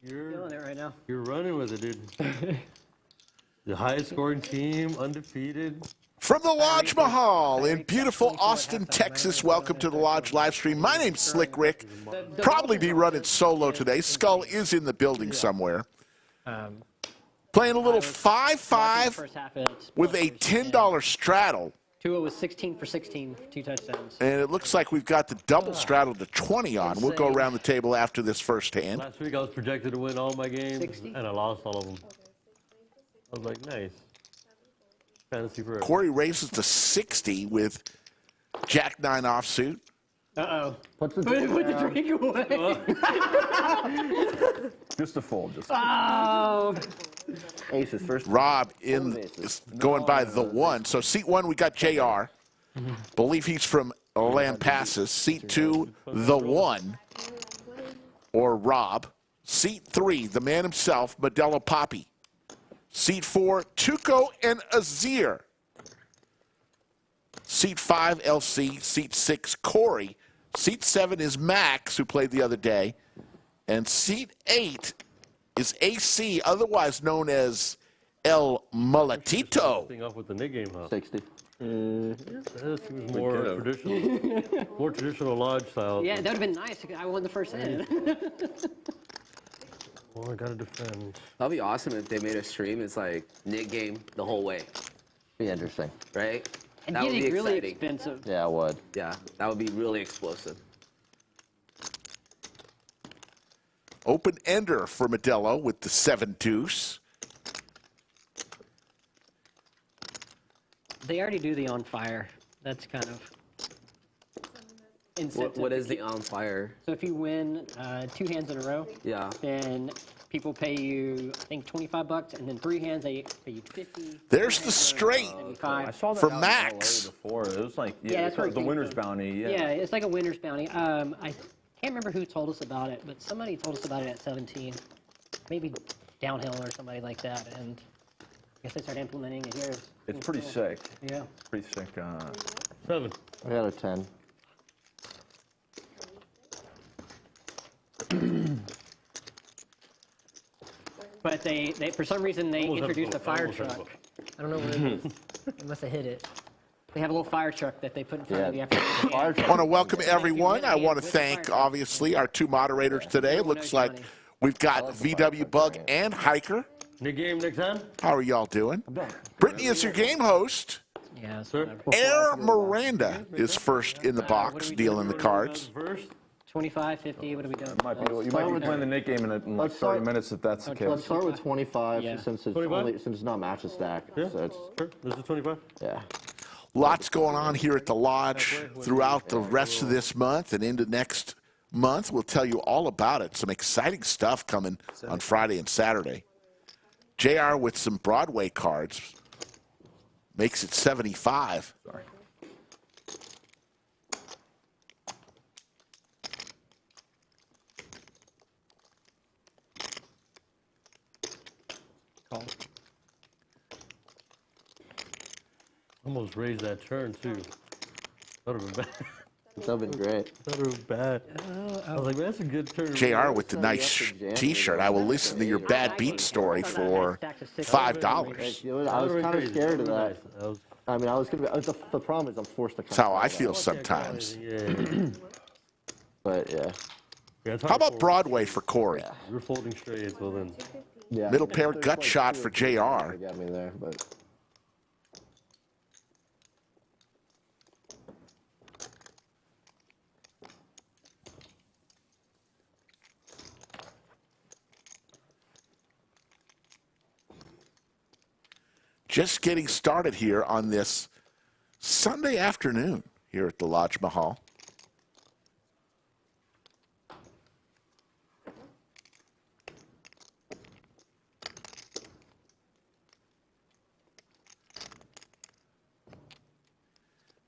You're feeling it right now. You're running with it, dude. The highest scoring team, undefeated. From the Lodge Mahal in beautiful Austin, Texas, welcome to the Lodge live stream. My name's Slick Rick. Probably be running solo today. Skull is in the building somewhere. Playing a little 5-5 with a $10 straddle. Tua was 16 for 16, 2 touchdowns. And it looks like we've got the double straddle to 20 on. We'll go around the table after this first hand. Last week I was projected to win all my games, 60? and I lost all of them. I was like, nice. Fantasy forever. Corey raises to 60 with Jack-9 offsuit. Uh-oh. Put the drink away. Just a fold. Just Oh. aces first. Rob is going by the 1. So seat 1, we got JR. Believe he's from Lampasas. Seat 2, the 1, or Rob. Seat 3, the man himself, Modelo Papi. Seat 4, Tuco and Azir. Seat 5, LC. Seat 6, Corey. Seat 7 is Max, who played the other day. And seat 8 is AC, otherwise known as El Mulatito. Thing off with the Nik game, huh? 60. This was more traditional lodge style. Yeah, that would have been nice. I won the first hand. Well, I gotta defend. That'd be awesome if they made a stream. It's like Nik game the whole way, Be interesting. right? And That would be getting really exciting. expensive. Yeah, it would. Yeah, that would be really explosive. Open ender for Modelo with the 7 deuce. They already do the on fire. That's kind of incentive. What is the on fire? So if you win 2 hands in a row, Yeah. then people pay you, I think, $25, and then 3 hands they pay you 50. There's the straight I saw that for out in Max. LA before. It was like Yeah, that's where the it winner's came from. bounty. Yeah, it's like a winner's bounty. I can't remember who told us about it, but somebody told us about it at 17. Maybe Downhill or somebody like that, and I guess they started implementing it here. It's pretty sick. Yeah. Pretty sick. 7. I got a 10. But they for some reason, they Almost introduced a have fire both. Almost have truck. I don't know what it is. They must have hit it. They have a little fire truck that they put in front of you after the Fire game. I want to welcome everyone. I want to thank, obviously, our 2 moderators today. It looks like we've got VW Bug and Hiker. Nik game next time? How are y'all doing? Brittany is your game host. Yeah, Sir? Air Miranda is first in the box, dealing the cards. First? 25, 50, what are we doing? You might be playing the Nik game in like 30 minutes if that's the Let's case. Let's start with 25 Yeah. since it's 25? since it's not match a stack. Yeah. So it's Sure. This is 25? yeah. Lots going on here at the Lodge throughout the rest of this month and into next month. We'll tell you all about it. Some exciting stuff coming on Friday and Saturday. JR with some Broadway cards makes it 75. Sorry. Call. Almost raised that turn, too. That would have been bad. That would have been great. That would have been bad. I was like, man, that's a good turn. JR with the nice T-shirt. I will listen to your bad beat story for $5. You know, I was kind of scared of that. I mean, I was gonna be, the problem is I'm forced to. That's how I feel sometimes. Yeah. But yeah. It's How hard about for- Broadway for Corey? You're folding straight, so then. Yeah. Middle pair gut shot for JR. Got me there, but. Just getting started here on this Sunday afternoon here at the Lodge Mahal.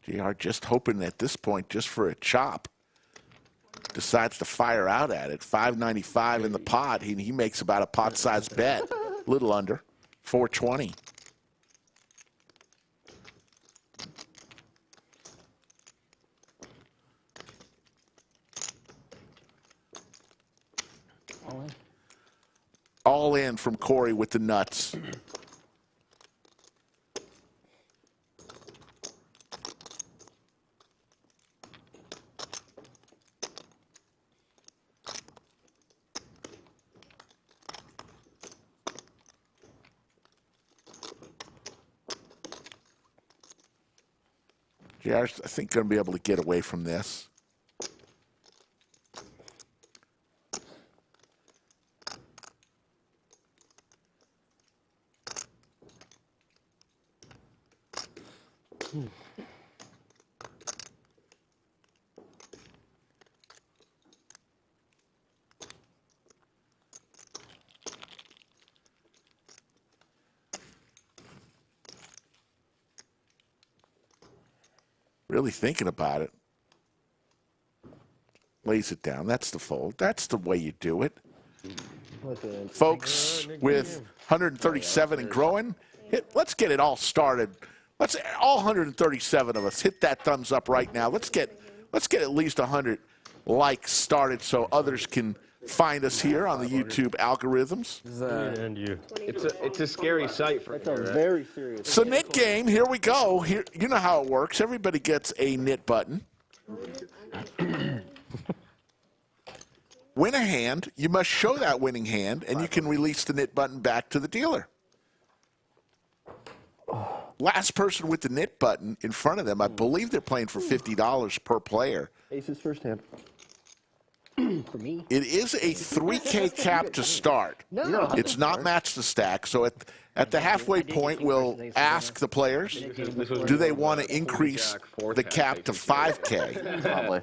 JR just hoping at this point just for a chop. Decides to fire out at it. $5.95 in the pot. He makes about a pot-sized bet. Little under. $4.20. all in from Corey with the nuts. JR's, I think, going to be able to get away from this. Really thinking about it. Lays it down. That's the fold. That's the way you do it. Folks with 137 and growing, let's get it all started. Let's all 137 of us hit that thumbs up right now. Let's get at least 100 likes started so others can find us here on the YouTube algorithms. And you. It's a scary sight for That's a very serious. So knit game, here we go. Here, you know how it works. Everybody gets a knit button. Win a hand. You must show that winning hand, and you can release the knit button back to the dealer. Last person with the knit button in front of them, I believe they're playing for $50 per player. Aces first hand. For me. It is a 3K cap to start. No. It's not match the stack. So at the halfway point, we'll ask the players, do they want to increase the cap to 5K? Probably.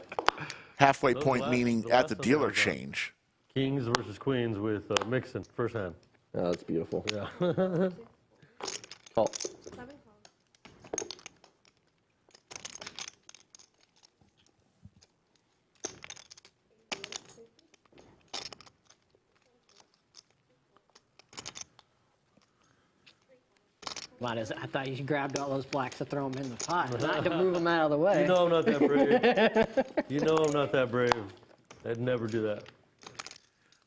Halfway point meaning at the dealer change. Kings versus queens with Mixon, first hand. Oh, that's beautiful. Yeah. Call. I thought you grabbed all those blacks to throw them in the pot, not to move them out of the way. You know I'm not that brave. You know I'm not that brave. I'd never do that.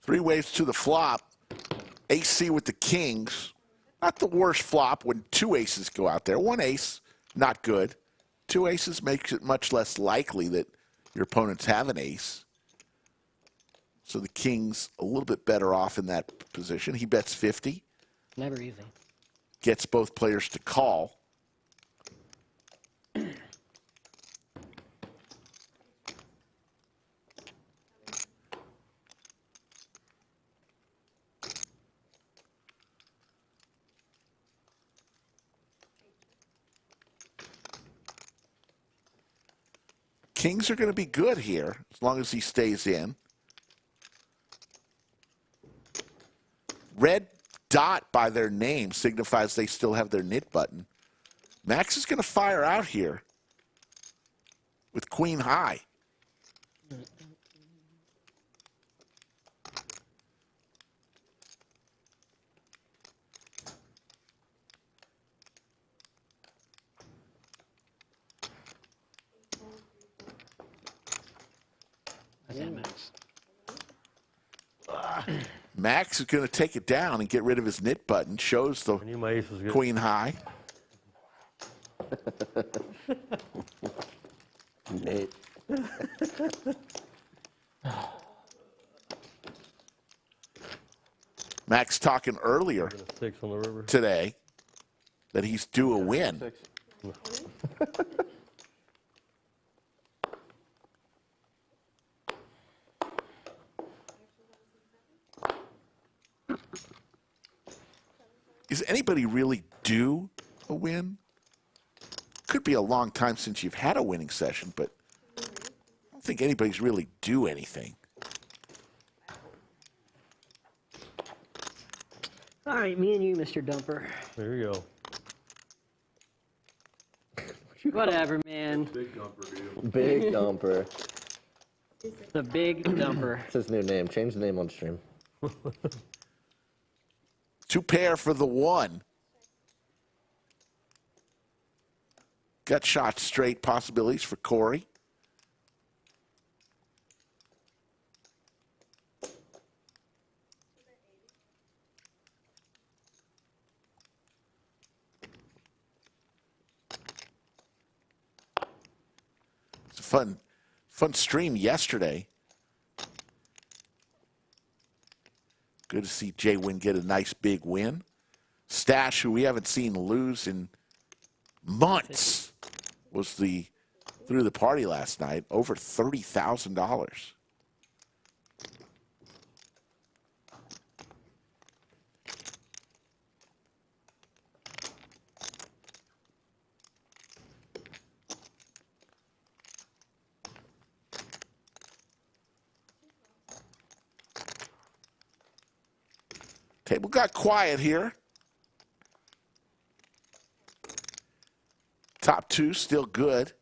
3 waves to the flop. AC with the kings. Not the worst flop when 2 aces go out there. 1 ace, not good. 2 aces makes it much less likely that your opponents have an ace. So the king's a little bit better off in that position. He bets 50. Never easy. Gets both players to call. Kings are going to be good here as long as he stays in. Red dot by their name signifies they still have their knit button. Max is going to fire out here with queen high. Max is going to take it down and get rid of his knit button. Shows the I knew my ace was good. queen high. Nate. Max talking earlier 6 on the river. today that he's due a win. 6. Is anybody really due a win? Could be a long time since you've had a winning session, but I don't think anybody's really due anything. All right, me and you, Mr. Dumper. There you go. Whatever, man. Big dumper. The big dumper. It's his new name. Change the name on stream. 2 pair for the 1. Gut shot straight possibilities for Corey. fun stream yesterday. Good to see Jay Wynn get a nice big win. Stash, who we haven't seen lose in months, was through the party last night, over $30,000. Table got quiet here. Top two still good.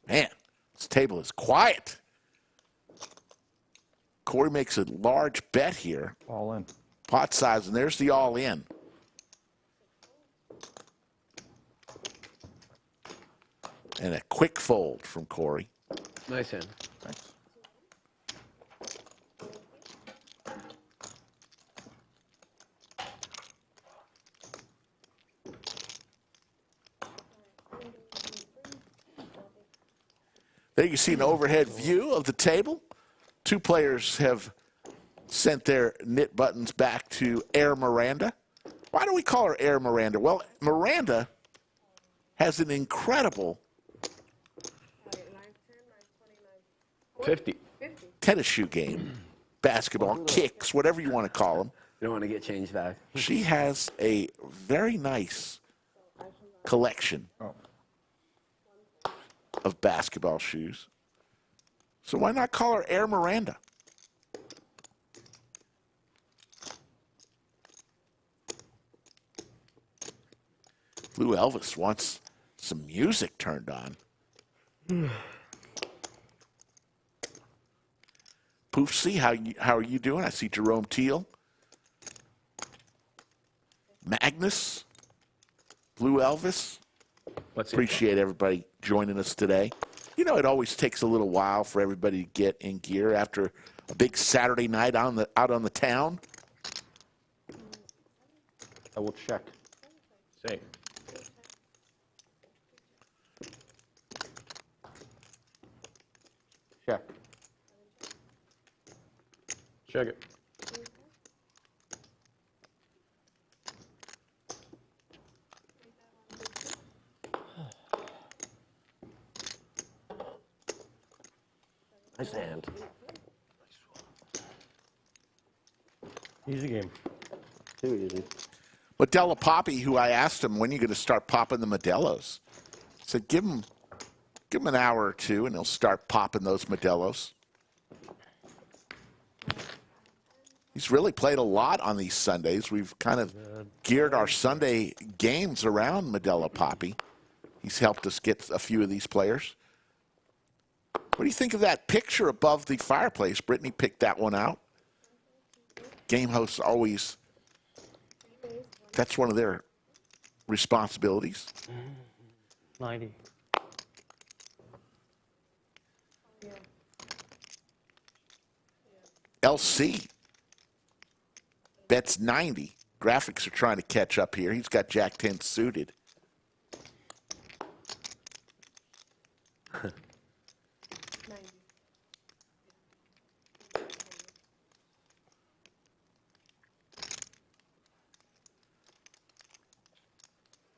Man, this table is quiet. Corey makes a large bet here. All in. Pot size, and there's the all-in. And a quick fold from Corey. Nice hand. Thanks. There you see an overhead view of the table. Two players have sent their knit buttons back to Air Miranda. Why do we call her Air Miranda? Well, Miranda has an incredible 50. tennis shoe game, basketball, kicks, whatever you want to call them. You don't want to get changed back. She has a very nice collection of basketball shoes. So why not call her Air Miranda? Blue Elvis wants some music turned on. Poof C, how are you doing? I see Jerome Teal. Magnus. Blue Elvis. Appreciate everybody joining us today. You know, it always takes a little while for everybody to get in gear after a big Saturday night out on the town. I will check. Same. Check. Check it. Nice hand. Easy game. Too easy. Modelo Papi, who I asked him, when are you going to start popping the Modelos? I said, give him an hour or two, and he'll start popping those Modelos. He's really played a lot on these Sundays. We've kind of geared our Sunday games around Modelo Papi. He's helped us get a few of these players. What do you think of that picture above the fireplace? Brittany picked that one out. Game hosts always, that's one of their responsibilities. 90. LC bets 90. Graphics are trying to catch up here. He's got Jack 10 suited.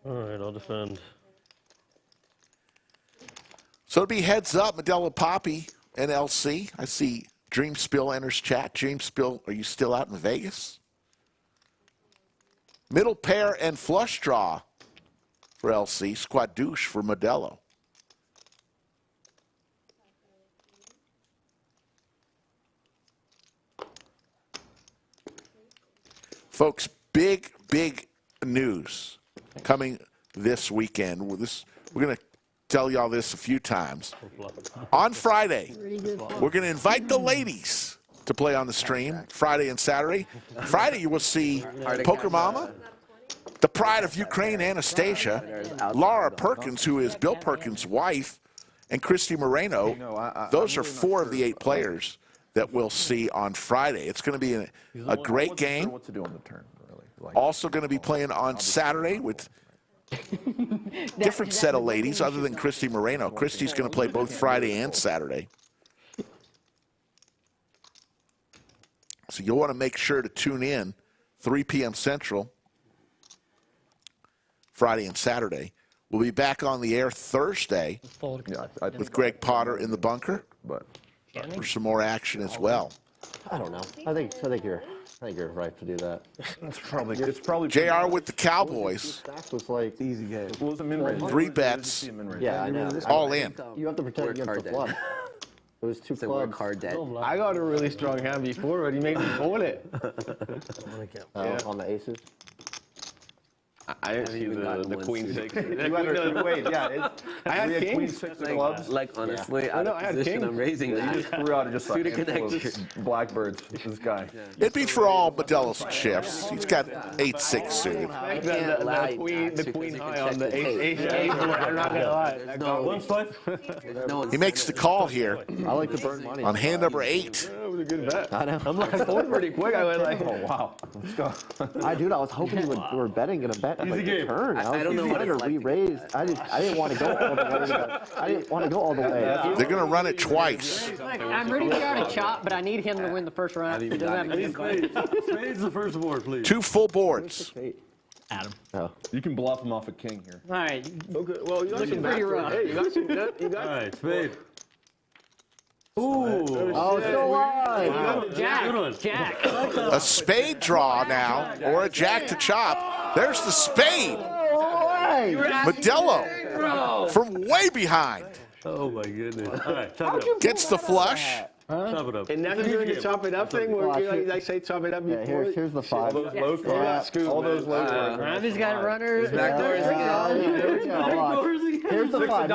All right, I'll defend. So it'll be heads up, Modelo Papi and LC. I see Dream Spill enters chat. Dream Spill, are you still out in Vegas? Middle pair and flush draw for LC. Squadouche for Modelo. Folks, big news coming this weekend. We're going to tell y'all this a few times. On Friday, we're going to invite the ladies to play on the stream Friday and Saturday. Friday, you will see Poker Mama, the pride of Ukraine, Anastasia, Laura Perkins, who is Bill Perkins' wife, and Christy Moreno. Those are 4 of the 8 players that we'll see on Friday. It's going to be a great game. What to do on the turn, really. Also going to be playing on Saturday with different set of ladies other than Christy Moreno. Christy's going to play both Friday and Saturday. So you'll want to make sure to tune in 3 p.m. Central, Friday and Saturday. We'll be back on the air Thursday with Greg Potter in the bunker for some more action as well. I don't know. I think you're right to do that. It's probably JR with the Cowboys. Stack was like easy game. Well, it's a min range. 3 bets. Yeah, I know. All in. You have to protect against the flop. It was 2 So we're clubs. card dead. I got a really strong hand before, but he made me fold it. On the aces. I didn't see even gotten the one queen suited. 6. You had wait, yeah. I had We had queen kings. 6 of clubs. Like honestly, out No, of I had position, king. I'm raising You that. just threw out just like Suited a handful connectors. of blackbirds. This guy. It'd be for all Modelo's chips. He's got 8-6 suited. I can't lie. The queen high on the ace board. I'm not gonna lie. That got one. No He makes the call here I like to burn money. on hand number 8. That was a good bet. I know. I'm like, I folded pretty quick. I went like, Oh wow. Let's go. I was hoping we were betting gonna bet like the turn. I don't know what to it's like. re-raise. I didn't want to go all the way. I didn't want to go all the way. They're going to run it twice. I'm ready to go to chop, but I need him to win the first round. He doesn't have any invite. Spades the first board, please. 2 full boards. Adam. Oh. You can bluff him off a king here. All right. okay, well, you got Looking some pretty backdoor. rough. Hey, you got some good. You All got right, spade. Oh, still alive. Jack. Good one. Jack. A spade draw now, or a jack to chop. There's the spade. Modelo from way behind Oh my goodness. All right, chop it up. gets the flush. Chop it up. And now you're doing the chop it up thing where you like say chop it up Yeah, before. here's the 5. All those low Yeah. cards. All those low cards. Randy's got runners. Backdoors again. Here's the 5.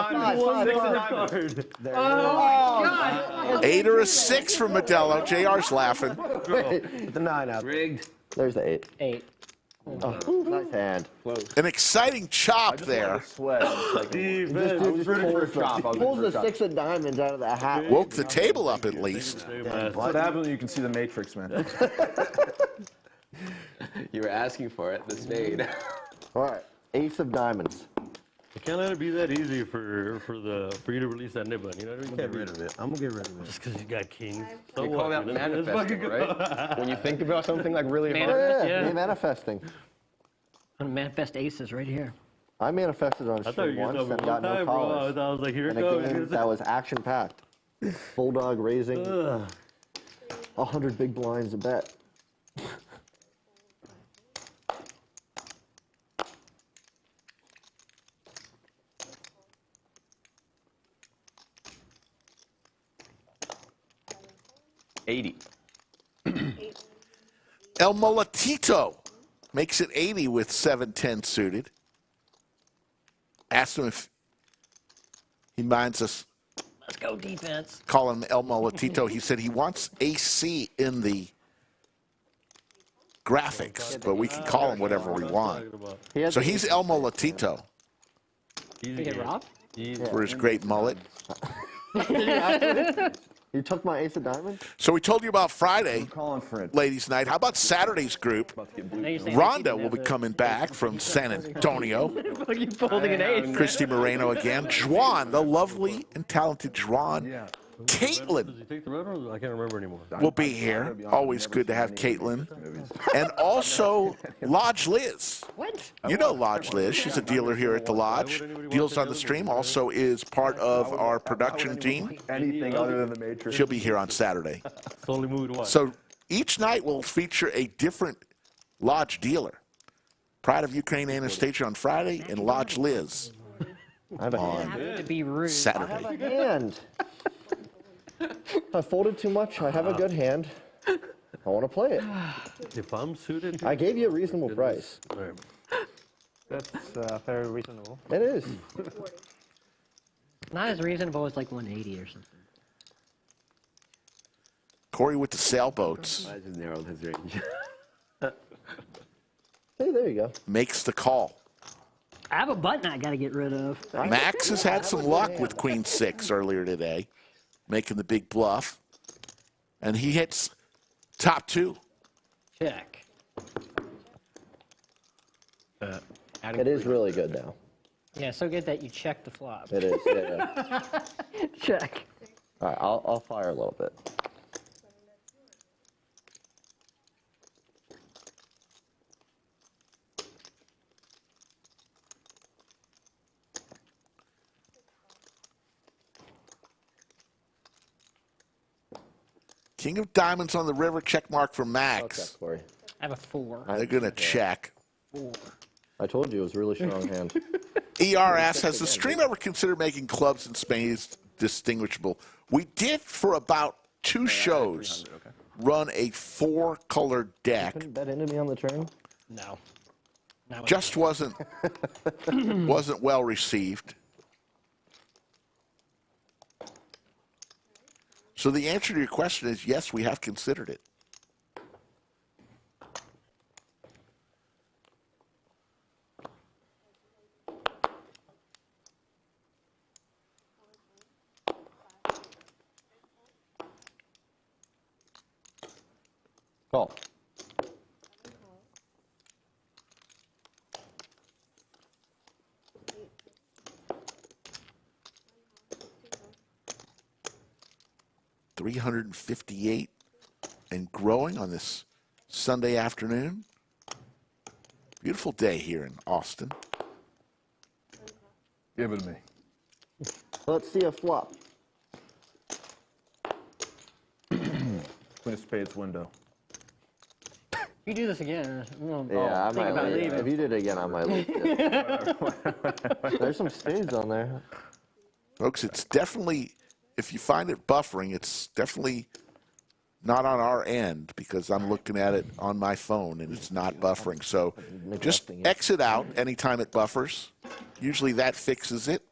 God. 8 or a 6 for Modelo. JR's laughing. Put the 9 out. Rigged. There's the 8. 8. Oh, nice hand. An exciting chop there. Sweat. Defense. Just pulls the 6 of diamonds out of the hat. Woke the table up at least. That's what happens when you can see the Matrix, man. You were asking for it. The spade. All right, ace of diamonds. You can't let it be that easy for you to release that nib button. You know what I mean? Get rid of it. I'm gonna get rid of it. Just because you got kings. So We call that what? Let's fucking manifesting, go. right? When you think about something like really Man. hard. Yeah. You're manifesting. I'm gonna manifest aces right here. I manifested on I thought stream you were once going and to got no time, bro. I collars. was like, here it In a goes. game that was action-packed. Bulldog raising 100 big blinds a bet. El Mulatito makes it 80 with 7-10 suited. Asked him if he minds us Let's go defense. calling him El Mulatito. He said he wants AC in the graphics, but we can call him whatever we want. So he's El Mulatito Easy You get game. robbed? Easy. for his great mullet. You took my ace of diamonds? So we told you about Friday, Calling for it. ladies' night. How about Saturday's group? Now you're saying Rhonda will be coming back from San Antonio. you folding an ace. Christy Moreno again. Juan, the lovely and talented Juan. Does Caitlin he take the red one? I can't remember anymore. will be here. Always good to have Caitlin. And also Lodge Liz. What? You know Lodge Liz. She's a dealer here at the Lodge. Deals on the stream. Also is part of our production team. Anything other than the Matrix. She'll be here on Saturday. It's the only movie to watch. So each night will feature a different Lodge dealer. Pride of Ukraine Anastasia on Friday, and Lodge Liz I have a hand. To be rude. I Saturday. have a hand. If I folded too much, I have a good hand. I want to play it. If I'm suited, I gave you a reasonable price. all right. That's very reasonable. It is. Not as reasonable as like 180 or something. Corey with the sailboats I just narrowed his range. Hey, there you go. makes the call. I have a button I got to get rid of. Max has had some luck with Queen 6 earlier today, making the big bluff. And he hits top 2. Check. It is really good now. Yeah, so good that you check the flop. It is. Yeah. Check. All right, I'll fire a little bit. King of Diamonds on the river, check mark for Okay, Max. Corey. I have a 4. They're going to check. 4. I told you it was a really strong hand. ERS, has the stream ever considered making clubs and spades distinguishable? We did for about 2 shows run a 4-color deck. Couldn't bet into me on the turn. No. Not Just wasn't well received. So the answer to your question is yes, we have considered it. Call. $358 and growing on this Sunday afternoon. Beautiful day here in Austin. Give it to me. Let's see a flop. Queen of Spades window. If you do this again, Yeah, I think might about leave. leaving. If you did it again, I might leave. too. There's some spades on there. Folks, it's definitely, if you find it buffering, it's definitely not on our end because I'm looking at it on my phone and it's not buffering. So just exit out anytime it buffers. Usually that fixes it.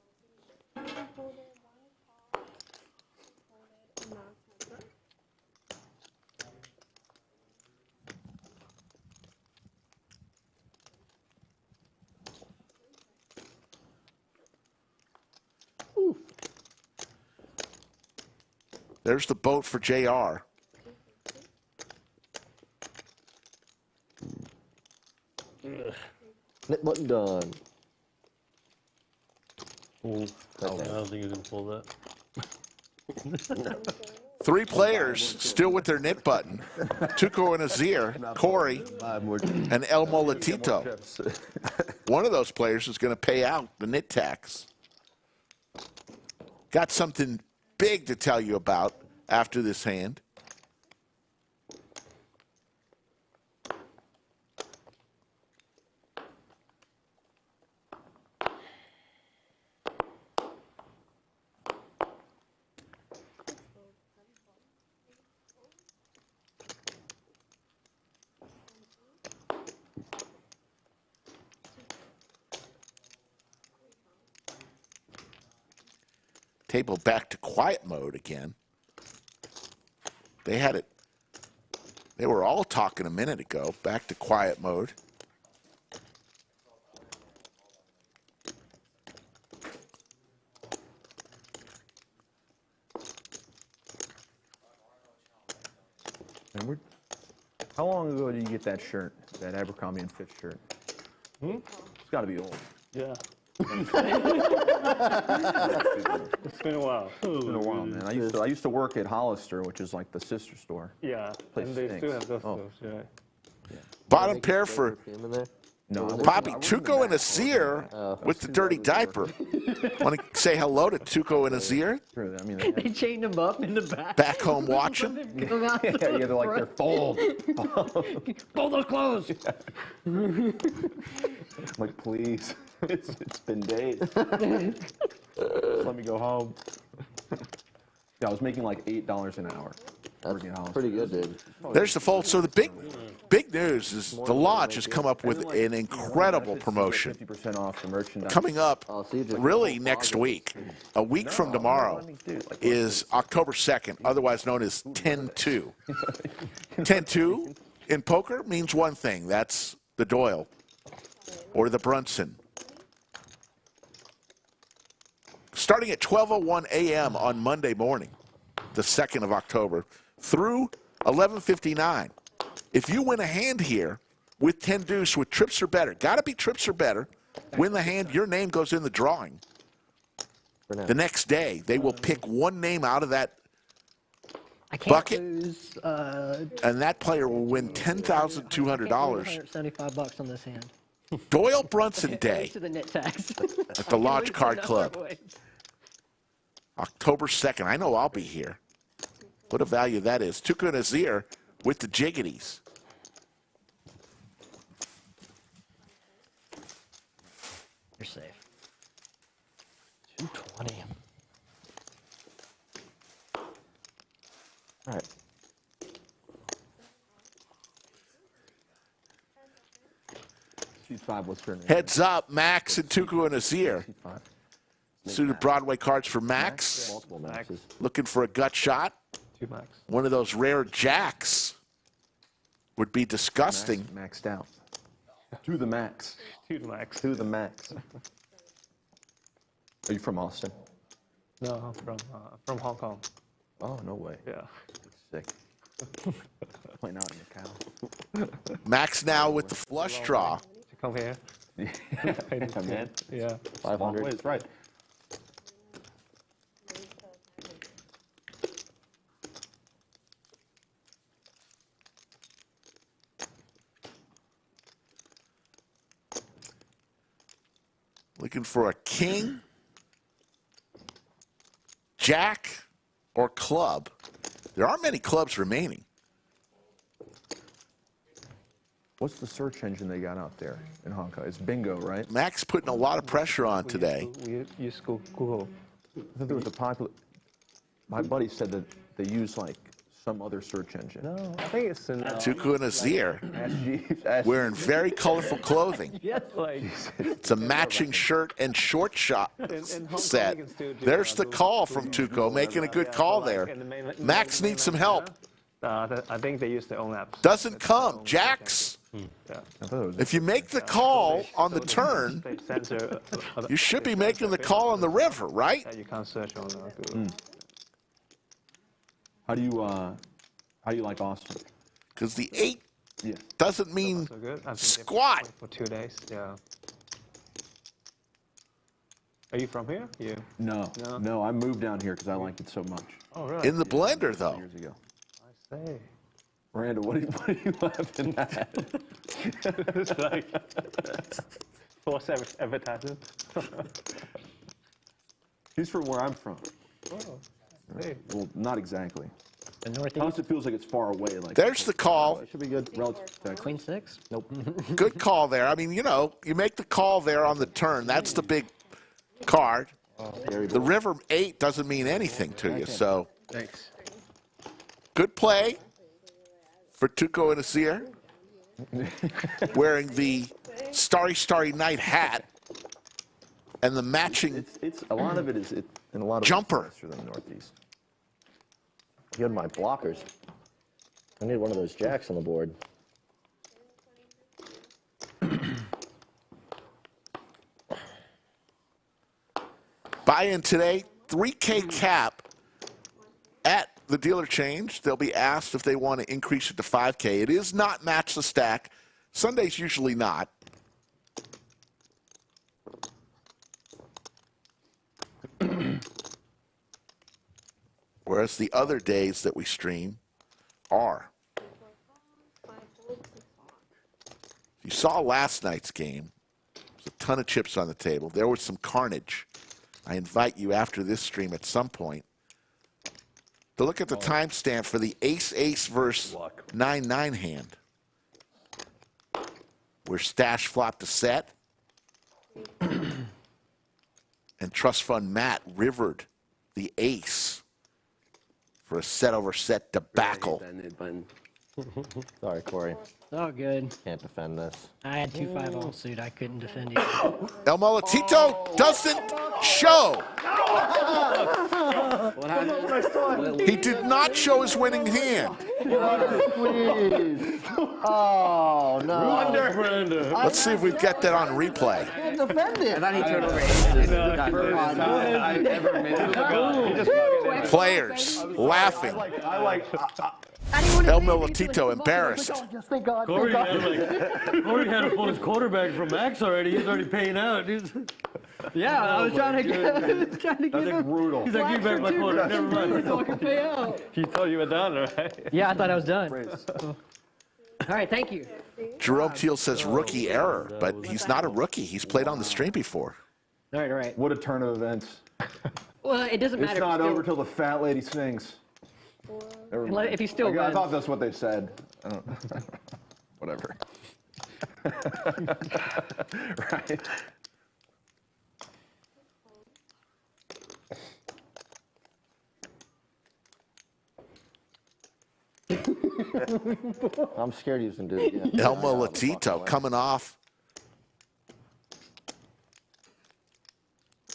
There's the boat for JR. Nip button done. I don't think you can pull that. 3 players still with their knit button. Tuco and Azir, Corey, and El Molatito. One of those players is going to pay out the knit tax. Got something big to tell you about after this hand. Table back to quiet mode again. They had it. They were all talking a minute ago. Back to quiet mode. And how long ago did you get that shirt, that Abercrombie and Fitch shirt? It's got to be old. Yeah. It's been a while. It's been a while, man. I used to work at Hollister, which is like the sister store. Yeah, Place and they stinks. still have those Oh. clothes, yeah. Bottom pair for Perfume in there? No. Papi, Tuco and Azir with the dirty diaper. Want to say hello to Tuco and Azir? True. I mean, They chained him up in the back. Back home watching? yeah, they're like, they're fold. Fold those clothes. I'm like, please. It's been days. Let me go home. Yeah, I was making like $8 an hour. That's pretty good, dude. There's the fold. So the big news is the Lodge has come up with an incredible promotion 50% off the merchandise. coming up So you just- really next week. A week from tomorrow is October 2nd, otherwise known as 10-2. 10-2 in poker means one thing. That's the Doyle or the Brunson. Starting at 12:01 a.m. on Monday morning, the 2nd of October, through 11:59. If you win a hand here with 10 deuce with trips or better, got to be trips or better, win the hand, your name goes in the drawing. The next day, they will pick one name out of that I can't bucket, lose. and that player will win $10,200. $175 on this hand. Doyle Brunson Day To the net tax. at the Lodge Card Club, October 2nd. I know I'll be here. What a value that is. Tuco and Azir with the jiggities. You're safe. 220. All right. She's 5. What's her name? Heads up, Max and Tuco and Azir. 5. Suited Broadway cards for Max. Multiple maxes. Looking for a gut shot. 2 max. One of those rare jacks would be disgusting. Maxed out. To the max. 2 max. To the max. Are you from Austin? No, I'm from Hong Kong. Oh, no way. Yeah. Sick. Playing out in Macau. Max now with the flush draw. To come here. Come in. Yeah. 500. That's right. Looking for a king, jack, or club. There aren't many clubs remaining. What's the search engine they got out there in Hong Kong? It's bingo, right? Max putting a lot of pressure on today. We use Google. I think there was a popular. My buddy said that they use like some other search engine. No, I think it's in. Tuco and Azir Ask wearing very colorful clothing. Like, It's a matching shirt and short shot in Hong Kong, set. you can still do, There's the Google- call from Tuco, making a good call there. in the mainland- Max needs some help. I think they use their own apps. Doesn't come. Jacks, Yeah. I thought it was if you make the call on the turn, They censor you should be making the call on the river, right? that you can't search on Google. How do you like Austin? Because the 8 Yeah. doesn't mean So good. I've been there squat. for 2 days. Yeah. Are you from here? You? No, No? no. I moved down here because I liked it so much. Oh, really? In the blender, though. Years ago. I see. Miranda, what are you laughing at? It's like false advertising. He's from where I'm from. Oh, hey. Well, not exactly. The northeast. Honestly, it feels like it's far away. Like There's the call. Should be good. relative to Texas. Queen 6? Nope. Good call there. I mean, you know, you make the call there on the turn. That's the big card. The river 8 doesn't mean anything to you, so Thanks. good play for Tuco and Azir. Wearing the Starry Night hat and the matching It's a lot of it is and a lot of Jumper. it's nicer than the Northeast. You had my blockers. I need one of those jacks on the board. buy-in today, 3K cap at the dealer change. They'll be asked if they want to increase it to 5K. It is not match the stack. Sunday's usually not. Whereas the other days that we stream are. If you saw last night's game, there's a ton of chips on the table. There was some carnage. I invite you after this stream at some point to look at the timestamp for the ace-ace versus 9-9 hand, where Stash flopped a set, and Trust Fund Matt rivered the ace for a set-over-set debacle. Sorry, Corey. It's all good. Can't defend this. I had 2-5 all suit. I couldn't defend you. El Molatito doesn't show. What happened? He did not show his winning hand. Please. Oh, no. Let's see if we get that on replay. Can't defend it. I thought he turned over aces. I never missed. Players laughing. El Molatito embarrassed. Corey had to pull his quarterback from Max already. He's already paying out. Yeah, I was trying to get him. Brutal. He's like, give back my quarter. Never mind. So I can pay out. He told you were done, right? Yeah, I thought I was done. All right, thank you. Jerome Teal says rookie error, but he's not a rookie. He's played on the stream before. All right, all right. What a turn of events. Well, it doesn't matter. It's not over till the fat lady sings. If he still I runs. thought that's what they said. I don't whatever. Right. I'm scared he's going to do it again. El Molatito coming off.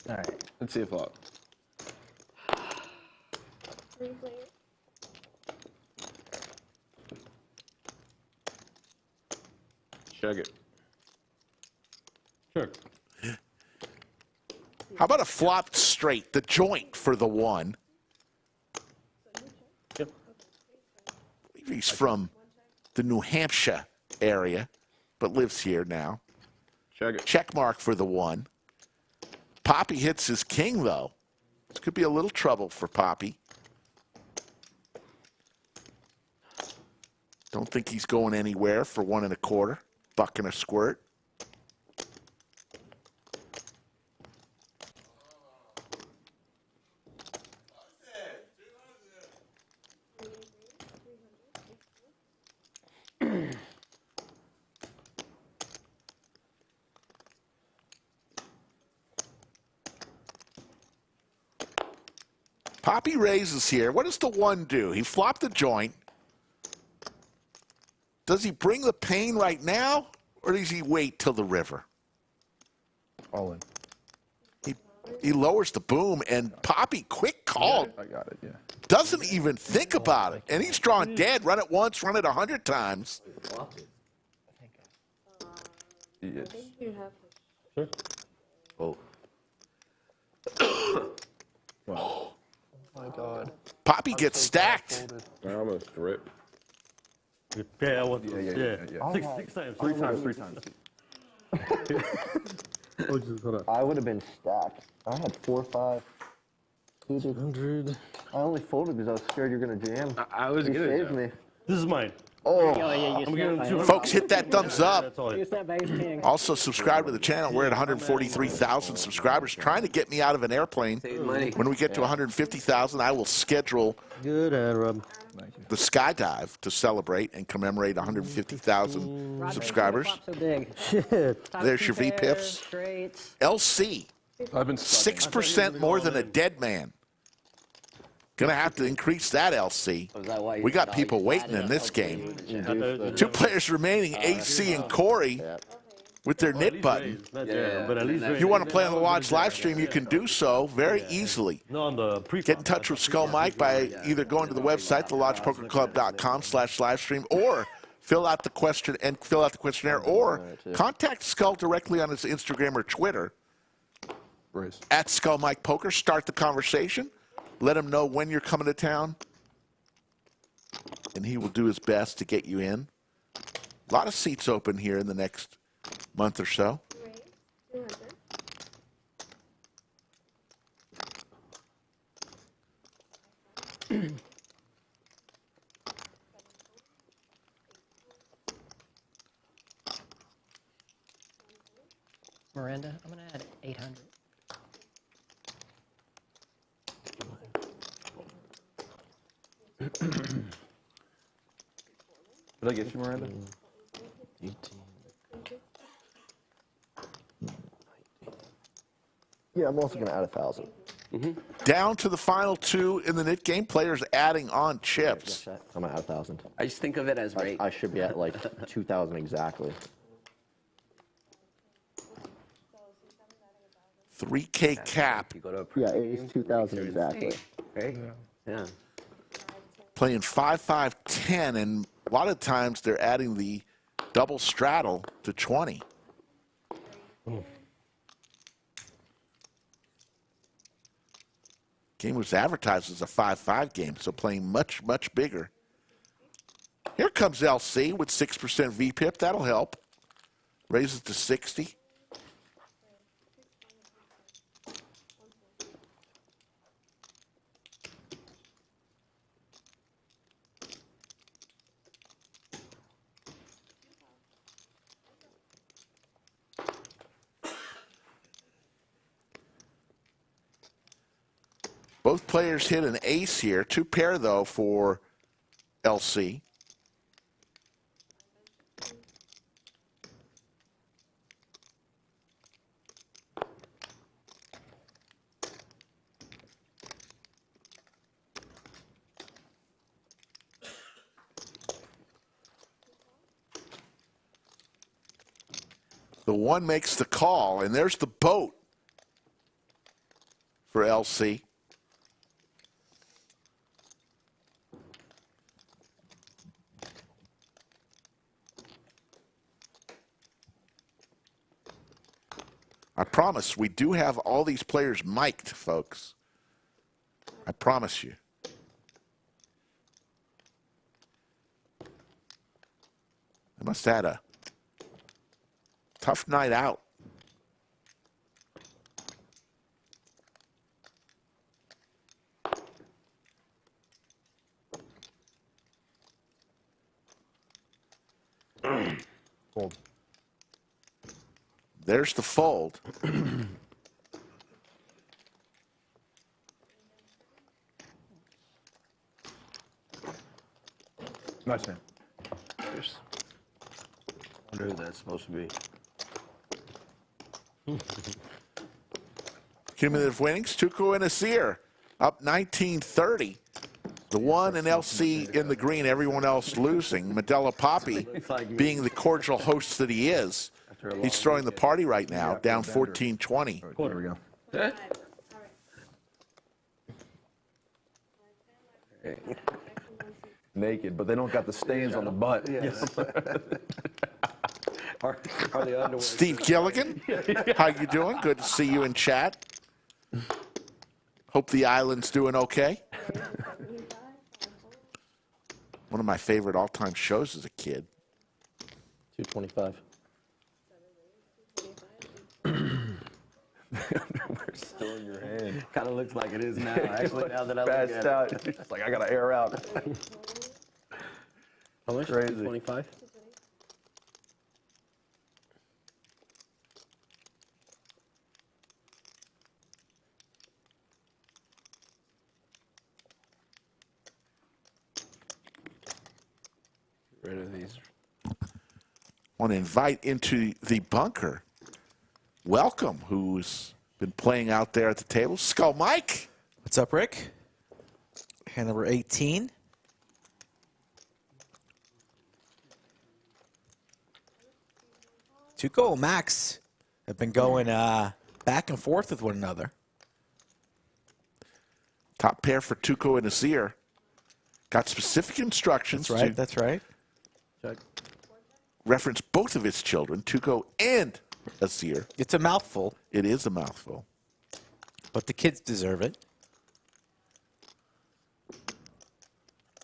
All right. Let's see a flop. Chug it. Sure. How about a flop straight, the joint for the one? Yep. He's from the New Hampshire area, but lives here now. Chug it. Check mark for the one. Papi hits his king, though. This could be a little trouble for Papi. Don't think he's going anywhere for 1 1/4. Buck and a squirt. Papi raises here. What does the one do? He flopped the joint. Does he bring the pain right now, or does he wait till the river? All in. He lowers the boom, and Papi, quick call, I got it, yeah. doesn't even think about it. And he's drawing dead. Run it once, run it 100 times. Yes. Oh. Well, Papi gets stacked. I almost ripped. Yeah, well, yeah. Six times. Three times. Oh, just hold on. I would have been stacked. I had 4 or 5. 100. I only folded because I was scared you're going to jam. I was You good. saved me. This is mine. Oh, Yeah, you I'm giving him snap 200. Folks, hit that thumbs up. That's all. You snap by his king. Also, subscribe to the channel. We're at 143,000 subscribers, trying to get me out of an airplane. Save money. When we get to 150,000, I will schedule Good hand, Rob. the Skydive to celebrate and commemorate 150,000 Roger, subscribers. flop so big. Shit. Top There's two your V pairs, pips. straights. LC, I've been 6% more than a dead man. Gonna have to increase that LC. Was that why you We got thought people you waiting had in it? this Okay. game. 2 players remaining, AC and Corey, with their knit button. Not there, but at least If you want to play on the Lodge live stream, you can do so very easily. No, on the pre. Get in touch with Skull Mike by either going to the website, thelodgepokerclub.com/livestream, or fill out the questionnaire, or contact Skull directly on his Instagram or Twitter at Skull Mike Poker. Start the conversation. Let him know when you're coming to town, and he will do his best to get you in. A lot of seats open here in the next month or so. Miranda. I'm gonna add 800. Did I get you, Miranda? 18. Yeah, I'm also going to add 1,000. Down to the final 2 in the knit game. Players adding on chips. I'm going to add 1,000. I just think of it as rate. I should be at like 2,000 exactly. 3K cap. You go to a Yeah, it is 2,000 exactly. right? Yeah. Playing 5-5-10, and a lot of times they're adding the double straddle to 20. Game was advertised as a 5-5 game, so playing much, much bigger. Here comes LC with 6% VPIP. That'll help. Raises to 60. Both players hit an ace here. 2 pair, though, for LC. The 1 makes the call, and there's the boat for LC. I promise we do have all these players mic'd, folks. I promise you. I must have had a tough night out. Fold. There's the fold. Nice man. Wonder who that's supposed to be. Cumulative winnings, Tuco and Azir up 19-30. The 1 and LC in the green, everyone else losing. Modelo Papi being the cordial host that he is. He's throwing the party right now, down 14-20. There we go. Naked, but they don't got the stains on the butt. Are the underwear? Steve Gilligan, how you doing? Good to see you in chat. Hope the island's doing okay. One of my favorite all-time shows as a kid. 225. Underwear's still in your hand. Kind of looks like it is now. Actually, now that I look Passed at out. it. It's like I gotta air out. How much? Crazy. 225? Get rid of these. Want to invite into the bunker. Welcome, who's been playing out there at the table. Skull Mike. What's up, Rick? Hand number 18. Tuco and Max have been going back and forth with one another. Top pair for Tuco and Azir. Got specific instructions That's right. to That's right. reference both of his children, Tuco and Azir. It's a mouthful, It is a mouthful. but the kids deserve it.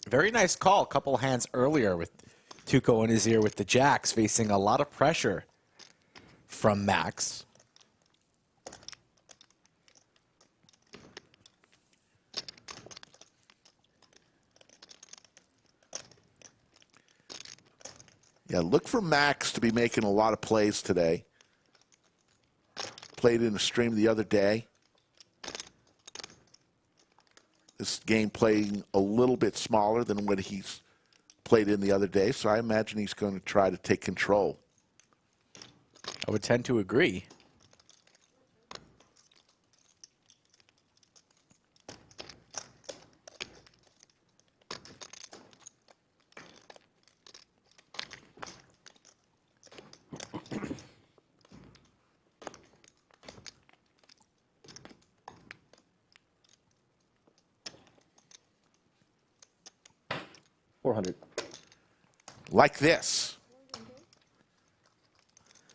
Very nice call. A couple hands earlier with Tuco and Azir with the jacks facing a lot of pressure from Max. Yeah, look for Max to be making a lot of plays today. played in a stream the other day. This game playing a little bit smaller than what he's played in the other day, so I imagine he's going to try to take control. I would tend to agree. Like this.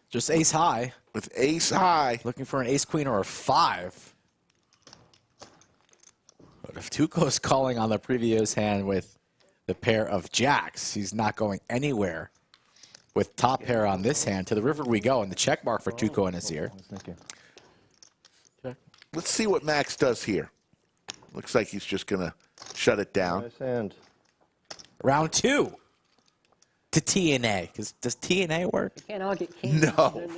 Just ace high. With ace high. Looking for an ace queen or a 5. But if Tuco's calling on the previous hand with the pair of jacks, he's not going anywhere. With top pair on this hand, to the river we go, and the check mark for Tuco and Azir. Let's see what Max does here. Looks like he's just going to shut it down. Nice hand. Round 2 to TNA. Does TNA work? You can't all get kings. No.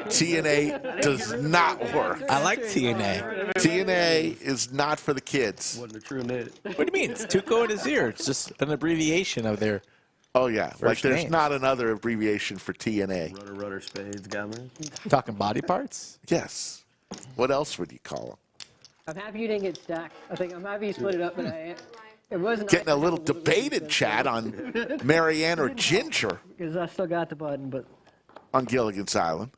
TNA does not work. I like TNA. TNA is not for the kids. Wasn't a true net. What do you mean? It's Tuco and Azir. It's just an abbreviation of their... Oh, yeah. Like there's names. not another abbreviation for TNA. Rudder, spades, gammon. Talking body parts? Yes. What else would you call them? I'm happy you didn't get stacked. I'm happy you split it up, but it wasn't. Getting a little debated, Chad, on Mariano or Ginger Because I still got the button, but on Gilligan's Island.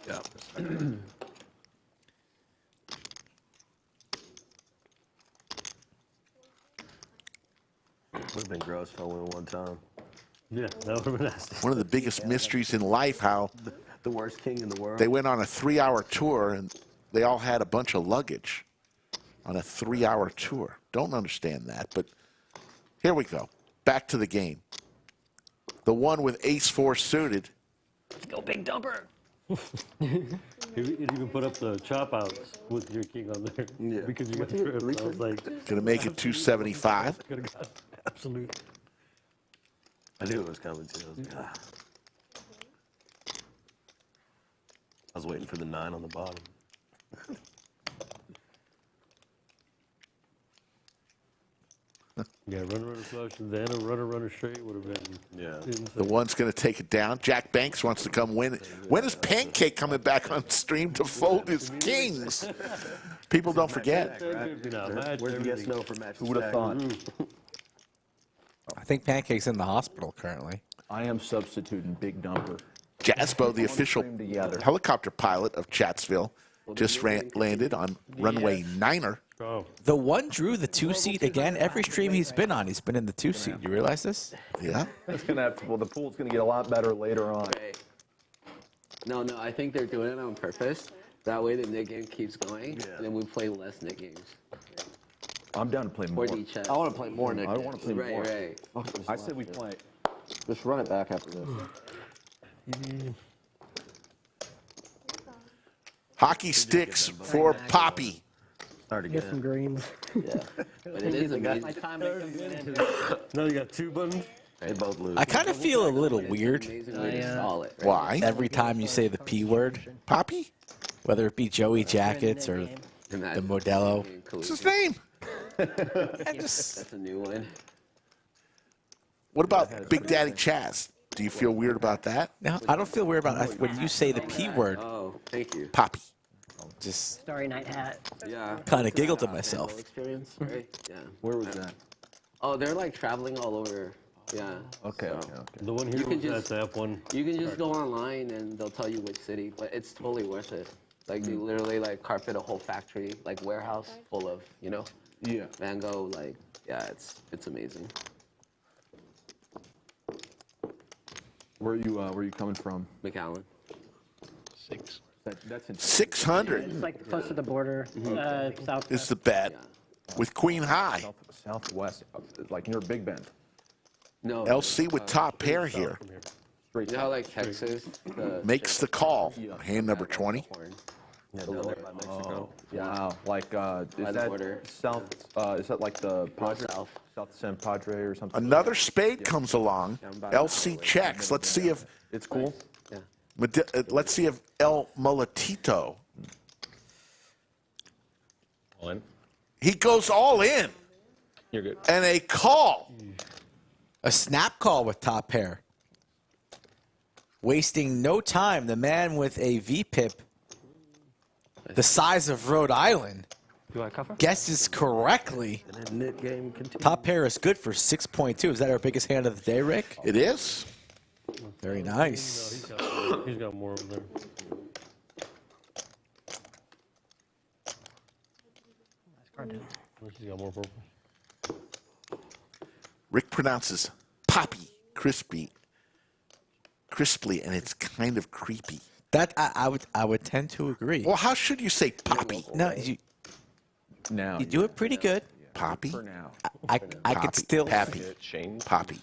Yeah. Would have been gross if I went one time. Yeah, that would have been nasty. One of the biggest mysteries in life, how The worst king in the world. they went on a 3-hour tour and they all had a bunch of luggage on a 3-hour tour. Don't understand that, but here we go. Back to the game. The one with ace-4 suited. let's go big dumper. You even put up the chop outs with your king on there. Yeah. Because you got tripped. I was like, Going to make it 275. could have got absolute. I knew it was coming too. I was like, ah. I was waiting for the 9 on the bottom. Yeah, runner flush, then a runner straight would have been. Yeah. The one's going to take it down. Jack Banks wants to come win it. When is Pancake coming back on stream to fold his kings? People don't forget. Where's the yes no for match? Who would have thought? I think Pancake's in the hospital currently. I am substituting Big Dumper. Jaspo, the official Stream together. helicopter pilot of Chatsville, just landed on runway 9er. Oh, The one drew the 2 seat again. Every stream he's been on, he's been in the 2 seat. You realize this? Yeah. It's gonna have to, well, the pool's gonna get a lot better later on. Right. No, I think they're doing it on purpose. That way the Nik game keeps going, and then we play less Nik games. I'm down to play more. 4D chess. I want to play more, Nick. I want to play Right, more. right. I said we play. Just run it back after this. Hockey sticks for Papi. start Get some again. greens. But it is amazing. My time to come in. Now you got 2 buttons. They both lose. I kind of feel a little weird Amazing way to yeah. stall it. Right? Why? every time you say the P word, Papi? whether it be Joey Jackets or And the Modelo. What's his name? That's a new one. What about Big Daddy Chaz? Do you feel weird about that? No, I don't feel weird about it. When you say the P word, Oh, thank you. Papi. just Starry Night hat. Yeah. kind of giggled to Whole myself. experience, right? Yeah. Where was that? Oh, they're like traveling all over. Yeah. Okay, So, okay, okay. The one here You can was just- that F1. You can just go online and they'll tell you which city, but it's totally worth it. Like they literally like carpet a whole factory, like warehouse full of, you know, Yeah. Van Gogh. Like, yeah, it's amazing. Where you coming from? McAllen. That's in 600 It's like close to the border, south. is the bet with Queen High. southwest, like near Big Bend. No. LC with top pair here. Straight You know how like Texas Makes the call. Hand number 20. Yeah, down there by Mexico. Wow, like By is the that border. south? Is that like the Padre, south. South San Padre or something? Another spade comes along. LC checks. Let's see if It's cool. Yeah. Let's see if El Mulatito. All in. He goes all in. You're good. And a call. A snap call with top pair. Wasting no time. The man with a VPIP the size of Rhode Island You want to cover? guesses correctly. And then Nik game continues. Top pair is good for 6.2. Is that our biggest hand of the day, Rick? It is. Very nice. He's got more over there. Nice card, dude. He's got more purple. Rick pronounces Papi crisply, and it's kind of creepy. That I would tend to agree. Well, how should you say Papi? No, Now you do it pretty good. Papi? for now. I could Papi. still Pappy. Shane. Papi.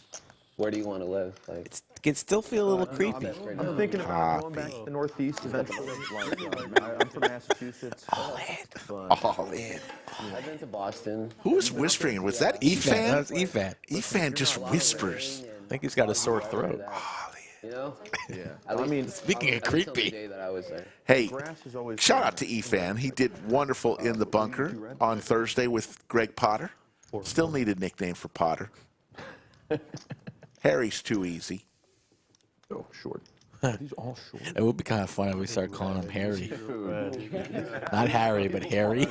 Where do you want to live? Like, could still feel a little creepy. I'm thinking about going back to the Northeast eventually. I'm from Massachusetts. All in. I've been to Boston. Who was whispering? Was that That Efan? was Efan. Efan just whispers. I think he's got a sore throat. You know? Yeah. At least Speaking of until the creepy, day that I was there. Hey, Grass is always shout out to Efan. He did wonderful in the bunker on Thursday with Greg Potter. Still need a nickname for Potter. Harry's too easy. Oh, short. These all short. it would be kind of fun if we start calling him Harry. Not Harry, but Harry.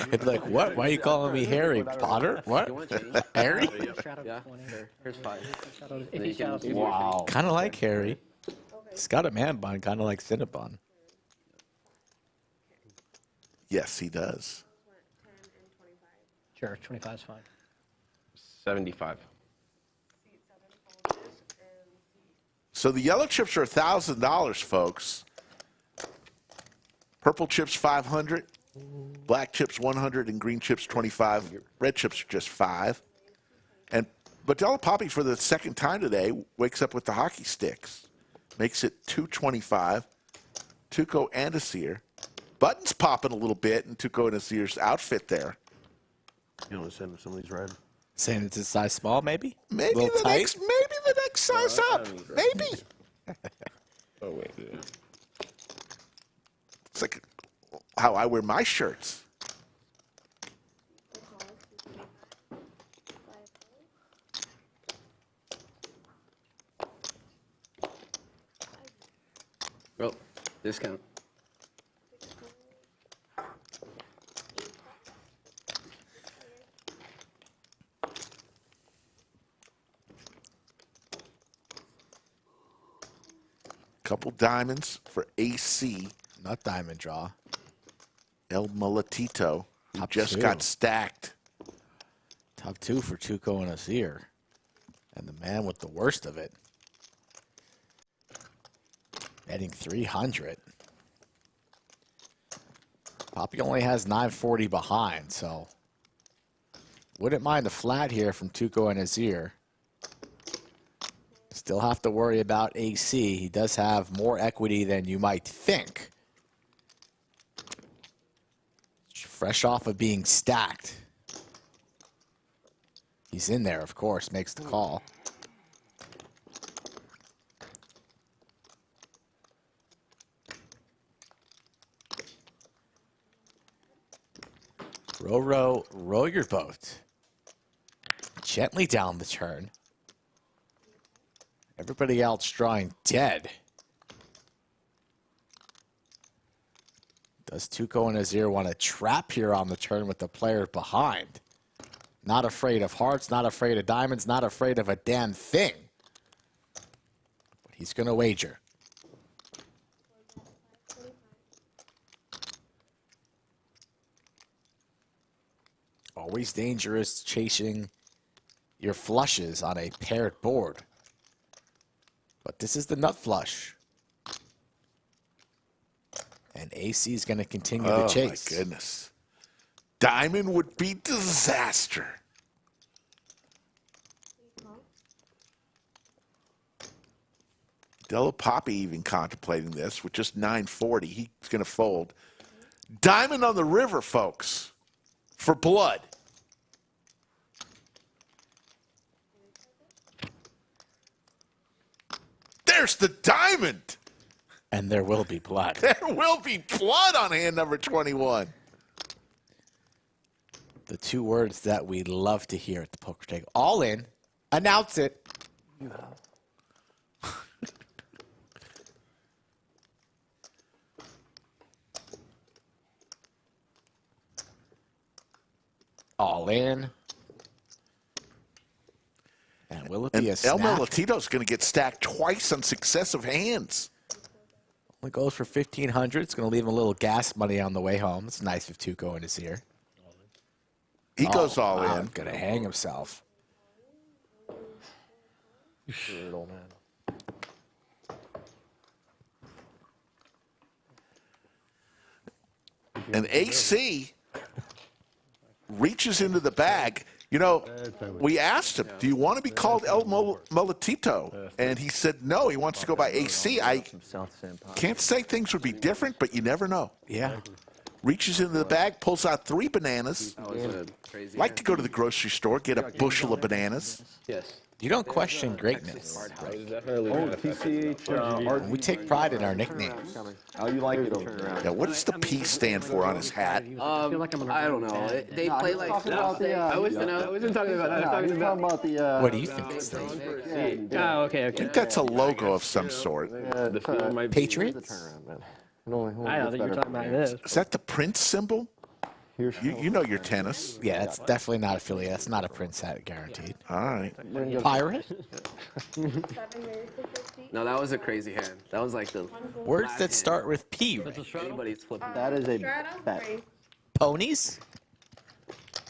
It'd be like, what? Why are you calling me Harry? Potter? What? You want change? Harry? Shadow Yeah. 20. Sure. Here's 5. Shadow, if Then he you can shadows do 20. your change. Kind of like Harry. He's got a man bun, kind of like Cinnabon. Yes, he does. Sure, 25 is fine. 75. So the yellow chips are $1,000, folks. Purple chips 500, black chips 100, and green chips 25. Red chips are just 5. And Modelo Papi for the second time today wakes up with the hockey sticks, makes it 225. Tuco and Azir. Buttons popping a little bit in Tuco and Azir's outfit there. You want to send him some of these red? Saying it's a size small, maybe? Maybe Little the tight? next size up. Maybe. Oh, wait. It's like how I wear my shirts. Bro, discount. Couple diamonds for AC. Not diamond draw. El Mulatito, who Top just 2. got stacked. Top 2 for Tuco and Azir. And the man with the worst of it. Betting 300. Papi only has 940 behind, so wouldn't mind the flat here from Tuco and Azir. Still have to worry about AC. He does have more equity than you might think. Fresh off of being stacked. He's in there, of course, makes the call. Row your boat. Gently down the turn. Everybody else drawing dead. Does Tuco and Azir want to trap here on the turn with the player behind? Not afraid of hearts, not afraid of diamonds, not afraid of a damn thing. But he's going to wager. Always dangerous chasing your flushes on a paired board. But this is the nut flush. And AC is going to continue the chase. Oh, my goodness. Diamond would be disaster. Modelo Papi even contemplating this with just 940. He's going to fold. Diamond on the river, folks, for blood. There's the diamond. And there will be blood. There will be blood on hand number 21. The two words that we love to hear at the poker table. All in. Announce it. All in. And will it be a El snap? Melitito's going to get stacked twice on successive hands. Only goes for 1,500. It's going to leave him a little gas money on the way home. It's nice if Tuco in his ear. He goes all wow, in. Going to hang himself. Brutal, man. And AC reaches into the bag. You know, we asked him, do you want to be called El Melitito? And he said no, he wants to go by AC. I can't say things would be different, but you never know. Yeah. Reaches into the bag, pulls out 3 bananas. That was a crazy. Like to go to the grocery store, get a bushel of bananas. Yes. You don't question greatness. Definitely. Oh, PCH. We take pride in our nicknames. How you like it over there? Yeah, what does the P stand for on his hat? I feel like I'm on a I don't know. bad- They play like. I wasn't talking about that. I was talking about the What do you think it stands for? Oh, okay, I okay. think that's a logo of some sort. the field might be. Patriots? turnaround, man. It only I don't gets think you're better talking from about here. this. Is that the Prince symbol? Here's You know your tennis. Yeah, that's definitely not affiliate. That's not a Prince hat, guaranteed. All right. Pirate? No, that was a crazy hand. That was like the. Words that start with P, right? Anybody's flipping. That is a Straddles bet. free. Ponies?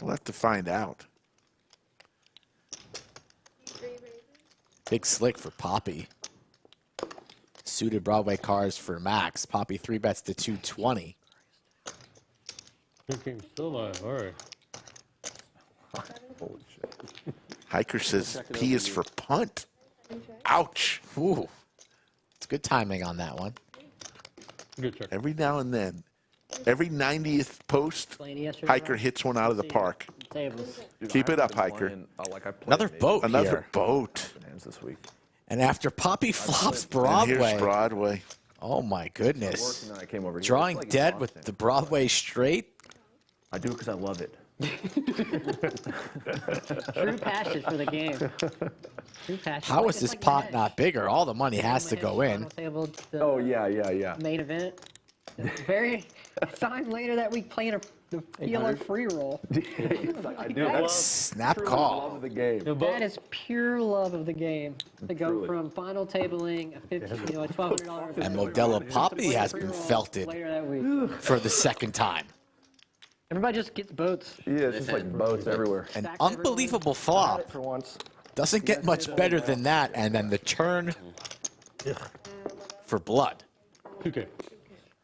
We'll have to find out. Big slick for Papi. Suited Broadway cars for Max. Papi 3-bets to 220. Thinking still alive. All right. Holy shit. Hiker says P is for punt. Ouch. Ooh. It's good timing on that one. Good check. Every now and then, every 90th post, Playing yesterday Hiker night, hit one out of the park. tables. Keep it up, Hiker. Another boat Another here. boat. Bananas this week. And after Papi flops And Broadway. here's Broadway. Oh, my goodness. And then I came over here. Drawing It's like dead exhausting. with the Broadway straight. I do it because I love it. True passion for the game. True passion. How Like- is it's this like pot Mahesh. not bigger? All the money has to Mahesh go final in. Table, the Oh, yeah. main event. Very time later that week playing the PLO free roll. I do. That's snap Love call. of the game. That is pure love of the game. To go from final tabling a $1,200 And Modelo Papi has been felted later that week. for the second time. Everybody just gets boats. Yeah, it's just like boats everywhere. An Stacks unbelievable flop. For once. Doesn't get much better than that. And then the turn for blood. Okay.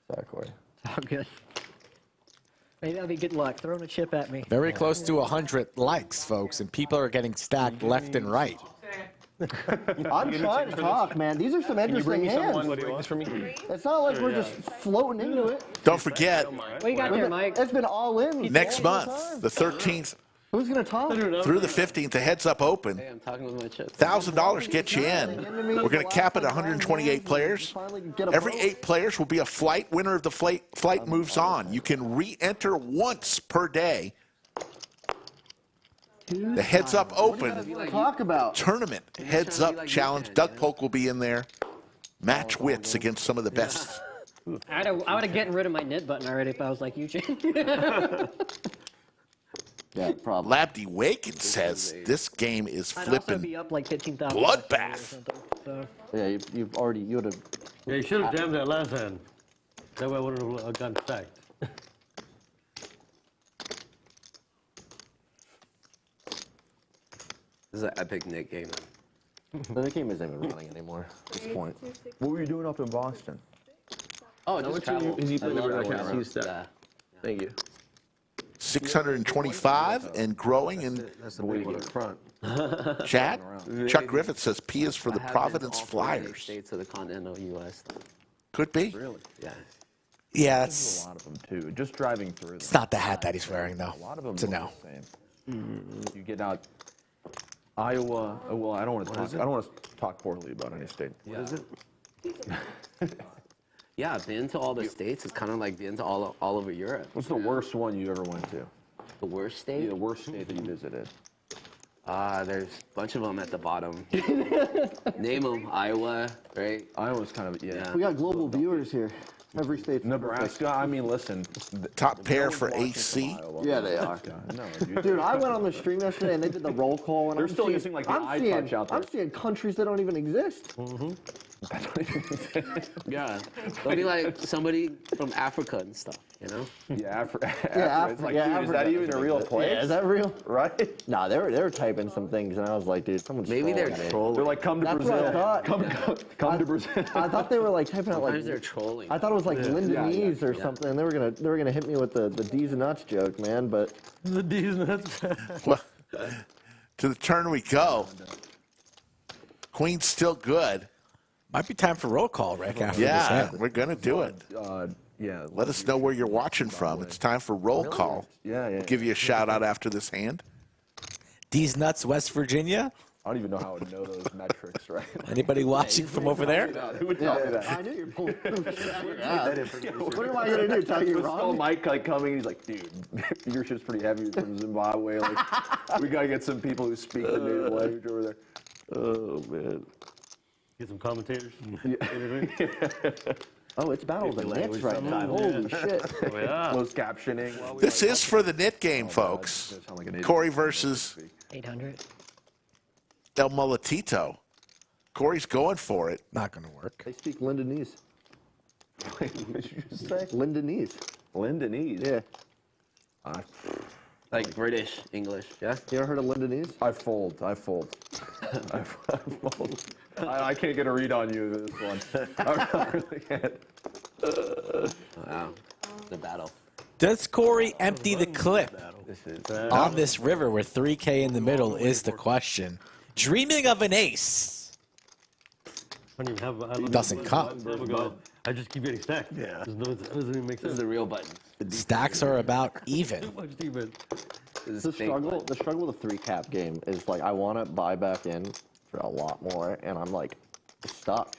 Exactly. Oh, good. Maybe that'll be good luck. Throwing a chip at me. Very close to 100 likes, folks. And people are getting stacked left and right. I'm trying to talk, man. These are some interesting hands. for me? It's not like we're just floating into it. Don't forget, What you got there, Mike? It's been all in. next all the month, time. the 13th Who's gonna talk? through the 15th, the Heads Up Open. Hey, I'm talking with my chips. $1,000 gets you in. We're going to cap it at 128 players. Every 8 players will be a flight. Winner of the flight moves on. You can re-enter once per day. The Heads Up Open Talk about. Tournament Heads Up Challenge. Doug Polk will be in there. Match wits against some of the best. I would have gotten rid of my knit button already if I was like you, Jim. Yeah, probably. Labdy Waken says this game is I'd also flipping. be up like 15,000. Bloodbath. So, Yeah, you've already, you would have. Yeah, you should have jammed that last hand. That way I wouldn't have gotten stacked. This is an epic Nik game. The game isn't even running anymore at this point. What were you doing up in Boston? Oh, just travel. Is he playing I love over the that camera? one. He's that. Yeah. Thank you. 625 and growing. And That's the way to get front. chat, Chuck Griffith says P is for the I have Providence been to all 48 Flyers. States of the continental U.S. Could be. Really? Yeah. Yeah, A that's lot of them too. Just driving through them. it's not the hat that he's wearing, though. A lot of them It's a look no. the same. You get out Iowa. Well, I don't want to talk poorly about any state. What is it? Yeah, been to all the states. It's kind of like been to all over Europe. What's the worst one you ever went to? The worst state? Yeah, the worst state that you visited. There's a bunch of them at the bottom. Name them. Iowa, right? Iowa's kind of, yeah. We got global viewers here. Every state's Nebraska, I mean, listen. Top pair no one's for watching AC. from Iowa. Yeah, they are. No, Dude, I went on the stream yesterday and they did the roll call. And They're I'm still seeing, using, like, the I'm seeing, iTouch out there. I'm seeing countries that don't even exist. Yeah. They'll be like somebody from Africa and stuff, you know? Yeah, Africa. It's like, yeah, dude, is that Africa even a real place? Yeah, is that real? Right? Nah, they were typing some things and I was like, dude, someone's Maybe they're trolling me. trolling. They're like, come to That's Brazil. what I thought. Come to Brazil. I thought they were like typing out like. Sometimes they're trolling. I thought it was like Lindanese yeah, or something. And they were gonna hit me with the D's and nuts joke, man. But The D's nuts. Well, to the turn we go. Queen's still good. Might be time for roll call, Rick, after this Yeah, hand. we're going to do it. Yeah. Let us know where you're watching from. It's time for roll call. Yeah, yeah. We'll give you a shout out after this hand. D's Nuts, West Virginia. I don't even know how I would know those metrics, right? Anybody watching from over there? Who would tell me that? I knew you're pulling shit out of your ass. What am I gonna do? Tell you With Skull wrong? Mike like coming, he's like, dude, your shit's pretty heavy from Zimbabwe. Like, we gotta get some people who speak the native language over there. Oh man. Get some commentators. Oh, it's battle of the nits right now. Holy shit. Oh, yeah. Closed captioning. This is for the knit game, folks. Corey versus 800. El Mulatito. Corey's going for it. Not going to work. They speak Lindanese. What did you just say? Lindanese. Lindanese. Yeah. Like British English, yeah? You ever heard of Lindanese? I fold. I fold. I can't get a read on you this one. I really can't. Wow. The battle. Does Corey empty the clip This is on this river where 3K in the middle is the question? Dreaming of an ace. I don't even have. I Doesn't come. I just keep getting stacked. Yeah. It doesn't even make this is sense. the real button. Stacks are about even. Too much even. This The is fake struggle, button. the struggle with the 3-cap game is like I want to buy back in for a lot more, and I'm like stuck.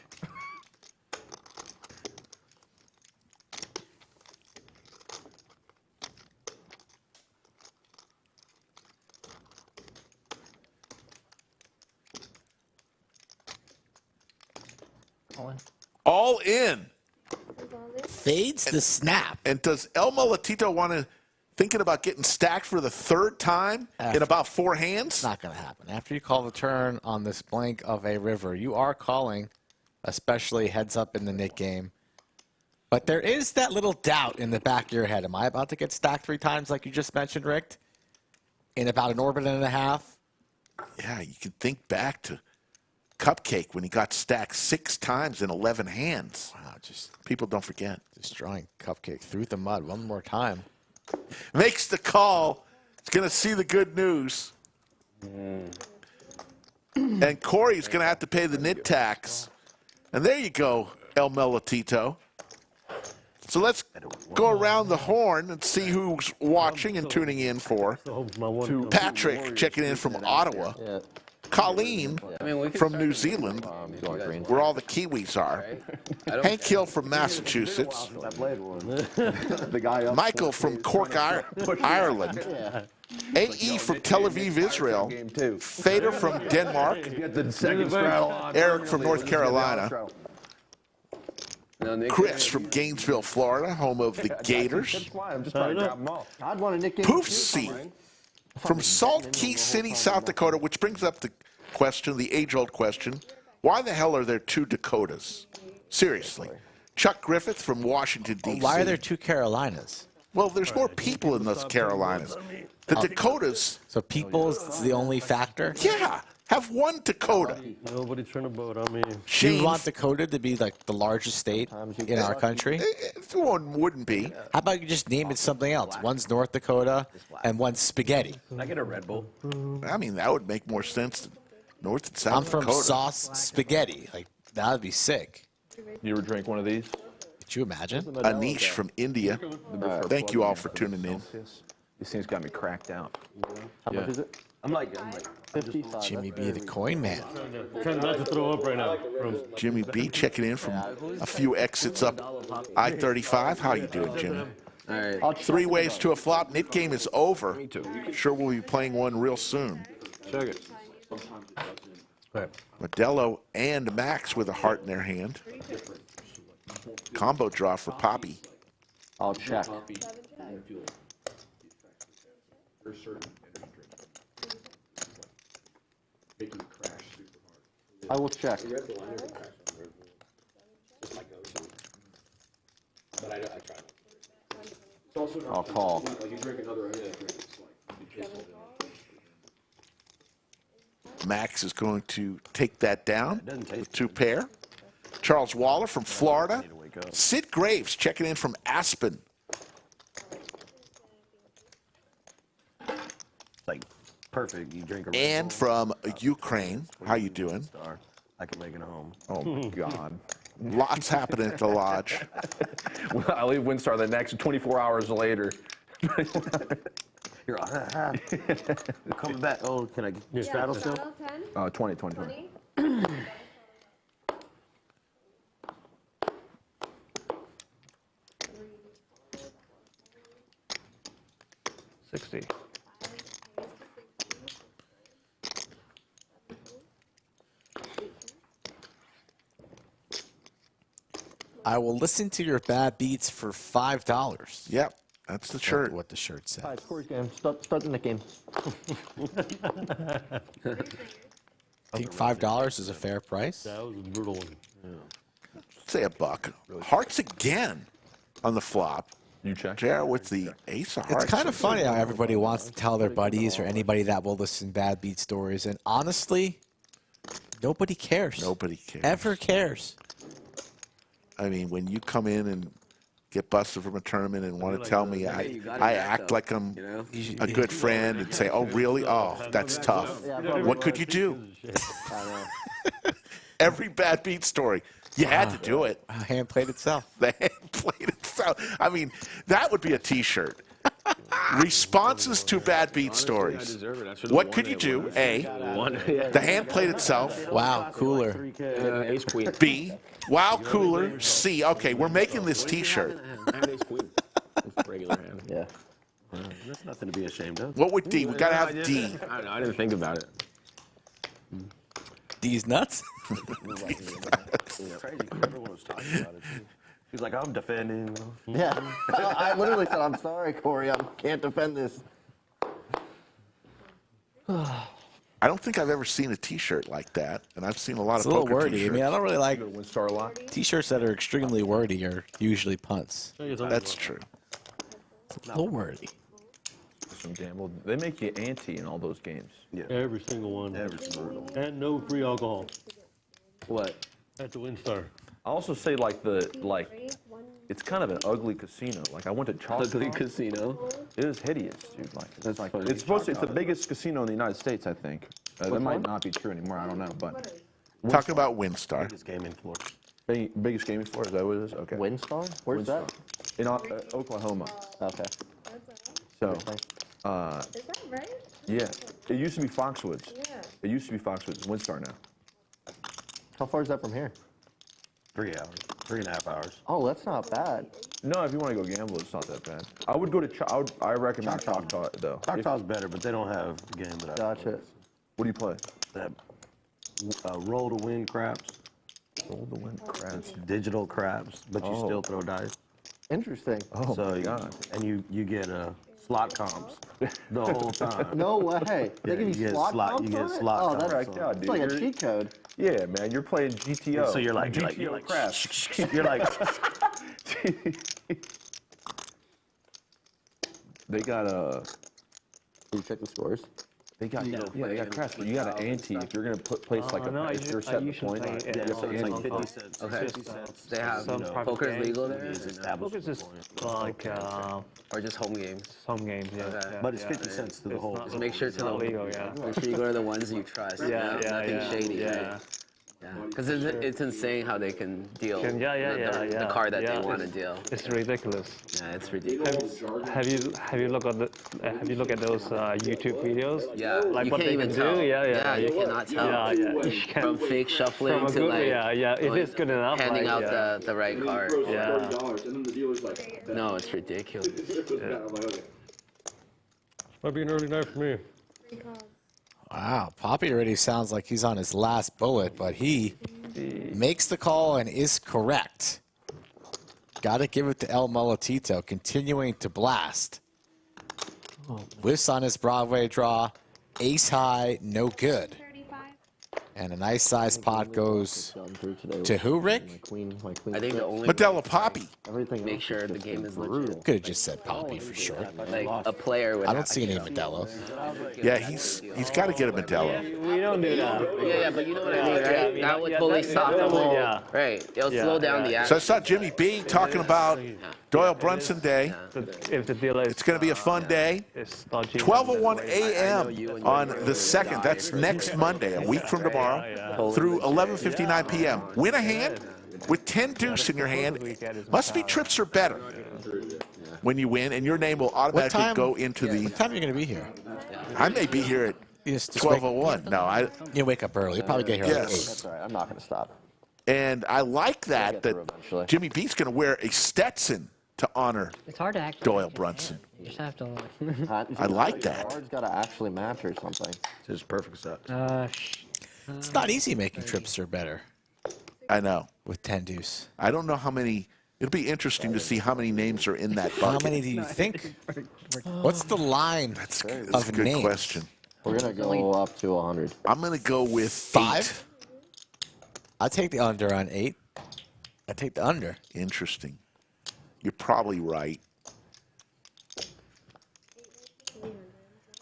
All in. Fades the snap. And does El Mulatito want to thinking about getting stacked for the third time in about 4 hands? Not going to happen. After you call the turn on this blank of a river, you are calling, especially heads up in the Nik game. But there is that little doubt in the back of your head. Am I about to get stacked 3 times like you just mentioned, Rick? In about an orbit and a half? Yeah, you can think back to Cupcake when he got stacked 6 times in 11 hands. Wow, just People don't forget. destroying Cupcake through the mud one more time. Makes the call. He's going to see the good news. And Corey's going to have to pay the knit tax. And there you go, El Mulatito. So let's go around the horn and see who's watching and tuning in for. So my one Patrick checking in from Ottawa. Yeah. Colleen I mean, we can from start New with- Zealand, if you guys want, where all the Kiwis are. right? I don't Hank Hill from Massachusetts. I played one. The guy up. Michael from Cork, Ireland. AE from Tel Aviv, Israel. Game 2. Fader from Denmark. Get the second straddle on. Eric from North Carolina. No, Nick Chris from Gainesville, Florida, home of the Gators. That's why I'm just trying to grab them all. I'd want a Nik game. Poof C from Salt Key City, South Dakota, which brings up the question, the age-old question, why the hell are there 2 Dakotas? Seriously. Chuck Griffith from Washington, D.C. Why are there 2 Carolinas? Well, there's more people in those Carolinas. The Dakotas, So people is the only factor? yeah, have 1 Dakota. Nobody turn a boat on me. Do Shane, you want Dakota to be like the largest state in our country? one wouldn't be. How about you just name it something else? One's North Dakota and one's spaghetti. Can I get a Red Bull? I mean, that would make more sense than North and South I'm from Dakota. sauce spaghetti. Like, that would be sick. You ever drink one of these? Could you imagine? Anish from India. Thank you all for tuning in. These things got me cracked out. How much is it? I'm like 55. Jimmy B, the coin man. Trying not to throw up right now. Jimmy B checking in from a few exits up I-35. How you doing, Jimmy? All right. I'll check 3 it ways out. to a flop. Knit game is over. Me too. Sure we'll be playing one real soon. check it. Modelo and Max with a heart in their hand. Combo draw for Papi. I'll check. I will check. I'll call. Max is going to take that down with 2 pair. Charles Waller from Florida. Sid Graves checking in from Aspen. Like perfect. You drink a Red And Bull, from Ukraine. How you doing? star. I can make it home. Oh my God. Lots happening at the lodge. I leave Windstar the next 24 hours later. You're coming back. Oh, can I get your straddle still? 20, 20, 20. 60. I will listen to your bad beats for $5. Yep, that's the shirt. What the shirt said. All right, Corey's game. Start the Nik game. I think $5 is a fair price. That was a brutal one. Say a buck. Hearts again on the flop. You check? JR with the ace of hearts. It's kind of funny how everybody wants to tell their buddies or anybody that will listen bad beat stories, and honestly, nobody cares. Nobody cares. Ever cares. I mean, when you come in and get busted from a tournament and want to tell me you got it I back act though, like I'm you know? a good friend and say, oh, really? Oh, that's tough. What could you do? Every bad beat story. You had to do it. Hand played itself. The hand played itself. I mean, that would be a T-shirt. Responses to bad beat stories. What could you do? A, the hand played itself. Wow, cooler. Ace queen. B, wow, cooler. C, okay, we're making this T-shirt. Ace queen. It's regular hand. Yeah. That's nothing to be ashamed of. What would D? We got to have D. I didn't think about it. These nuts? Crazy. Everyone was talking about it. He's like, I'm defending. Yeah. I literally said, I'm sorry, Corey. I can't defend this. I don't think I've ever seen a T-shirt like that, and I've seen a lot It's a of little poker wordy. I T-shirts. mean, I don't really like Windstar a lot. T-shirts that are extremely wordy are usually punts. That's true. A little wordy. Some gamble. They make you ante in all those games. Every single one. Every single one. And no free alcohol What? at the Windstar. I also say it's kind of an ugly casino. Like I went to Choctaw. Ugly casino. It is hideous, dude. Like That's funny. it's supposed to. It's the biggest casino in the United States, I think. That might not be true anymore. I don't know, but Talking about Windstar. Biggest gaming floor. biggest gaming floor. Is that what it is? Okay. Windstar? Where's that? In Oklahoma. Okay. So, Is that right? yeah, it used to be Foxwoods. Yeah. It used to be Foxwoods. It's Windstar now. How far is that from here? 3 hours. 3.5 hours. Oh, that's not bad. No, if you want to go gamble, it's not that bad. I would go to. I recommend Choctaw though. Choctaw's better, but they don't have the game that I Gotcha. What do you play? That roll to win craps. Roll the wind crabs. Digital craps, but you Oh. still throw dice. Interesting. Oh So my God. And you get slot comps the whole time. No way. They Yeah, give you you get slot slot- comps you get on it? slot Oh, comps that's on it. Yeah, it's dude, like a you're- cheat code. Yeah, man, you're playing GTO. So you're like GTO craps. you're like They got Did you check the scores? they got they got craps, but you got an ante if you're gonna place like no, if you're setting the point. play You it. have to It's like ante. 50 cents. Okay. 50 cents. They have Some private poker's games. legal there, Poker's just like or just home games. home games, yeah. Okay. yeah, but it's yeah, 50 cents to the it's whole. not- Just make sure it's to not the legal, yeah. Make sure you go to the ones you trust. Yeah, you know? yeah, Nothing yeah. shady. Yeah. Right? Because it's insane how they can deal the card that they want to deal. It's ridiculous. Yeah, it's ridiculous. Have you looked at those YouTube videos? Yeah, like you what can't they even can tell. do. Yeah, you cannot tell. From fake shuffling to like if it's good enough, handing like, out the right card. Yeah. No, it's ridiculous. Might be an early night for me. Wow, Papi already sounds like he's on his last bullet, but he makes the call and is correct. Got to give it to El Mulatito, continuing to blast. Whiffs on his Broadway draw, ace high, no good. And a nice size pot goes to who, Rick? I think the only Modelo Papi. make sure the game is legit. Could have just said Papi for sure. Like a player would. I don't see any Modelo. Yeah, he's got to get a Modelo. We don't do that. Yeah, but you know what I mean, right? That would fully stop the whole. Right, it'll slow down the action. So I saw Jimmy B talking about Doyle Brunson Day. If the dealer It's going to be a fun day. 12:01 a.m. on the 2nd. That's next Monday, a week from tomorrow, through 11:59 p.m. Win a hand with 10 deuce in your hand. Must be trips or better when you win, and your name will automatically go into the. What time are you going to be here? I may be here at 12:01. No, you wake up early. You probably get here at 8. That's all right. I'm not going to stop. And I like that Jimmy B's going to wear a Stetson to honor It's hard to actually Doyle Brunson. You just have to. I like that. The card's got to actually match or something. It's perfect set. It's not easy making trips or better I know. with 10 deuce. I don't know how many. It'll be interesting to see how many names are in that How bucket. many do you think? What's the line That's of a good names? question. We're going to go up to 100. I'm going to go with 5? I take the under on 8. I take the under. 8. Interesting. You're probably right.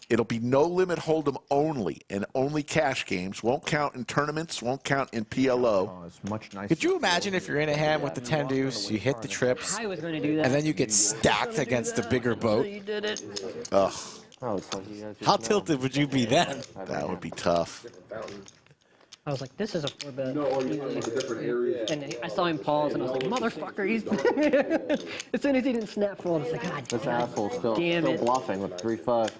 It'll be no limit hold'em only, and only cash games. Won't count in tournaments. Won't count in PLO. Oh, it's much nicer. Could you imagine if you're in a hand with the 10 deuce, you hit the trips, I was going to do that. and then you get stacked against a bigger boat? You did it. Ugh, Oh, it's like you guys just How know. tilted would you be then? that would be tough. I was like, this is a 4-bet. And I saw him pause, and I was like, motherfucker, he's. As soon as he didn't snap fold, I was like, God, This asshole's still damn it. bluffing with 3-5.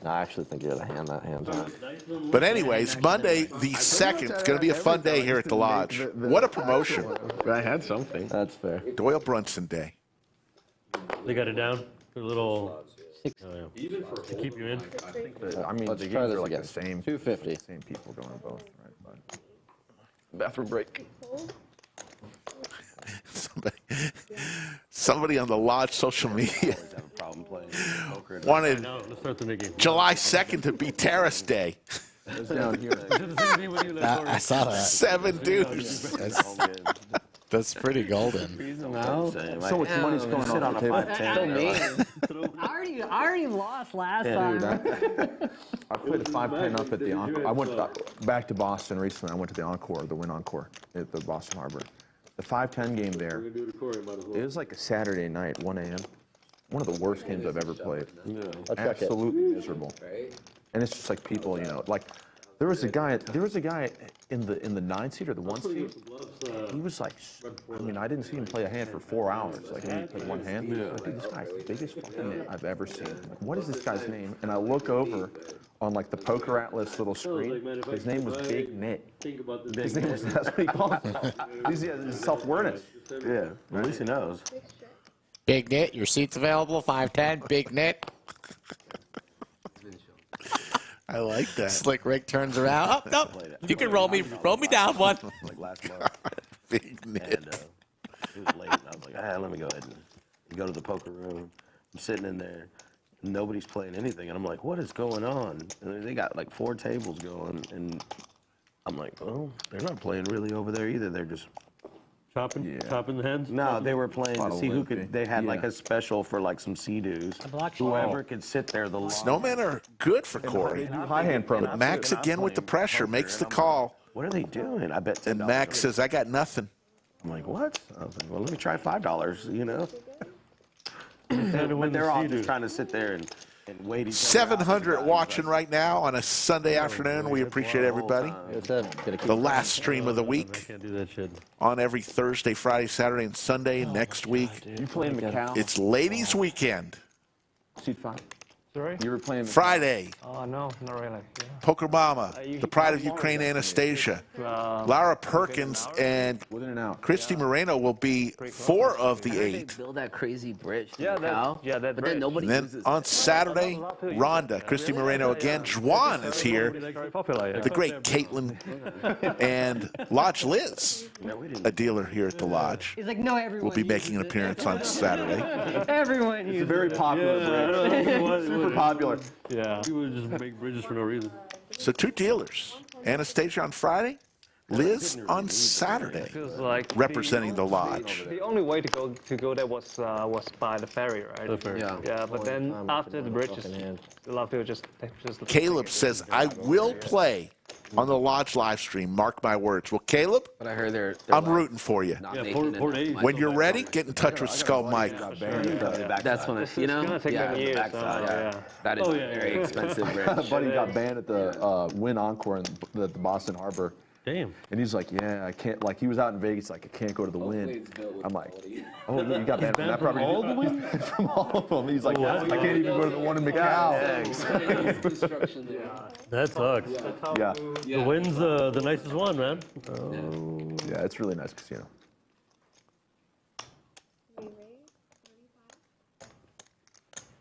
No, I actually think you're the hand. That hand's on. But anyways, Monday the 2nd. It's going to be a fun day here at the Lodge. What a promotion. I had something. That's fair. Doyle Brunson Day. They got it down. A little. Six. To keep you in. I mean, Let's the try games this are like again. the same. 250. Same people going both, right? But Bathroom break. Somebody on the Lodge social media Always have a problem playing poker. wanted Now, let's start the game. July 2nd to be Terrace Day. it's down here. I saw that. 7 dudes. That's pretty golden. So much money's going Sit on on the a table. 5-10. I already lost last time. I played a 5-10 up at the Encore. I went back to Boston recently. I went to the Encore, the Wynn Encore at the Boston Harbor. The 5-10 game there, it was like a Saturday night, 1 a.m. One of the worst games I've ever played. Absolutely miserable. And it's just like people, you know, like there was a guy in the 9-seat or the 1-seat. He was like, I mean, I didn't see him play a hand for 4 hours. Like, he played one hand. Like, dude, this guy's the biggest fucking name I've ever seen. Like, what is this guy's name? And I look over on like the Poker Atlas little screen. His name was Big Nit. His name was, that's what he called himself. He's self-awareness. Yeah, at least he knows. Big Nit, your seat's available, 510, Big Nit. I like that. Slick Rick turns around. Oh, no, you can roll me down one. Like last month. Big Nit. And it was late. And I was like, let me go ahead and go to the poker room. I'm sitting in there. Nobody's playing anything. And I'm like, what is going on? And they got like 4 tables going. And I'm like, well, they're not playing really over there either. They're just. Chopping the heads? No, they were playing to see who could. They had like Yeah. a special for like some sea-doos. block Whoever could sit there the longest. Snowmen are good for Corey. High hand pro. But Max again with the pressure makes the call. What are they doing? I bet $10. And Max says, I got nothing. I'm like, what? I was like, well, let me try $5, you know? Had to win But they're the all Sea-Doo. just trying to sit there and And waiting 700 watching right now on a Sunday afternoon. We appreciate everybody. The last stream of the week Can't do that shit. on every Thursday, Friday, Saturday, and Sunday. Next week, You playing Macau? it's ladies' weekend. Seat 5. Sorry? You were playing Macau? Friday, Oh, no, not really. Yeah. Poker Mama, the pride of Ukraine, Anastasia. Lara Perkins and Within and out. Christy Moreno will be 4 of the They 8. build that crazy bridge. To Yeah, Macau, that but bridge. then nobody And then uses on it. Saturday, Rhonda, Christy Moreno again. Juan is here. Very popular, yeah. The great Caitlin and Lodge Liz, a dealer here at the Lodge, He's like, no, everyone will be making an uses it. appearance on Saturday. Everyone uses It's a very popular bridge. Super popular. Yeah. People just make bridges for no reason. So 2 dealers, Anastasia on Friday, Liz on Saturday, Feels like representing the Lodge. the only way to go there was by the ferry, right? The ferry. Yeah. Yeah, but then after the bridge, a lot of people just Caleb says, I will play on the Lodge live stream. Mark my words. Well, Caleb, But I heard they're I'm like, rooting for you. not Yeah, making Port enough A's. money. When you're ready, get in touch with Skull Mike. That's when It's you know. gonna take yeah, them years. backside, so, yeah. yeah. That is Oh, a yeah, very yeah. expensive A bridge. buddy got banned at the Wynn Encore at the Boston Harbor. Damn. And he's like, yeah, I can't, like, he was out in Vegas, like, I can't go to the Wynn. I'm like, oh, yeah, you got banned from that From property. all the way? From all of them. He's like, I can't even go to the one in Macau. Construction there. That sucks. Yeah, The Wynn's the nicest one, man. yeah, it's a really nice casino.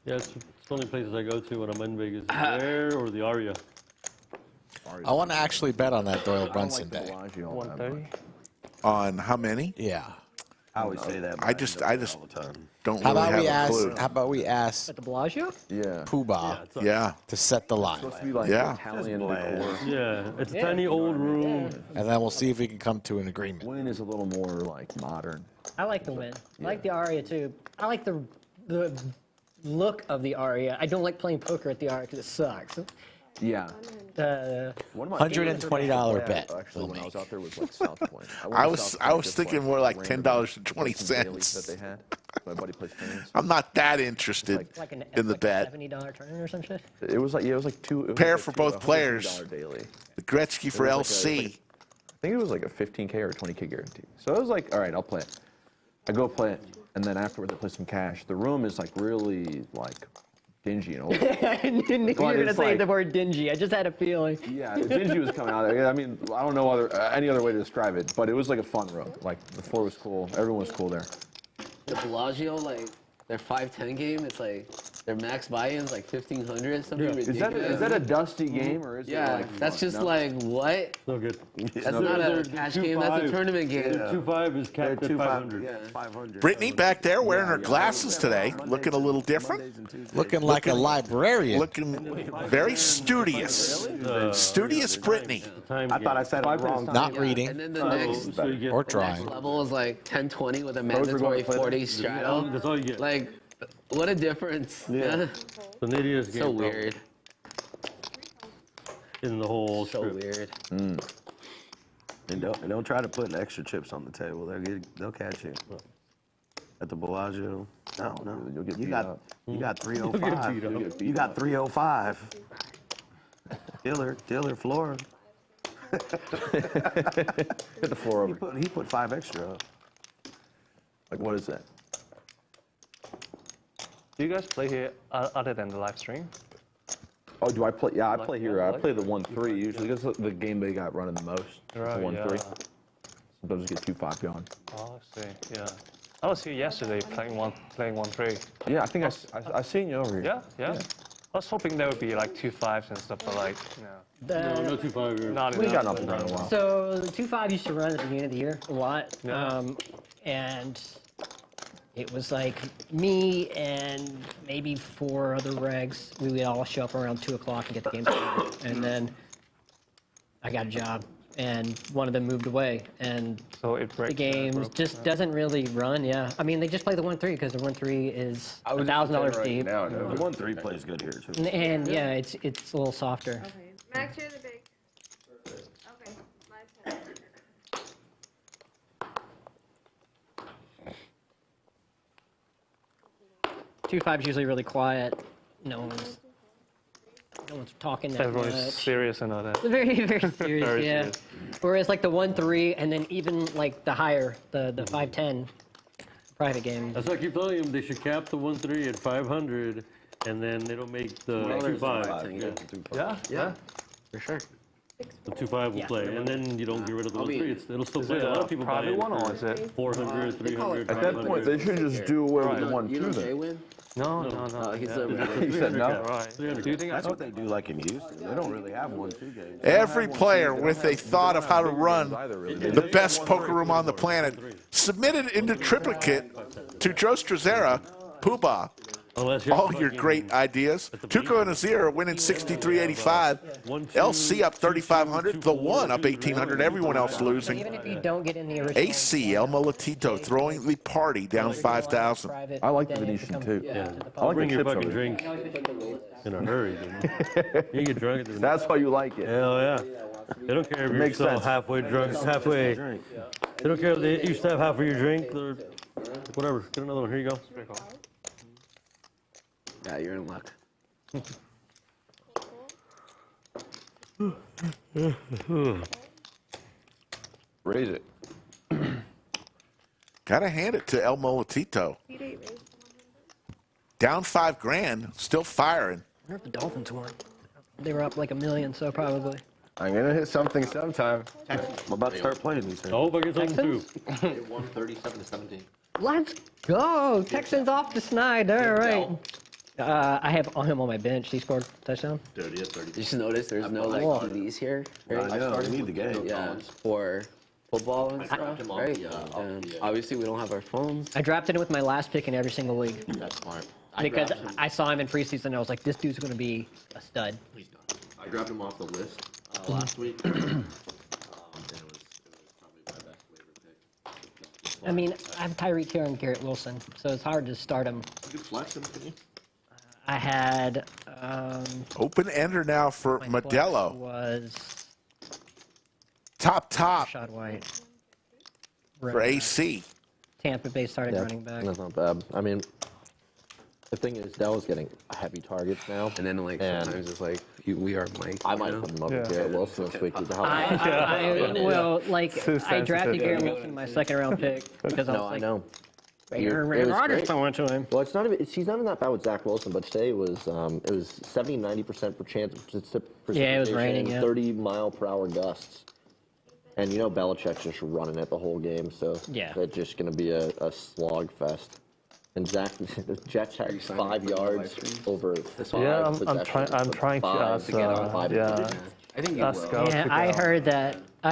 Yeah, it's the only places I go to when I'm in Vegas. There or the Aria. I want to actually bet on that Doyle I don't Brunson like the day. Bellagio all that 130. much. On how many? Yeah. I always say that. but I just all the time. don't How really about we have a ask? clue. How about we ask At the Bellagio? Yeah. Poobah Yeah. to set the line, Supposed to be like Yeah. Italian Just decor. Yeah, it's a tiny old room. and then we'll see if we can come to an agreement. Wynn is a little more like modern. I like the Win. I like the Aria too. I like the look of the Aria. I don't like playing poker at the Aria because it sucks. Yeah. One of my $120 favorites bet. Actually, when I we'll was make. out there was like South Point. I was thinking more like $10.20. $10.20 that they had. My buddy plays tennis. I'm not that interested Like in the bet. $70 tournament or some shit. It was like, yeah, it was like two. It was Pair like for two- both $150 players. daily. The Gretzky for It was LC. I think it was like a 15K or 20K guarantee. So I was like, all right, I'll play it. I go play it, and then afterwards I play some cash. The room is like really like dingy and old. I knew you were But gonna it's say like- the word dingy. I just had a feeling. Yeah, the dingy was coming out. I mean, I don't know any other way to describe it, but it was like a fun room. Like the floor was cool. Everyone was cool there. The Bellagio, like their 5-10 game, it's like their max buy-in's like 1,500, something Yeah. ridiculous. Is that a dusty game or is it yeah, like that's fun? just No? like what? So good. That's not a cash game. That's a tournament game. 2.5 is capped at 500. Yeah. 500. Brittany back there wearing her glasses today, looking a little different, Looking like a librarian. looking very studious. Studious Brittany. Time I thought I said it wrong. Not Yeah, reading And then the next So you get or next drawing. level is like 10-20 with a were going mandatory to play 40 that? straddle. That's all you get. Like, what a difference. Yeah. The nittiest game So probably weird. in the whole So strip. weird. And don't try to put extra chips on the table. They'll catch you. At the Bellagio. No. You'll get You beat got up. 305. beat up. You got 305. Dealer floor. Hit the floor over. He put 5 extra up. Like what is that? Do you guys play here other than the live stream? Oh, do I play? Yeah, I play here. I like- play the 1-3 usually. That's the game they got running the most. Right, the 1-3. yeah. Sometimes get 2-5 going. Oh, I see. Yeah. I was here yesterday playing 1-3. Yeah, I think I seen you over here. Yeah. I was hoping there would be like 2-5s and stuff, but like, No, no 2.5 here. not We enough. got nothing done in a while. So the 2.5 used to run at the beginning of the year a lot, Yeah. and it was like me and maybe 4 other regs. We would all show up around 2 o'clock and get the game started. And then I got a job, and one of them moved away, and So it breaks. the game just doesn't really run. Yeah, I mean they just play the 1-3 because the 1-3 is $1,000 deep, The 1-3 plays good here too. and yeah, it's a little softer. Okay. Max, you're the big. Okay. My turn. 2.5 is usually really quiet. no one's talking that Everyone's much. serious and all that. Very, very serious, Very yeah. serious. Whereas like the 1-3 and then even like the higher, the 5-10 private game. That's why I keep telling him they should cap the 1-3 at 500, and then it'll make the 2-5. Yeah, for sure. The 2-5 will Yeah. play, and then you don't get rid of the I mean, 1-3. It'll still Is play. it A lot a of people buy private it one or for is it? 400, 300, At that point, they should just do away with the one You two know then. J-Win? No, no, no. He's yeah. a He said no. Right. Do you think That's what they do like in Houston. They don't really have 1-2 games. Every player with a thought of how to run the best poker room on the planet submitted into triplicate to Joe Strazzera, Poobah. Unless you're All your fucking- great ideas. Tuco and Azir are winning 63.85. LC up 3,500. The one up 1,800. Everyone else losing. Even if you don't get in the original. AC El Molatito throwing the party down 5,000. I like the Venetian too. I like Bring the your chips fucking over there. drink in a hurry, dude. You get drunk at the That's why you like it. Hell yeah. They don't care if you're makes still sense. halfway drunk, halfway. They don't care if they used to have half of your drink or whatever. Get another one. Here you go. Yeah, you're in luck. Raise it. Gotta hand it to El Molatito. Down $5,000, still firing. I wonder if the Dolphins won. They were up like $1 million, so probably. I'm gonna hit something sometime. I'm about to start playing these things. I hope I get something too. It won 37-17. Let's go! Texans off the snide. All right. I have him on my bench. He scored a touchdown. Dude, he had 30. You just notice there's no like Whoa. TVs here, right? I know, we need the game. Yeah, for football and stuff, dropped him off right? the, And yeah. obviously we don't have our phones. I drafted him with my last pick in every single league That's smart. because grabbed him. I saw him in preseason. And I was like, this dude's going to be a stud. He's done. I grabbed him off the list last week. And it was probably my best waiver pick. I mean, I have Tyreek Hill and Garrett Wilson, so it's hard to start him. You could flex him, can you? I had Open ender now for my flex Modelo. was Top Rashad White. for AC. Tampa Bay started Yeah, running back. that's not bad. I mean, the thing is, Dell's getting heavy targets now. And then like And- sometimes it's like we are Mike. I you might know? put him up Yeah. with Garrett Wilson this week. Well, like Too I drafted sensitive. Garrett Wilson in my second round pick because I was No, I like, know. Aaron It was Rodgers great. throwing to him. Well, it's not even. He's not even that bad with Zach Wilson, but today it was 70-90% for chance of precipitation. Yeah, it was raining, yeah. 30-mile-per-hour gusts, and you know Belichick's just running it the whole game, so Yeah. it's just going to be a slog fest. And Zach, the Jets had 5 yards over 5 Yeah, I'm possessions, I'm so trying to 5 ask. to get on 5 Yeah, I think you ask will. Yeah, I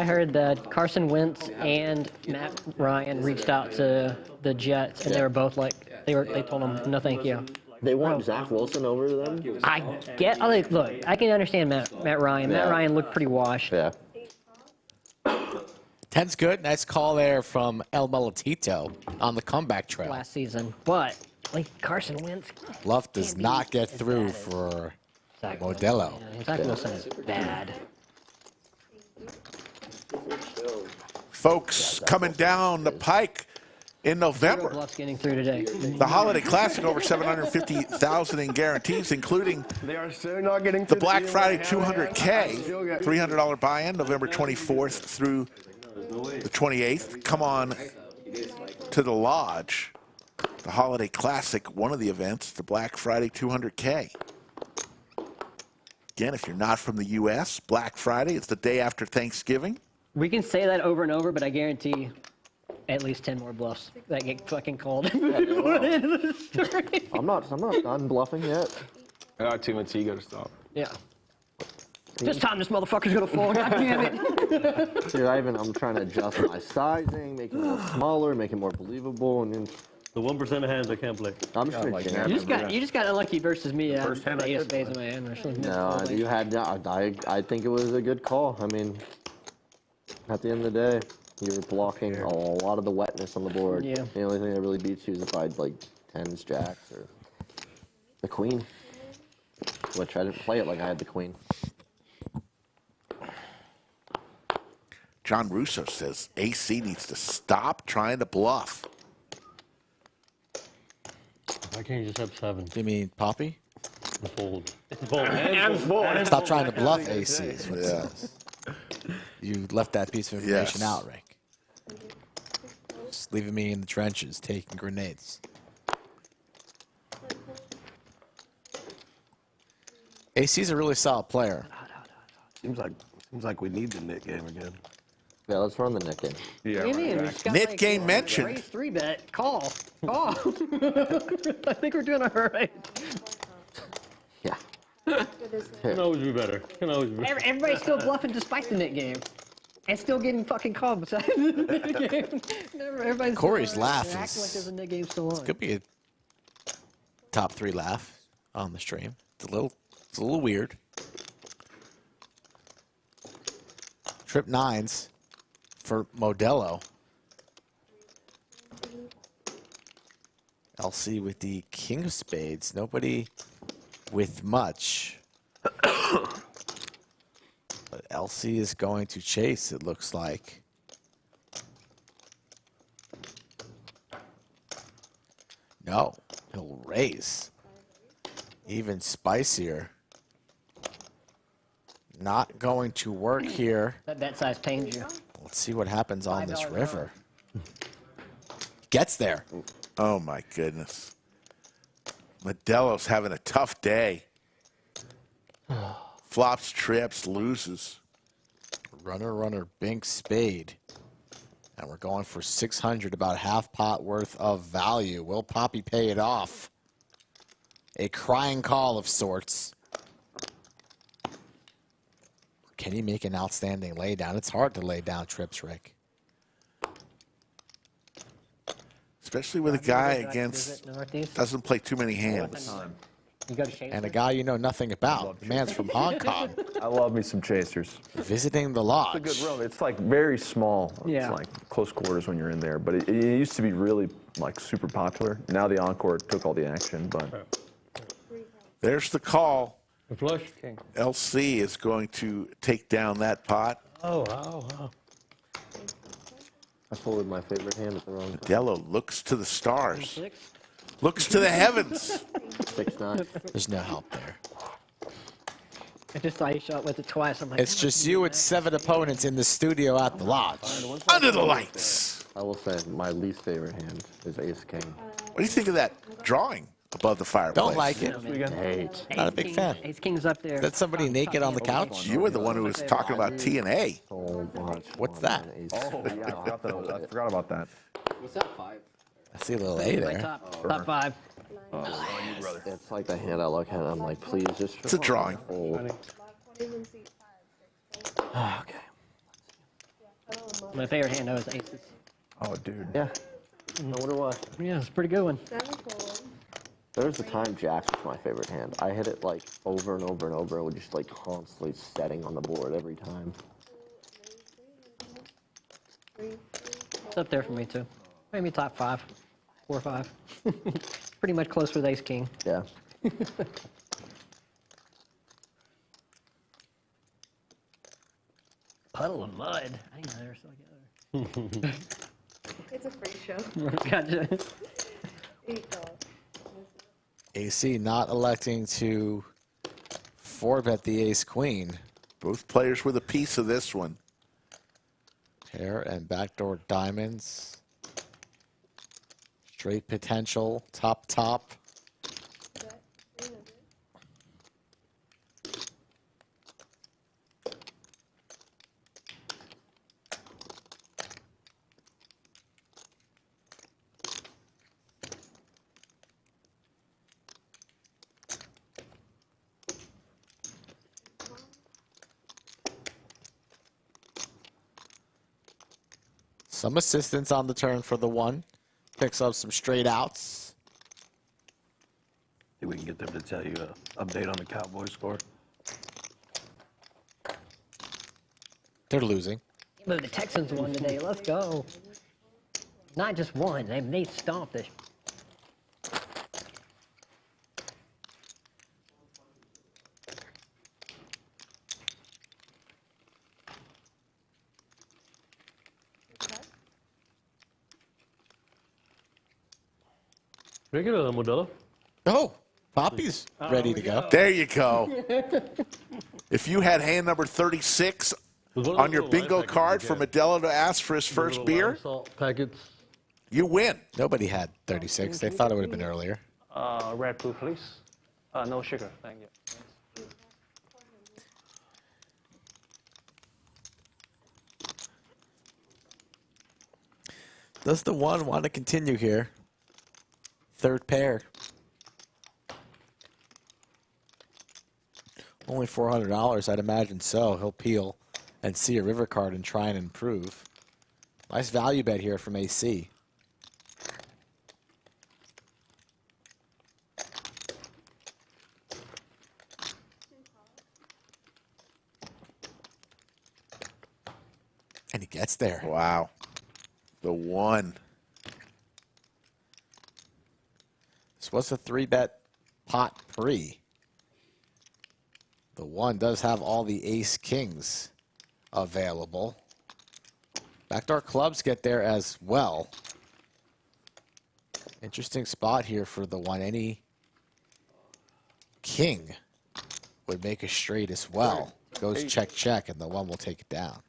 heard that Carson Wentz and Matt Ryan reached out to the Jets, and they were both like, they told him no, thank you. They want Zach Wilson over them. Look, I can understand Matt Ryan. Matt Yeah. Ryan looked pretty washed. Yeah. 10's good. Nice call there from El Molatito on the comeback trail. Last season, but like Carson Wentz, Luff does not get through for Zach Modelo. Zach Wilson is bad. Folks coming down the pike in Zero November. bluffs getting through today. The Holiday Classic over 750,000 in guarantees, including They are still not getting the Black Friday 200K, $300 buy-in, November 24th through the 28th. Come on to the Lodge. The Holiday Classic, one of the events, the Black Friday 200K. Again, if you're not from the U.S., Black Friday, it's the day after Thanksgiving. We can say that over and over, but I guarantee at least 10 more bluffs that get fucking called. I'm not done bluffing yet. I got too much ego to stop. Yeah. This time this motherfucker's gonna fall. God damn it. Dude, I'm trying to adjust my sizing, make it more smaller, make it more believable, and then The 1% of hands I can't play. I'm straight jam. You just got unlucky versus me. First hand I eight of could spades in my hand. Or something. No, you had. I think it was a good call. I mean, at the end of the day, you were blocking a lot of the wetness on the board. Yeah. The only thing that really beats you is if I had like 10s, jacks, or the queen, which I didn't play it like I had the queen. John Russo says AC needs to stop trying to bluff. Why can't you just have 7? You mean Papi? Fold. Fold. And fold. Stop trying to bluff ACs. What it says. You left that piece of information out, Rick. Just leaving me in the trenches, taking grenades. AC's a really solid player. Seems like we need the Nik game again. Yeah, let's run the Nik game. Yeah, What do you mean? We just got, Nik game mentioned. Raise 3-bet. Call. I think we're doing all right. Yeah. Can always be better. Can always be better. Everybody's still bluffing despite the Nik game. And still getting fucking called besides the Nik game. Everybody's Corey's still laugh acting is- like there's a Nik game still on. Could be a top 3 laugh on the stream. It's a little weird. Trip 9s for Modelo. LC with the king of spades. Nobody with much. But LC is going to chase, it looks like. No, he'll raise. Even spicier. Not going to work here. That bet size pains you. Let's see what happens on this $5 river. Gets there. Oh, my goodness. Modelo's having a tough day. Flops, trips, loses. Runner, bink, spade. And we're going for 600, about half pot worth of value. Will Papi pay it off? A crying call of sorts. Can he make an outstanding laydown? It's hard to lay down trips, Rick. Especially with a guy against doesn't play too many hands. You go to Chase. And a guy you know nothing about. The man's from Hong Kong. I love me some chasers. Visiting the lodge. It's a good room. It's like very small. Yeah. It's like close quarters when you're in there. But it used to be really like super popular. Now the Encore took all the action, but There's the call. A flush. LC is going to take down that pot. Oh, wow. I folded my favorite hand at the wrong time. Modelo looks to the stars. 6. Looks to the heavens. 6-9. There's no help there. I just thought he shot with it twice. I'm like, It's just you with 7 opponents in the studio at the lodge. Under the lights. I will say my least favorite hand is Ace King. What do you think of that drawing above the fireplace? Don't like it. Hate. Not a big fan. Ace King's up there. Is that somebody naked on the couch? You were the one who was talking about TNA. So much. What's fun that? than Ace oh King. yeah, I forgot about that. What's that 5? I see a little A there. Top 5. It's like the hand I look at and I'm like, please just. It's a drawing. Fold. Okay. My favorite hand though is aces. Oh, dude. Yeah. I wonder why. Yeah, it's a pretty good one. There was a time Jacks was my favorite hand. I hit it like over and over and over. It would just like constantly setting on the board every time. It's up there for me too. Maybe top 5. 4 or 5. Pretty much close with Ace King. Yeah. Puddle of mud. I didn't know they were still together. It's a free show. Gotcha. $8. AC not electing to 4-bet the ace-queen. Both players with a piece of this one. Pair and backdoor diamonds. Straight potential, top. Some assistance on the turn for the 1. Picks up some straight outs. Think we can get them to tell you an update on the Cowboys score? They're losing. But the Texans won today. Let's go. Not just one. They stomped it. Regular Modelo. Oh, Papi's ready to go. There you go. If you had hand number 36 on your bingo card for Modelo to ask for his first beer, packets. you win. Nobody had 36. They thought it would have been earlier. Red Bull, please. No sugar, thank you. Does the one want to continue here? Third pair. Only $400, I'd imagine so. He'll peel and see a river card and try and improve. Nice value bet here from AC. And he gets there. Wow. The one. This was a 3-bet pot pre. The one does have all the ace kings available. Backdoor clubs get there as well. Interesting spot here for the one. Any king would make a straight as well. Goes check, check, and the one will take it down.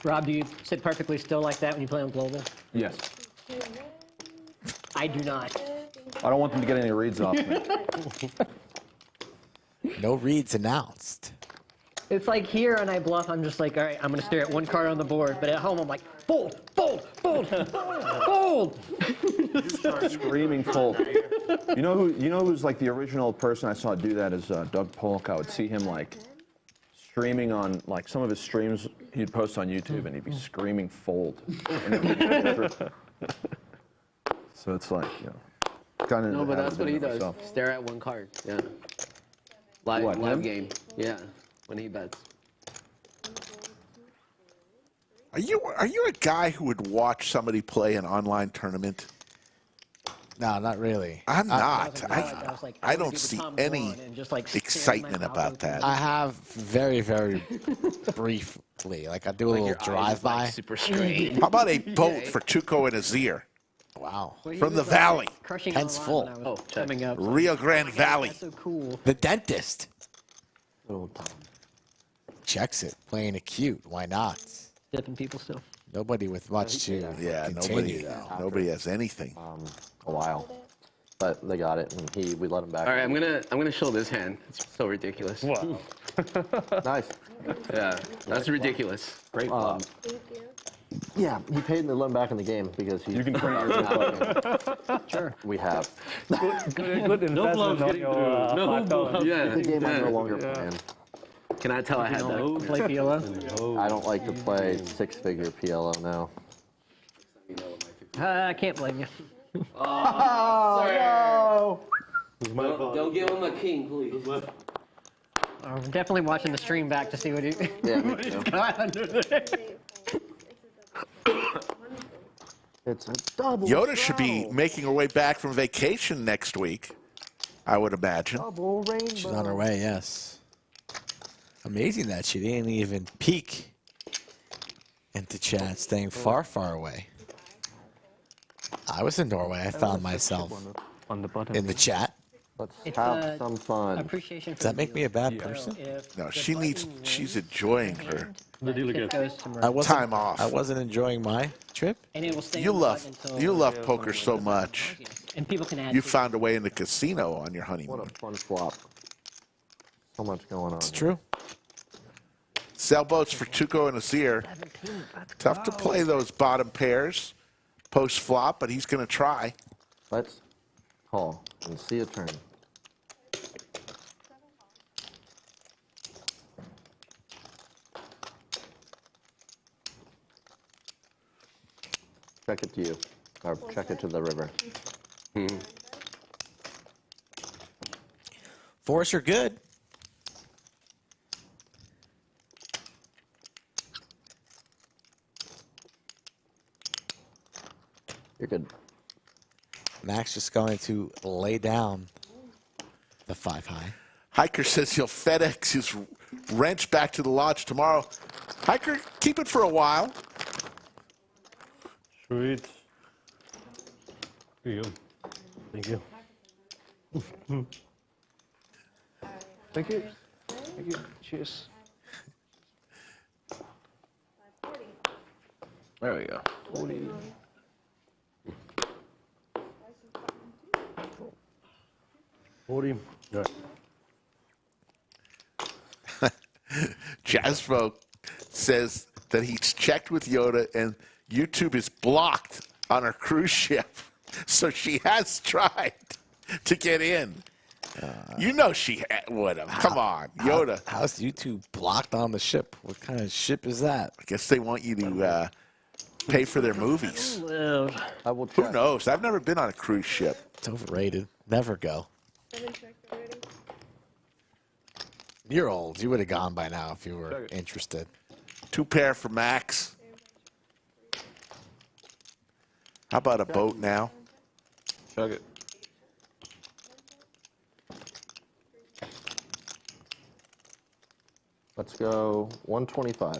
Rob, do you sit perfectly still like that when you play on global? Yes. I do not. I don't want them to get any reads off me. No reads announced. It's like here and I bluff, I'm just like, all right, I'm going to stare at one card on the board. But at home, I'm like, fold, fold, fold, fold. Screaming fold. You know who's like the original person I saw do that is Doug Polk. I would see him like streaming on like some of his streams he'd post on YouTube and he'd be screaming fold. So it's like, you know, kind of. No, but that's what he does. Stare at one card. Yeah. Live game. Yeah. When he bets. Are you a guy who would watch somebody play an online tournament? No, not really. I'm not. I don't do the see Tom any Juan and just, like, stare at excitement my mouth about open. that. I have very, very briefly. Like, I do a little drive-by. Super straight. How about a boat for Tuco and Azir Wow. Well, he from the was, like, valley, crushing Hence on full. when I was coming up. Rio Grande Valley? That's so cool. The dentist Little Tom. checks it, playing it cute. Why not? Dipping people still. Nobody with much to Yeah, continue. nobody has anything. A while. But they got it, and we let him back. All right, I'm gonna show this hand. It's so ridiculous. Wow. Nice. Yeah, that's ridiculous. Great flop. Yeah, he paid and they let him back in the game because he's. You can print out Sure. We have. Good investment on your $5. Yeah. The game I no yeah. longer playing. Can I tell I had that? Play PLO. I don't like to play six-figure PLO now. I can't blame you. Don't give him a king, please. I'm definitely watching the stream back to see what he, Yeah, me what he's too. got under there. It's a double. Yoda should be straddle. making her way back from vacation next week, I would imagine. Double rainbow. She's on her way, yes. Amazing that she didn't even peek into chat, staying far, far away. I was in Norway. I found myself On the bottom. in the chat. Let's It's, have some fun. Appreciation for Does that the make me a bad deal. person? If No, the she needs. button She's wins, enjoying her The deal it again. goes to I Maria. wasn't, time off. I wasn't enjoying my trip. And it will stay You on the love button until- you love poker so much. And people can add. You to it. found a way in the casino on your What honeymoon. a fun flop. So much going on. It's true. Sailboats for Tuco and Azir. Tough to play those bottom pairs post flop, but he's going to try. Let's call and see a turn. Check it to you, or check it to the river. Forrest, you're good. You're good. Max just going to lay down the 5-high. Hiker says he'll FedEx his wrench back to the lodge tomorrow. Hiker, keep it for a while. Sweet. Here you go. Thank you. Thank you. Thank you. Cheers. There we go. 40. 40. All right. Jazzfolk says that he's checked with Yoda and YouTube is blocked on her cruise ship. So she has tried to get in. You know she would have. Come on, Yoda. How's YouTube blocked on the ship? What kind of ship is that? I guess they want you to pay for their movies. I will check. Who knows? I've never been on a cruise ship. It's overrated. Never go. I've been checked already. You're old. You would have gone by now if you were interested. 2 pair for Max. How about a boat now? Chug it. Let's go 125.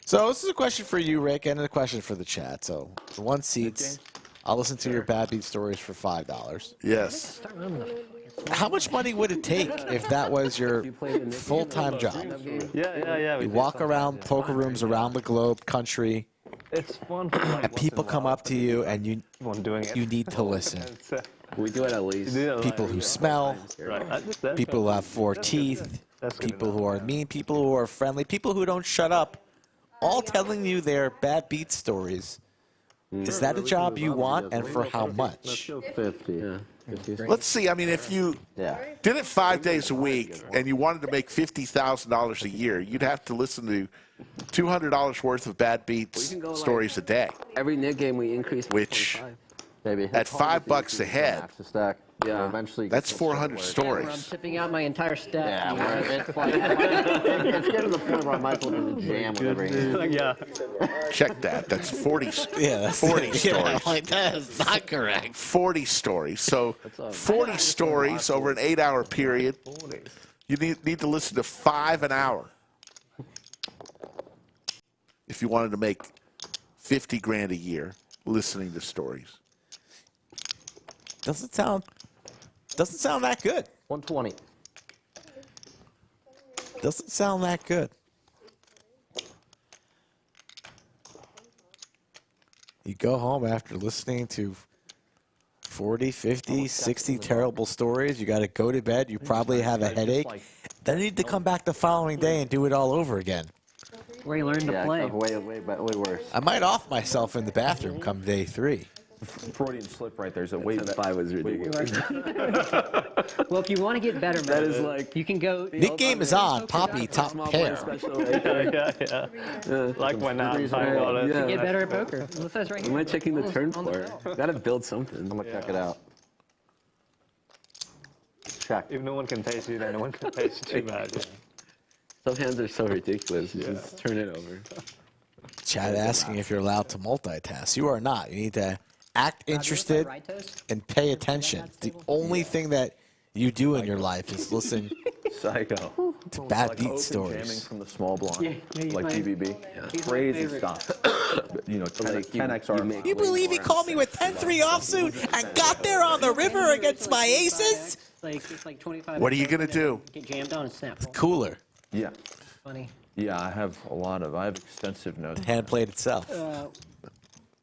So this is a question for you, Rick, and a question for the chat. So for 1 seats, I'll listen to your bad beat stories for $5. Yes. How much money would it take if that was your full-time job? Yeah. You walk around poker rooms around the globe, country, It's fun. For like and people come up to you, and you doing it. need to listen. We do it at least. People who smell, Right. people who have 4 teeth, people who are mean, people who are friendly, people who don't shut up, all telling you their bad beat stories. Is that a job you want, and for how much? 50. Yeah. Let's see. I mean, if you did it 5 days a week and you wanted to make $50,000 a year, you'd have to listen to $200 worth of bad beats stories a day. Every Nik game we increase. Which, Maybe. at $5 a head, Stack. Yeah. Eventually. that's 400 I'm stories. tipping out my entire stack. Yeah, it's like, it's getting to the point where I might as well just jam with everything. Yeah. Check that. That's 40. Yeah, that's 40 Yeah, stories. like that is not correct. 40 stories. So 40 stories over an 8-hour period. You need to listen to 5 an hour if you wanted to make 50 grand a year listening to stories. Doesn't sound that good. 120. Doesn't sound that good. You go home after listening to 40, 50, 60 terrible stories. You got to go to bed. You probably have a headache. Then you need to come back the following day and do it all over again. Where you learn to play. Way worse. I might off myself in the bathroom come day 3. Freudian slip right there. So way 5 was ridiculous. Well, if you want to get better, that is like you can go. Nick game is on. Papi top pair. Yeah. Like when I'm To get better at poker. It says right What am I here. checking the turn for? Gotta build something. I'm gonna check it out. Check. If no one can taste you, then no one can taste you too bad. Yeah. Some hands are so ridiculous. Just turn it over. Chad asking if you're allowed to multitask. You are not. You need to act interested and pay attention. The only thing that you do in your life is listen Psycho. to bad Like beat jamming stories. from the small blind, he's like my- DBB. Crazy stuff. You know, 10x You believe he called me with 10-3 offsuit and got there on the river against my aces? It's like 25. What are you going to do? Get jammed on and snap. Cooler. Yeah. Funny. Yeah, I have extensive notes. Hand played itself.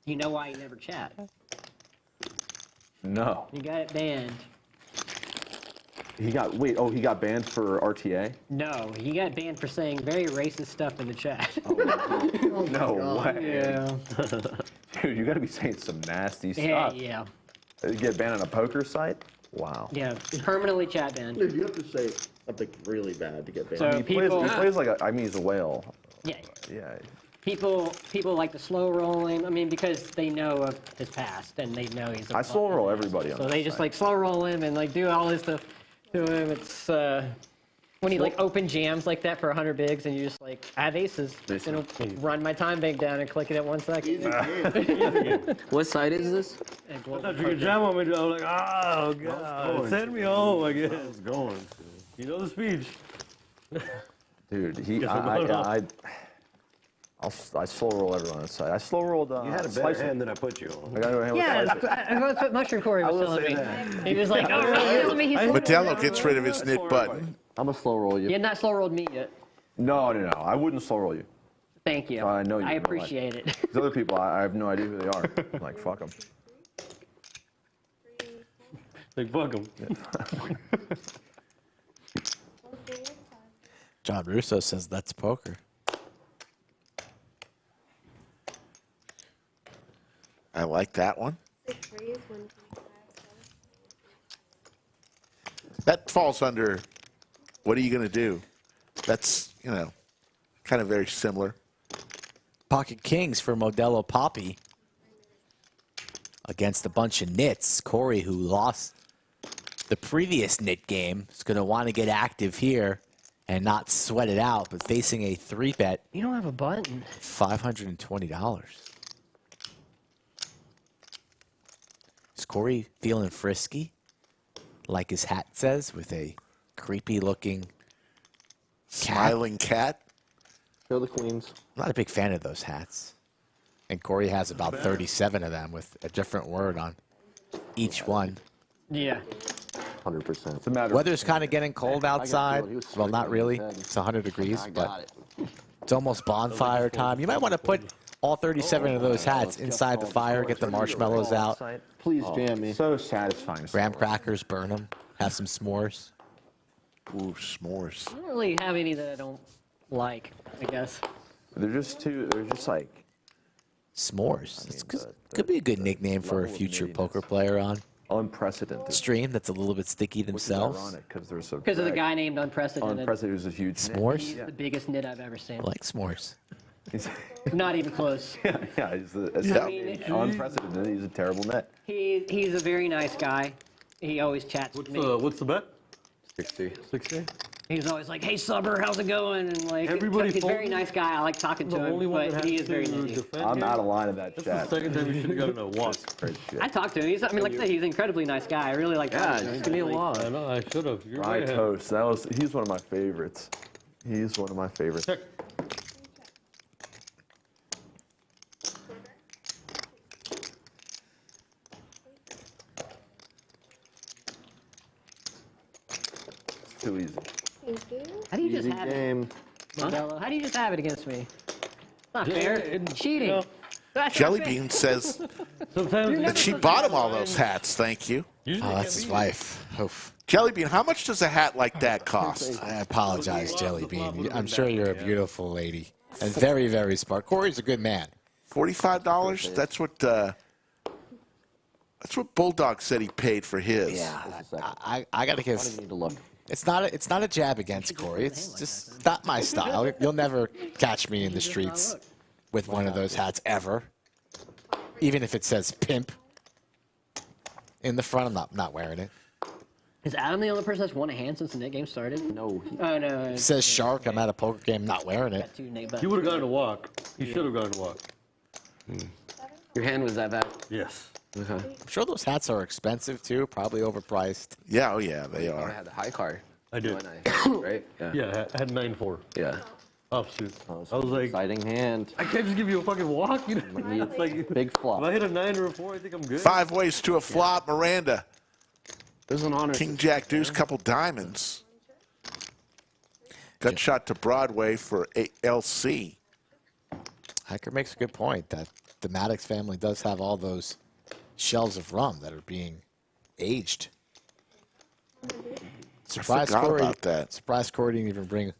You know why you never chat? No. You got it banned. He got banned for RTA? No, he got banned for saying very racist stuff in the chat. No way. Yeah. Dude, you got to be saying some nasty Yeah, stuff. yeah. You get banned on a poker site? Wow. Yeah, permanently chat banned. Dude, you have to say something really bad to get banned. So He people, plays like he's a whale. yeah, Yeah. people like to slow roll him. I mean, because they know of his past and they know he's. I slow roll everybody on So this they just site. like slow roll him and like do all this stuff to him. It's when he like open jams like that for 100 bigs and you just like I have aces. It'll run my time bank down and click it at 1 second. What side is this? And global After you jam on me, I'm like, oh, God. Send me home, I guess. It's going. You know the speech. Dude, Guess I'm going off. I slow roll everyone on the side. I slow rolled. You had a better hand than I put you on. I gotta go ahead with Yeah, slices. that's what Mushroom Corey was telling me. that. He was like, oh, really? Telling me he's Modelo gets rid of his knit button. I'm a slow roll you. You had not slow rolled me yet. No. I wouldn't slow roll you. Thank you. I know you. I appreciate it. These other people, I have no idea who they are. I'm like, fuck them. Like, fuck him. John Russo says that's poker. I like that one. 6 raise, 125. That falls under, what are you going to do? That's, you know, kind of very similar. Pocket Kings for Modelo Papi against a bunch of nits. Corey, who lost the previous nit game, is going to want to get active here and not sweat it out, but facing a 3-bet, You don't have a button. $520. Is Corey feeling frisky, like his hat says, with a creepy-looking Smiling cat. Kill the queens. I'm not a big fan of those hats. And Corey has about 37 of them with a different word on each one. Yeah. 100%. It's a matter. Weather's kind of getting cold outside. He was Well, not swinging really. his head. It's 100 degrees, I but got it. it's almost bonfire time. You might want to put all 37 of those hats inside the fire, get the marshmallows out, Please jam me. So satisfying. graham crackers, burn them, have some s'mores. Ooh, s'mores. I don't really have any that I don't like, I guess. They're just like. S'mores. It's could be a good nickname for a future poker player on Unprecedented. stream that's a little bit sticky Which is themselves. ironic because there's a Because of the guy named Unprecedented. Unprecedented was a huge. S'mores? He's the biggest nit I've ever seen. I like s'mores. He's, Not even close. yeah, he's I mean, unprecedented. He's a terrible net. He's a very nice guy. He always chats with me. What's the bet? 60. 60? He's always like, "Hey, Subber, how's it going?" And like, Everybody he's a very folded? nice guy. I like talking The to only him, one but that he has is very to nitty. defend I'm here. out of line of that That's chat. the second time you should have gotten a walk. Crazy shit. I talked to him. He's, I mean, like I said, he's an incredibly nice guy. I really like talking to him. Give me a walk. I know, I should have. You're Rye right. toast. He's one of my favorites. He's one of my favorites. Check. It's too easy. Thank you. How do you just Easy have game. it, Modelo? How do you just have it against me? Not Yeah, fair. it- Cheating. no. That's Jelly not fair. Bean says Sometimes that she bought him all those hats. Thank you. Oh, that's his wife. Oof. Jelly Bean, how much does a hat like that cost? I apologize, Jelly Bean. I'm sure you're a beautiful lady and very, very smart. Corey's a good man. $45? That's what Bulldog said he paid for his. Yeah, I got to I don't give. need to look. It's not a jab against Corey. It's just not my style. You'll never catch me in the streets with one of those hats ever, even if it says pimp in the front. I'm not wearing it. Is Adam the only person that's won a hand since the net game started? No. Oh no. It says shark. I'm at a poker game, not wearing it. Got two Nate He would have gotten a walk. He should have gotten a walk. Your hand was that bad? Yes. Okay. I'm sure those hats are expensive too, probably overpriced. Yeah, oh yeah, they I are. had the high card. I did. When I, right? Yeah, I had 9-4. Yeah. Offsuit. I was like, Exciting hand. I can't just give you a fucking walk. You know? It's like, Big if I flop. hit a 9 or a 4, I think I'm good. 5 ways to a flop, Miranda. It was an honor. King Jack Deuce, couple diamonds. Gut shot to Broadway for LC. Hiker makes a good point that the Maddox family does have all those shelves of rum that are being aged. Surprised forgot Corey, about that. Surprised Corey didn't even bring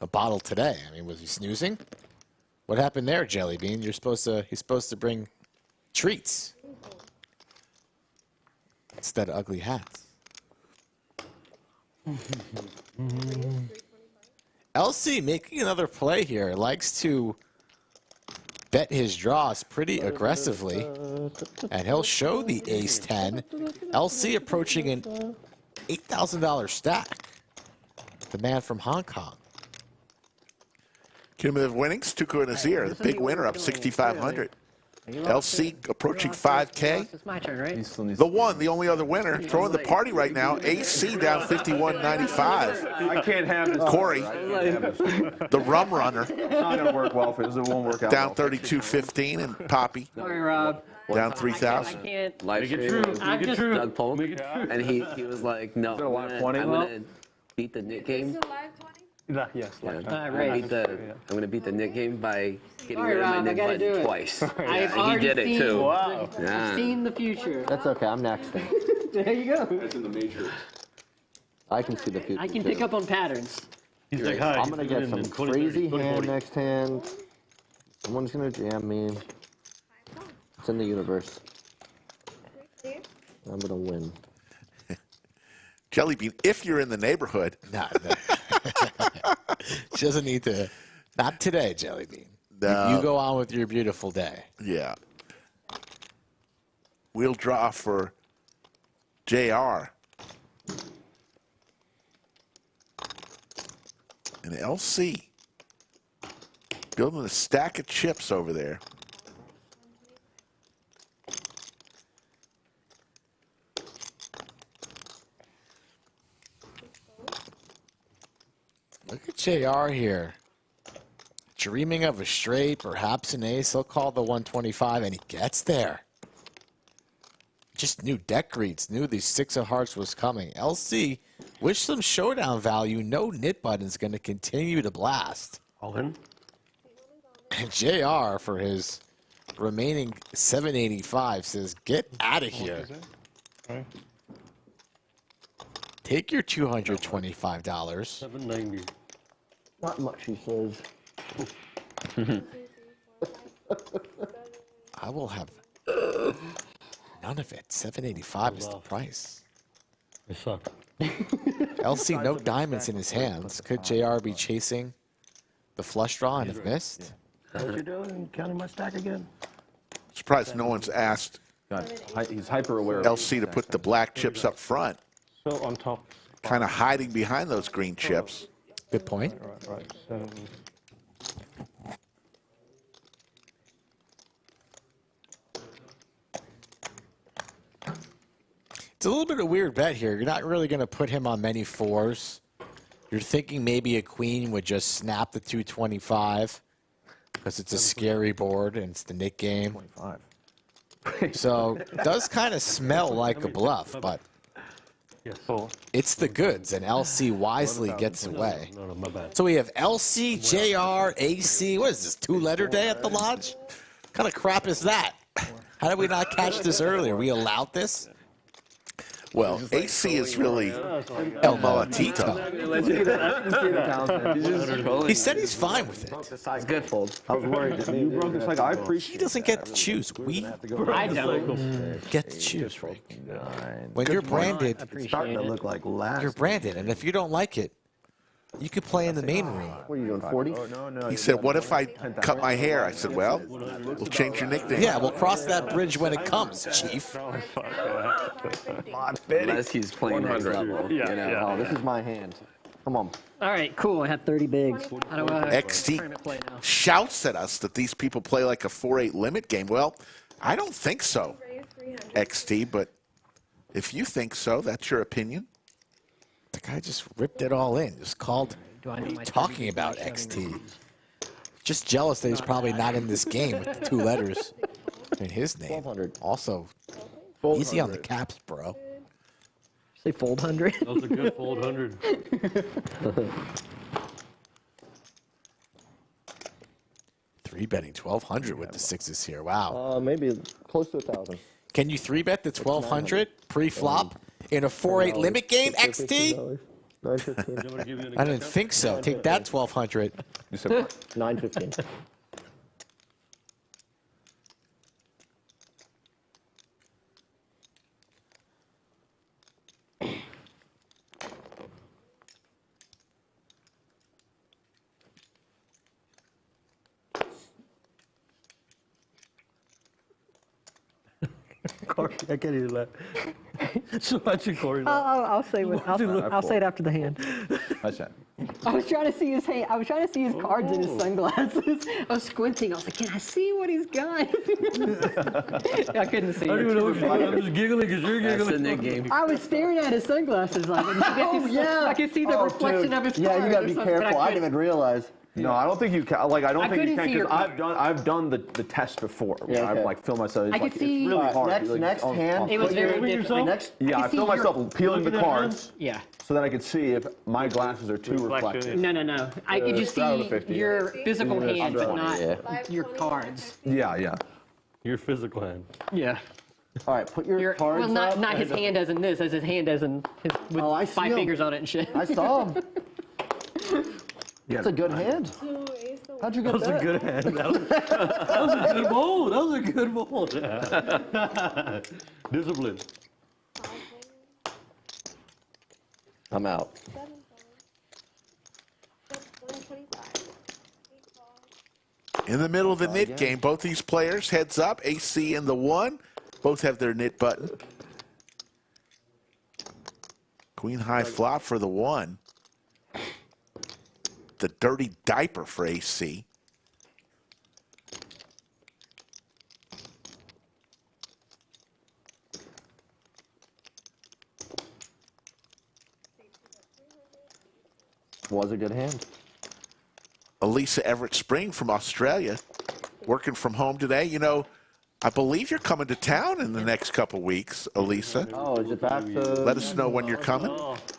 a bottle today. I mean, was he snoozing? What happened there, Jelly Bean? He's supposed to bring treats instead of ugly hats. LC making another play here. Likes to bet his draws pretty aggressively, and he'll show the ace-10. LC approaching an $8,000 stack. The man from Hong Kong. Cumulative winnings, Tuco Azir, the big winner, up 6,500. LC approaching 5K. It's my turn, right? He still needs The one, the only other winner, throwing the party right now. AC down 51.95. I can't have this. Corey, the rum runner, It's not going to work well for this. It won't work out. down well. 32.15, and Poppy Sorry, Rob. down I 3,000. can't. Live Make it stream true. with I'm just. Doug Polk, and he was like, no, it a live 20? I'm gonna beat the Nik game. Is it live 20? Yes. Yeah. Like, All I'm right. gonna beat the Nik game by getting Sorry, rid of my Rob, I Nik gotta do button it. twice. I've Yeah, and he already did it seen, too. Wow. Yeah. seen the future. That's okay. I'm next. Then. There you go. That's in the majors. I can see the future. I can too. pick up on patterns. He's like, hi. I'm gonna get some 20, crazy 30, hand 40. next hand. Someone's gonna jam me. It's in the universe. I'm gonna win. Jelly Bean, if you're in the neighborhood, No. She doesn't need to. Not today, Jelly Bean. No. You go on with your beautiful day. yeah. We'll draw for JR. And LC building a stack of chips over there. Look at JR here. Dreaming of a straight, perhaps an ace. He'll call the 125, and he gets there. Just knew deck reads, knew the 6 of hearts was coming. LC, with some showdown value, no nit button's going to continue to blast. All in? And JR, for his remaining 785, says, get out of here. Take your $225. 790. Not much, he says. I will have none of it. 785 is the price. I suck. LC, no diamonds in his hands. Could JR be chasing the flush draw and have missed? Is that what you're doing? Counting my stack again? Surprised no one's asked He's hyper aware. LC to put the black chips up front, So on top. kind of hiding behind those green chips. Good point. Right. So, It's a little bit of a weird bet here. You're not really going to put him on many fours. You're thinking maybe a queen would just snap the 225 because it's a scary board and it's the Nik game. 25. So it does kind of smell like a bluff, but it's the goods, and LC wisely gets away. No, my bad. So we have LC, JR, AC. What is this, 2-letter day at the lodge? What kind of crap is that? How did we not catch this earlier? We allowed this? Well, AC is really El Molatito. He said he's fine with it. It's good fold. I was worried. You broke this like I He appreciate. doesn't get to choose. We I don't. get to choose, Rick. When you're branded, It's starting to look like last. you're branded, and if you don't like it, you could play in the main room. What are you doing? 40? No. He said, what if I cut my hair? I said, well, we'll change your nickname. Yeah, we'll cross that bridge when it comes, Chief. Unless he's playing next level. Yeah, you know? yeah. Oh, this is my hand. Come on. All right, cool. I have 30 bigs. How do I XT play now? shouts at us that these people play like a 4-8 limit game. Well, I don't think so, Raise 300. XT, but if you think so, that's your opinion. The guy just ripped it all in. Just called. Do I What know are you my talking about, XT? Just jealous that he's probably not in this game with the 2 letters in his name. 1200. Also, easy on the caps, bro. Say fold 100. That was a good fold 100. Three-betting 1,200 with the 6s here. Wow. Maybe close to 1,000. Can you 3-bet the 1,200 pre-flop in a 4-8 limit game, XT? 915. I didn't think so. Take that 1,200. You said 915. Corey, I can't even laugh. So much Corey. I'll say it after the hand. That's it. I was trying to see his hand. I was trying to see his cards in his sunglasses. I was squinting. I was like, can I see what what he's got. I couldn't see I don't even know it. what I'm just giggling because you're That's the giggling. Nik game. I was staring at his sunglasses. Like, I could see the reflection of his card. Yeah, you gotta or be something, but careful. I didn't even realize. No, I don't think you can. Like, I don't think you couldn't can see your because I've done the test before. Yeah, I've okay. like filmed myself. It's I could like, see- it's really hard. Next hand. It was very Look at different. Next. Yeah, I could see filmed your- myself peeling the Look at that cards Yeah. so that I could see if my glasses are too Reflection. reflective. No. I could just straddle see 50, your physical Yeah, hand, but straddle, not yeah. your cards. Yeah. Your physical hand. Yeah. All right, put your cards Well, not up. not his hand as in this, as his hand as in his, with Oh, I see 5 him. fingers on it and shit. I saw him. That's a good hand. How'd you get That was that? a good hand. That was a good bowl. That was a good bowl. Discipline. I'm out. 125. In the middle of the nit game, both these players, heads up, AC and the 1, both have their nit button. Queen high flop for the 1. The dirty diaper for AC. Was a good hand. Elisa Everett Spring from Australia, working from home today. You know, I believe you're coming to town in the next couple weeks, Elisa. Oh, is it back to Let us know when you're coming.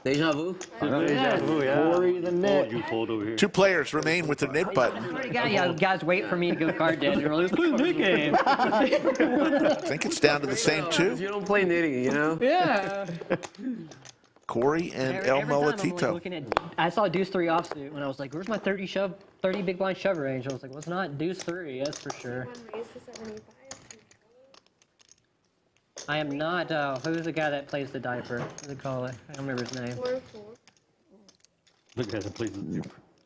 Deja vu. Corey the Nik? You fold over here. 2 players remain with their nit button. Guys, wait for me to go card dead. You're like, look at Nik game. I think it's down to the same 2. You don't play knitting, you know? Yeah. Corey and Every El time I'm like Molatito. looking at, I saw Deuce 3 offsuit when I was like, where's my 30 big blind shove range? I was like, well, it's not Deuce 3, that's for sure. One raised to 75. I am not, who's the guy that plays the diaper? What do they call it? I don't remember his name. 4-4. Look at the places.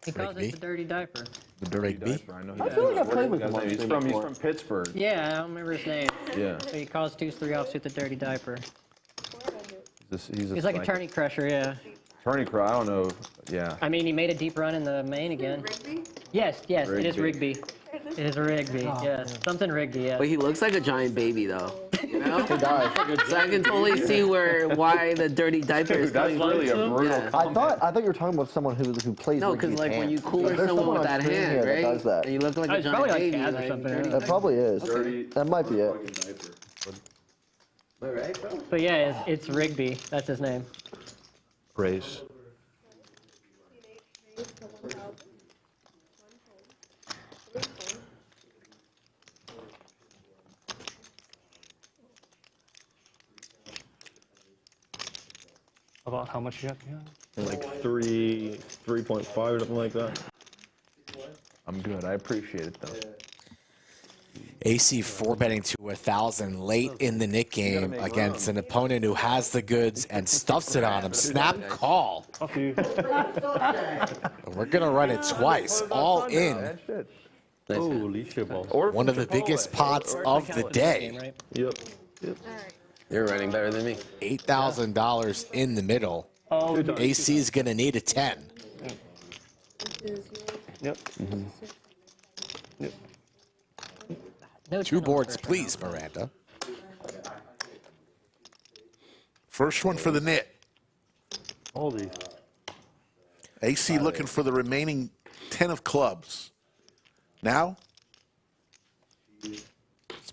He calls it the dirty diaper. The dirty B. I know. I feel like I played with him. He's from Pittsburgh. Yeah, I don't remember his name. Yeah. But he calls Deuce 3 offsuit the dirty diaper. He's He's like a tourney crusher, yeah. Tourney crow. I don't know. Yeah. I mean, he made a deep run in the main again. Rigby? Yes, it is Rigby. Rigby. It is Rigby, yes. Something Rigby, yes. But he looks like a giant baby, though. You know? He does. So I can totally see why the dirty diaper is That's coming really a from. brutal. Yeah. I thought you were talking about someone who plays. No, Rigby's because like when hand. you cooler There's someone with on that screen hand, here right? that does that. And you look like Oh, a it's giant probably like baby. Kaz or like, something, dirty yeah. That probably is. That might be it. All right, bro. But yeah, it's Rigby. That's his name. Race. Raised to 1,000. 1 home. 3 home. About how much you got behind? Like 3.5 or something like that. I'm good. I appreciate it though. AC 4-betting to 1,000 late in the Nik game against an opponent who has the goods and stuffs it on him. Snap call. Fuck you. We're going to run it twice, all in. Holy shit balls. One of the biggest pots of the day. Right? Yep. All right. You're running better than me. $8,000 in the middle. Oh, AC is going to need a 10. This is yep. Yep. No 2 10 boards, on the first please, Miranda. First one for the nit. All these. AC looking for the remaining 10 of clubs. Now, Some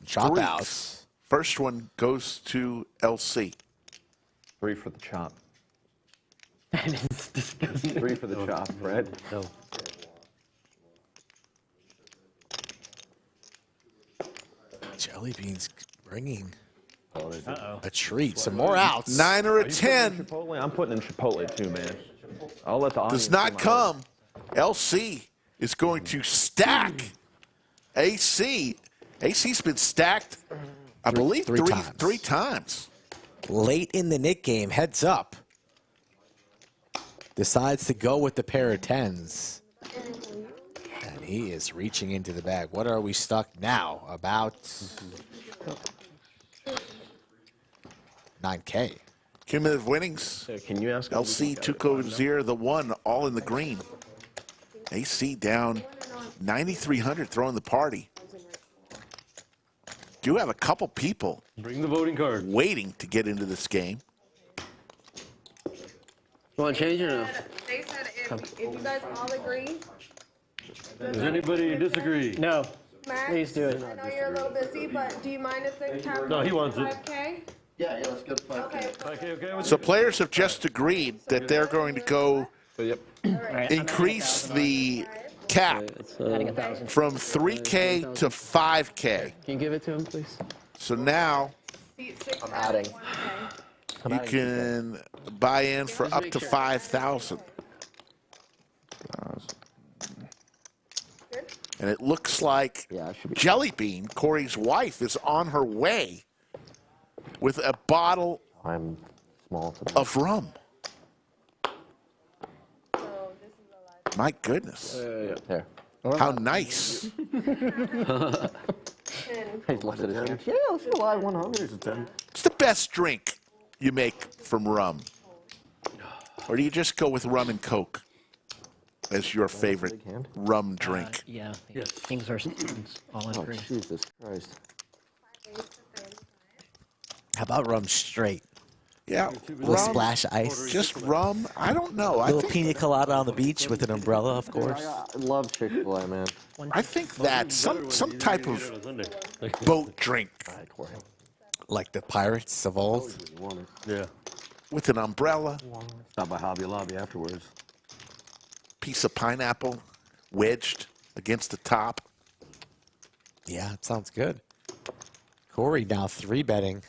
chop threes. outs. First one goes to LC. 3 for the chop. That is disgusting. 3 for the chop, Fred. No. Jelly beans bringing Uh-oh. a treat. Some more outs. 9 or a 10 Chipotle? I'm putting in Chipotle too, man. I'll let the audience does not see my come. LC is going to stack AC. AC's been stacked, I believe, three times. 3 times. Late in the Nik game, heads up. Decides to go with the pair of 10s. And he is reaching into the bag. What are we stuck now? About 9K. Cumulative winnings. Can you ask? LC, Tuco Azir, the 1, all in the green. AC down 9,300, throwing the party. do have a couple people Bring the voting card. waiting to get into this game. You want to change or no? They said if you guys all agree. Does anybody disagree? No, Max, please do it. I know you're a little busy, but do you mind if they have No, he wants it. 5K? Yeah, let's go to 5K. Okay. Okay with So players have just agreed that they're going to go Yep. All right, increase the cap adding 1,000. from 3K to 5K. Can you give it to him, please? So now Seat 6 I'm adding. 1K. you can buy in for up to 5,000. And it looks like Yeah, it should be. Jelly Bean, Corey's wife, is on her way with a bottle I'm small today. of rum. So this is a lot. My goodness. There. How nice. He looks at his hand. Yeah, let's go live 100. What's the best drink you make from rum? Or do you just go with rum and Coke as your favorite hand. rum drink? Yeah, things are all in Oh, green. Jesus Christ. How about rum straight? Yeah, Little splash of ice. just rum. I don't know. I Little think, pina colada on the beach with an umbrella, of I course. love Chick-fil-A, man. I think that some type of boat drink Like the pirates of old. Yeah. with an umbrella, Stop by Hobby Lobby afterwards. piece of pineapple wedged against the top. Yeah, it sounds good. Corey now 3-betting.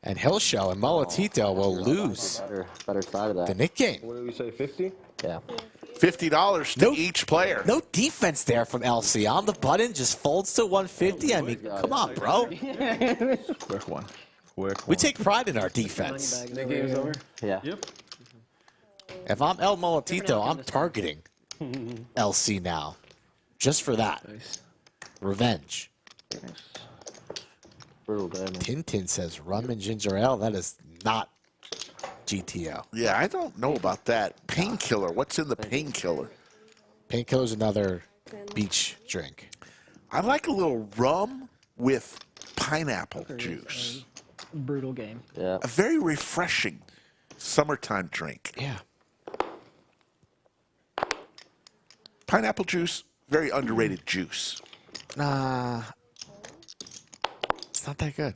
And he'll show, and Molatito will lose Better side of the that. Nik game. What did we say, 50? Yeah. $50 to each player. No defense there from LC. On the button, just folds to 150. I mean, come on, bro. Quick one. Quick We one. take pride in our defense. The game's over. Yeah. Yep. If I'm El Molatito, I'm targeting LC now. Just for that. Nice. Revenge. Brutal day, man. Tintin says rum and ginger ale. That is not GTO. Yeah, I don't know about that. Painkiller. What's in the painkiller? Painkiller's another beach drink. I like a little rum with pineapple juice. Brutal game. Yeah. A very refreshing summertime drink. Yeah. Pineapple juice, very underrated juice. Nah. It's not that good.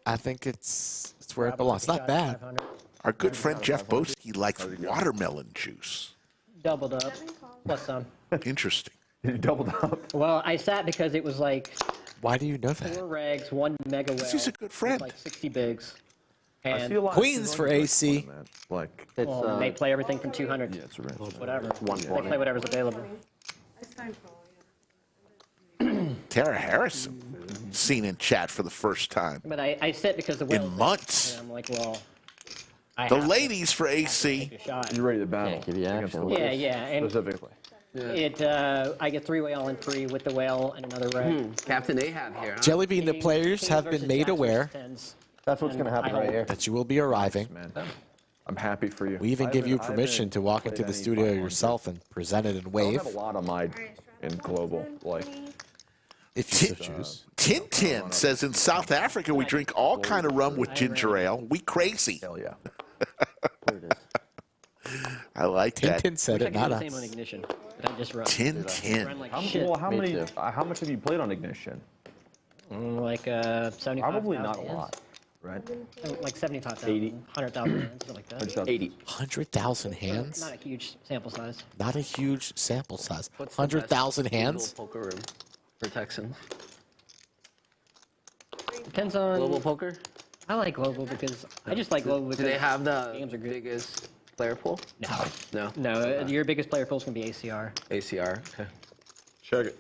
I think it's where it belongs. It's not bad. Our good friend Jeff Boski likes watermelon juice. Doubled up, plus some. Interesting. You doubled up. Well, I sat because it was like Why do you know that? 4 regs, 1 mega whale. He's a good friend. Like 60 bigs. I And see a lot. Queens for AC. Like, It's, well, they play everything from 200 yeah, it's a range. whatever. They 120. play whatever's available. Tara Harrison, seen in chat for the first time But I sit because the whale. in months. And I'm like, well, I The have to ladies for AC, take a shot. You're ready to battle. Can't give you against action. the Yeah, Lakers, yeah, and Specifically. I get 3 whale and 3 with the whale and another reg. Captain Ahab here, huh? Jelly Bean, the Kings- players Kings have been versus made jacks aware versus 10s. That's what's going to happen right here. that you will be arriving. Man, I'm happy for you. We even I give you haven't permission to walk played into the any studio 500. yourself and present it and I don't wave have a lot on my in global. Like, if you so choose. Tintin says in South Africa we drink all kind of rum with ginger ale. We crazy. hell yeah. There it is. I like that. Tintin said I it, can do not the same on us. ignition. But I just run. Run Tintin. like How, shit. well, how Me many? too. How much have you played on Ignition? Like 75,000 Probably not a hands. lot, right? Like 75,000, 80. 100,000 hands, something like that. 80. 100,000 hands? Not a huge sample size. Not a huge sample size. What's the 100,000 best hands? Global poker room for Texans. Depends on. Global poker? I like global because I just like global Do because they have the games are good. biggest player pool? No, No. no. Your biggest player pool is gonna be ACR. ACR. Okay. Check it.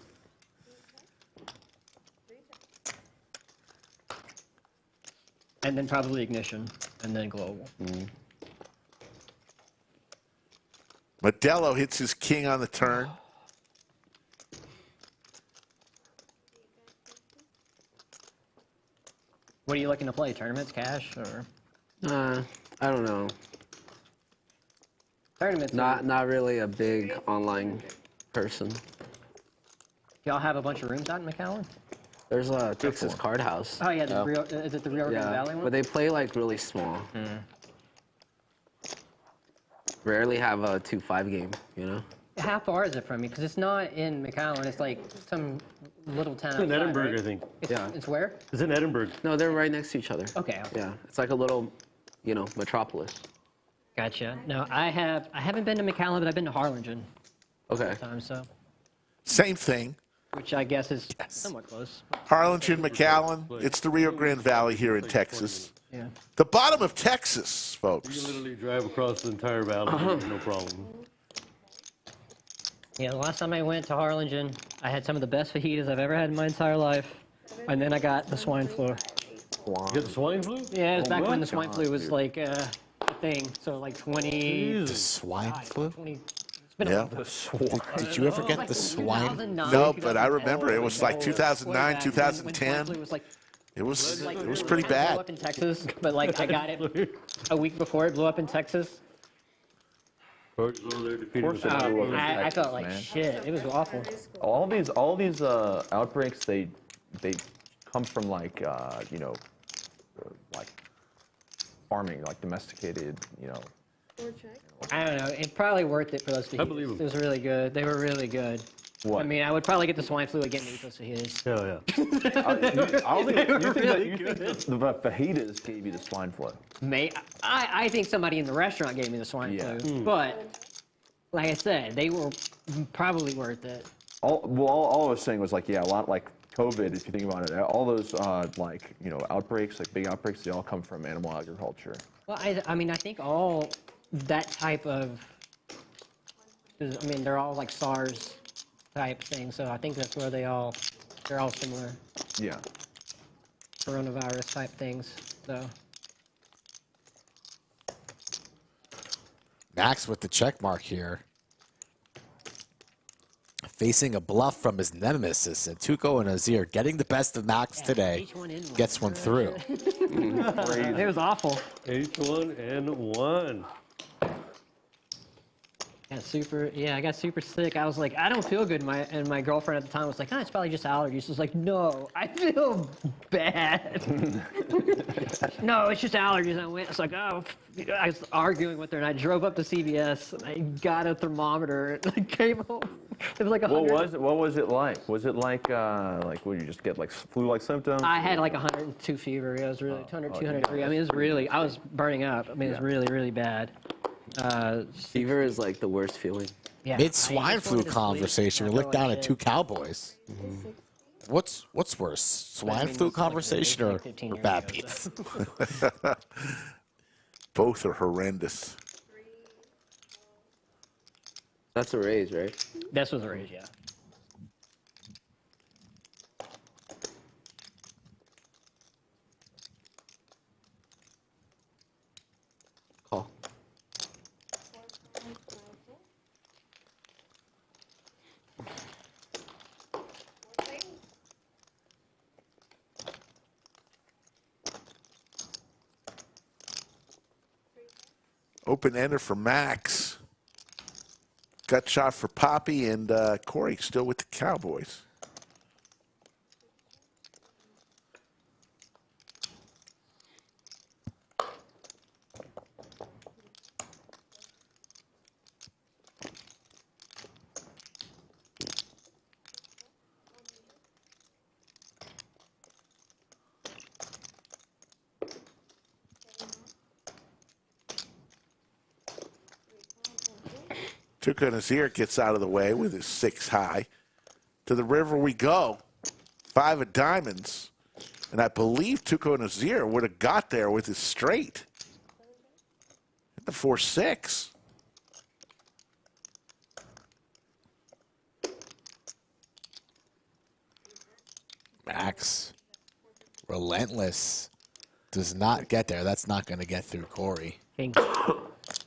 And then probably ignition, and then global. Modelo hits his king on the turn. What are you looking to play? Tournaments, cash, or I don't know. tournaments? Not really a big online person. y'all have a bunch of rooms out in McAllen? There's a Texas Card House. Oh yeah, is it the Rio Grande Valley one? But they play like really small. Rarely have a 2-5 game, you know? How far is it from you? Because it's not in McAllen. It's like some little town. It's in outside, Edinburgh, right? I think. It's where? It's in Edinburgh. No, they're right next to each other. Okay. Yeah, it's like a little, you know, metropolis. Gotcha. No, I haven't been to McAllen, but I've been to Harlingen. Okay. Times, so. Same thing. Which I guess is somewhat close. Harlingen, McAllen. It's the Rio Grande Valley here in Texas. Yeah. The bottom of Texas, You folks. can literally drive across the entire valley, no problem. Yeah, the last time I went to Harlingen, I had some of the best fajitas I've ever had in my entire life. And then I got the swine flu. You get the swine flu? Yeah, it was back when the swine flu was like a thing. So like 20... The swine flu? 20, it's been Yeah. Did you ever get the swine? 2009, No, but I remember it 2010, was like 2009, when 2010. swine flu was like, It was like, pretty Blew bad. up in Texas, but like I got it a week before it blew up in Texas. I I felt like man. shit. It was awful. All these outbreaks, they come from like you know, like farming, like domesticated, you know. I don't know. It's probably worth it for those fajitas. believe 'em. It was really good. They were really good. What? I mean, I would probably get the swine flu again to eat those fajitas. Hell yeah. You think the fajitas gave you the swine flu? I think somebody in the restaurant gave me the swine flu. But, like I said, they were probably worth it. All I was saying was like, yeah, a lot like COVID, if you think about it, all those like, you know, outbreaks, like big outbreaks, they all come from animal agriculture. Well, I mean, I think all that type of, I mean, they're all like SARS type thing, so I think that's where they're all similar. Yeah. Coronavirus type things, so. Max with the check mark here. Facing a bluff from his nemesis, and Tuco and Azir getting the best of Max today. Gets one through. It was awful. H1N1. I got super sick. I was like, I don't feel good. And my girlfriend at the time was like, it's probably just allergies. She was like, no, I feel bad. No, it's just allergies. I was like, oh, I was arguing with her, and I drove up to CVS, and I got a thermometer, and I came home. It was like 100. What was it like? Was it like would you just get like flu-like symptoms? I had like 102 fever. It was really 203. I mean, it was really, I was burning up. I mean, it was really, really bad. Fever is like the worst feeling. Yeah. Mid swine flu conversation. We look down at two cowboys. What's worse, swine flu conversation or bad beats? Both are horrendous. That's a raise, right? This was a raise, yeah. Call. Open ender for Max. Gut shot for Papi, and Corey still with the Cowboys. Tuco Azir gets out of the way with his 6 high. To the river we go. 5 of diamonds. And I believe Tuco Azir would have got there with his straight. The 4-6. Max, relentless, does not get there. That's not going to get through Corey. King.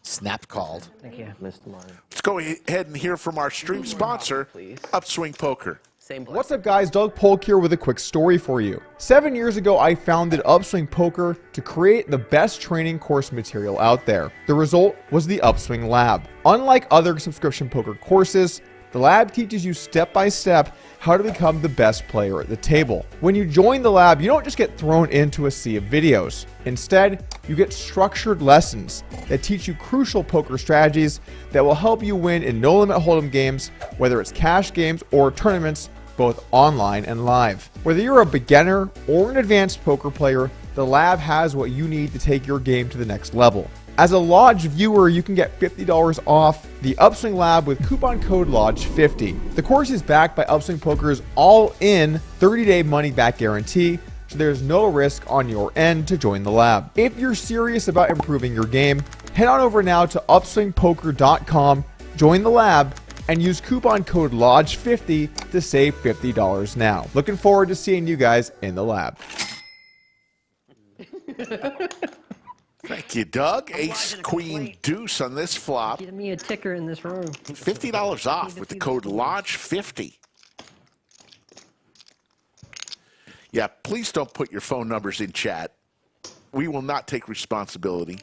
Snap called. Thank you. Missed mine. Let's go ahead and hear from our stream sponsor, Upswing Poker. What's up, guys? Doug Polk here with a quick story for you. 7 years ago, I founded Upswing Poker to create the best training course material out there. The result was the Upswing Lab. Unlike other subscription poker courses, The lab teaches you step by step how to become the best player at the table. When you join the lab, you don't just get thrown into a sea of videos. Instead, you get structured lessons that teach you crucial poker strategies that will help you win in no-limit hold'em games, whether it's cash games or tournaments, both online and live. Whether you're a beginner or an advanced poker player, the lab has what you need to take your game to the next level. As a Lodge viewer, you can get $50 off the Upswing Lab with coupon code LODGE50. The course is backed by Upswing Poker's all-in 30-day money-back guarantee, so there's no risk on your end to join the lab. If you're serious about improving your game, head on over now to upswingpoker.com, join the lab, and use coupon code LODGE50 to save $50 now. Looking forward to seeing you guys in the lab. Thank you, Doug. Ace, queen, deuce on this flop. Give me a ticker in this room. $50 off with the code LODGE50. Yeah, please don't put your phone numbers in chat. We will not take responsibility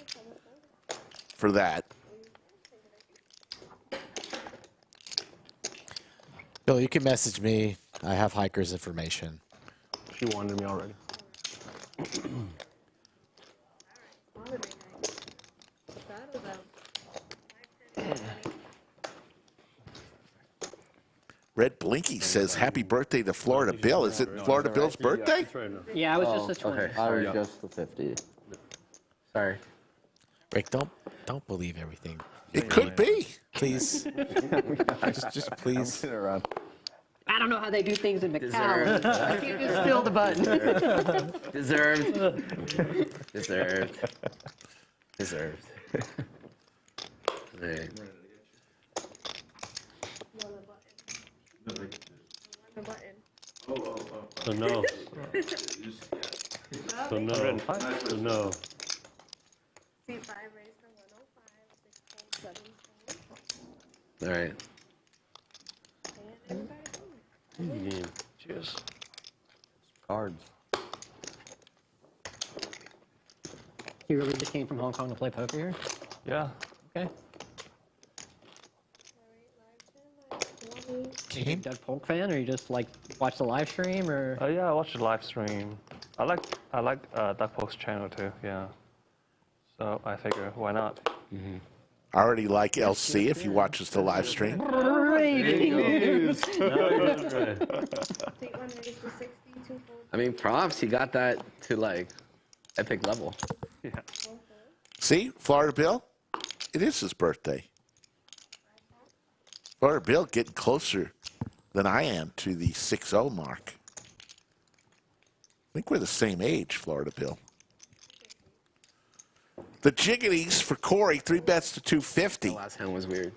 for that. Bill, you can message me. I have Hiker's information. She wanted me already. Red Blinky says, happy birthday to Florida Bill. Is it Florida Bill's birthday? Yeah, I was just a 20. I was just the 50. Sorry. Rick, don't believe everything. It could be. Please. just please. I don't know how they do things in Macau. I can't just steal the button. Deserved. Deserved. Deserved. Right. So no. So no. So no. C5 raised to 105, 6.7. All right. Cheers. Cards. You really just came from Hong Kong to play poker here? Yeah. Okay. You a Doug Polk fan, or you just like watch the live stream, or? Yeah, I watched the live stream. I like Doug Polk's channel too. Yeah. So I figure why not? I already like LC if he watches the live stream. I mean, props. He got that to like epic level. Yeah. See, Florida Bill, it is his birthday. Florida Bill getting closer than I am to the 6-0 mark. I think we're the same age, Florida Bill. The jiggities for Corey, 3 bets to 250. The last hand was weird.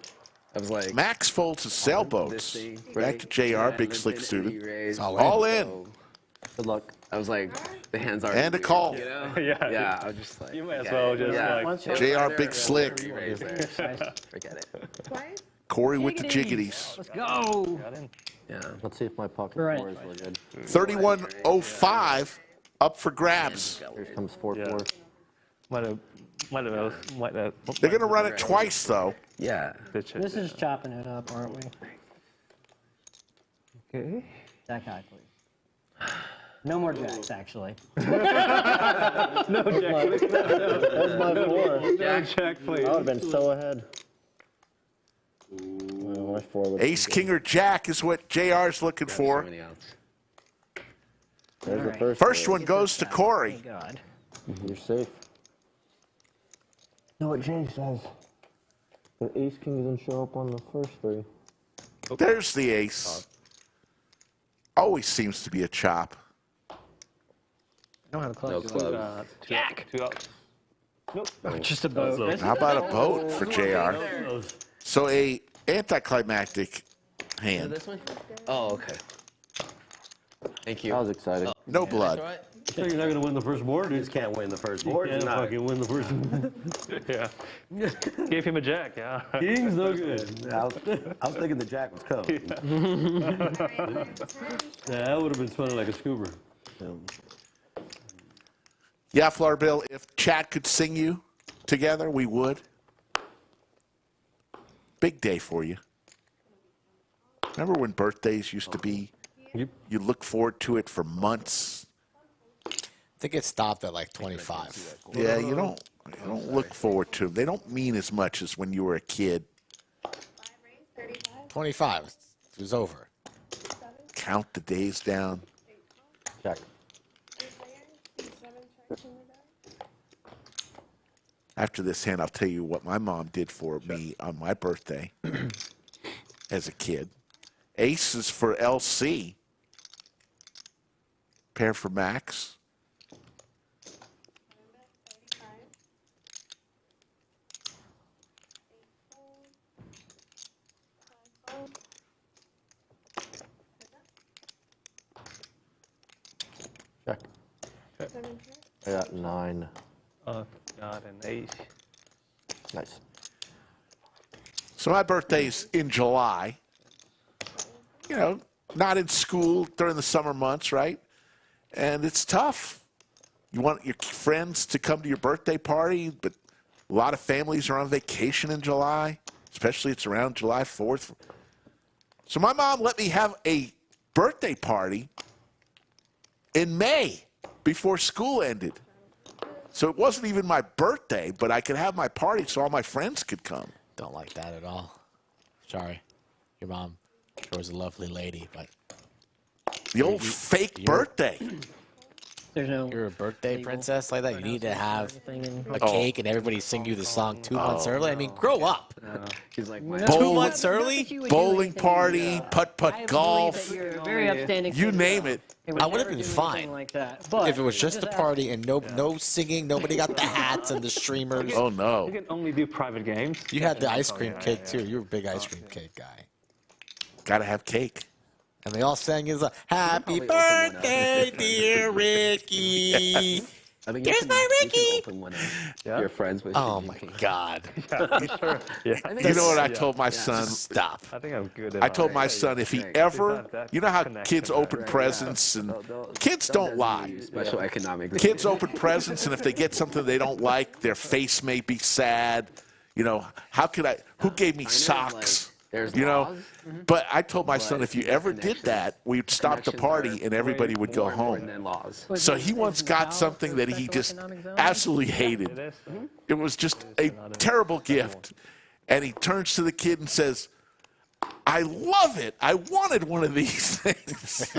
I was like, Max folds his sailboats. Back to JR, big slick student. All in. Good luck. I was like, the hands are. And a call. You know? Yeah. Yeah, I was just like. You might as well just like. JR, big slick. Forget it. Twice? Corey with the jiggities. Let's go. Yeah. Let's see if my pocket Right. fours were good. 31.05 up for grabs. Here comes 4-4. Might have. They're going to run it twice, though. Yeah. This is chopping it up, aren't we? Okay. That guy, please. No more jacks, actually. No jack. That's my 4. Jack, please. I would have been so ahead. Well, my 4 was Ace, king, or jack is what JR's looking for. So many outs. There's the first. First one goes to Corey. Thank God. You're safe. You know what Jay says? The ace king doesn't show up on the first 3. There's the ace. Always seems to be a chop. I don't have a club. No clubs. Jack. 2 outs. Nope. Just a boat. How about a boat for JR? So a anticlimactic hand. This one? Oh, okay. Thank you. That was exciting. No blood. So you're not going to win the first board? You just can't win the first You board. can't fucking win the first board. Yeah. Gave him a jack. Yeah. King's no good. I was thinking the jack was coming. Yeah, that would have been smelling like a scuba. Yeah, Florida Bill, if chat could sing you together, we would. Big day for you. Remember when birthdays used to be, you look forward to it for months? I think it stopped at like 25. Yeah, you don't look forward to them. They don't mean as much as when you were a kid. 25. It was over. Count the days down. Check. After this hand, I'll tell you what my mom did for me on my birthday as a kid. Aces for LC. Pair for Max. Check. I got 9. Got an 8. Nice. So my birthday's in July. You know, not in school during the summer months, right? And it's tough. You want your friends to come to your birthday party, but a lot of families are on vacation in July, especially it's around July 4th. So my mom let me have a birthday party in May before school ended. So it wasn't even my birthday, but I could have my party so all my friends could come. Don't like that at all. Sorry. Your mom sure was a lovely lady, but... The old fake birthday. There's no. You're a birthday princess like that? You need to have a Oh. cake and everybody sing you the song 2 months early? I mean, grow up. He's like, 2 months early? Bowling party, putt-putt golf, Very upstanding. you name it. would I would have never been do fine anything like that. But if it was just a party and no singing, nobody got the hats and the streamers. Oh, You no. can only do private games. You had the ice cream cake, too. You were a big ice cream cake guy. Got to have cake. And they all sang his Happy Probably open one up. birthday, dear Ricky. I think There's my you can Ricky. open one up. Your friends with Oh, you my can- God. Sure. Yeah. You know what I told my son? Stop. I think I'm good at I told my son if he ever, you know how kids open Right, presents and kids They'll don't lie. designate you Special economic. Kids open presents and if they get something they don't like, their face may be sad. You know, how could I, who gave me socks? There's You know, laws, but I told my son if you ever did that, we'd stop the party and everybody would go more important home. than laws. So he once got something that he just absolutely hated. It was just a terrible gift. And he turns to the kid and says, I love it. I wanted one of these things.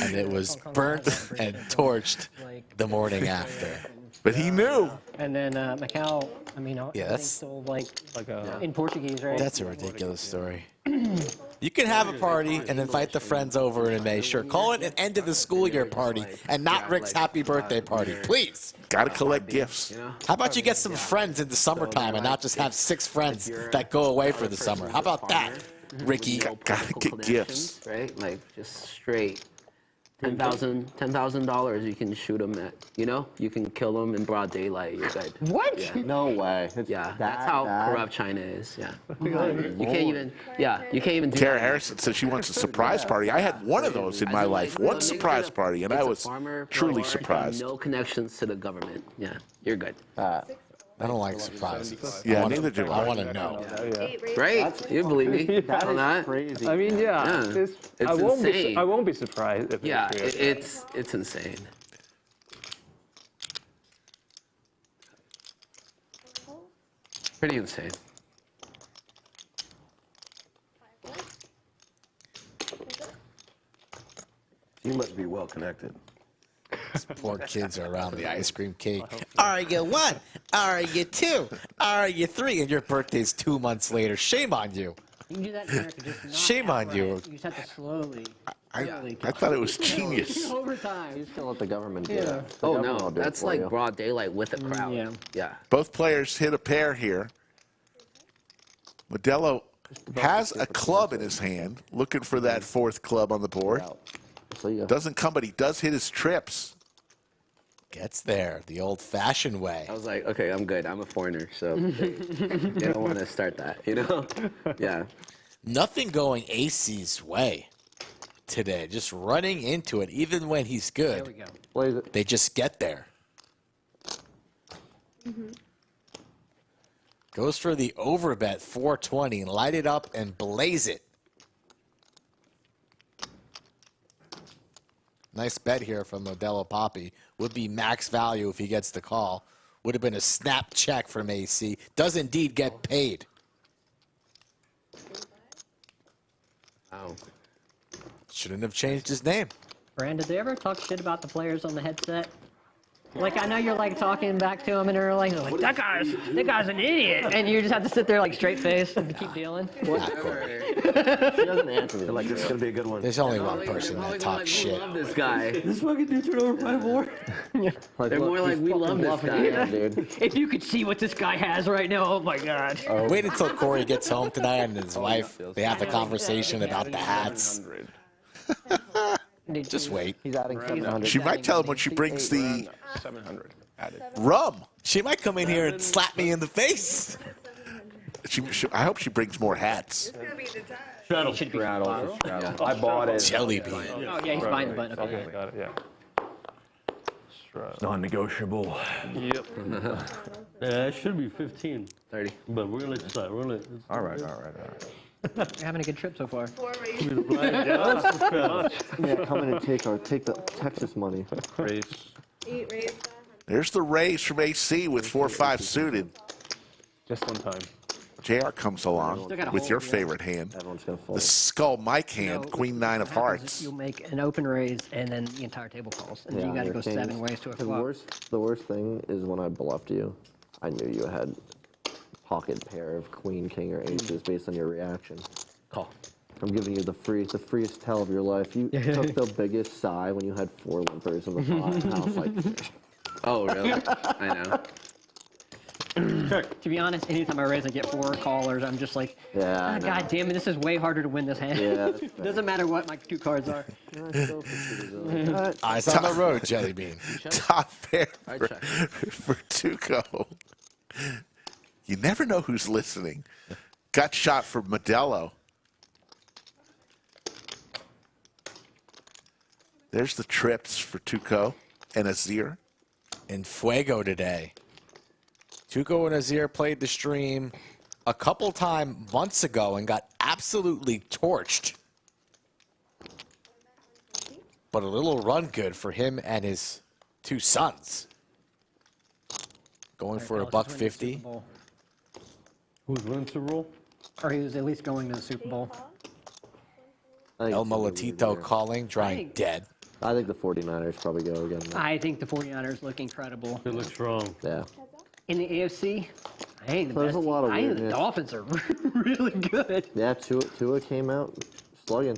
And it was burnt and torched the morning after. But he knew. And then Macau, I mean, Yeah, that's sold like a in Portuguese, right? that's a ridiculous story. You can have a party and invite the friends over in May. Sure, call it an end of the school year party and not Rick's happy birthday party, please. Got to collect gifts. How about you get some friends in the summertime and not just have 6 friends that go away for the summer? How about that, Ricky? Gotta get gifts. Right? Like just straight. $10,000 you can shoot them at, you know? You can kill them in broad daylight, you're good. What? Yeah. No way. It's Yeah, that that's how bad? corrupt China is. Yeah, you can't even. Yeah, you can't even do. Tara that. Harrison says she wants a surprise party. I had one of those in my life. One surprise party, and I was truly surprised. No connections to the government. Yeah, you're good. I don't like surprises. Yeah, neither do I I. want to know. Right? You believe me on that? Crazy. I mean, yeah. Yeah. It's I insane. won't be surprised if Yeah, it's real. it's insane. Pretty insane. You must be well connected. Poor kids are around the ice cream cake. Are you 1? Are you 2? Are you 3? And your birthday's 2 months later. Shame on you. You can do that in America, just not Shame on outright. you. You just have to slowly. I thought it was genius. Over time. You still let the government do Yeah. that. The Oh government no, will do it that's for like you. broad daylight with a crowd. yeah. Yeah. Both players hit a pair here. Modelo has a club in his hand, looking for that 4th club on the board. So you Doesn't come, but he does hit his trips. Gets there the old-fashioned way. I was like, okay, I'm good. I'm a foreigner, so they don't want to start that, you know? Yeah. Nothing going AC's way today. Just running into it, even when he's There good. we go. plays it. They just get there. Goes for the overbet 420. Light it up and blaze it. Nice bet here from Modelo Papi. Would be max value if he gets the call. Would have been a snap check from AC. Does indeed get paid. Wow. Shouldn't have changed his name. Brand, did they ever talk shit about the players on the headset? Like, I know you're like talking back to them and they're like that guy's an idiot. And you just have to sit there like straight face and keep dealing. She doesn't answer me. Like, this is going to be a good one. There's only one person that talks shit. We love this guy. This fucking dude turned over 5 more. Like, They're more like, we love this guy. Yeah, dude. If you could see what this guy has right now, oh my god. Wait until Corey gets home tonight and his wife, they have the conversation about the hats. Just wait. He's adding 700. She might tell him when she brings the 700 added. rum. She might come in here and slap me in the face. I hope she brings more hats. It's gonna be the time. Straddle. Should be Straddles. I bought it. Jelly bean. Oh yeah, he's buying the button. Okay, got it, yeah. Straddle. Non-negotiable. Yep. It should be 15. 30. But we're gonna let you slide. We're gonna let All right. You're having a good trip so far. 4 raise. you the blind. Yeah, come in and take the Texas money. Raise. 8 raise. 500. There's the raise from AC with 4-5 suited. Just one time. JR comes along Still got a with hold, your yeah. favorite hand. Everyone's gonna The fold. skull Mike hand, No, Queen 9 of what happens hearts. is You'll make an open raise and then the entire table falls. And then you gotta your go 7 kings. ways to a The flop. the worst thing is when I bluffed you. I knew you had pocket pair of queen, king, or aces based on your reaction. Call. I'm giving you the freest tell of your life. You took the biggest sigh when you had 4 limpers in the house. Like, Oh, really? I know. To be honest, anytime I raise and get 4 callers, I'm just like, yeah. I know. God damn it, this is way harder to win this hand. Yeah, that's fair. Doesn't matter what my 2 cards are. Eyes on the road, Jelly bean. Top pair I for, check. for Tuco. You never know who's listening. Gut shot for Modelo. There's the trips for Tuco and Azir. In Fuego today. Tuco and Azir played the stream a couple times months ago and got absolutely torched. But a little run good for him and his 2 sons. Going for a $150. Who's winning Super Bowl? Or he was at least going to the Super Bowl. El Molatito calling, drawing dead. I think the 49ers probably go again. I think the 49ers look incredible. They look strong. Yeah. In the AFC, I think the There's best a lot of I think the weirdness. Dolphins are really good. Yeah, Tua came out slugging.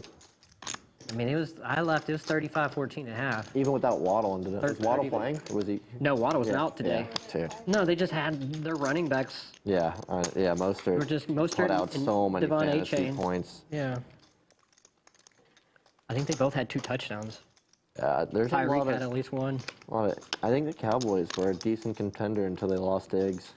I mean, I left, it was 35-14 and a half. Even without Waddle. And was Waddle 30. playing? Or was he? No, Waddle was out today. Yeah, dude. No, they just had their running backs. Yeah, Mostert. Were just put Mostert out and so many Devon fantasy A-Chain. points. Yeah. I think they both had 2 touchdowns. Yeah, there's a Tyreek lot had at of. least 1. I think the Cowboys were a decent contender until they lost Diggs.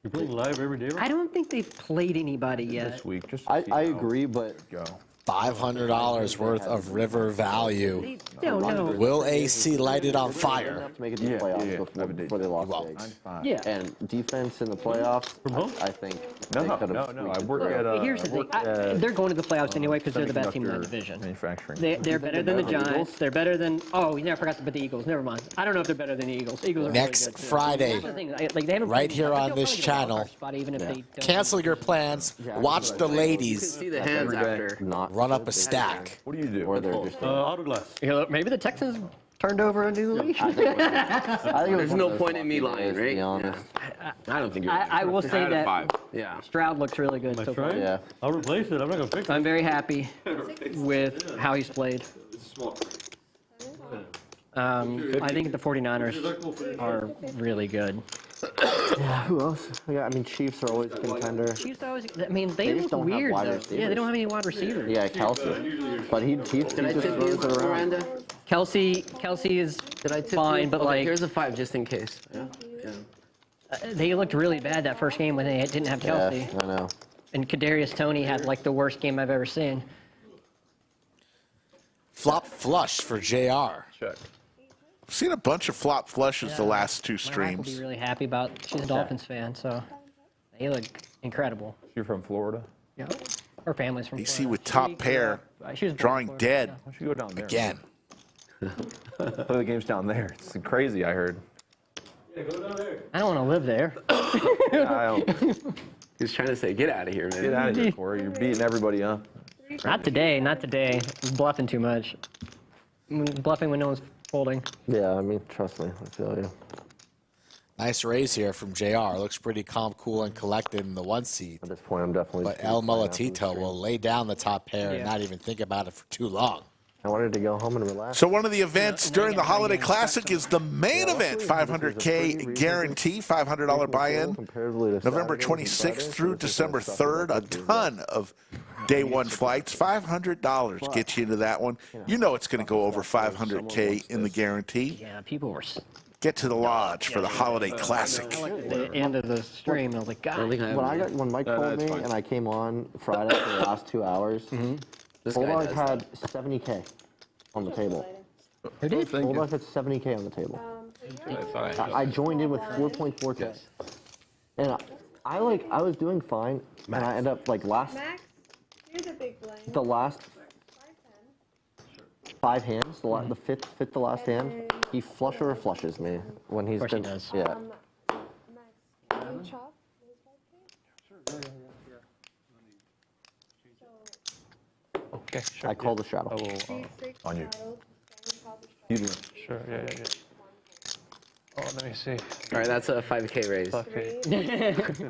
You're playing live every day, right? I don't think they've played anybody yet. This week, just. I agree, but Go. $500 worth of river value. No, no. Will AC light it on enough fire? to make it to the playoffs before they lost Well, Diggs. Yeah. And defense in the playoffs, I think they could have. No. I work at. Here's the thing. They're going to the playoffs anyway because they're the best team in that division. Manufacturing. They're better than the better than the Giants. They're better than. Oh, we never forgot to put the Eagles. Never mind. I don't know if they're better than the Eagles. Eagles are Next really good, too. Friday, That's the thing, like, they haven't right played here anybody. on They'll this probably get a wild channel. card spot even if they don't. Cancel your plans. Watch the ladies See the hands after. Not run up a good. stack. What do you do? Or they're just. Autoglass. You know, maybe the Texans turned over a new leaf. I think it was There's one no of those point in me lucky lying, days, to right? be honest. I don't think you're I will say that 5. Yeah. Stroud looks really good so That's far. right. Yeah. I'll replace it. I'm not gonna fix it. I'm very happy with how he's played. I think the 49ers are really good. Yeah, who else? Yeah, I mean, Chiefs are always a contender. Chiefs always, I mean, they They just look don't have weird wide though. receivers. Yeah, they don't have any wide receivers. Yeah, Kelsey. But he Did I just tip you, throws it around. Miranda? Kelsey is Did I tip fine, you? but Okay, like here's a 5 just in case. Yeah. they looked really bad that first game when they didn't have Kelsey. Yeah, I know. And Kadarius Toney had like the worst game I've ever seen. Flop flush for JR. Check. I've seen a bunch of flop flushes the last 2 My wife will be streams. really happy about. She's a Dolphins fan, so They look incredible. You're from Florida? Yeah. Her family's from AC Florida. with top She grew pair, up- she was born in drawing Florida, dead yeah. Why don't you go down there? again. Play the games down there. It's crazy, I heard. Yeah, go down there. I don't want to live there. I don't, He's trying to say, get out of here, man. get out of here, Corey. You're beating everybody up. Not today, not today. I'm bluffing too much. I'm bluffing when no one's folding. Yeah, I mean, trust me, I feel you. Nice raise here from JR. Looks pretty calm, cool, and collected in the 1 seat. At this point, I'm definitely. But El Mulatito will lay down the top pair and not even think about it for too long. I wanted to go home and relax. So one of the events during the Holiday Classic is the main event, 500K guarantee, $500 buy-in, November 26th through December 3rd. A ton of day one flights, $500 gets you into that one. You know it's going to go over 500K in the guarantee. Yeah, people were. Get to the lodge for the Holiday Classic. The end of the stream, and I was like, God. When Mike called me and I came on Friday for the last 2 hours, Bulldog had 70K on the table. Who did? Bulldog had 70K on the table. I joined in with 4.4K. And I was doing fine, and I ended up like last. Max, here's a big blind. The last 5 hands, the fifth to last hand, he flush or flushes me when he's been. does. Yeah. Max, can you chop? Okay, sure. I call the straddle. I will, On you. sure, yeah. Oh, let me see. All right, that's a 5K raise. Okay. I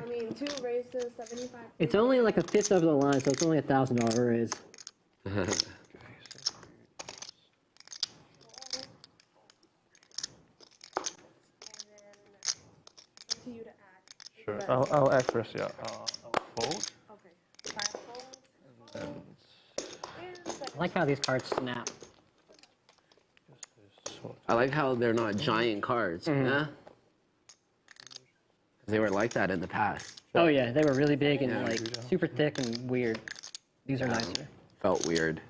mean, 2 raises, 75. It's only like a fifth of the line, so it's only a $1,000 raise. To you to act. Sure. I'll act first, yeah. I'll fold. Okay. 5 folds. I like how these cards snap. I like how they're not giant cards. Yeah. They were like that in the past. Oh yeah, they were really big and like super thick and weird. These are nicer. Felt weird.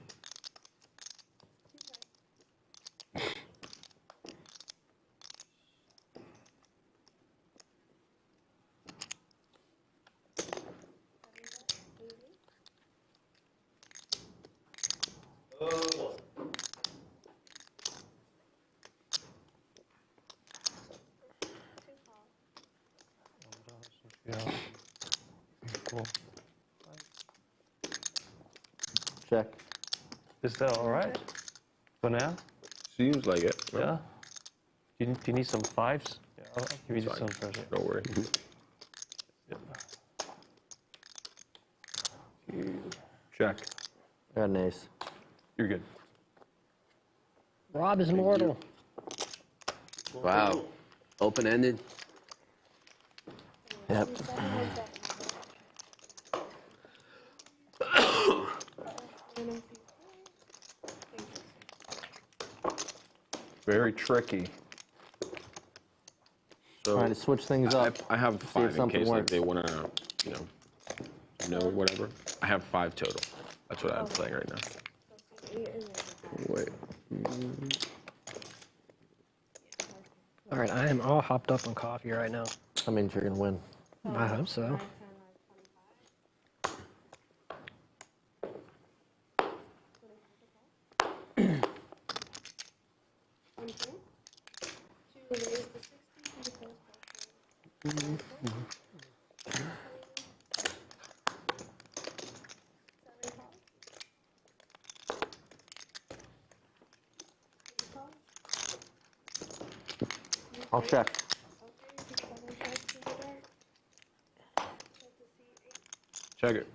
Yeah. Cool. Check. Is that all right for now? Seems like it. Yeah. Do you need some 5s? Yeah, I'll give you some first. Don't worry. Check. I got an ace. You're good. Rob is immortal. Wow. Open-ended. Yep. Very tricky. So trying to switch things up. I have see if 5 in something case like works. they want to, know whatever. I have 5 total. That's what I'm playing right now. Wait. All right, I am all hopped up on coffee right now. That means you're gonna win. I hope so. I'll check. Check it.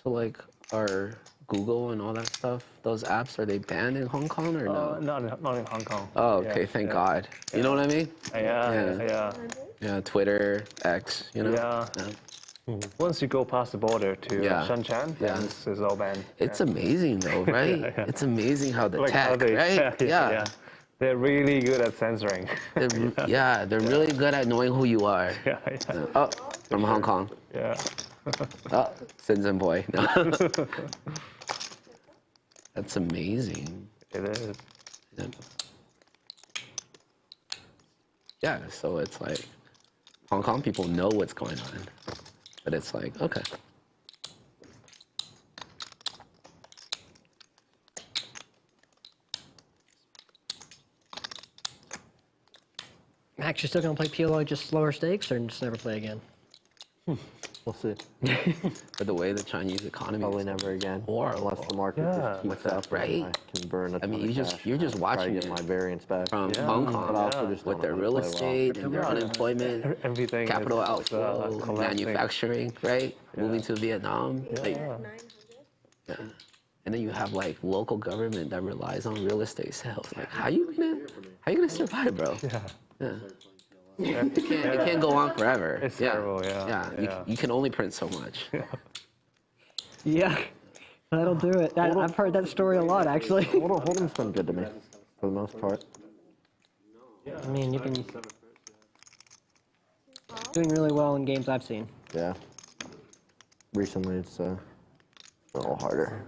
So like our Google and all that stuff, those apps, are they banned in Hong Kong or no? Not in Hong Kong. Oh, okay, thank God. You know what I mean? Yeah. Yeah, Twitter, X, Yeah. Once you go past the border to Yeah. Shenzhen, Yeah. then it's all banned. It's amazing though, right? Yeah. It's amazing how the Like how tech, they- right? yeah. They're really good at censoring. Yeah, they're really good at knowing who you are. Yeah. Oh, from Hong Kong. Yeah. Oh, Shenzhen boy. No. That's amazing. It is. Yeah, so it's like Hong Kong people know what's going on, but it's like, okay. Max, you still gonna play PLO just slower stakes or just never play again? We'll see. But the way the Chinese economy Probably is never again. horrible. Unless the market just keeps up, right? I can burn a ton mean, of cash. you're just Try to watching get it my variance back from Hong Kong But I also just with don't their know how to real play well. estate and their unemployment, Everything capital is, outflow, collapsing. manufacturing, right? Moving to Vietnam. Like, Yeah. yeah. And then you have like local government that relies on real estate sales. Like, how you gonna survive, bro? Yeah. It can't go on forever. It's terrible, yeah. You can only print so much. Yeah, that'll do it. I've heard that story a lot, actually. Hold'em's been good to me, for the most part. I mean, you've been doing really well in games I've seen. Yeah. Recently, it's a little harder.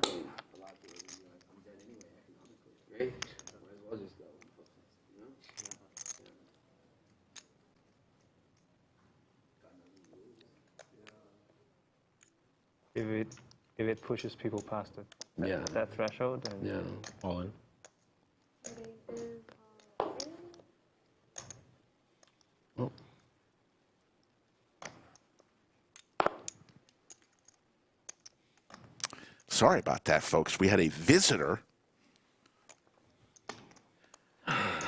If it pushes people past it, that threshold, then all in. Sorry about that, folks. We had a visitor.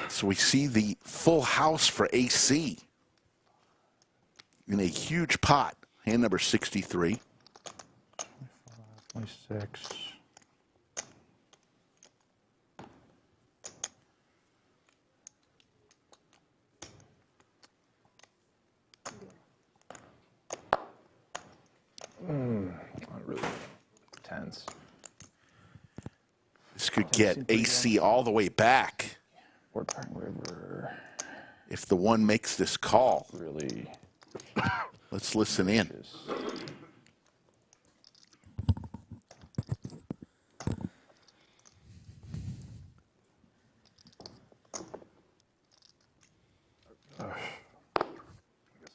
So we see the full house for AC in a huge pot. Hand number 63. 26. Not really tense. This could get AC all the way back. River. If the one makes this call. Really. Let's listen in.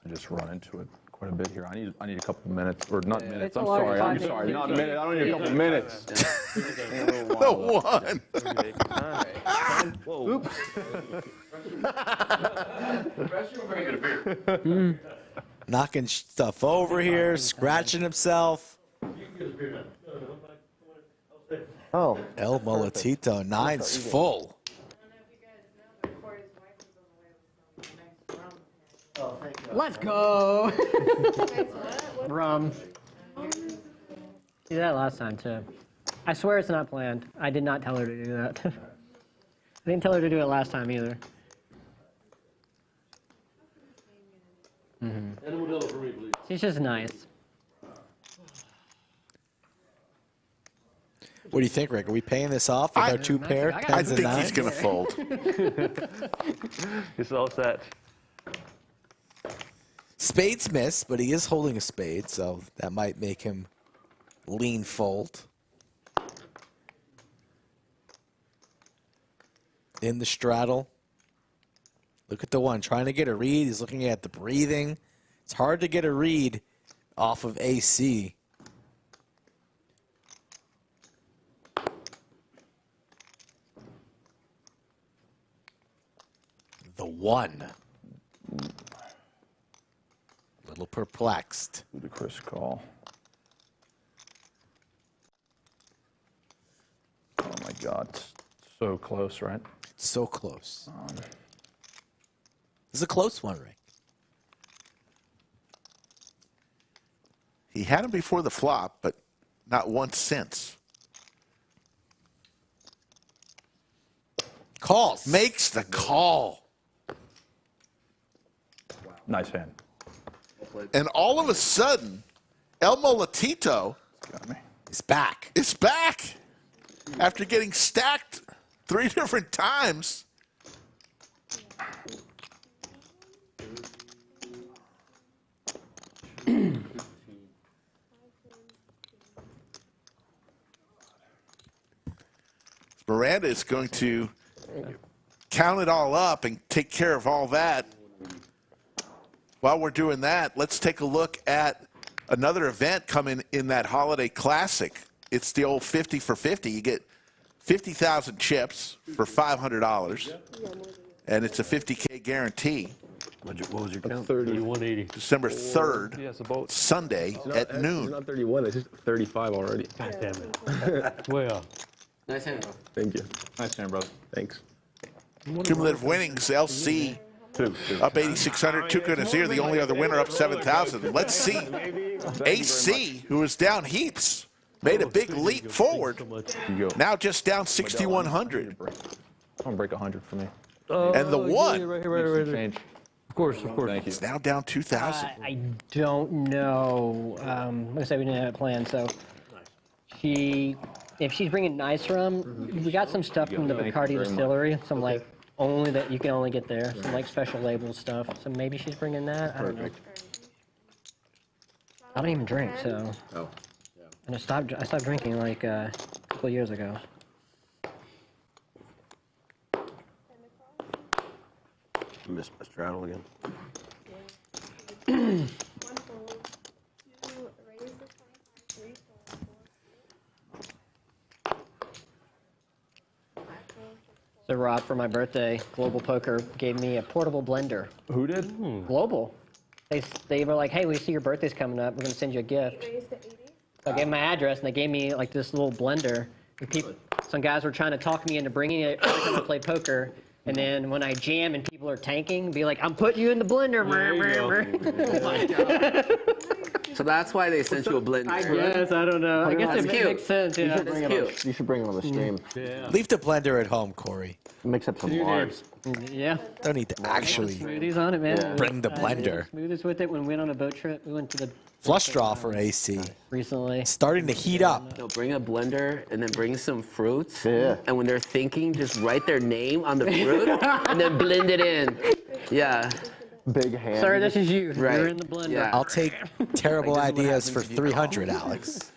I just run into it quite a bit here. I need a couple minutes, or not minutes. It's I'm a large sorry. I'm project. sorry. Not a minute. I don't need a couple minutes. The one. Knocking stuff over here, scratching himself. Oh. El Molatito, 9's full. Let's go! Rum. Did that last time, too. I swear it's not planned. I did not tell her to do that. I didn't tell her to do it last time, either. And a Modelo for me, please. She's just nice. What do you think, Rick? Are we paying this off with our two pair? I Tens and think he's nines? going to fold. it's all set. Spades miss, but he is holding a spade, so that might make him lean fold. In the straddle. Look at the one, trying to get a read. He's looking at the breathing. It's hard to get a read off of AC. The one. A little perplexed. Ludicrous call. Oh my God. So close, right? So close. This is a close one, Rick. He had him before the flop, but not once since. Calls. Makes the call. Nice hand. And all of a sudden, El Molatito is back. After getting stacked 3 different times. Miranda is going to count it all up and take care of all that. While we're doing that, let's take a look at another event coming in that Holiday Classic. It's the old 50 for 50. You get 50,000 chips for $500, and it's a 50K guarantee. What was your count? 180. December 3rd, Yeah, it's about Sunday at It's noon. not 31. It's just 35 already. God damn it. Well, Nice hand, bro. Thank you. Nice hand, brother. Thanks. Cumulative winnings, LC up 8,600. Tuco Azir, the only other winner, up 7,000. Let's see. AC, who was down heaps, made a big leap forward. Now just down 6,100. I'm gonna break 100 for me. And the one right here. Change. Of course. Thank you. is now down 2,000. I don't know. Like I said, we didn't have it planned, so if she's bringing nice rum, we got some stuff from the Bacardi distillery, some like that you can only get there, some like special label stuff. So maybe she's bringing that. I don't know. I don't even drink, so. Oh. And I stopped drinking like a couple of years ago. I missed my straddle again. So Rob, for my birthday, Global Poker gave me a portable blender. Who did? Global. They were like, hey, we see your birthday's coming up. We're going to send you a gift. So I gave them my address, and they gave me like this little blender. And some guys were trying to talk me into bringing it every time I play poker. And then when I jam and people are tanking, be like, I'm putting you in the blender. Oh my God. So that's why they sent you a blender. I guess, I don't know. I guess it makes sense. You Yeah. should bring it on the stream. Leave the blender at home, Corey. Mix up some bars. Yeah. Don't need to actually Smoothies on it, man. bring the blender. Smoothies with it when we went on a boat trip. We went to the Flush draw for AC. recently. Starting to heat up. No, bring a blender and then bring some fruits. Yeah. And when they're thinking, just write their name on the fruit and then blend it in. Yeah. Big hand. Sir, this is you. Right. You're in the blender. Yeah. I'll take terrible Like, this is what ideas for happens if you 300, Alex.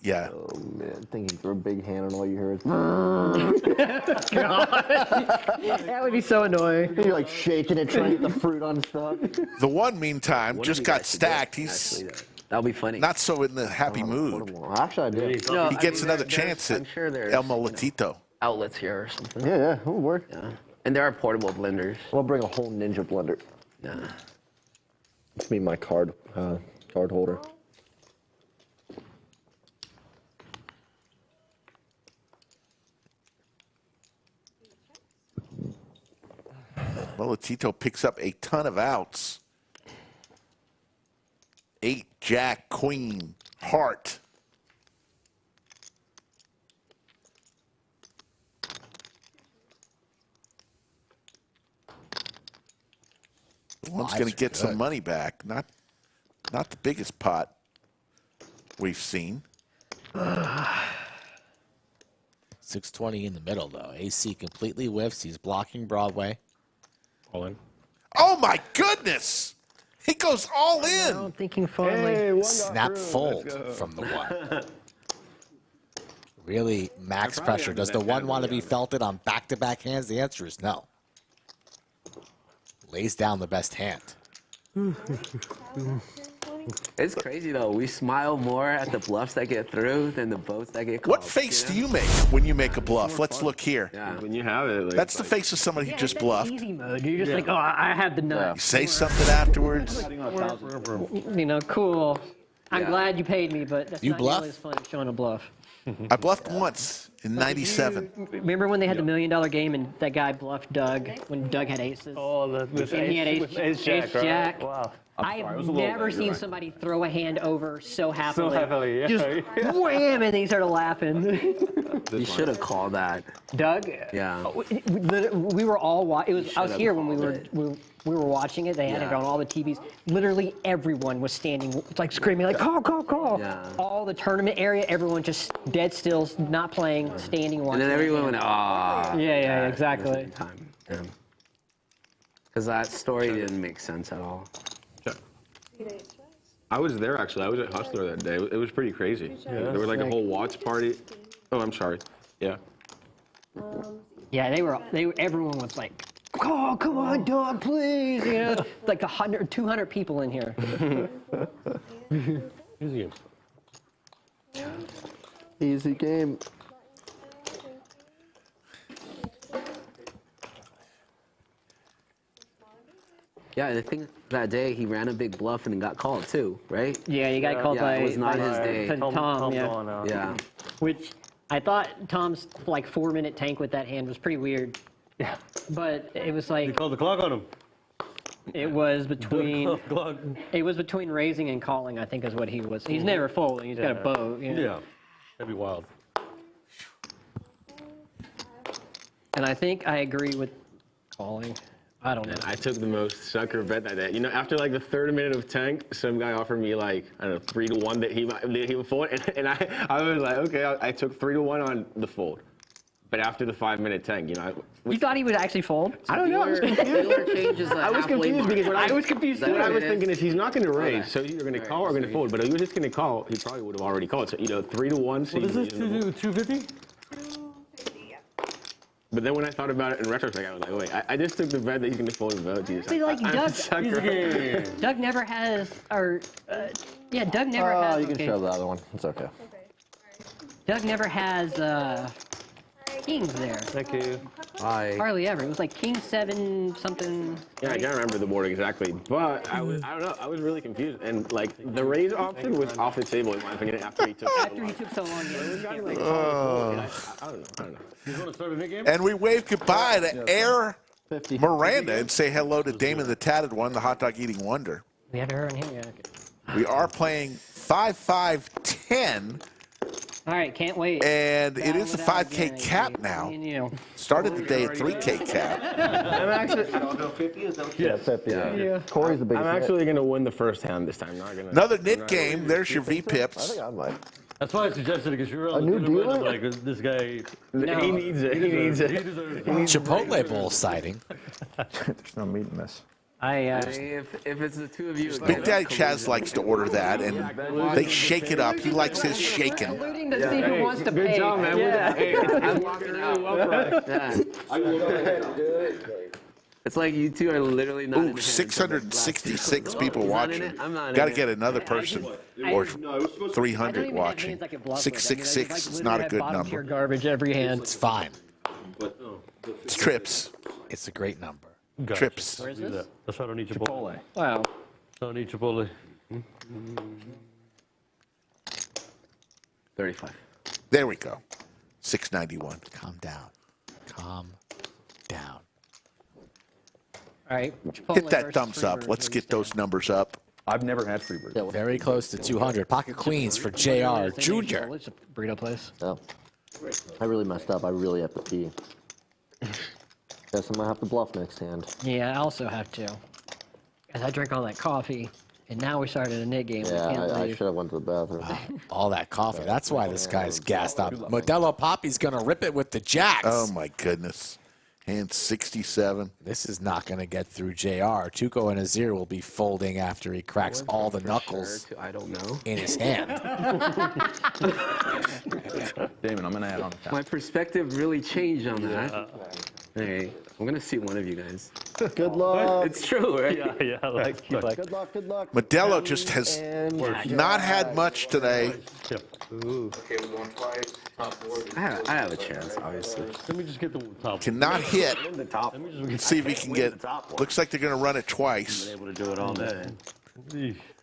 Yeah. Oh man, thinking through a big hand and all you hear is. That would be so annoying. You're like shaking it, trying to get the fruit on stuff. The one, meantime, just got stacked. He's That'll be funny. not so in the happy mood. Actually, I do. No, He I gets mean, another there's- chance I'm at sure there's El Moletito. outlets here or something. Yeah, it'll work. Yeah. And there are portable blenders. I'll bring a whole ninja blender. Yeah. It's me, my card holder. Moletito picks up a ton of outs. 8, Jack, Queen, Heart. One's going to get some money back. Not the biggest pot we've seen. 620 in the middle, though. AC completely whiffs. He's blocking Broadway. All in. Oh, my goodness! He goes all in. I'm thinking fondly. Snap fold from the one. Really max pressure. Does the one want to be felted on back-to-back hands? The answer is no. Lays down the best hand. It's crazy though. We smile more at the bluffs that get through than the boats that get called. What face do you make when you make a bluff? Let's look here. Yeah. When you have it, like, That's the face of somebody who just bluffed. Easy mode. You're just like, oh, I have the You nuts. say something afterwards. You know, cool. I'm glad you paid me, but that's You not bluff? nearly as fun as showing a bluff. I bluffed once in '97. Remember when they had the $1 Million game and that guy bluffed Doug when Doug had aces? Oh, with And he had ace jack, right? jack. Wow. I've never seen somebody throw a hand over so happily. So heavily, yeah. Just wham, and then he started laughing. You should have called that. Doug? Yeah. We were all I was should've here when we called were watching it. They had it Yeah. on all the TVs. Literally everyone was standing, like screaming, like call. Yeah. All the tournament area, everyone just dead still, not playing, standing watching. And then everyone went, it. ah. Yeah, exactly. Because that story didn't make sense at all. I was there actually. I was at Hustler that day. It was pretty crazy. There was like a whole watch party. Oh, I'm sorry. Yeah. Yeah, everyone was like, oh, come on, Doug, please. You know, like 100, 200 people in here. Easy. Easy game. Yeah, I think that day he ran a big bluff and got called too, right? Yeah, you got called Yeah, by it was not his day. Tom, yeah. gone out. Yeah. Which I thought Tom's like 4-minute tank with that hand was pretty weird. Yeah. But it was They like called the clock on him. it was between Clock. it was between raising and calling. I think is what he was. He's never folding. He's got a bow. You know? Yeah. That'd be wild. And I think I agree with calling. I don't know. I took the most sucker bet that day. You know, after like the third minute of tank, some guy offered me like, I don't know, 3-1 that he would fold. And I was like, okay, I took 3-1 on the fold. But after the 5-minute tank, you know. You thought he would actually fold? I don't know. I was confused. Changes I was confused because I was confused too. what I was thinking is he's not going to raise, so he's either going to call or going to fold. But if he was just going to call, he probably would have already called. So, you know, 3-1. What is this? 250? But then when I thought about it in retrospect, I was like, wait, I just took the bet that he's going to fold and vote. Jesus, See, like, I'm a sucker. Doug never has, or, yeah, Doug never has. You can show the other one. It's okay. Doug never has kings there. Thank you. Hardly ever. It was like king 7 something. Yeah, I can't remember the board exactly, but I don't know, I was really confused. And like the raise option was off the table in my opinion after he took so long. Yeah. I don't know. You want to start a new game? And we wave goodbye to Air Miranda and say hello to Damon the Tatted One, the hot dog eating wonder. We haven't heard on him yet. We are playing 5-5-10. All right, can't wait. And it is the 5K cap now. Started the day at 3K cap. I'm actually, Yeah, 50. Yeah. Corey's the biggest. I'm actually going to win the first hand this time. Not gonna, Another knit game. There's your V I pips. think I might. That's why I suggested it, because you're on A new dealer? like this guy. He needs it. He needs it. Chipotle bowl sighting. There's no meat in this. If it's the two of you, Big Daddy Chaz likes to order that, and they shake it up. He likes his shaken. Alluding to see who wants to pay. Good job, man. Yeah. I'm walking out. Yeah. It's like you two are literally not in Ooh, it. 666 people He's not in watching. it? I'm not in Got to it. get another person or 300 watching. 666 is not a good number. Garbage every hand. It's fine. It's trips. It's a great number. Gotcha. Trips. Where is this? That's why I don't eat Chipotle. Wow. Don't eat Chipotle. 35. There we go. 691. Calm down. Calm down. All right. Hit that thumbs up. Let's get those numbers up. I've never had Freebird. Very close to 200. Pocket Queens for JR Jr. It's a burrito place. Oh. I really messed up. I really have to pee. Guess I'm gonna have to bluff next hand. Yeah, I also have to. As I drank all that coffee, and now we started a knit game. Yeah, I should have went to the bathroom. All that coffee. That's why this guy's gassed up. Modelo Papi's going to rip it with the jacks. Oh, my goodness. Hand 67. This is not going to get through JR. Tuco and Azir will be folding after he cracks all the knuckles I don't know. in his hand. Damon, I'm going to add on top. My perspective really changed on that. Hey, I'm going to see one of you guys. Good luck. It's true, right? Yeah, like, Good luck. Good luck. Modelo just has not had much today. I have a chance, obviously. Let me just get the top. Cannot hit. The top. Let's see if he can get. Looks like they're going to run it twice. Been able to do it all day.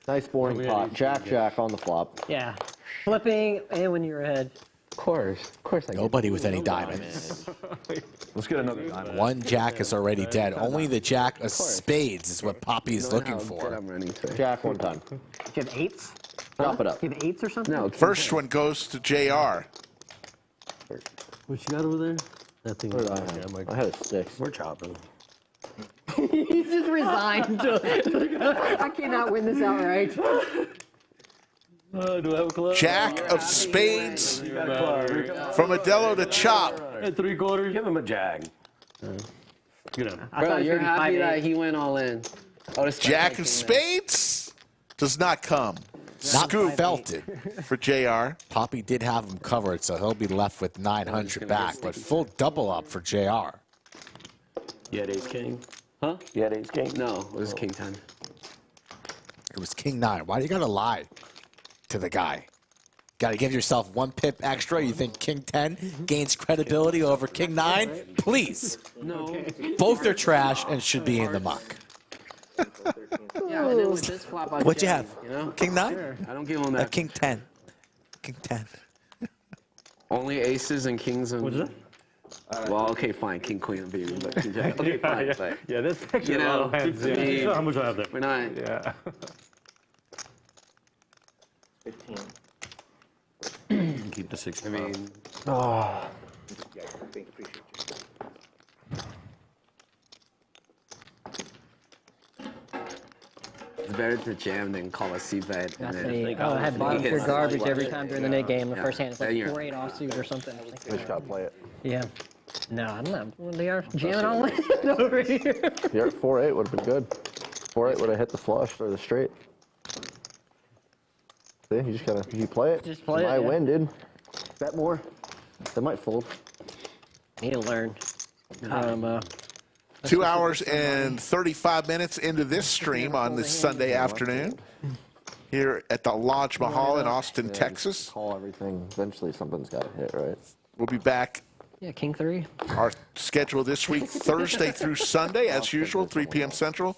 Nice boring pot. Jack on the flop. Yeah. Flipping, and when you're ahead. Of course. I Nobody with any diamonds. Let's get another diamond. One jack is already dead. Only the jack of spades is what Papi is looking for. Jack one time. Do you have 8s? Drop it up. Do you have 8s or something? No. First one goes to JR. What you got over there? That thing. I had a 6. We're chopping. He's just resigned. I cannot win this outright. Do I have a club? Jack of spades from Modelo to chop. At 3/4. Give him a jag. You know. Bro, you're happy that he went all in. Oh, Jack of spades does not come. scoop felt it. for JR. Papi did have him covered, so he'll be left with 900 back, but full double up for JR. You had ace king? Huh? You had ace king? No, it was king 10. It was king 9. Why do you gotta lie to the guy? Gotta give yourself 1 pip extra. You think king 10 gains credibility over king 9? Please. No. Both are trash and should be in the muck. Yeah, and then with this flop, I What'd you check, have? You know? King 9? Sure. I don't give him that. King 10. King 10. Only aces and kings and. What's that? Well, okay, fine, king queen and baby, but king jack. Okay, fine. Yeah, But, yeah, this actually you a lot know, of hands. I mean, How much do I have there? we're not. Yeah. 15. Keep the 6. I mean, Oh. it's better to jam than call a c-bet. I And say, then, I had bottom hit tier it. garbage every time during the night game. The Yeah. first hand, it's like Then you're- 4-8 offsuit or something. I was like, We just gotta play it. yeah. No, I'm not. Well, they are jamming all in over here. You're at 4-8 would have been good. 4-8 would have hit the flush or the straight. See, you just gotta, you play it. Just play you it, might yeah. win, dude. Bet more. They might fold. Need to learn. 2 hours and 35 minutes into this stream on this Sunday afternoon here at the Lodge Mahal in Austin, Texas. Call everything. Eventually something's got to hit, right? We'll be back. Yeah, king 3. Our schedule this week, Thursday through Sunday, as usual, 3 p.m. Central.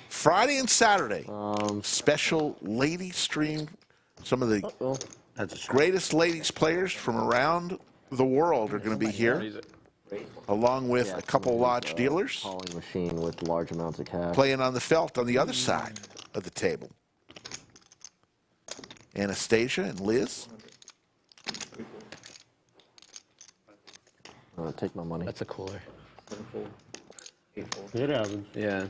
Friday and Saturday, special ladies stream. Some of the greatest ladies players from around the world are going to be here, along with a couple lodge dealers Calling machine with large amounts of cash. playing on the felt on the other side of the table. Anastasia and Liz. Take my money. That's a cooler. It happens. Yeah.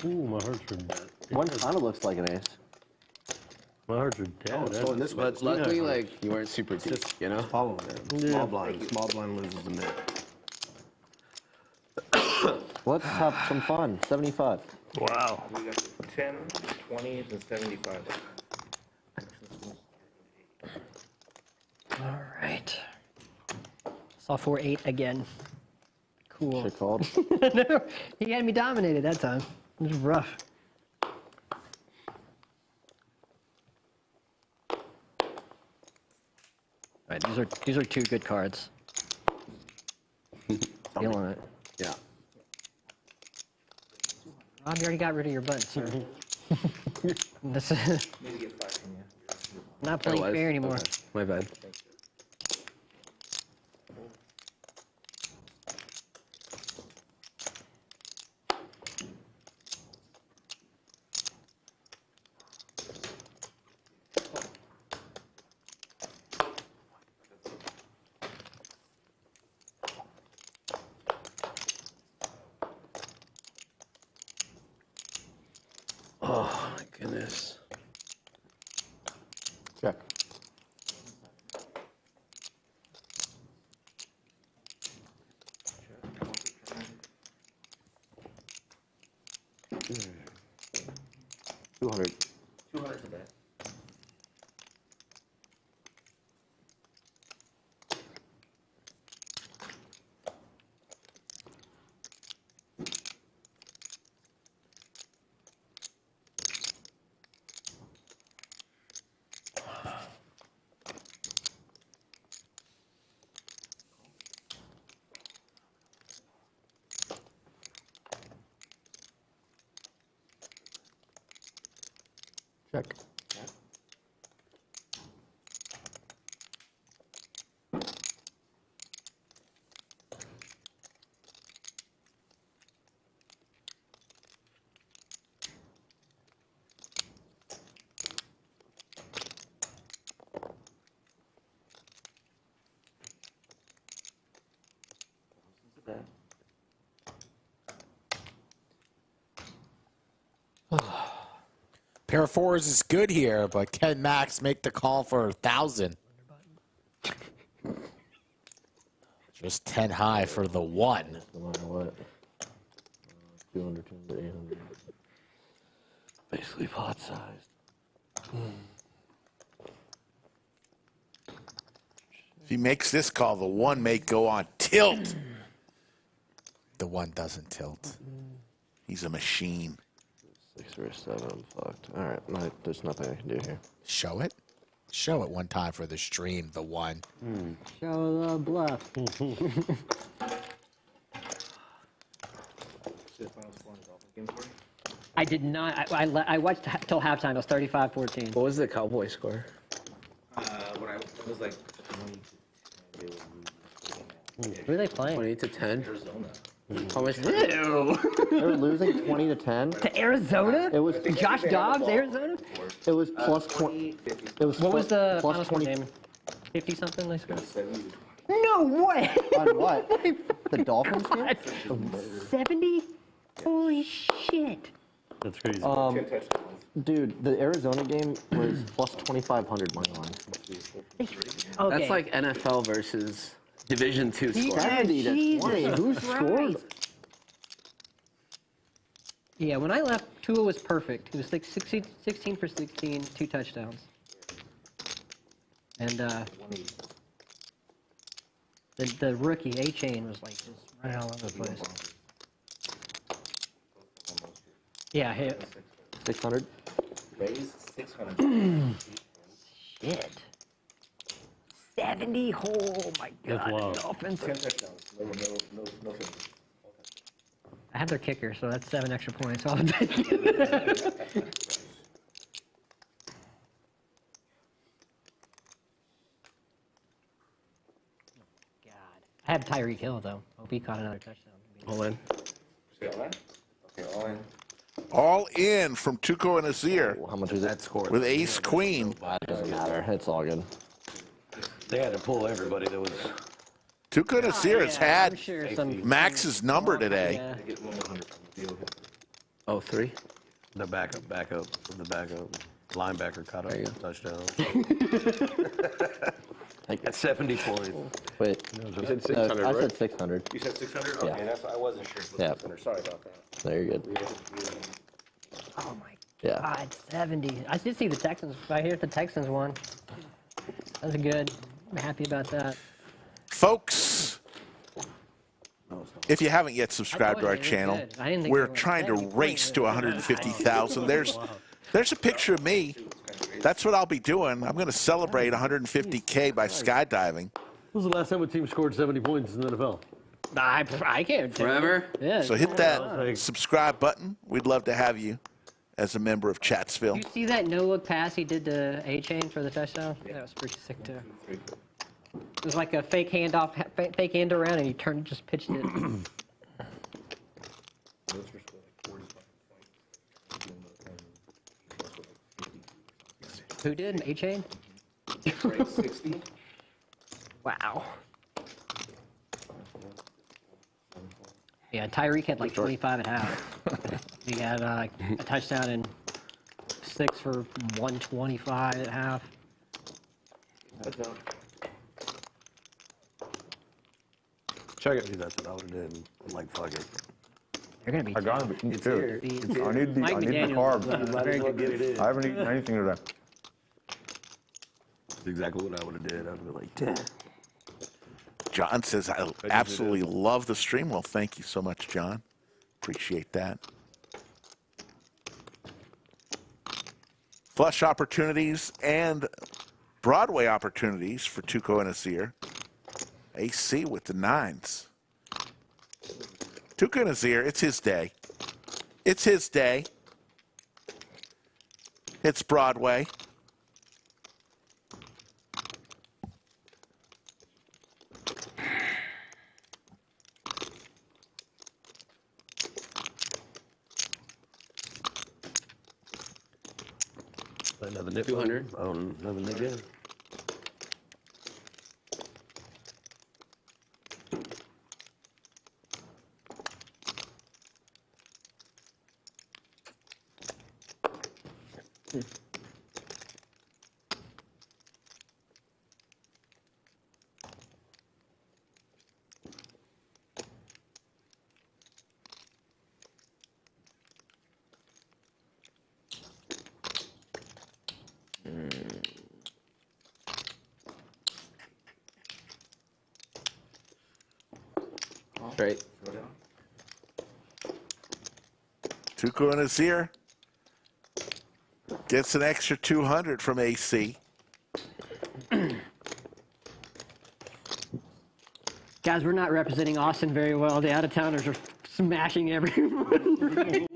Ooh, my hearts are dead. One kind of looks like an ace. My hearts are dead. going this way. But luckily, like, you weren't super deep, you know? Following them. Small blind. Small blind loses the net. Let's have some fun. 75. Wow. We got 10, 20, and 75. All right. Saw 4-8 again. Cool. Shit called. No, he had me dominated that time. It was rough. All right, these are 2 good cards. Feeling it. Yeah. Rob, you already got rid of your button, sir. This Maybe get 5 from you. not playing fair anymore. Okay. My bad. Oh, my goodness. Check. $200. 200's a bet. Check. Pair of 4s is good here, but can Max make the call for 1,000? Just 10 high for the 1. No matter what. 200, 200, 800. Basically pot sized. If he makes this call, the 1 may go on tilt. The 1 doesn't tilt. He's a machine. 6 or 7, I'm fucked. All right, there's nothing I can do here. Show it. Show it one time for the stream, the 1. Show the bluff. I did not. I watched till halftime. It was 35-14. What was the Cowboy score? It was like 20. Who are they playing? 20 to 10. Arizona. How much? They were losing 20 to 10. To Arizona? It was Josh Dobbs, Arizona? It was plus 20. It was What was the plus final 20 game? 50 something they scored? 70. No way! On what? The Dolphins game? 70? Holy shit! That's crazy. 10 touchdowns. Dude, the Arizona game was plus 2,500 money line. Okay. That's like NFL versus Division II score. 70 to 20. Who scored? Yeah, when I left, Tua was perfect. He was like 16 for 16, 2 touchdowns. And the rookie A-Chain was like just running all over the place. Yeah, hit. 600. Raise 600. Shit. 70? Oh my That's god. wild. Dolphins. 10 touchdowns. No things. I have their kicker, so that's 7 extra points. I'll take it. I have Tyreek Hill, though. Hope he caught another touchdown. All in. Say all in? Okay, all in. All in from Tuco and Azir How much is it? That score. with ace queen. Doesn't matter. It's all good. They had to pull everybody that was. Tuco and Azir has I'm had sure some, Max's number today. yeah. I get 100 from the deal. Oh, 3. The backup. The backup. Linebacker caught up. There you go. Touchdown. At 70 points. Wait. You said 600, I right? said 600. You said 600? Yeah. Okay, I wasn't sure if it was Yeah. 600. Sorry about that. No, you're good. Oh my Yeah. god, 70. I did see the Texans. I hear the Texans won. That was good. I'm happy about that. Folks, if you haven't yet subscribed to our it was channel, good. I didn't think we're it was trying to 70 race points. to 150,000. There's a picture of me. That's what I'll be doing. I'm going to celebrate 150K by skydiving. When was the last time a team scored 70 points in the NFL? I can't. Forever? Yeah. So hit that subscribe button. We'd love to have you as a member of Chatsville. You see that no-look pass he did to A-Chain for the touchdown? That was pretty sick, too. It was like a fake handoff, fake hand around, and he turned, just pitched it. Who did? A-Chain? 60. Wow. Yeah, Tyreek had like 25 and a half. He had a touchdown and 6 for 125 and a half. Check it. That's what I would have did. I'm like, fuck it. They're gonna be. I got it. It's Dude, here. I need the Mike McDaniel carbs. is, very good. Get it in. I haven't eaten anything today. That's exactly what I would have did. I'd be like, damn. John says, I absolutely love the stream. Well, thank you so much, John. Appreciate that. Flush opportunities and Broadway opportunities for Tuco and Azir. AC with the 9s. Tuco and Azir, it's his day. It's his day. It's Broadway. Another nip. 200. Oh, another nip again. Straight. Tuco Azir gets an extra 200 from AC. Guys, we're not representing Austin very well. The out-of-towners are smashing everyone.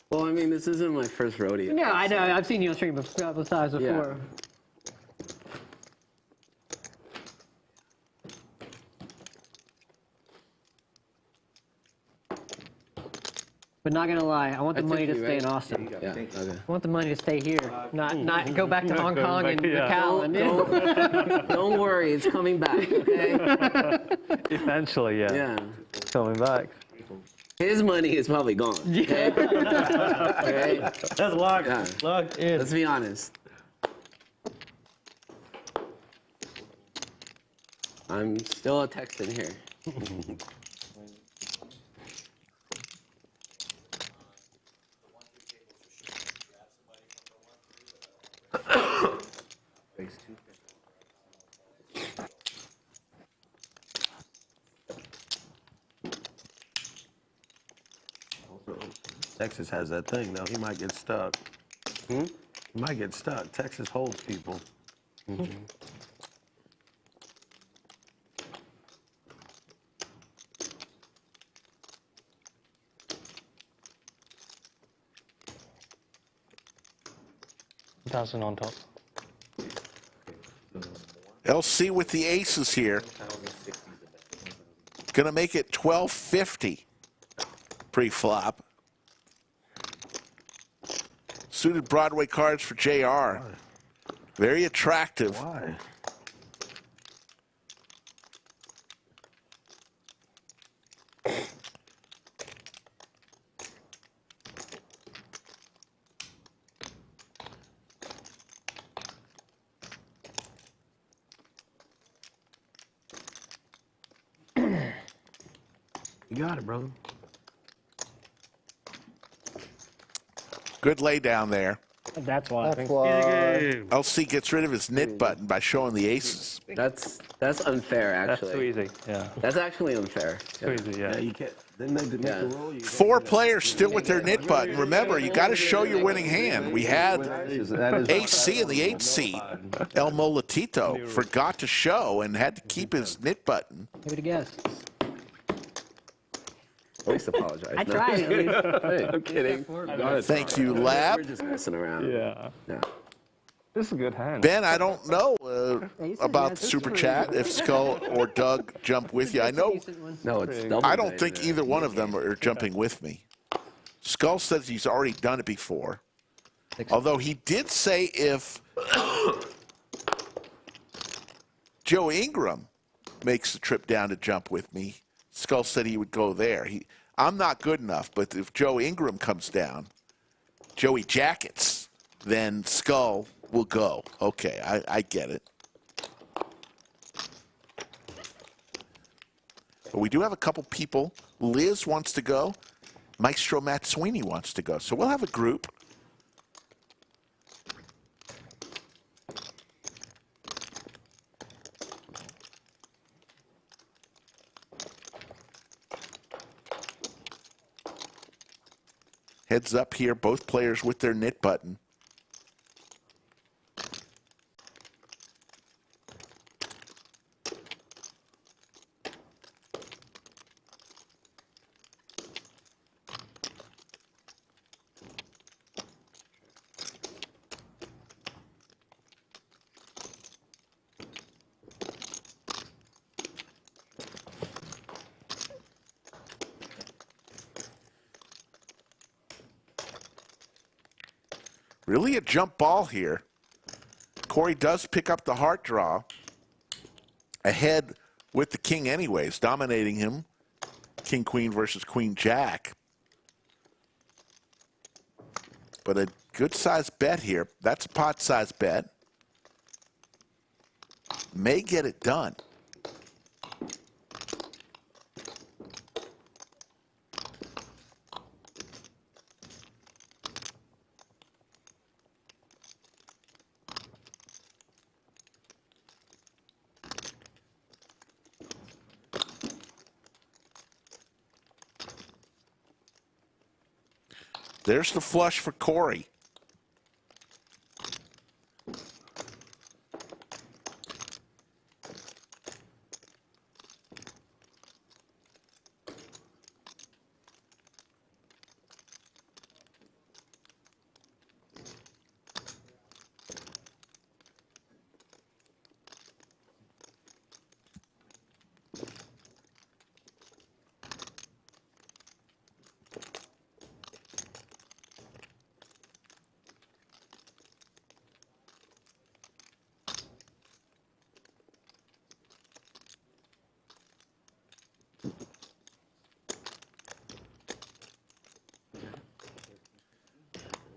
Well, I mean, this isn't my first rodeo. No, I know. I've seen you on stream a couple times before. But not gonna lie, I want the money to stay in Austin. Yeah. Okay. I want the money to stay here, not go back to Hong Kong and Macau. Don't worry, it's coming back. Okay. Eventually, yeah. Yeah. It's coming back. His money is probably gone. Okay? Okay? That's locked. Yeah. Locked in. Let's be honest. I'm still a Texan here. Texas has that thing, though. He might get stuck. He might get stuck. Texas holds people. $1,000 on top. LC with the aces here. Gonna make it 1250 pre-flop. Suited Broadway cards for JR. Very attractive. Why? You got it, brother. Good lay down there. That's why. LC gets rid of his knit button by showing the aces. That's unfair, actually. That's too easy. Yeah. That's actually unfair. Too easy. Yeah. You can't. Then they make the rule. You 4 players still with their knit button. Remember, you got to show your winning hand. We had AC in the 8th seat. El Molatito forgot to show and had to keep his knit button. Give it a guess. At least apologize. I tried. At least. Hey, I'm kidding. Thank you, We're Lab. just messing around. Yeah. Yeah. This is a good hand. Ben, I don't know about the super chat if Skull or Doug jump with you. I know. No, it's double. I don't think either one of them are jumping with me. Skull says he's already done it before. Although he did say if Joe Ingram makes the trip down to jump with me, Skull said he would go there. I'm not good enough, but if Joe Ingram comes down, Joey Jackets, then Skull will go. Okay, I get it. But we do have a couple people. Liz wants to go. Maestro Matt Sweeney wants to go. So we'll have a group. Heads up here, both players with their knit button. Really a jump ball here. Corey does pick up the heart draw. Ahead with the king anyways, dominating him. King, queen versus queen, jack. But a good-sized bet here. That's a pot-sized bet. May get it done. There's the flush for Corey.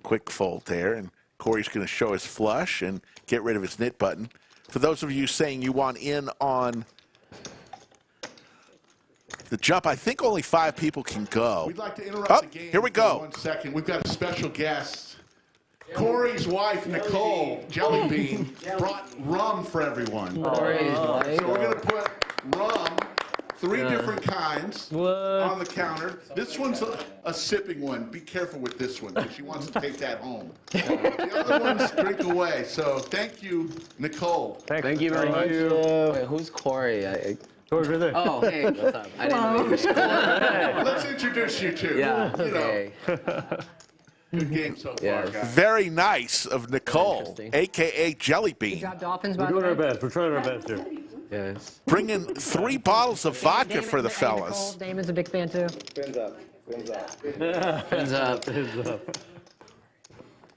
Quick fold there, and Corey's going to show his flush and get rid of his knit button. For those of you saying you want in on the jump, I think only 5 people can go. We'd like to interrupt the game. Here we go. For 1 second. We've got a special guest. Corey's wife, Nicole Jellybean, brought rum for everyone. Corey's wife. So we're going to put rum, 3 different kinds, on the counter. This one's a sipping one. Be careful with this one because she wants to take that home. The other one's drink away. So thank you, Nicole. Thank you very much. Wait, who's Corey? Corey's right there. Oh, hey, what's up? I didn't know you were Corey. Let's introduce you two. Yeah, You know, okay. good game so far, Yes. guys. Very nice of Nicole, a.k.a. Jellybean. Got Dolphins, We're by the doing way. our best. We're trying our best here. Yes. Bringing 3 bottles of vodka for the fellas. Damon's a big fan, too. Fins up. Fins up. Fins up. Fins up.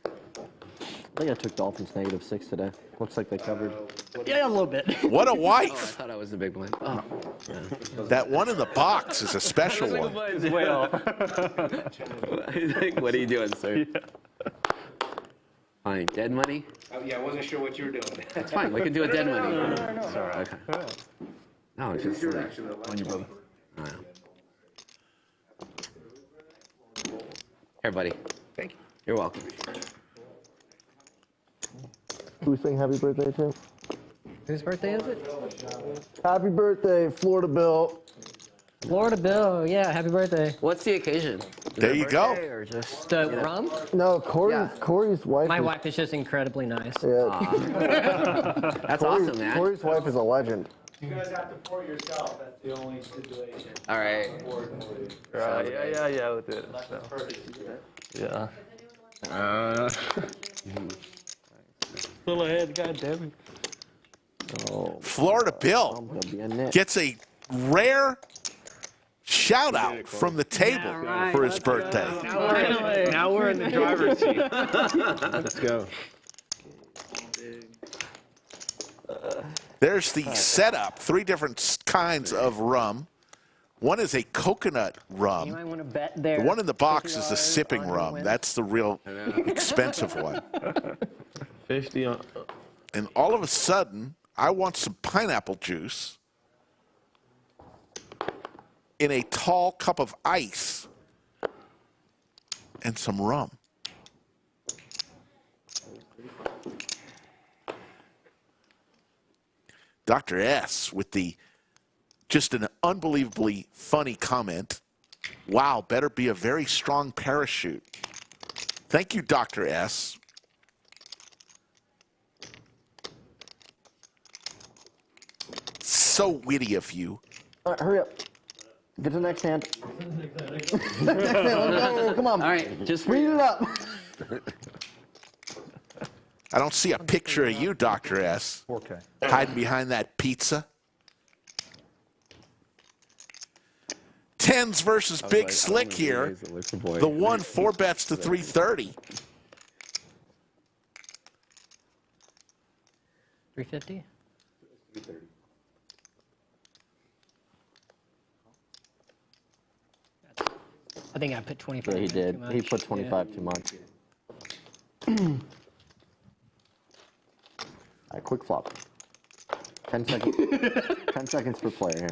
I think I took Dolphins -6 today. Looks like they covered. Yeah, a little bit. What a Oh, I wife. thought I was the big one. Oh. That one in the box is a special one. It's way off. He's like, what are you doing, sir? Fine. Dead money? Yeah, I wasn't sure what you were doing. It's fine. We can do a dead money. No. Sorry. Okay. No, it's just like, On you, brother. Here, buddy. Thank you. You're welcome. Who's saying happy birthday to? Whose birthday is it? Happy birthday, Florida Bill. Florida Bill. Yeah, happy birthday. What's the occasion? There you go. Or just, The rum? No, Corey's wife. My wife is just incredibly nice. Yeah. That's awesome, man. Corey's wife is a legend. You guys have to pour yourself. That's the only stipulation. All right. Yeah, we'll do it. So. Yeah. Still ahead, God damn it. Florida Bill gets a rare shout out from the table for his birthday. Now we're in the driver's seat. Let's go. There's the setup. 3 different kinds of rum. One is a coconut You rum. might want to bet there. The one in the box is the sipping rum. That's the real expensive one. 50 on. And all of a sudden, I want some pineapple juice in a tall cup of ice and some rum. Dr. S with just an unbelievably funny comment. Wow, better be a very strong parachute. Thank you, Dr. S. So witty of you. All right, hurry up. Get to the next hand. Next hand, let's go. Come on. All right, just read it up. I don't see a picture of you, Dr. S. 4K. Hiding behind that pizza. Tens versus Big Slick here. The 1 4 bets to 330. 350? 330. I think I put 25. Yeah, he did. Too much. He put 25 too much. All right, quick flop. 10 seconds. 10 seconds per player here.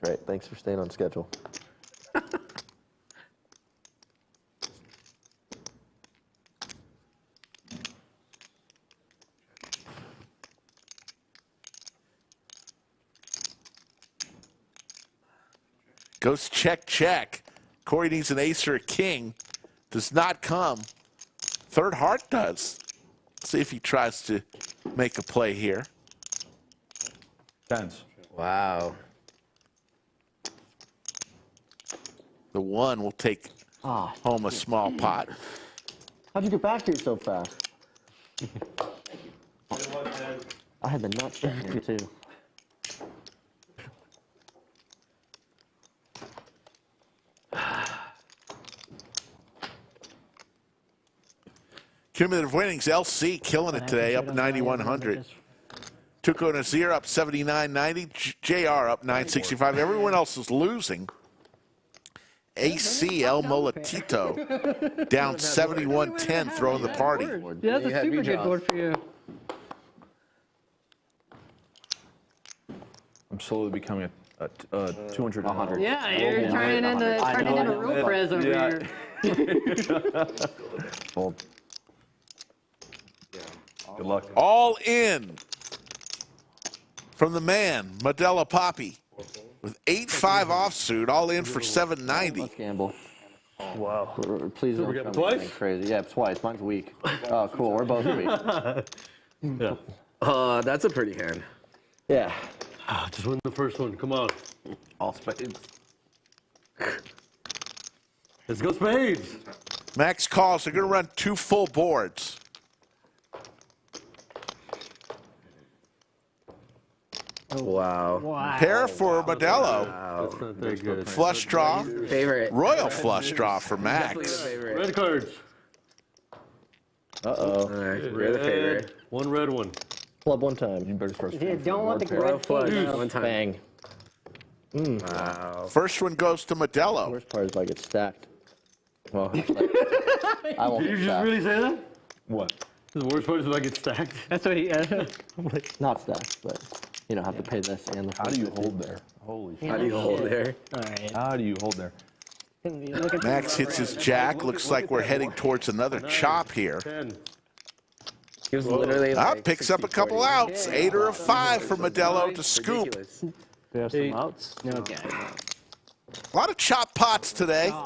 Great. Thanks for staying on schedule. Goes check, check. Corey needs an ace or a king. Does not come. Third heart does. Let's see if he tries to make a play here. Tens. Wow. The 1 will take home a small pot. How'd you get back here so fast? I had the nuts in here too. Cumulative winnings, LC killing it today, up 9,100. Tuco Azir up 79.90. JR up 965. Everyone else is losing. AC El Molatito down 71.10, throwing the party. Yeah, that's a super good board for you. I'm slowly becoming a 200. 100. Yeah, you're turning into real prez over here. Fold. Good luck. All in from the man, Modelo Papi, with 8-5 offsuit, all in for 790. Let's gamble. Wow. Please don't getting tell me twice? anything crazy. Yeah, twice. Mine's weak. Oh, cool. We're both weak. Yeah. That's a pretty hand. Yeah. Just win the first one. Come on. All spades. Let's go spades. Max calls. They're going to run 2 full boards. Wow. Pair for Modelo. That's not very good. Flush draw. Favorite. Royal flush draw for Max. Favorite. Red cards. Uh-oh. All right, we're the favorite. One red one. Club one time. You better first. You don't want the Royal red flush. flush. One time. Bang. Wow. First one goes to Modelo. Worst part is if I get stacked. Well, I won't Did you get just stacked. really say that? What? The worst part is if I get stacked. That's what he. Not stacked, but you don't have to pay this and the. How do you hold there? Holy shit. How do you hold there? All right. How do you hold there? Max hits his jack. Looks like we're heading towards another chop here. 10. He was literally like Picks up a couple outs. 8 or a 5 for Modelo to scoop. Ridiculous. They have some outs. Okay. A lot of chop pots today. Yep.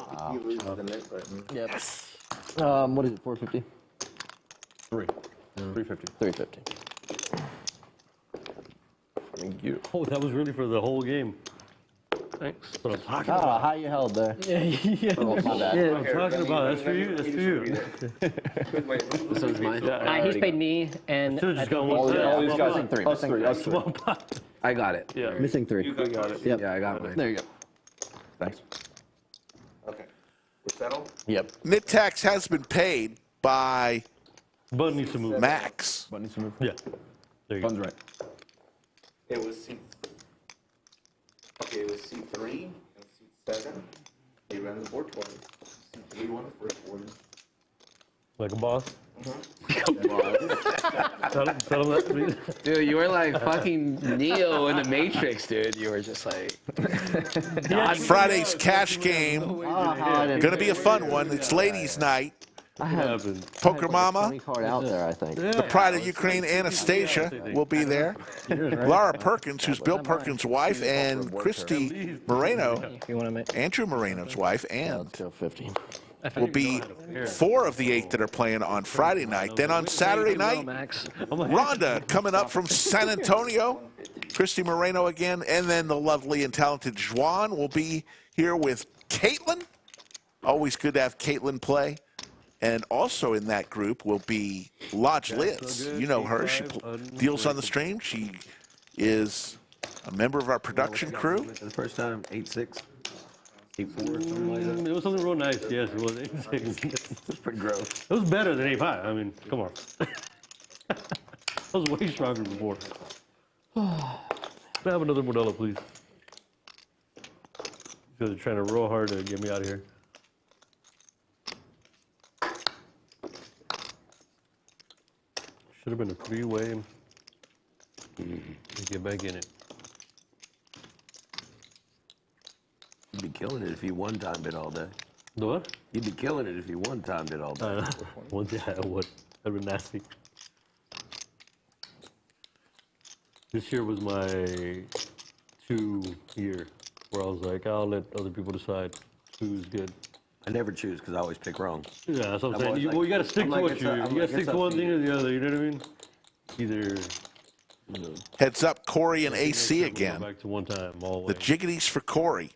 What is it? 450. 350. 350. Thank you. Oh, that was really for the whole game. Thanks. That's what I'm talking about. How you held there? Yeah. Oh, my bad. That's what I'm talking about. That's for you. That's for you. This one's mine. He's paid me, and Should've just I think gone one he's- side. All these guys. Missing three. Us three. Us three. Small pot. I got it. Yeah. Missing 3. You got it. Yep. Yeah, I got mine. There you go. Thanks. Okay. We're settled? Yep. Nit tax has been paid by Button needs to move. Max. Button needs to move. Yeah. There you go. Fun's right. It was seat. Okay, it was seat 3 and seat 7. They ran the board twice. Seat 3 won the first board. Like a boss. Tell him that, please. Dude, you were like fucking Neo in the Matrix, dude. You were just like. Friday's cash game. Gonna be a fun one. It's ladies' night. I had Poker Mama, 20 card out there, I think. the pride of Ukraine, Anastasia, will be there. Laura Perkins, who's Bill Perkins' wife, and Christy Moreno, If you want to make. Andrew Moreno's wife, and Let's go 50. will be 4 of the 8 that are playing on Friday night. Then on Saturday night, Max. Rhonda coming up from San Antonio, Christy Moreno again, and then the lovely and talented Juan will be here with Caitlin. Always good to have Caitlin play. And also in that group will be Lodge Liz. You know her. She deals on the stream. She is a member of our production crew. The first time, 8-6. 8-4, something like that. It was something real nice. Yes, it was 8-6. It's pretty gross. It was better than 8-5. I mean, come on. I was way stronger before. Can I have another Modelo, please? You guys are trying to real hard to get me out of here. Should have been a 3-way. Get back in it. You'd be killing it if you one-timed it all day. The what? You'd be killing it if you one-timed it all day. I know. Well, yeah, I would. That'd be nasty. This year was my 2 year. where I was like, I'll let other people decide who's good. I never choose because I always pick wrong. Yeah, that's what I'm I'm saying. always Well, you got to stick I'm to like, what it's you. a- You I'm got to like, stick it's to up one to thing you. or the other. You know what I mean? Either. Heads up, Corey and AC again. Back to one time, all The jiggities for Corey.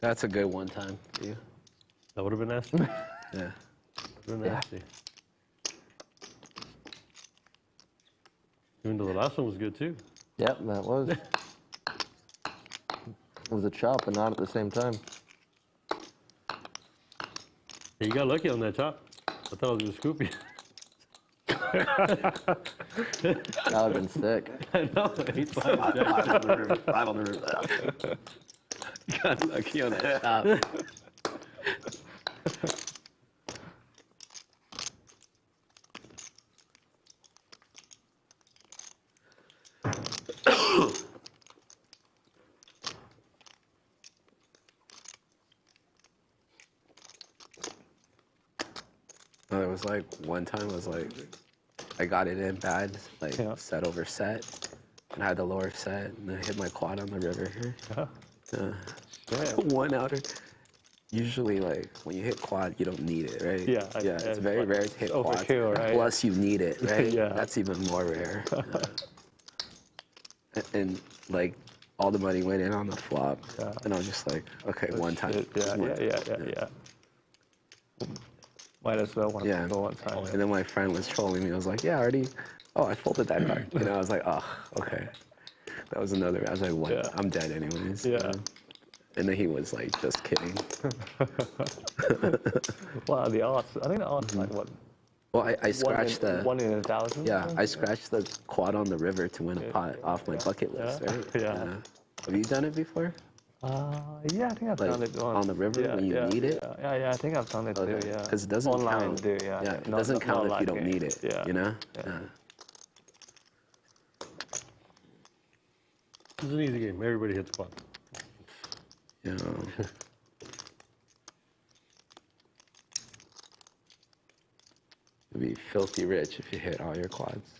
That's a good one time for you. That would have been nasty. Yeah. Been nasty. Even though the last one was good too. Yep, that was. It was a chop, but not at the same time. Hey, you got lucky on that chop. I thought it was gonna scoop you. That would have been sick. I know. He's fine. Five on the river. 5 on the river. Got lucky on that chop. There was like one time I was like, I got it in bad, like set over set, and I had the lower set, and I hit my quad on the river here. One outer. Usually, like when you hit quad, you don't need it, right? Yeah, It's very rare to hit quad. overkill, right? Plus, you need it, right? Yeah. That's even more rare. And like all the money went in on the flop, and I was just like, okay, one time. Yeah. Might as well Yeah. go one time. And then my friend was trolling me. I was like, yeah, I already. Oh, I folded that card. You know, I was like, oh, okay. That was another. I was like, what? I'm dead anyways. Yeah. And then he was like, just kidding. Wow, the odds. I think the odds like what? Well, I scratched the. 1 in 1,000. Yeah, I scratched the quad on the river to win a pot off my bucket list, right? Yeah. Have you done it before? Yeah, I think I've Like, done it on the river when you need it? Yeah, I think I've done it too. Yeah. Because it doesn't Online count. too. Yeah. Yeah, it Not- doesn't not count if live you don't game. need it. Yeah. You know. Yeah. It's an easy game. Everybody hits quad. Yeah. You'll be filthy rich if you hit all your quads.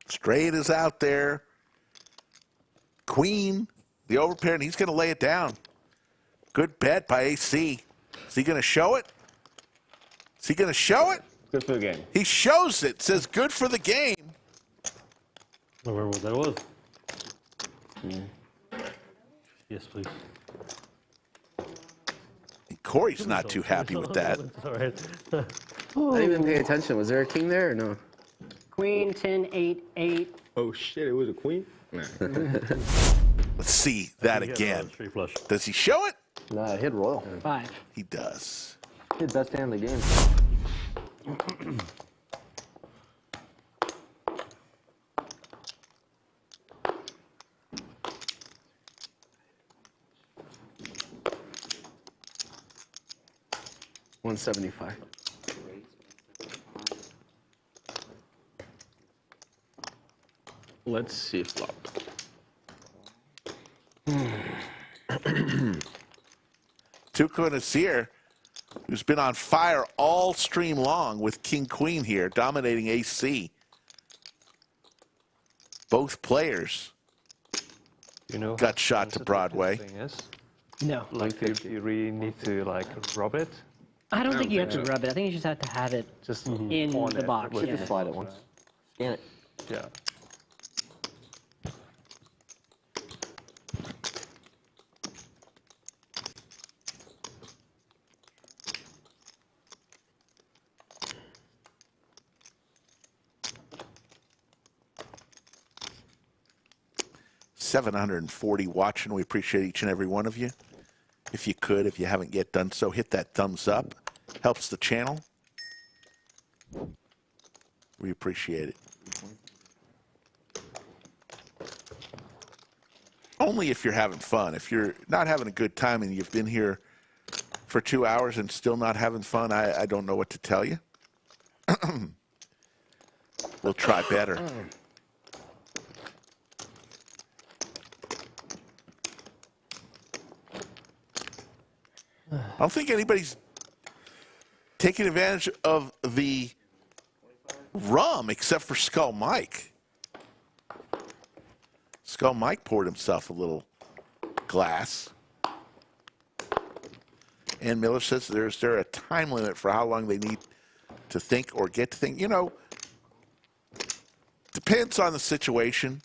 Straight is out there. Queen, the overpair, and he's going to lay it down. Good bet by AC. Is he going to show it? Is he going to show it? Good for the game. He shows it. Says good for the game. I remember what that was. Yes, please. Corey's not too happy with that. It's all right. I didn't even pay attention. Was there a king there or no? Queen, 10, 8, 8. Oh shit! It was a queen. Let's see that again. Does he show it? Nah, hit royal. 5. He does. Hit best hand in the game. $175. Let's see flop. Tuco Azir, who's been on fire all stream long with King Queen here, dominating AC. Both players got shot to Broadway. Thing is, No. like you really need to like rub it. I don't think you have to rub it. I think you just have to have it Just in on the it box. with Yeah. Just slide it once. Scan it. Yeah. 740 watching. We appreciate each and every one of you. If you could, if you haven't yet done so, hit that thumbs up. Helps the channel. We appreciate it. Only if you're having fun. If you're not having a good time and you've been here for 2 hours and still not having fun, I don't know what to tell you. We'll try better. I don't think anybody's taking advantage of the rum except for Skull Mike. Skull Mike poured himself a little glass. And Miller says, is there a time limit for how long they need to think or get to think? You know, depends on the situation.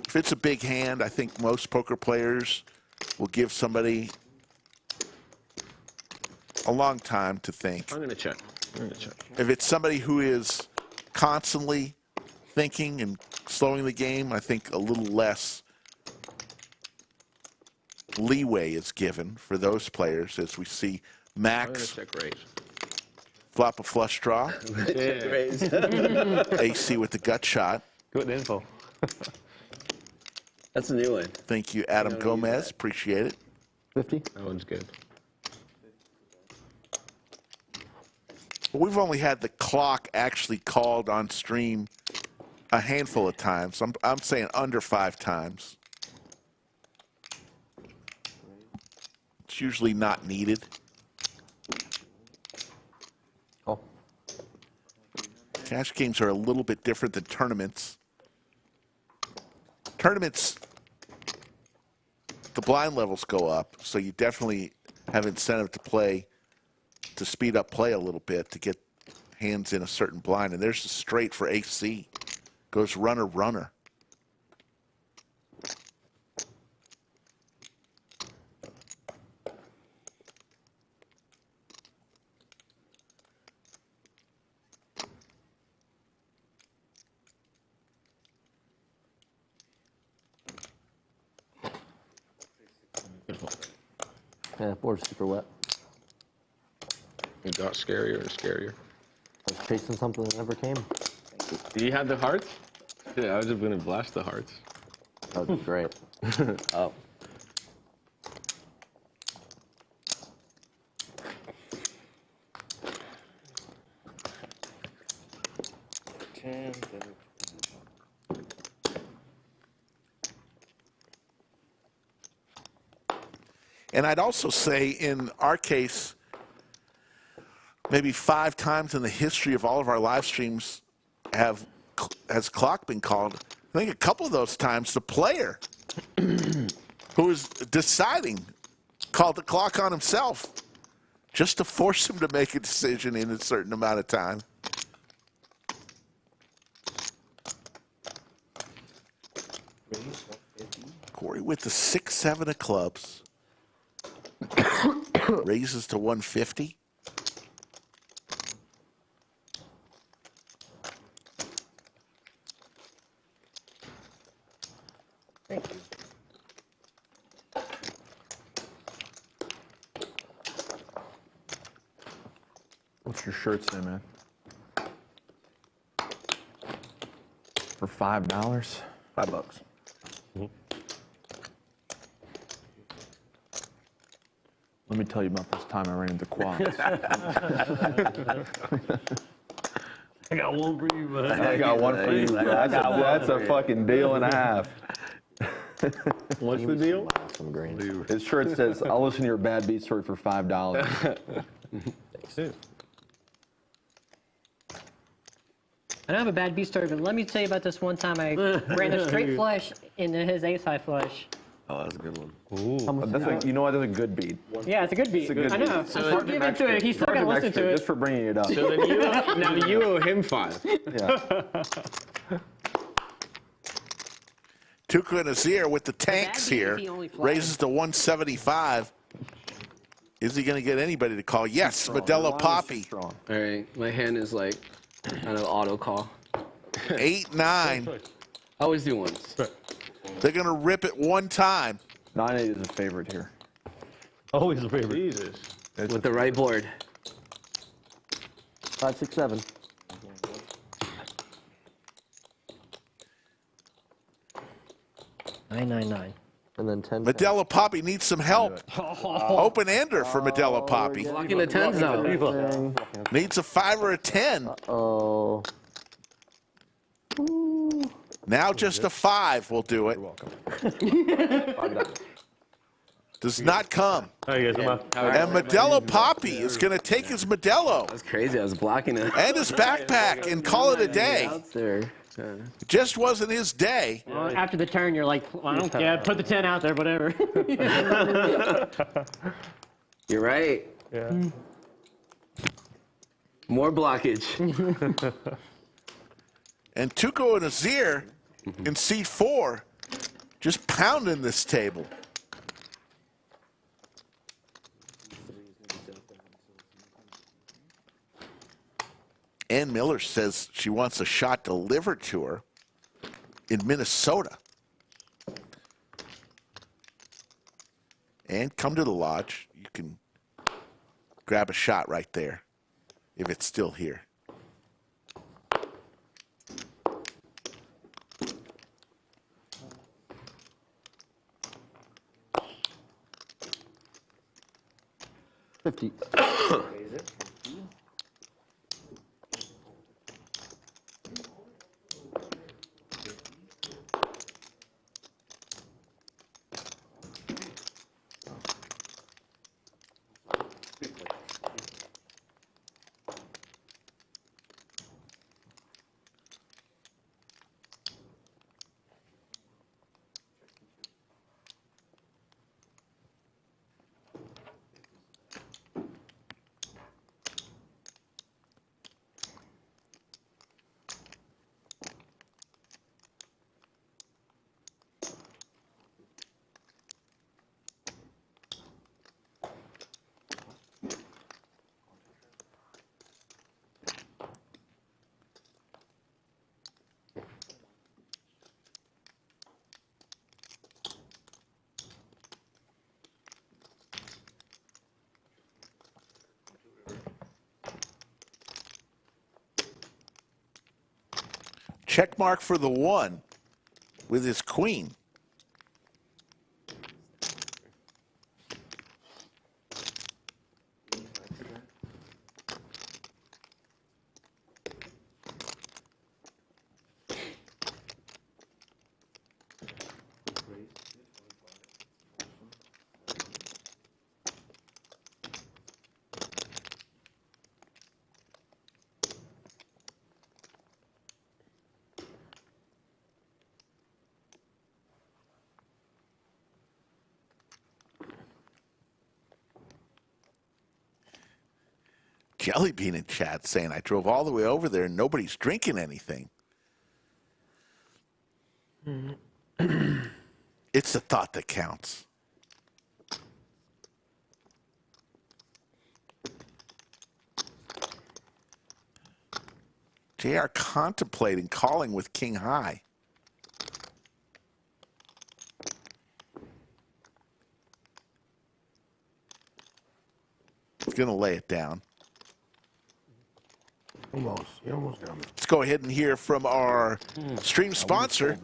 If it's a big hand, I think most poker players will give somebody a long time to think. I'm going to check. If it's somebody who is constantly thinking and slowing the game, I think a little less leeway is given for those players, as we see Max flop a flush draw. AC with the gut shot. Good info. That's a new one. Thank you, Adam Gomez. Appreciate it. 50. That one's good. We've only had the clock actually called on stream a handful of times. I'm saying under 5 times. It's usually not needed. Oh. Cash games are a little bit different than tournaments. Tournaments, the blind levels go up, so you definitely have incentive to play, to speed up play a little bit to get hands in a certain blind. And there's the straight for AC. Goes runner, runner. Yeah, that board's super wet. It got scarier and scarier. I was chasing something that never came. Do you have the hearts? Yeah, I was just going to blast the hearts. That would be great. Oh. And I'd also say in our case, maybe 5 times in the history of all of our live streams has clock been called. I think a couple of those times the player who was deciding called the clock on himself just to force him to make a decision in a certain amount of time. Corey with the 6-7 of clubs. Raises to 150. Thank you. What's your shirt say, man? For $5? $5. Let me tell you about this time I ran into quads. I got one for you, bud. I got one for you. That's a fucking deal and a half. What's the deal? Some green. His shirt says, I'll listen to your bad beat story for $5. I don't have a bad beat story, but let me tell you about this one time I ran a straight flush into his ace-high flush. Oh, that's a good one. You know what? That's a good beat. Yeah, it's a good beat. It's a good I know. beat. So give it to it. He's still got to listen to it. Just for bringing it up. So then you owe him 5. Yeah. Tuco Azir with the tanks here. Raises to 175. Is he going to get anybody to call? Yes, Modelo Papi. All right, my hand is like an auto call. 8-9. I always do ones. They're going to rip it one time. 9-8 is a favorite here. Always a favorite. Jesus. With the right board. 5, 6, 7. $9.99. And then 10. Modelo Papi needs some help. Open ender for Modelo Papi. Blocking the 10 zone. Needs a 5 or a 10. Oh. Now just a 5 will do it. Does not come. And Modelo Papi is going to take his Modelo. That's crazy. I was blocking it. And his backpack and call it a day. It just wasn't his day. Well, after the turn, you're like, well, I don't care. Put the 10 out there, whatever. You're right. Yeah. More blockage. And Tuco and Azir in seat 4 just pounding this table. Ann Miller says she wants a shot delivered to her in Minnesota. And come to the lodge. You can grab a shot right there if it's still here. $50. Check mark for the 1 with his queen. Jellybean in chat saying, I drove all the way over there and nobody's drinking anything. It's the thought that counts. JR contemplating calling with king high. He's going to lay it down. Almost. You almost got me. Let's go ahead and hear from our stream sponsor,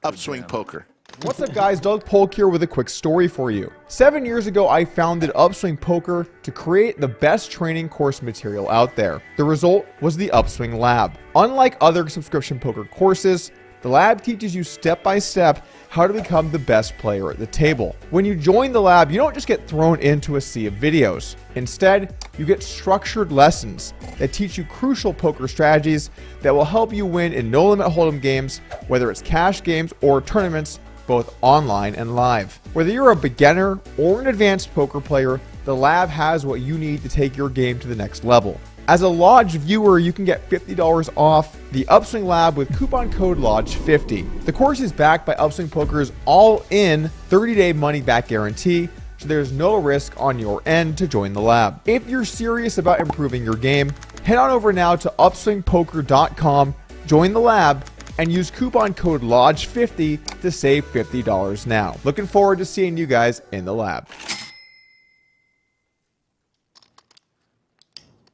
Upswing Poker. What's up, guys? Doug Polk here with a quick story for you. 7 years ago, I founded Upswing Poker to create the best training course material out there. The result was the Upswing Lab. Unlike other subscription poker courses, the lab teaches you step-by-step how to become the best player at the table. When you join the lab, you don't just get thrown into a sea of videos. Instead, you get structured lessons that teach you crucial poker strategies that will help you win in no-limit hold'em games, whether it's cash games or tournaments, both online and live. Whether you're a beginner or an advanced poker player, the lab has what you need to take your game to the next level. As a Lodge viewer, you can get $50 off the Upswing Lab with coupon code LODGE50. The course is backed by Upswing Poker's all-in 30-day money-back guarantee, so there's no risk on your end to join the lab. If you're serious about improving your game, head on over now to upswingpoker.com, join the lab, and use coupon code LODGE50 to save $50 now. Looking forward to seeing you guys in the lab.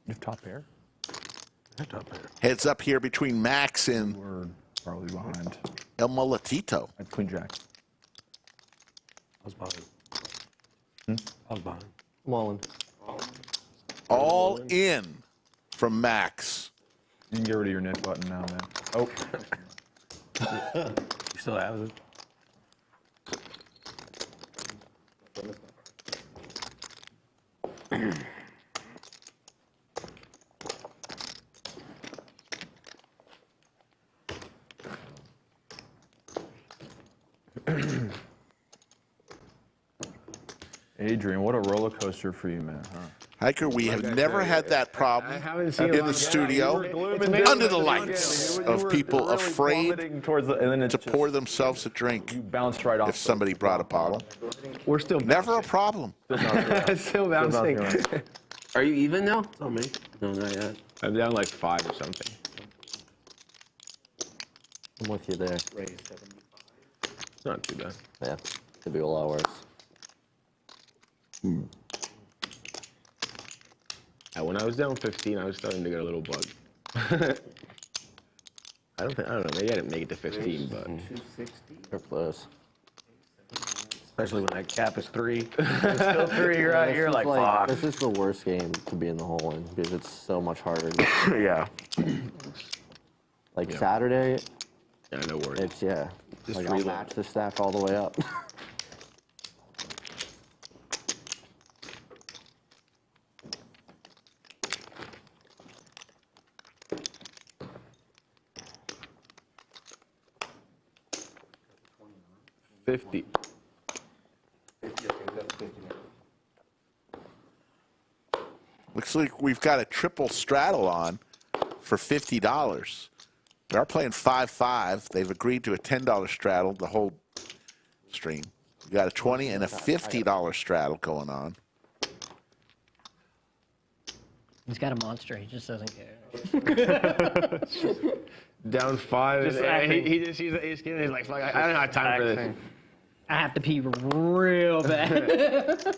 You have top pair? Heads up here between Max and We're probably behind. El Molatito. At queen jack. I was behind. I was behind. Mullen. All in from Max. You can get rid of your Nik button now, man. Oh. You still have it? Adrian, what a roller coaster for you, man, huh? Hiker, we have never had that problem in the studio under the lights of people afraid to pour themselves a drink right off if somebody brought a bottle. We're still never a problem. Still bouncing. Are you even now? Oh, me? No, not yet. I'm down like 5 or something. I'm with you there. It's not too bad. Yeah, could be a lot worse. Yeah, when I was down 15, I was starting to get a little bug. I don't know. Maybe I didn't make it to 15, but 260. You're close. Especially when that cap is 3. It's still 3, right? You're like, fuck. This is the worst game to be in the hole in because it's so much harder. Yeah. Like Saturday. Yeah, no worries. It's Just like I'll match the stack all the way up. Looks like we've got a triple straddle on for $50. We are playing 5-5. They've agreed to a $10 straddle the whole stream. We got a $20 and a $50 straddle going on. He's got a monster. He just doesn't care. Down 5. Just He's like, fuck, I don't have time for this. I have to pee real bad.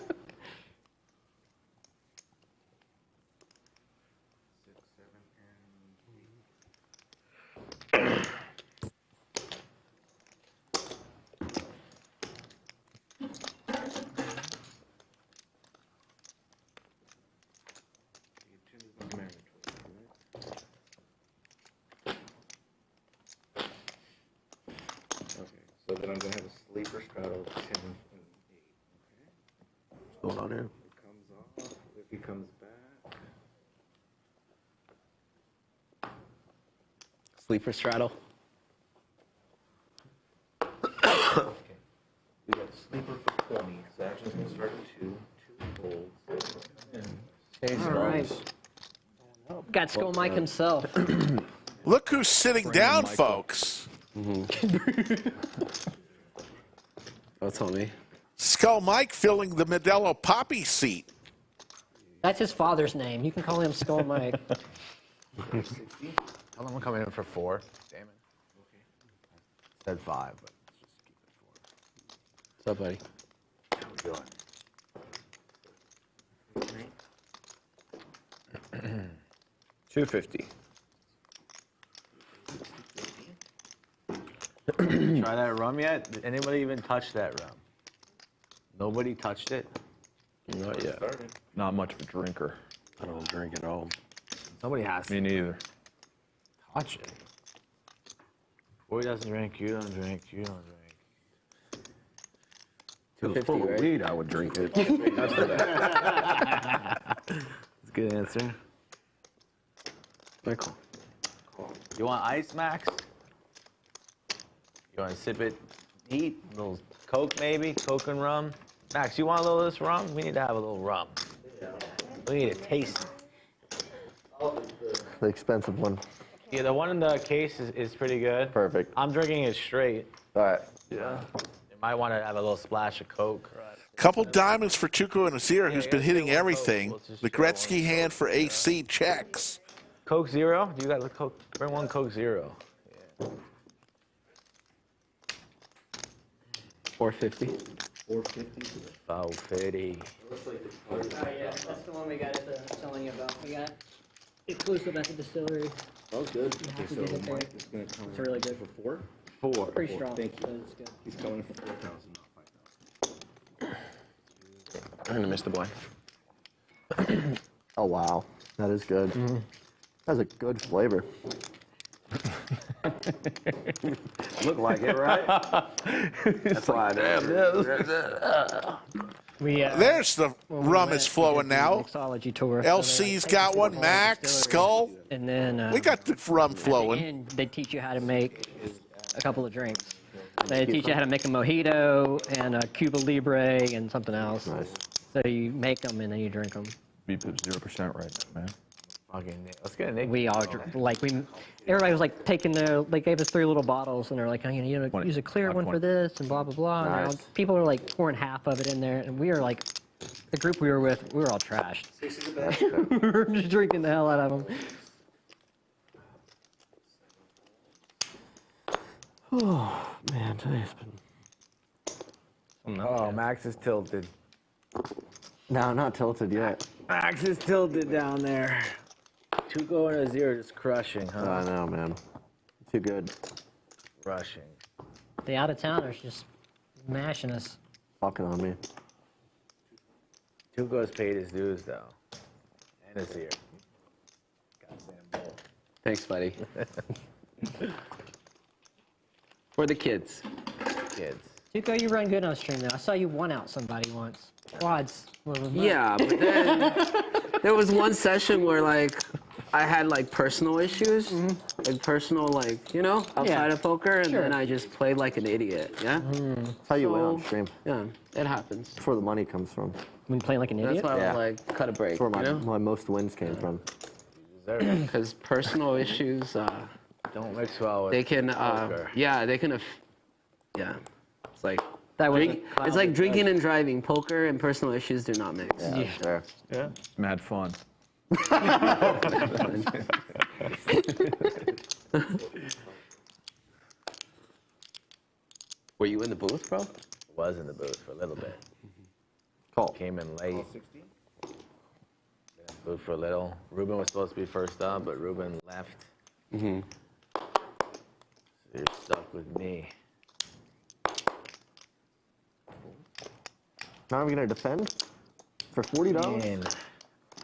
So then I'm going to have a sleeper straddle 10 and 8. What's going on here? It comes off. If he comes back. Sleeper straddle. Okay. We got sleeper for 20. So action's going to start at 2. 2 folds. All right. Got Skull Mike himself. Look who's sitting down, folks. That's on me. Skull Mike filling the Modelo Papi seat. That's his father's name. You can call him Skull Mike. Tell them I'm coming in for 4. Damn it. Said 5, but What's up, buddy? how we doing? 250. Try that rum yet? Did anybody even touch that rum? Nobody touched it? Not yet. Not much of a drinker. I don't drink at all. Somebody has to Me neither. touch it. Boy doesn't drink, you don't drink, you don't drink. If it was full of weed, I would drink it. That's a good answer. Michael. You want ice, Max? You want to sip it neat? A little Coke, maybe? Coke and rum? Max, you want a little of this rum? We need to have a little rum. We need to taste it. The expensive one. Yeah, the one in the case is pretty good. Perfect. I'm drinking it straight. All right. Yeah. You might want to have a little splash of Coke. Couple diamonds for Tuco Azir, who's been hitting everything. The Gretzky hand for AC checks. Coke Zero? You got the Coke? Bring one Coke Zero. Yeah. 450. 450. 450. Oh yeah, that's the one we got at the telling you about. We got exclusive at the distillery. Oh, good. You have Okay, to so get it there. Mike is going to come It's really good. for 4? 4. Pretty strong. Thank you. So it's good. He's coming for 4,000, not 5,000. I'm gonna miss the boy. Oh wow, that is good. That's a good flavor. Look like it, right? That's why I There's the rum is flowing now. Mixology tour. LC's got one. Max, Skull. And then We got the rum flowing. And they teach you how to make a couple of drinks. They teach you how to make a mojito and a Cuba Libre and something else. Nice. So you make them and then you drink them. BPIP 0% right now, man. Fucking, let's get a Nik. We all everybody was like taking they gave us 3 little bottles and they're like, you know, use a clear one for this and blah blah blah. Nice. And people were like pouring half of it in there, and we were like, the group we were with, we were all trashed. We were just drinking the hell out of them. Oh man, today's been. Oh, Max is tilted. No, not tilted yet. Max is tilted down there. Tuco and Azir just crushing, huh? I know, man. Too good. Crushing. The out of towners just mashing us. Fucking on me. Tuco's paid his dues though, and Azir. Thanks, buddy. For the kids. Kids. Tuco, you run good on stream though. I saw you one out somebody once. Quads. Yeah, but then there was one session where like I had like personal issues, like personal outside of poker, and then I just played like an idiot. Yeah. That's how you win on stream. Yeah, it happens. That's where the money comes from. When playing like an idiot. That's why I was like cut a break. That's where my most wins came from. Because personal issues, don't mix well with they can, poker. yeah, they can, yeah. It's like that was it's like drinking and driving. Poker and personal issues do not mix. Yeah, fair. Yeah. Mad fun. Were you in the booth, bro? Was in the booth for a little bit. Call. Came in late. Booth for a little. Reuben was supposed to be first up, but Reuben left. So you're stuck with me. Now I'm gonna defend for $40. Man,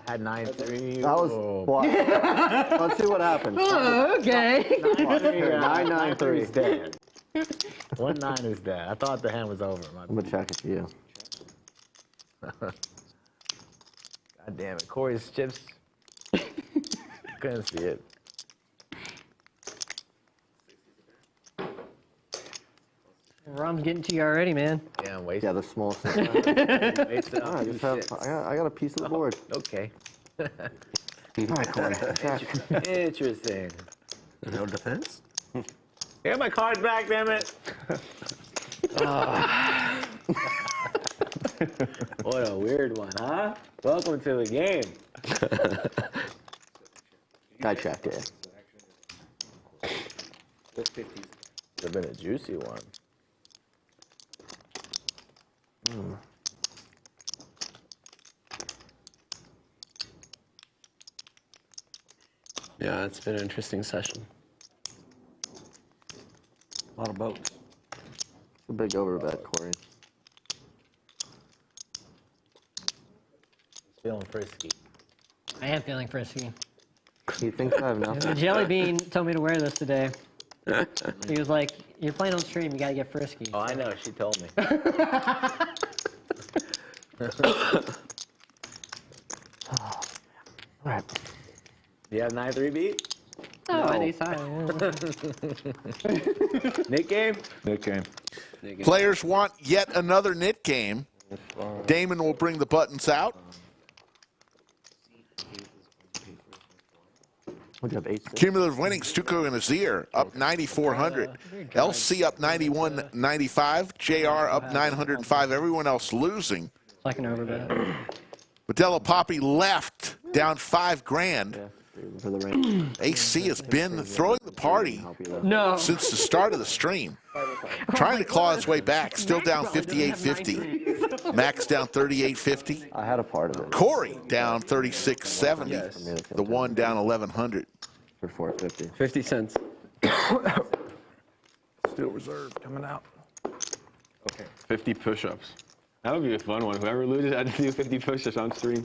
I had 9-3. That was what? Let's see what happens. Oh, okay. 9-9-3 is dead. 1-9 is dead. I thought the hand was over. I'm gonna check it for you. God damn it. Corey's chips. Couldn't see it. Rum's getting to you already, man. Yeah, I'm wasting. Yeah, the small stuff. I got a piece of the board. Okay. All right, Corey. Check. Interesting. No defense? Get my cards back, damn it. What a weird one, huh? Welcome to the game. I checked it. Could have been a juicy one. Yeah, it's been an interesting session. A lot of boats. It's a big overbet, Corey. Feeling frisky. I am feeling frisky. He thinks I have nothing. Jelly Bean told me to wear this today. He was like, "You're playing on stream. You gotta get frisky." Oh, I know. She told me. All right. You have 9-3 beat? Oh, No. anytime. Nik game? Nik game. Players want yet another knit game. Damon will bring the buttons out. Cumulative winnings, Tuco and Azir up 9,400. LC up 91.95. JR up 905. Everyone else losing. Like an overbet. Modelo Papi left down $5,000. For the AC has been throwing the party No. since the start of the stream. Trying to claw his way back. Still down 58.50. Max down 38.50. I had a part of it. Corey down 36.70. The one down 1,100. For 450. 50 cents. Still reserved coming out. Okay. 50 push-ups. That would be a fun one. Whoever loses, I have to do 50 push-ups on stream.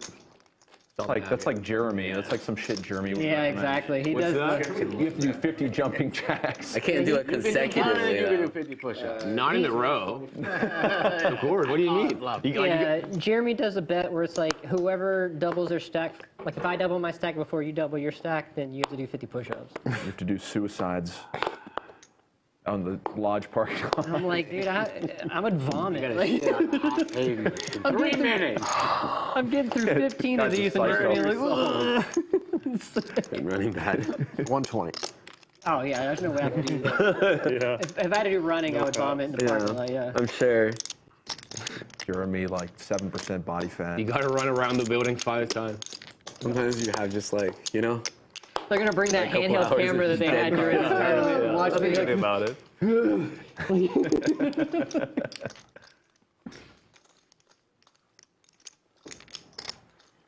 That's like Jeremy. That's like some shit Jeremy would Yeah, recommend. exactly. He What's does. that? You have to do 50 jumping jacks. I can't do it consecutively. You can do 50 push-ups. Not in a row. Of course. What do you mean? Yeah, Jeremy does a bet where it's like whoever doubles their stack. Like if I double my stack before you double your stack, then you have to do 50 push-ups. You have to do suicides on the lodge parking lot. I'm like, dude, I would vomit. Like, 3 minutes. I'm getting through 15 of these and you're gonna be like, ugh. Running back. 120. Oh yeah, there's no way I can do that. If I had to do running, I would vomit in the parking lot. Yeah. I'm sure. Jeremy, like 7% body fat. You gotta run around the building 5 times. Sometimes you have just like, you know. They're gonna bring that handheld camera that they had during the tournament and watch me. Think about it.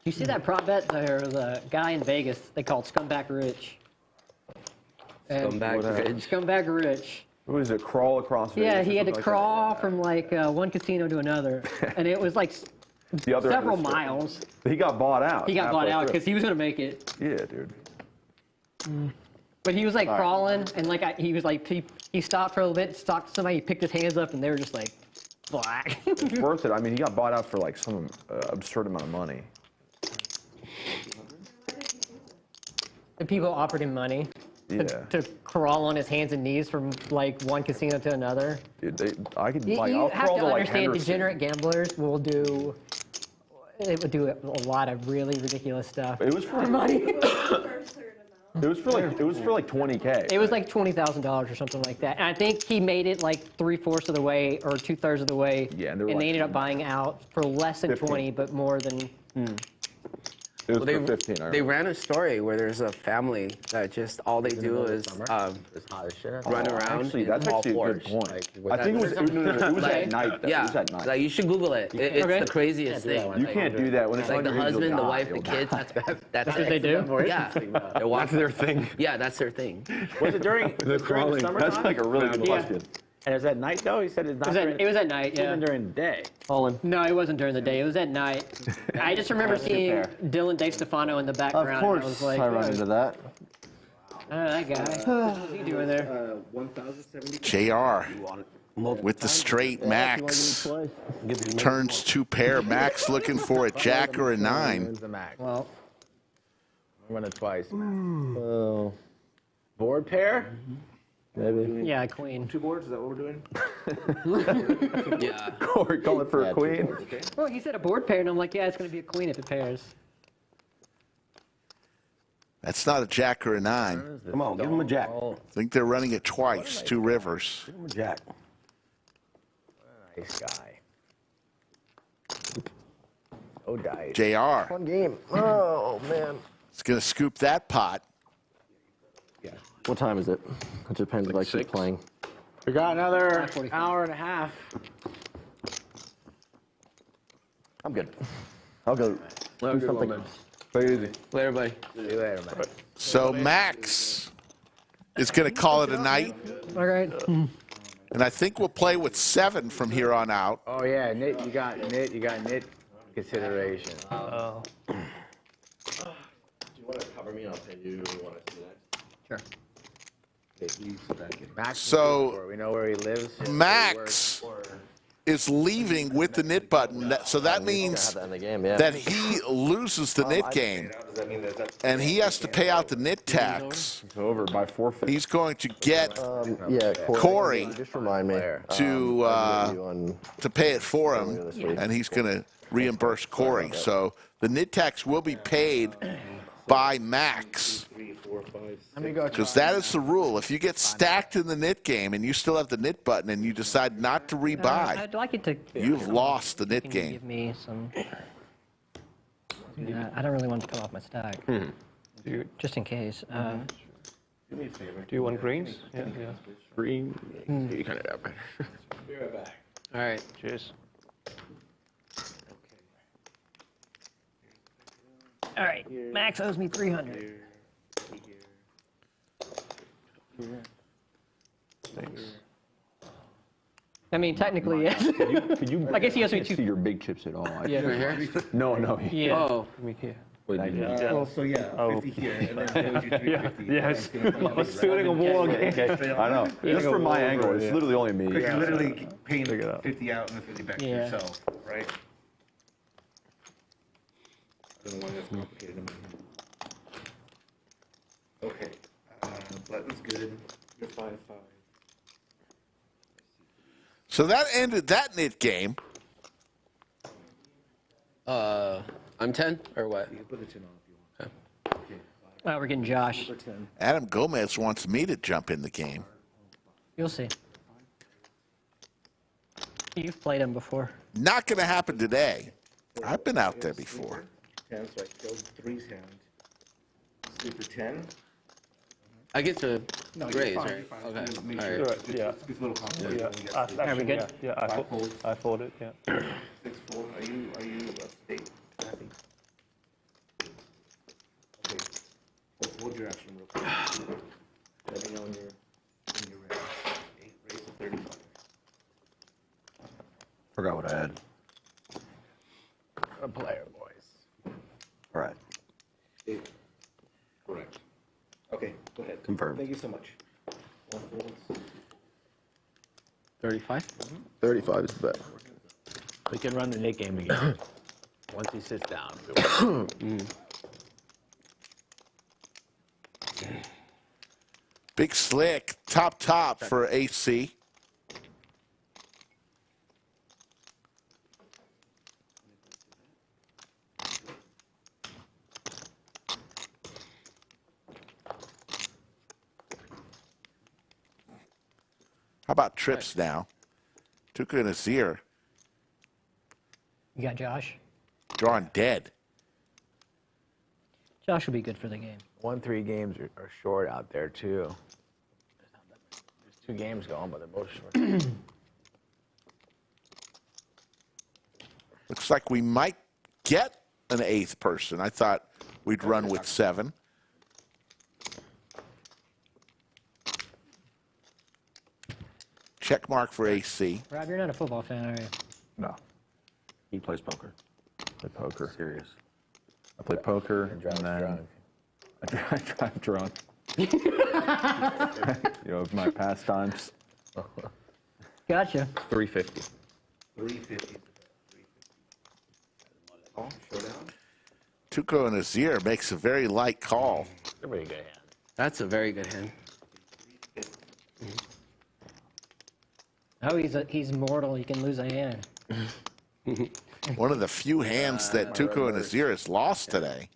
You see that prop bet? There was a guy in Vegas they called Scumbag Rich. And Scumbag Rich. What is it? Crawl across Yeah, Vegas or he had to something like crawl from like one casino to another, and it was like The other end of several the strip. miles. He got bought out. He got bought halfway out through. because he was gonna make it. Yeah, dude. But he was like crawling, and like he was like he stopped for a little bit, talked to somebody, he picked his hands up, and they were just like black. It's worth it. I mean, he got bought out for like some absurd amount of money. And people offered him money to crawl on his hands and knees from like one casino to another. Dude, I could You, like, you I'll have crawl to to like understand, Henderson. degenerate gamblers will do. It would do a lot of really ridiculous stuff. It was for money. It was for like 20K. It was like $20,000 or something like that. And I think he made it like 3/4 of the way or 2/3 of the way. Yeah, and they ended up buying out for less than 15. 20, but more than. It was Well, for 15. I They remember. ran a story where there's a family that just all they do is It's hot as shit. run around. Actually, in that's all actually a good fours. point. I think it was Like, at night. Though. Yeah, It was at night. like you should Google it. It's Okay. the craziest thing. You can't do that when it's Like on the your hands, husband, you'll the die. wife, the You'll kids. die. That's what they do? Yeah, they're watching their thing. Yeah, that's their thing. Was it during the crawling. summertime? That's like a really good question. And is that night though? He said it's not. It was at night, yeah. Even during the day. No, it wasn't during the day. It was at night. I just remember seeing Dylan DeStefano in the background. Of and I was course, like, I run into that. that guy. What's he doing there? 1,070. JR with the straight Max. Turns 2 pair. Max looking for a jack or a 9. When's the max? Well, I'm running twice. Oh. Board pair? Maybe. yeah, queen. 2 boards, is that what we're doing? Yeah. Corey calling for a queen. Well, he said a board pair, and I'm like, yeah, it's going to be a queen if it pairs. That's not a jack or a 9. Come on, give him a jack. I think they're running it twice. 2 rivers. Give him a jack. Nice guy. Oh, dice. JR Fun game. Oh, man. is going to scoop that pot. What time is it? It depends if I keep playing. We got another hour and a half. I'm good. I'll go do something. Take it easy. Later, buddy. See you later, man. So Max is going to call it a night. All right. And I think we'll play with 7 from here on out. Oh yeah, knit. You got knit consideration. Oh. Do you want to cover me? I'll pay you. Want to see that? Sure. Max So, we know where he lives. Max is leaving with the knit button. So that means Have that in the game, yeah. that he loses the knit game. And he has to pay out the knit tax. It's over by forfeit. He's going to get Yeah, Corey just remind me. to pay it for him, and he's going to reimburse Corey. So the knit tax will be paid by Max, because that is the rule. If you get stacked in the knit game and you still have the knit button and you decide not to rebuy, I'd like it to. you've lost the knit Can you game. give me some? I don't really want to come off my stack, just in case. Do me a favor. Do you want greens? Yeah, yeah. Green. You kind of that better. Be right back. All right. Cheers. All right. Max owes me 300. Thanks. I mean, technically, yes. Could you I guess he owes me see your big chips at all? Yeah. Right here? No, no. Yeah. Oh. Me here. Wait, Well, so yeah, 50 here, and then I owed you 350. Yes. I was shooting a wall game. I know. Just from my angle, it's literally only me. Because you're literally paying Figure it out. 50 out and the 50 back to Yeah. yourself, right? I don't know why that's complicated in my head. Okay, button's good. You're 5-5. So that ended that knit game. I'm 10 or what? You can put the 10 on if you want. Okay. We're getting Josh. Adam Gomez wants me to jump in the game. You'll see. You've played him before. Not going to happen today. I've been out there before. 10, so I killed 3's hand. Sleeper 10. I get to No, raise, you're fine, right? you're fine. Okay. Just make All sure right. it's Yeah. It's a little complicated. Yeah. when you get to Are we good? Yeah, Five folds. I folded, yeah. 6-4. Are you up to date? Happy? Okay. Hold your action real quick. Let me know when you're ready. 8 raise to 35. Forgot what I had. A player, boys. All right. 8. Correct. Okay, go ahead. Confirmed. Thank you so much. 1 folds. 35? 35 is the bet. We can run the Nik game again. Once he sits down. Big slick, top for AC. How about trips now? Tuco and Azir You got Josh. drawing dead. Josh will be good for the game. 1-3 games are short out there too. There's 2 games going, but they're both short. Looks like we might get an 8th person. I thought we'd run with 7. Check mark for AC. Rob, you're not a football fan, are you? No. He plays poker. I play poker. Serious. I play poker, and then I drive drunk. You know, my pastimes. Gotcha. 350. 350. Oh, showdown. Tuco and Azir makes a very light call. They're pretty good hand. That's a very good hand. Oh, he's mortal. He can lose a hand. One of the few hands that Tuco and Azir has lost today.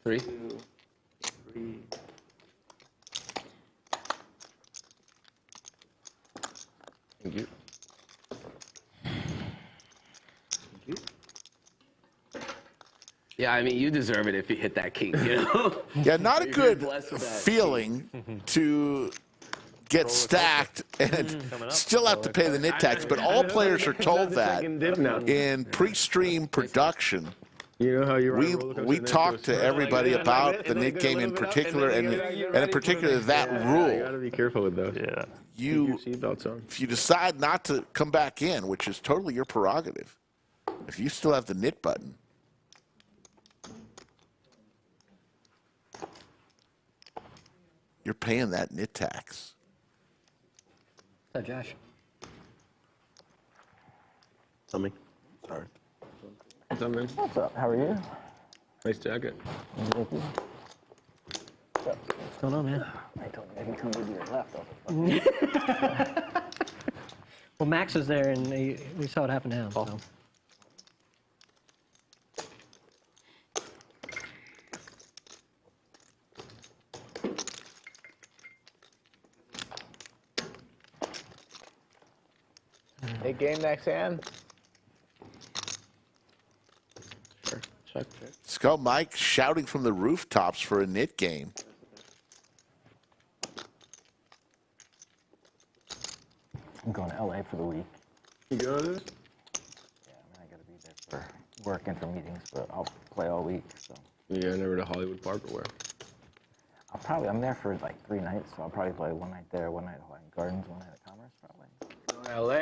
3. 3. Thank you. Yeah, I mean, you deserve it if you hit that king, you know? Yeah, not a If you're good blessed with that feeling to get stacked and still have to pay the nit tax, but all players are told that in pre-stream production. You know how you We talk to everybody about the nit game in particular, and in particular that You rule. gotta be careful with those. Yeah. You, Keep your seatbelts on. if you decide not to come back in, which is totally your prerogative, if you still have the nit button, you're paying that nit tax. So, Josh. Something. Sorry. What's up, man? What's up? How are you? Nice jacket. Thank you. What's going on, man? I told you I can come with you left. Well, Max was there, and we saw what happened to him. So. Nik game next hand. Sure. Check. Skull Mike shouting from the rooftops for a knit game. I'm going to LA for the week. You go there? Yeah, I got to be there for work and for meetings, but I'll play all week. So. Yeah, never to Hollywood Park or where? I'm there for like 3 nights, so I'll probably play one night there, one night at Hawaiian Gardens, one night at Commerce, probably. LA?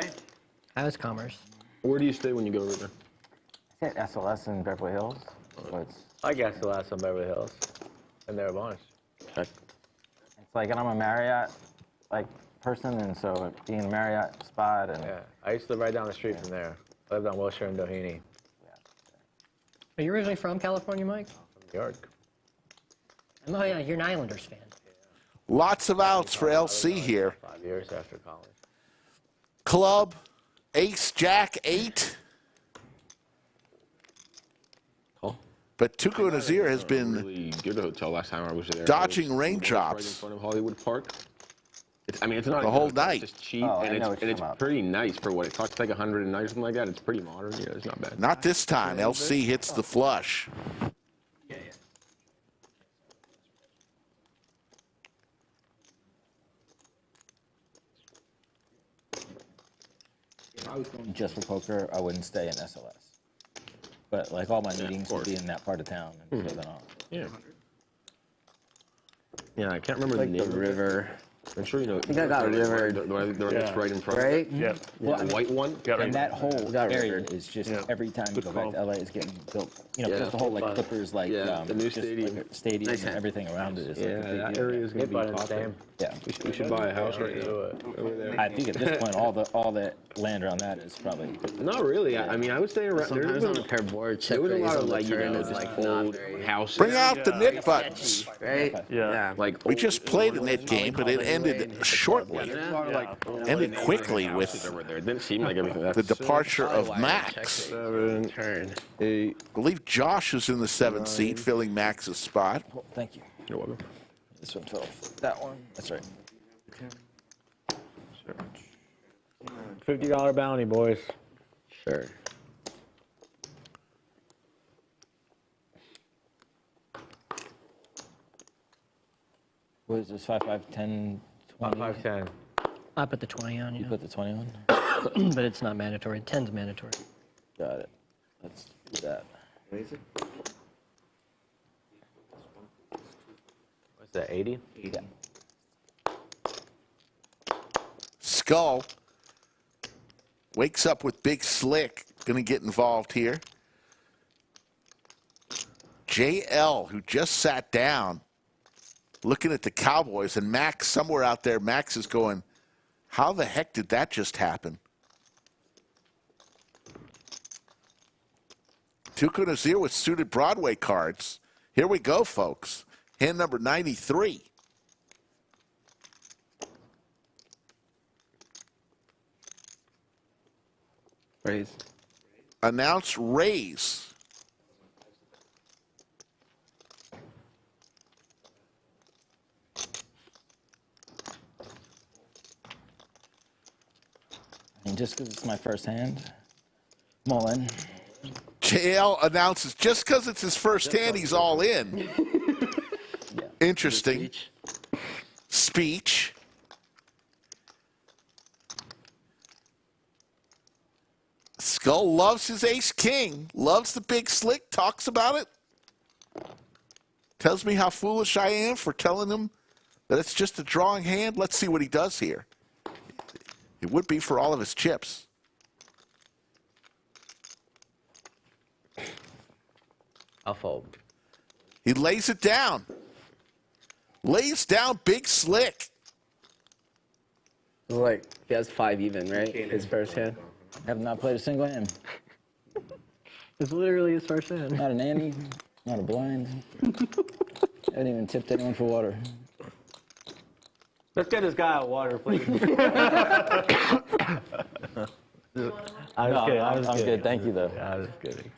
How's Commerce? Where do you stay when you go over there? I stay at SLS in Beverly Hills. So it's SLS in Beverly Hills. And there a bunch. it's like, and I'm a Marriott person, and so being a Marriott spot and Yeah, I used to live right down the street from there. I lived on Wilshire and Doheny. Are you originally from California, Mike? From New York. Oh, yeah, you're an Islanders fan. Lots of outs for LC here. 5 years after college. Club, ace, jack, 8. But Tuco Azir has been really good hotel last time I was there. dodging It was raindrops. right in front of Hollywood Park. It's not The a whole good hotel, night. It's just cheap, Oh, I and know what you're it's talking about. pretty nice for what it costs. Like 100 a night or something like that. It's pretty modern. You know, it's not bad. Not this time. LC hits the flush. if I was going just for poker, I wouldn't stay in SLS. But like all my meetings would be in that part of town, and so then I'll. Yeah. Yeah, I can't remember Like the the name of it. river. I'm sure you know. I think I got river. The one that's right in front. Right? Yep. Well, The white one. And that whole Got area rivered. is just Yeah. every time you Good go back call. to LA, it's getting built. You know, Yeah. just the whole like Clippers, like Yeah, the new just, stadium. like, stadium Nice and hand. everything around it is Yeah, like a big that deal. area is going to be Button popular. stamp. Yeah, We should buy a house right now. Over there. I think at this point, all the land around that is probably. Not really. I mean, I would say around. Sometimes on a pair board, check There was a raise lot on of the like, you turn know, is just like not old very. houses. Bring out the knit buttons. Right? Yeah. Like We just played a knit game, but it ended shortly. Ended quickly with over there. It didn't seem like everything. the departure of Max. 7, Turn. 8. I believe Josh is in the 7th seat, filling Max's spot. Well, thank you. You're welcome. This one 12. That one. That's right. $50 bounty, boys. Sure. What is this? 5, 5, 10, 20? 5, 10. I put the 20 on, You yeah. put the 20 on? But it's not mandatory. 10's mandatory. Got it. Let's do that. What's that, 80? Yeah. Skull wakes up with Big Slick. Going to get involved here. JL, who just sat down, looking at the Cowboys, and Max somewhere out there. Max is going, how the heck did that just happen? Tuco Azir with suited Broadway cards. Here we go, folks. Hand number 93. Raise. Announce raise. And just because it's my first hand, I'm all in. JL announces just because it's his first hand, he's all in. Interesting. Speech. Skull loves his ace-king. Loves the Big Slick. Talks about it. Tells me how foolish I am for telling him that it's just a drawing hand. Let's see what he does here. It would be for all of his chips. I'll fold. He lays it down. Lays down Big Slick. Like, he has 5 even, right? His first hand. Have not played a single hand. It's literally his first hand. Not an ante, not a blind. Haven't even tipped anyone for water. Let's get this guy out of water, please. I'm good. Thank you, though. I was kidding.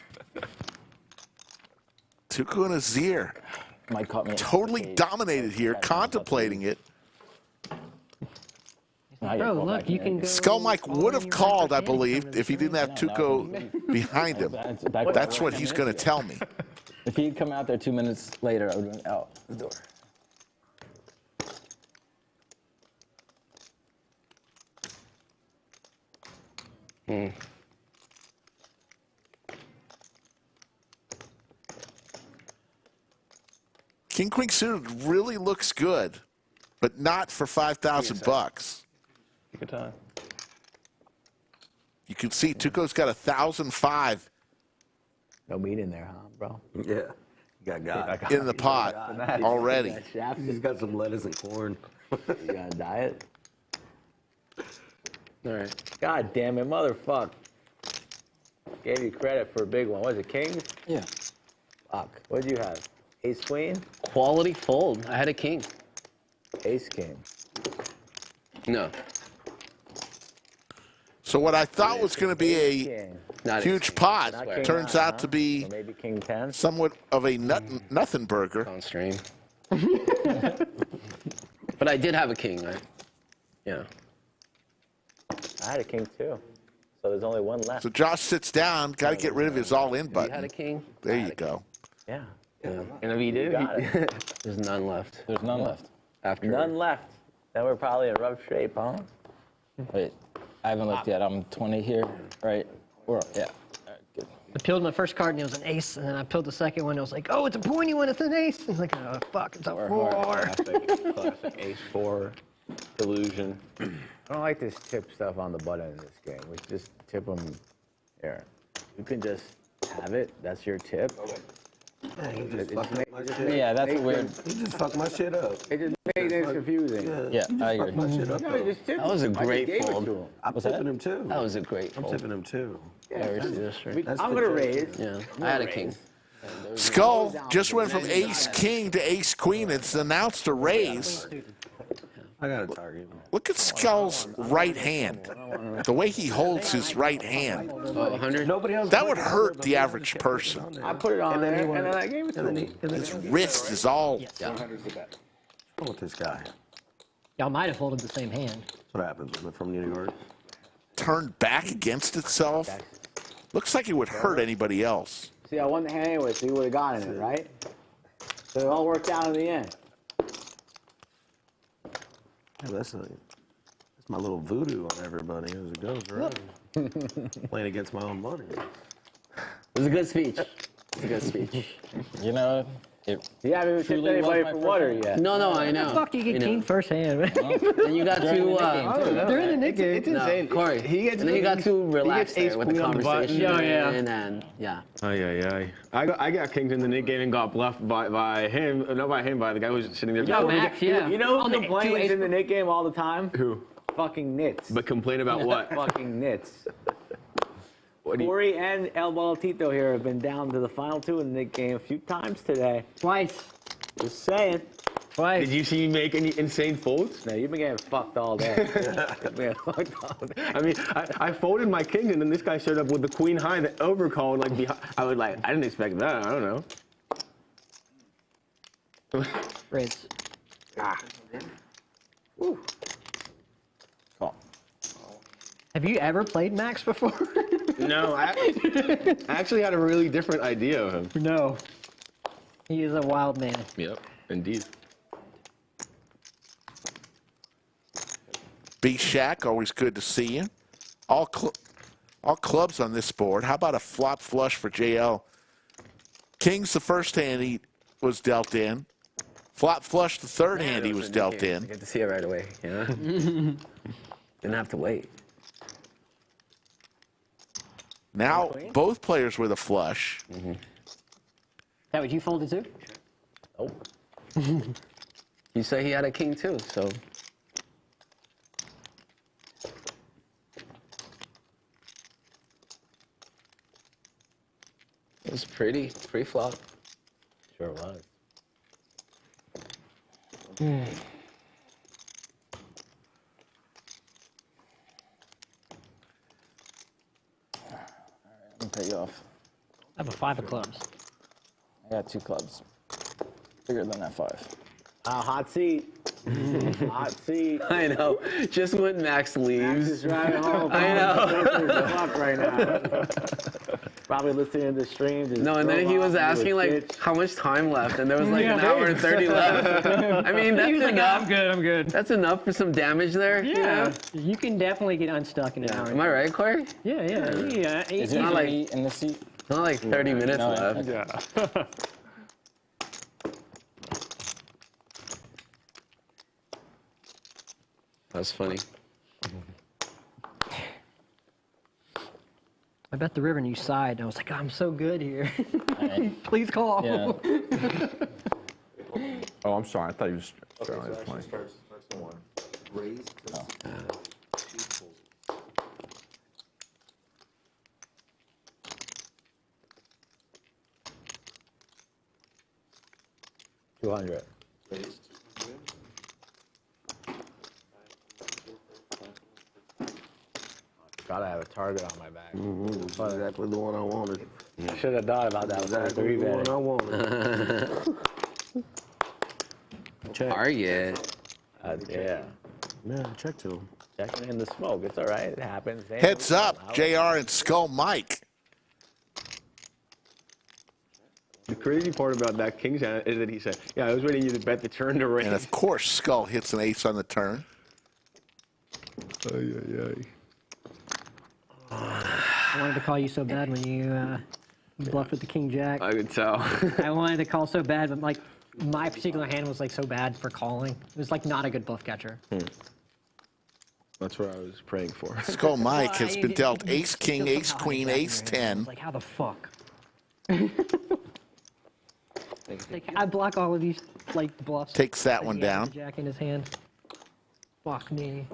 Tuco Azir Mike caught me. totally dominated here, contemplating it. Bro, look, you can go. Skull Mike would have called, I believe, if he didn't have Tuco behind him. That's what he's going to tell me. If he'd come out there 2 minutes later, I would have been out the door. King Queen suited really looks good, but not for $5,000. Take your time. You can see Tuco's got 1,005 No meat in there, huh, bro? Yeah. Got in the pot already. He's got some lettuce and corn. You got a diet? All right. God damn it, motherfucker. Gave you credit for a big one. Was it king? Yeah. Fuck. What'd you have? Ace queen? Quality fold. I had a king. Ace king. No. So what I thought was going to be a Not huge ace king. pot Not king turns nine, out huh? to be Or maybe king 10? somewhat of a nothing burger. On stream. But I did have a king, right? Yeah. I had a king too. So there's only one left. So Josh sits down, got to get rid of his all-in You button. had a king? There you go. Yeah. Yeah. And if he did, Got it. There's none left. There's none left. After None left. Then we're probably in rough shape, huh? Wait, I haven't looked yet. I'm 20 here, right? We're yeah. All right, good. I peeled my first card and it was an ace, and then I peeled the second one and it was like, oh, it's a pointy one, it's an ace. And like, oh, fuck, it's a four. classic ace 4 illusion. I don't like this tip stuff on the button in this game. We should just tip them here. You can just have it. That's your tip. Yeah, that's a weird. He just fucked my shit up. It just makes things confusing. Yeah, I agree. My shit up, though. That was a great fold. I'm tipping him too. That was a great I'm fold. tipping him too. I'm going to raise. Yeah, I had a king. Skull just went from ace-king to ace-queen. It's announced a raise. I got a target. Look at Skull's right hand. The way he holds his right hand. 100? Nobody else. That would hurt the average person. I put it on there, and then I gave it to him. His wrist is all... What's wrong with this guy? Y'all might have folded the same hand. That's what happens when from New York. turned back against itself. Looks like it would hurt anybody else. See, I won the hand anyway, so you would have gotten it, right? So it all worked out in the end. Yeah, that's my little voodoo on everybody as it goes around. Playing against my own money. It was a good speech. It's a good speech. You know, you haven't even tipped anybody for water yet. No, I know. How the fuck do you get king first hand, man? And you got to, During the Nik game. It's insane. Corey, and then you got to relax there with the conversation. And then, yeah. I got kinged in the Nik game and got bluffed by him. Not by him, by the guy who was sitting there. Yo, Max, yeah. You know On who the complains in the Nik game all the time? Who? Fucking nits. But complain about what? Fucking nits. Corey and El Baltito here have been down to the final two in the Nik game a few times today. Twice. Just saying. Twice. Did you see me make any insane folds? No, you've been getting fucked all day. I mean, I folded my king, and then this guy showed up with the queen high, the overcall, like behind. I didn't expect that. I don't know. Raise. Woo. Have you ever played Max before? No, I actually had a really different idea of him. No. He is a wild man. Yep, indeed. B Shack, always good to see you. All clubs on this board. How about a flop flush for JL? King's the first hand he was dealt in. Flop flush the third hand he was dealt in. Good to see it right away, you know? Didn't have to wait. Now, both players with a flush. Mm-hmm. Is that what you folded too? Nope. You say he had a king too, so. It was pretty flop. Sure was. I'm gonna pay you off. I have a 5 of clubs. I got 2 clubs. Bigger than that 5. Hot seat. Hot seat. I know. Just when Max leaves. Max is driving home. I know. Fuck right now. Probably listening to the stream. No, and then he was asking like how much time left, and there was like an hour and 30 left. I mean, that's He was like, enough. I'm good. That's enough for some damage there. Yeah, you can definitely get unstuck in an hour. Am I right, Corey? Yeah. Is there not like- meat in the seat? Not like 30 minutes No, left. Yeah. That's funny. I bet the river and you sighed, and I was like, I'm so good here. Please call. Yeah. Oh, I'm sorry. I thought he was straddling his 20. Starts the one. Raise to $200. raise 200. Gotta have a target on my back. That's exactly the one I wanted. I should have thought about that before Exactly the one I 3-betting. wanted. Target. Yeah. Yeah, check to him. Checking in the smoke. It's all right. It happens. Heads up, JR and Skull Mike. The crazy part about that King's hand is that he said, "Yeah, I was waiting you to bet the turn to raise." And of course, Skull hits an ace on the turn. I wanted to call you so bad when you bluffed with the King Jack. I could tell. I wanted to call so bad, but like my particular hand was like so bad for calling. It was like not a good bluff catcher. That's what I was praying for. Skull Mike has Well, been you- dealt you ace, still king, ace, somehow queen, had ace, that in your hand. I 10. was like, how the fuck? Like, I block all of these like bluffs. Takes that Like, one he had down. the Jack in his hand. Fuck me.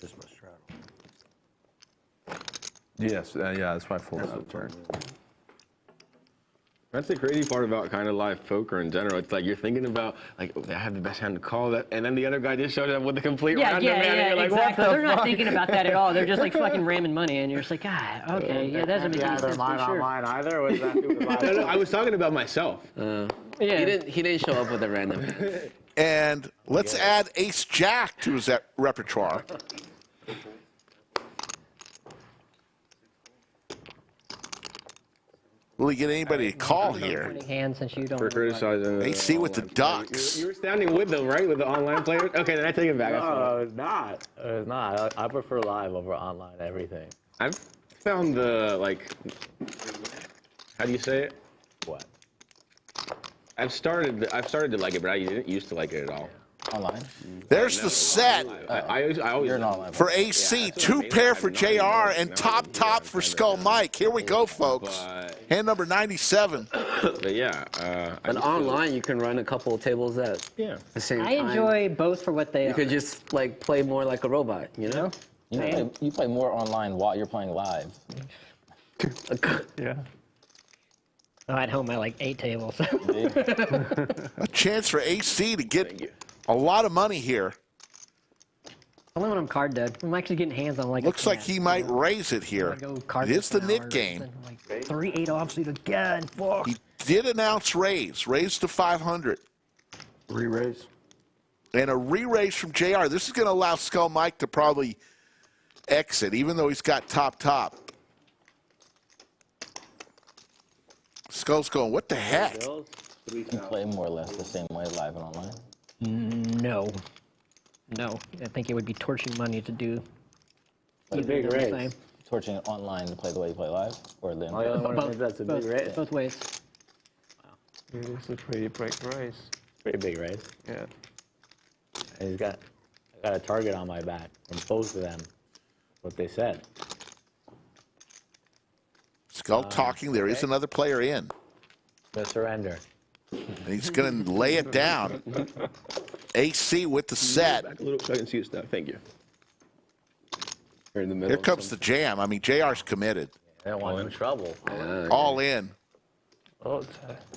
This much straddle. Yes, yeah, that's why I folded the turn. That's the crazy part about kind of live poker in general. It's like you're thinking about like, I have the best hand to call that, and then the other guy just showed up with a complete random hand, and you're like, exactly. what the They're fuck? not thinking about that at all. They're just like fucking ramming money, and you're just like, okay, yeah, that doesn't make any sense. mine for sure. on mine either. Or was that No, I was talking about myself. Yeah. He didn't show up with a random hand. And let's add ace, jack to his repertoire. Will he get anybody to call here? Winning hand since you don't. For criticizing the AC with the online ducks. You were standing with them, right? With the online players? Okay, then I take it back. No, it's not. It's not. I prefer live over online everything. I've found the, like, how do you say it? What? I've started to like it, but I didn't used to like it at all. Online? There's the set I always You're not online. for AC. Two pair for JR and top for Skull Mike. Here we go, folks. Hand number 97. But yeah. But online, you can run a couple of tables at the same I time. enjoy both for what they You are. could just like play more like a robot, you know? You play more online while you're playing live. Yeah. Oh, at home I like 8 tables. A chance for AC to get a lot of money here. Only when I'm card dead. I'm actually getting hands on like. Looks like he might raise it here. It is the Nik game. Like 3-8 offsuit again. Fuck. He did announce raise to 500. Re-raise. And a re-raise from JR. This is going to allow Skull Mike to probably exit, even though he's got top. Skull's going, what the heck? You play more or less the same way live and online. No. I think it would be torching money to do. But a either big of the raise. same. Torching it online to play the way you play live? Or then Oh, yeah, that's a big raise. Both ways. It is a pretty big race. Pretty big raise. Yeah. And I got a target on my back from both of them. What they said. Skull talking. There is another player in. The surrender. And he's going to lay it down. AC with the set. Back a little so I can see your stuff. Thank you. You're in the middle. Here comes the jam. I mean, JR's committed. I don't want no trouble. All in. Oh,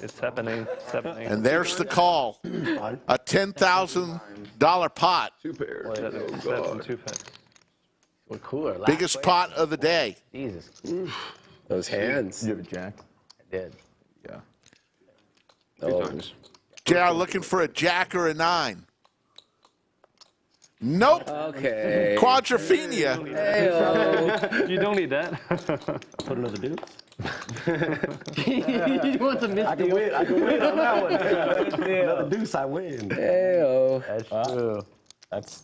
it's happening. It's happening. And there's the call. A $10,000 pot. 2 pairs. That's in 2 packs. We're cooler. Last Biggest place. pot of the day. Jesus. Those hands. You have a jack? I did. Yeah. Two times. JR looking for a jack or a 9. Nope. Okay. Quadrophenia. Hey-o. You don't need that. Put another deuce. He wants a miss. I can win on that one. Another deuce, I win. Hey-o. That's true. That's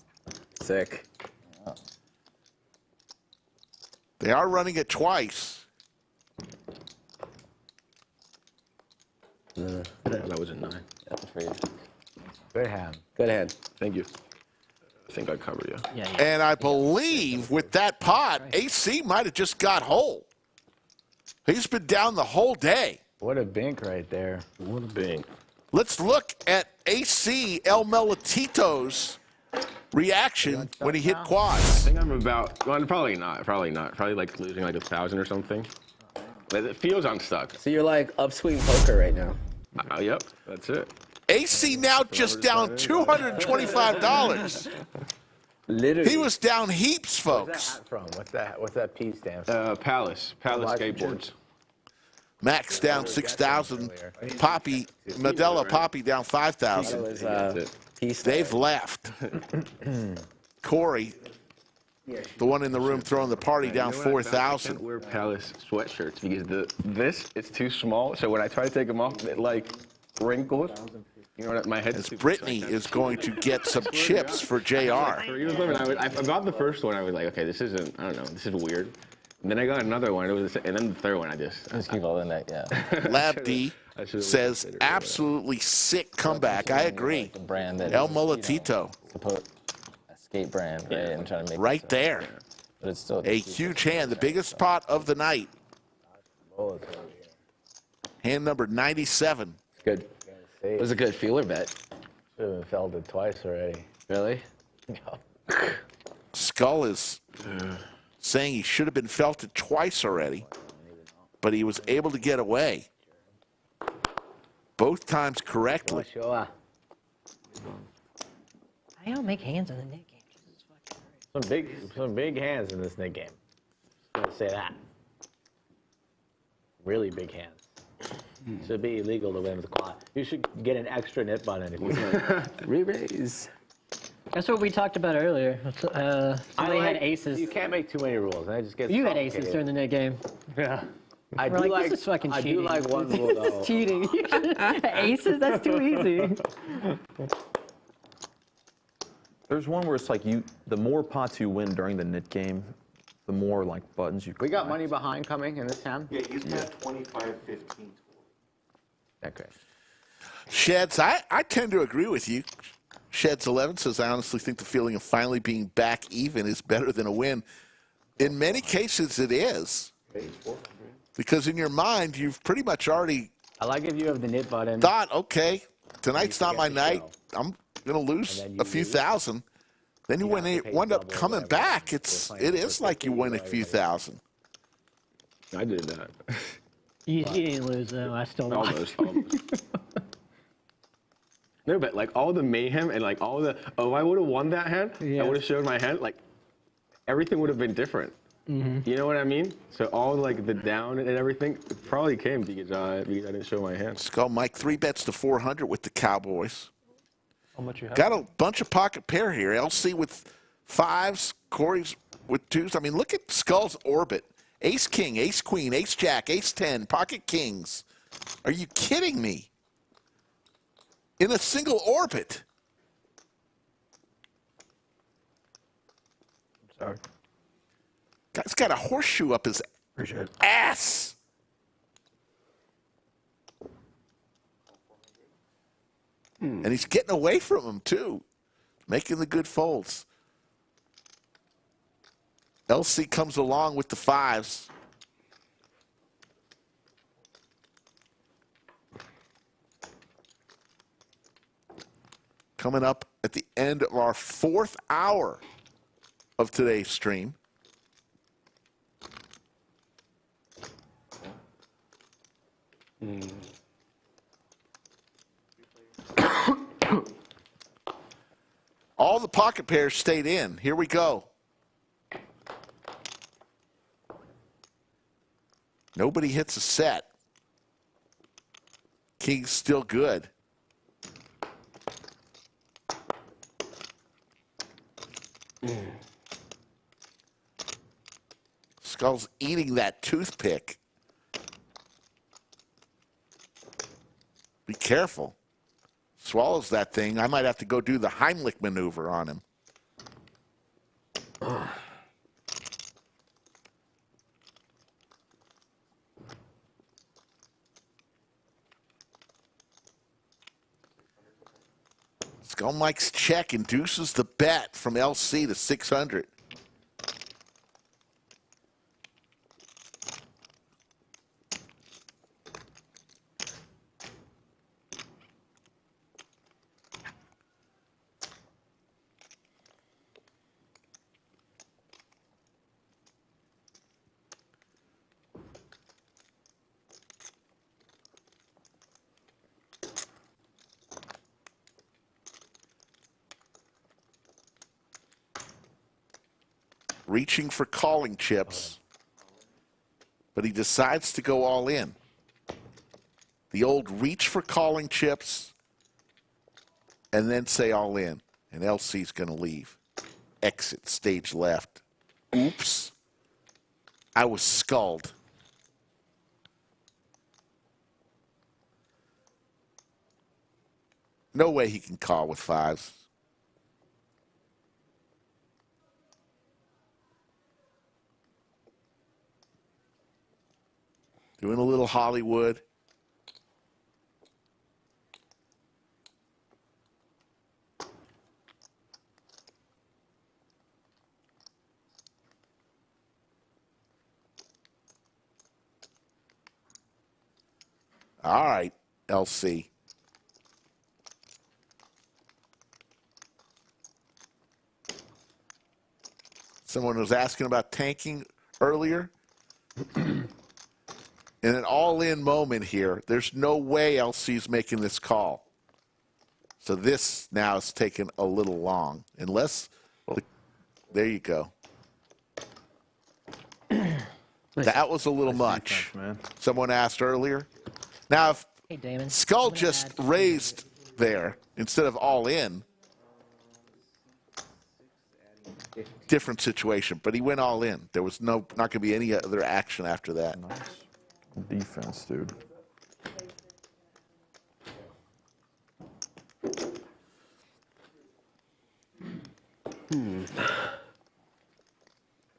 Sick. They are running it twice. That was a 9. that's for you. Good hand. Good hand. Thank you. I think I covered you. Yeah, yeah. And I believe with that pot, AC might have just got whole. He's been down the whole day. What a bink right there. What a bing. Let's look at AC El Melitito's reaction when he hit I quads. think I'm about, well, probably not. Probably like losing like 1,000 or something. But it feels unstuck. So you're like upswing poker right now. Yep, that's it. AC now just down $225. Literally. He was down heaps, What's folks. that from? What's that P stand for? Palace skateboards. Max down 6,000. Poppy, Modelo Papi down 5,000. That was, They've left. Corey, the one in the room throwing the party, down I 4,000. can't wear Palace sweatshirts because this it's too small. So when I try to take them off, it like wrinkles. You know what? My head's As too Brittany is going to get some chips for JR. I got the first one. I was like, okay, this isn't. I don't know. This is weird. And then I got another one. And then the third one, I just keep all in that. Yeah. Lab D says absolutely sick comeback. I agree. The brand that El Molotito. To put a skate brand, right? And trying to make Right there. But it's still A huge hand, the biggest pot of the night. Hand number 97. Good. It was a good feeler bet. Should have been felted twice already. Really? Skull is saying he should have been felted twice already, but he was able to get away. Both times correctly. Sure. I don't make hands in the Nik game. Some big hands in this Nik game. I'm gonna say that. Really big hands. Should be illegal to win with quad. You should get an extra nip button if you can. Re-raise. That's what we talked about earlier. Somebody had aces. You can't make too many rules. And it just gets You had aces complicated. during the Nik game. Yeah. I We're do like, like, this is fucking I cheating. do like one rule This though. is cheating. Aces? That's too easy. There's one where it's like the more pots you win during the Nik game, the more like buttons you. We got money behind coming in this hand. Yeah, he's got 25-15. Okay. Sheds, I tend to agree with you. Sheds 11 says, I honestly think the feeling of finally being back even is better than a win. In many cases, it is. Because in your mind, you've pretty much already I like if you have the nip button. thought, okay, tonight's not my night. I'm going to lose a few thousand. Then when you wind up coming back, it is like you win a few thousand. I did that. You didn't lose, though. I still lost. Almost. No, but like all the mayhem and like all the, I would have won that hand. Yeah. I would have showed my hand. Like everything would have been different. Mm-hmm. You know what I mean? So all like the down and everything probably came because I didn't show my hand. Skull Mike, 3 bets to 400 with the Cowboys. How much you have? Got a bunch of pocket pair here. LC with 5s, Corey's with 2s. I mean, look at Skull's orbit. Ace King, Ace Queen, Ace Jack, Ace 10, Pocket Kings. Are you kidding me? In a single orbit. Sorry. Guy's got a horseshoe up his ass. And he's getting away from him, too. Making the good folds. LC comes along with the 5s. Coming up at the end of our 4th hour of today's stream. All the pocket pairs stayed in. Here we go. Nobody hits a set. King's still good. Skull's eating that toothpick. Be careful. Swallows that thing. I might have to go do the Heimlich maneuver on him. Skull Mike's check induces the bet from LC to 600. Reaching for calling chips, but he decides to go all in. The old reach for calling chips and then say all in, and LC's going to leave. Exit, stage left. Oops. I was skulled. No way he can call with fives. Doing a little Hollywood. All right, LC. Someone was asking about tanking earlier. In an all-in moment here, there's no way LC's making this call. So this now is taking a little long. Unless, there you go. That was a little much. Defense, man. Someone asked earlier. Now, if Hey, Damon. Skull just raised there instead of all in, different situation. But he went all in. There was not going to be any other action after that. Nice. Defense, dude.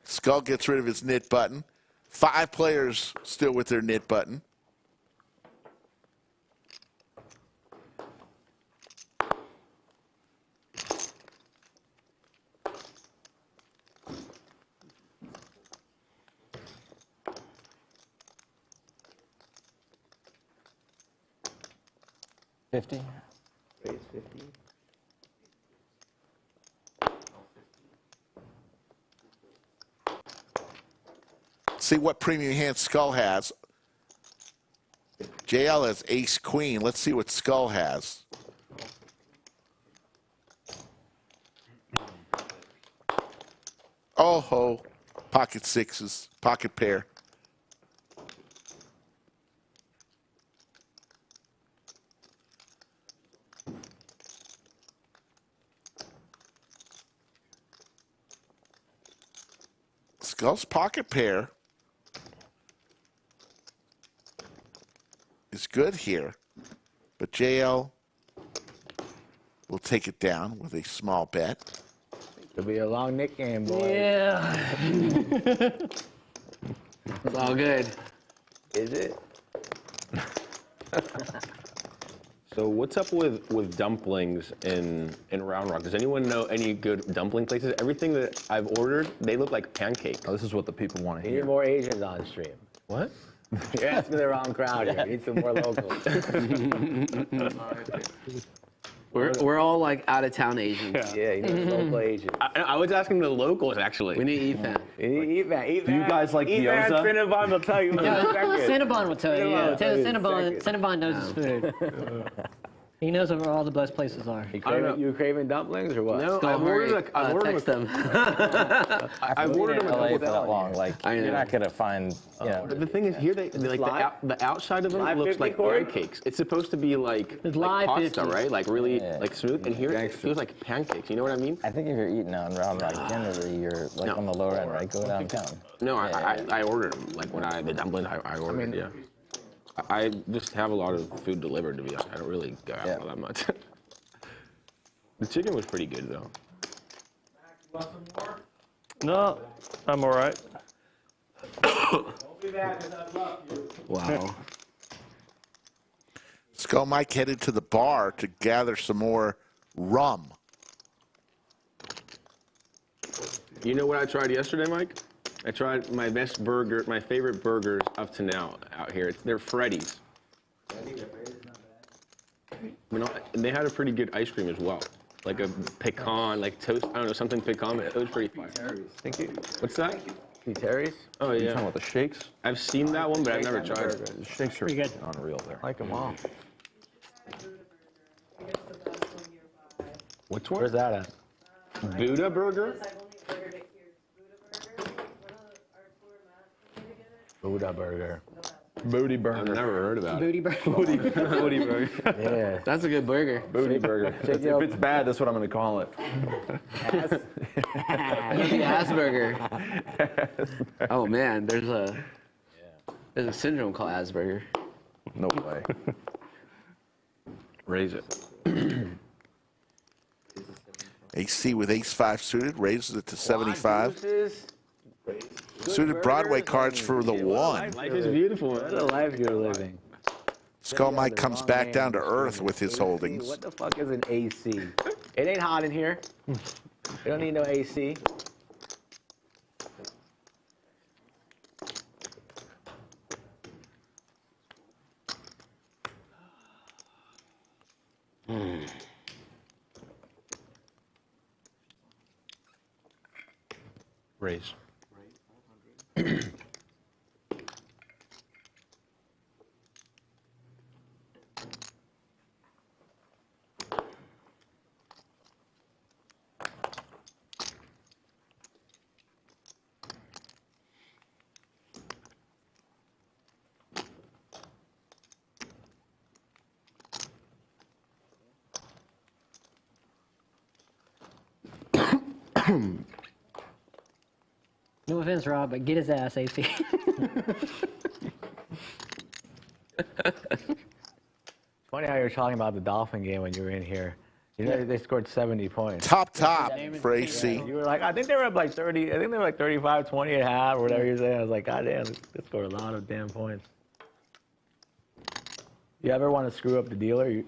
Skull gets rid of his knit button. 5 players still with their knit button. Raise 50. See what premium hand Skull has. JL has ace queen. Let's see what Skull has. Oh ho, pocket sixes, pocket pair. Skull's pocket pair is good here, but JL will take it down with a small bet. It'll be a long Nik game, boy. Yeah. It's all good. Is it? So what's up with dumplings in Round Rock? Does anyone know any good dumpling places? Everything that I've ordered, they look like pancakes. Oh, this is what the people want to We hear. need more Asians on stream. What? You're asking the wrong crowd here. We need some more locals. We're all like out of town Asians. Yeah, you need local Asians. I was asking the locals actually. We need Ethan. You need Ethan. Do you guys like Ethan gyoza? Cinnabon will tell you. Cinnabon will tell you. Yeah. Cinnabon Cinnabon knows his food. He knows where all the best places are. You craving dumplings or what? No, I've ordered them. I've ordered them LA for that long. Like, you're not gonna find. Yeah. But the thing is, here the outside of them looks like pancakes. It's supposed to be like pasta, right? Like really like smooth. And here it feels like pancakes. You know what I mean? I think if you're eating on around like generally, you're like on the lower end, right? Go downtown. No, I ordered them. Like when the dumplings I ordered. Yeah. I just have a lot of food delivered, to be honest. I don't really go out all that much. The chicken was pretty good, though. No, I'm all right. Wow. Skull Mike headed to the bar to gather some more rum. You know what I tried yesterday, Mike? I tried my best burger, my favorite burgers up to now out here. They're Freddy's. You know, and they had a pretty good ice cream as well. Like a pecan, like toast, I don't know, something pecan. It was pretty fire. Thank you. What's that? Terry's? Oh, yeah. You talking about the shakes? I've seen that one, but I've never tried it. The shakes are unreal there. Like them all. Which one? Where's that at? Buddha Burger? Buddha Burger. Booty burger. I've never heard about Booty it. burger. Booty burger. Yeah. That's a good burger. Booty burger. If it's bad, that's what I'm going to call it. The ass burger. Oh man, there's a syndrome called Asperger. No way. Raise it. AC with ace-5 suited, raises it to 75. Suited Broadway cards for the 1. Life is beautiful, man. What a life you're living. Skull Mike comes back down to earth with his holdings. What the fuck is an AC? It ain't hot in here. You don't need no AC. Raise. No offense, Rob, but get his ass, AC. Funny how you were talking about the Dolphin game when you were in here. You know, they scored 70 points. Top for AC. You were like, I think they were up like 30. I think they were like 35, 20 and a half, or whatever you're saying. I was like, God damn, they scored a lot of damn points. You ever want to screw up the dealer? You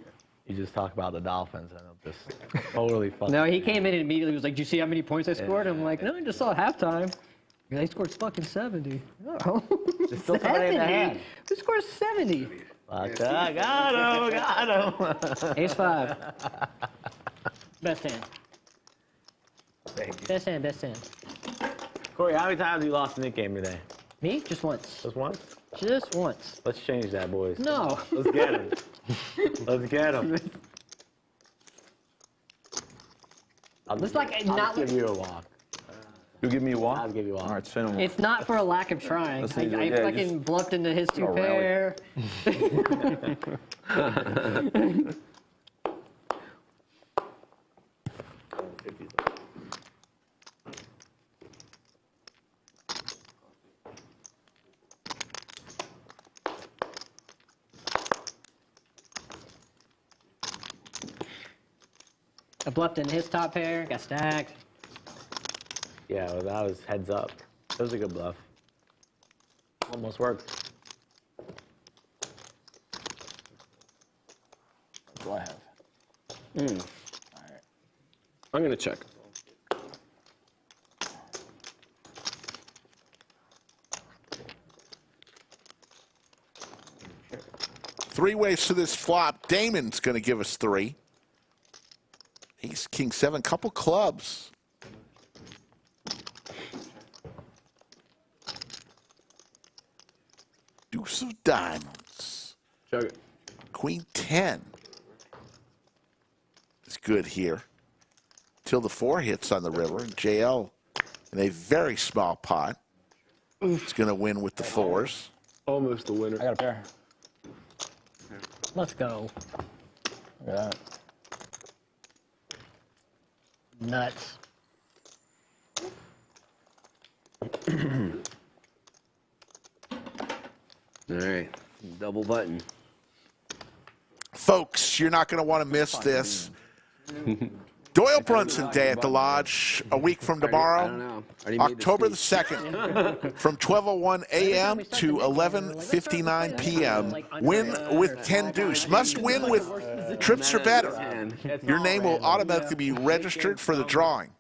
just talk about the Dolphins and it'll just totally fuck. No, he came in and immediately was like, "Did you see how many points I scored?" I'm like, "No, I just saw halftime. They scored fucking 70." Oh, There's still somebody in the hand. Who scores 70? Fuck, got him. Ace-5. Best hand. Thank you. Best hand, best hand. Corey, how many times have you lost in this game today? Me? Just once. Just once? Just once. Let's change that, boys. No. Let's get him. Let's get him. I'll not give you a walk. You give me a walk? I'll give you a walk. All right, send him. It's not for a lack of trying. I fucking bluffed into his 2 Oh, pair. I bluffed in his top pair, got stacked. Yeah, well, that was heads up. That was a good bluff. Almost worked. What do I have? All right. I'm going to check. Three ways to this flop. Damon's going to give us 3. Ace, King 7, couple clubs. Deuce of diamonds. Check it. Queen 10. It's good here. Till the 4 hits on the river. And JL in a very small pot. He's going to win with the 4s. Almost the winner. I got a pair. Let's go. Look at that. Nuts. All right, double button. Folks, you're not going to want to miss this. Doyle Brunson Day at the Lodge a week from tomorrow, October the 2nd, from 12:01 a.m. to 11:59 p.m. Win with 10 deuce. Must win with trips or better. Your name will automatically be registered for the drawing.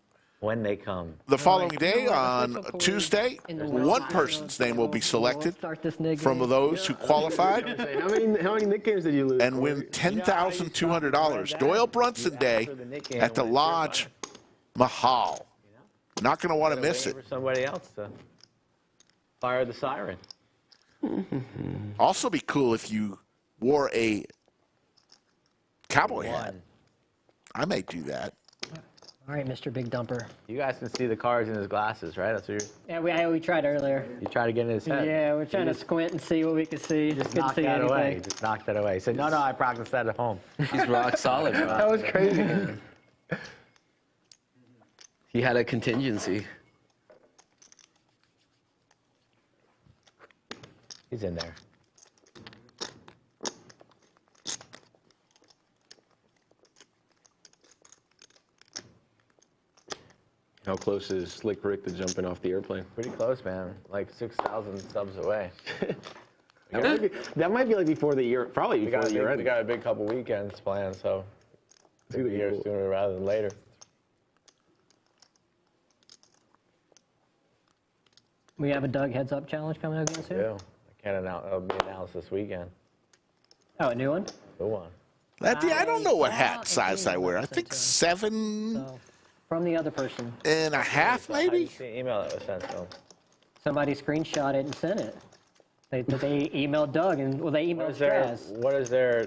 When they come. The following day, on Tuesday, one person's name will be selected from those who qualified How many Nik games did you lose? and win $10,200. Doyle Brunson Day at the Lodge Mahal. Not going to want to miss it. For somebody else to fire the siren. Also be cool if you wore a cowboy hat. I may do that. All right, Mr. Big Dumper. You guys can see the cards in his glasses, right? That's what you're. Yeah, we tried earlier. You try to get in his head. Yeah, we're trying to squint and see what we can see. Just couldn't Knock see that anything. away. Just knock that away. He said, no, I practiced that at home. He's rock solid, bro. That was crazy. He had a contingency. He's in there. How close is Slick Rick to jumping off the airplane? Pretty close, man. Like 6,000 subs away. That might be like before the year, probably We before got, the year we end. got a big couple weekends planned, so it's gonna be here sooner rather than later. We have a Doug Heads Up challenge coming up again soon? Yeah. I can't announce. It'll be announced this weekend. Oh, a new one? New one. I don't know what hat size I wear. I think 7 So, from the other person. and a half, maybe? The email that was sent to him. Somebody screenshot it and sent it. They emailed Doug, and well, they emailed Straz. What is their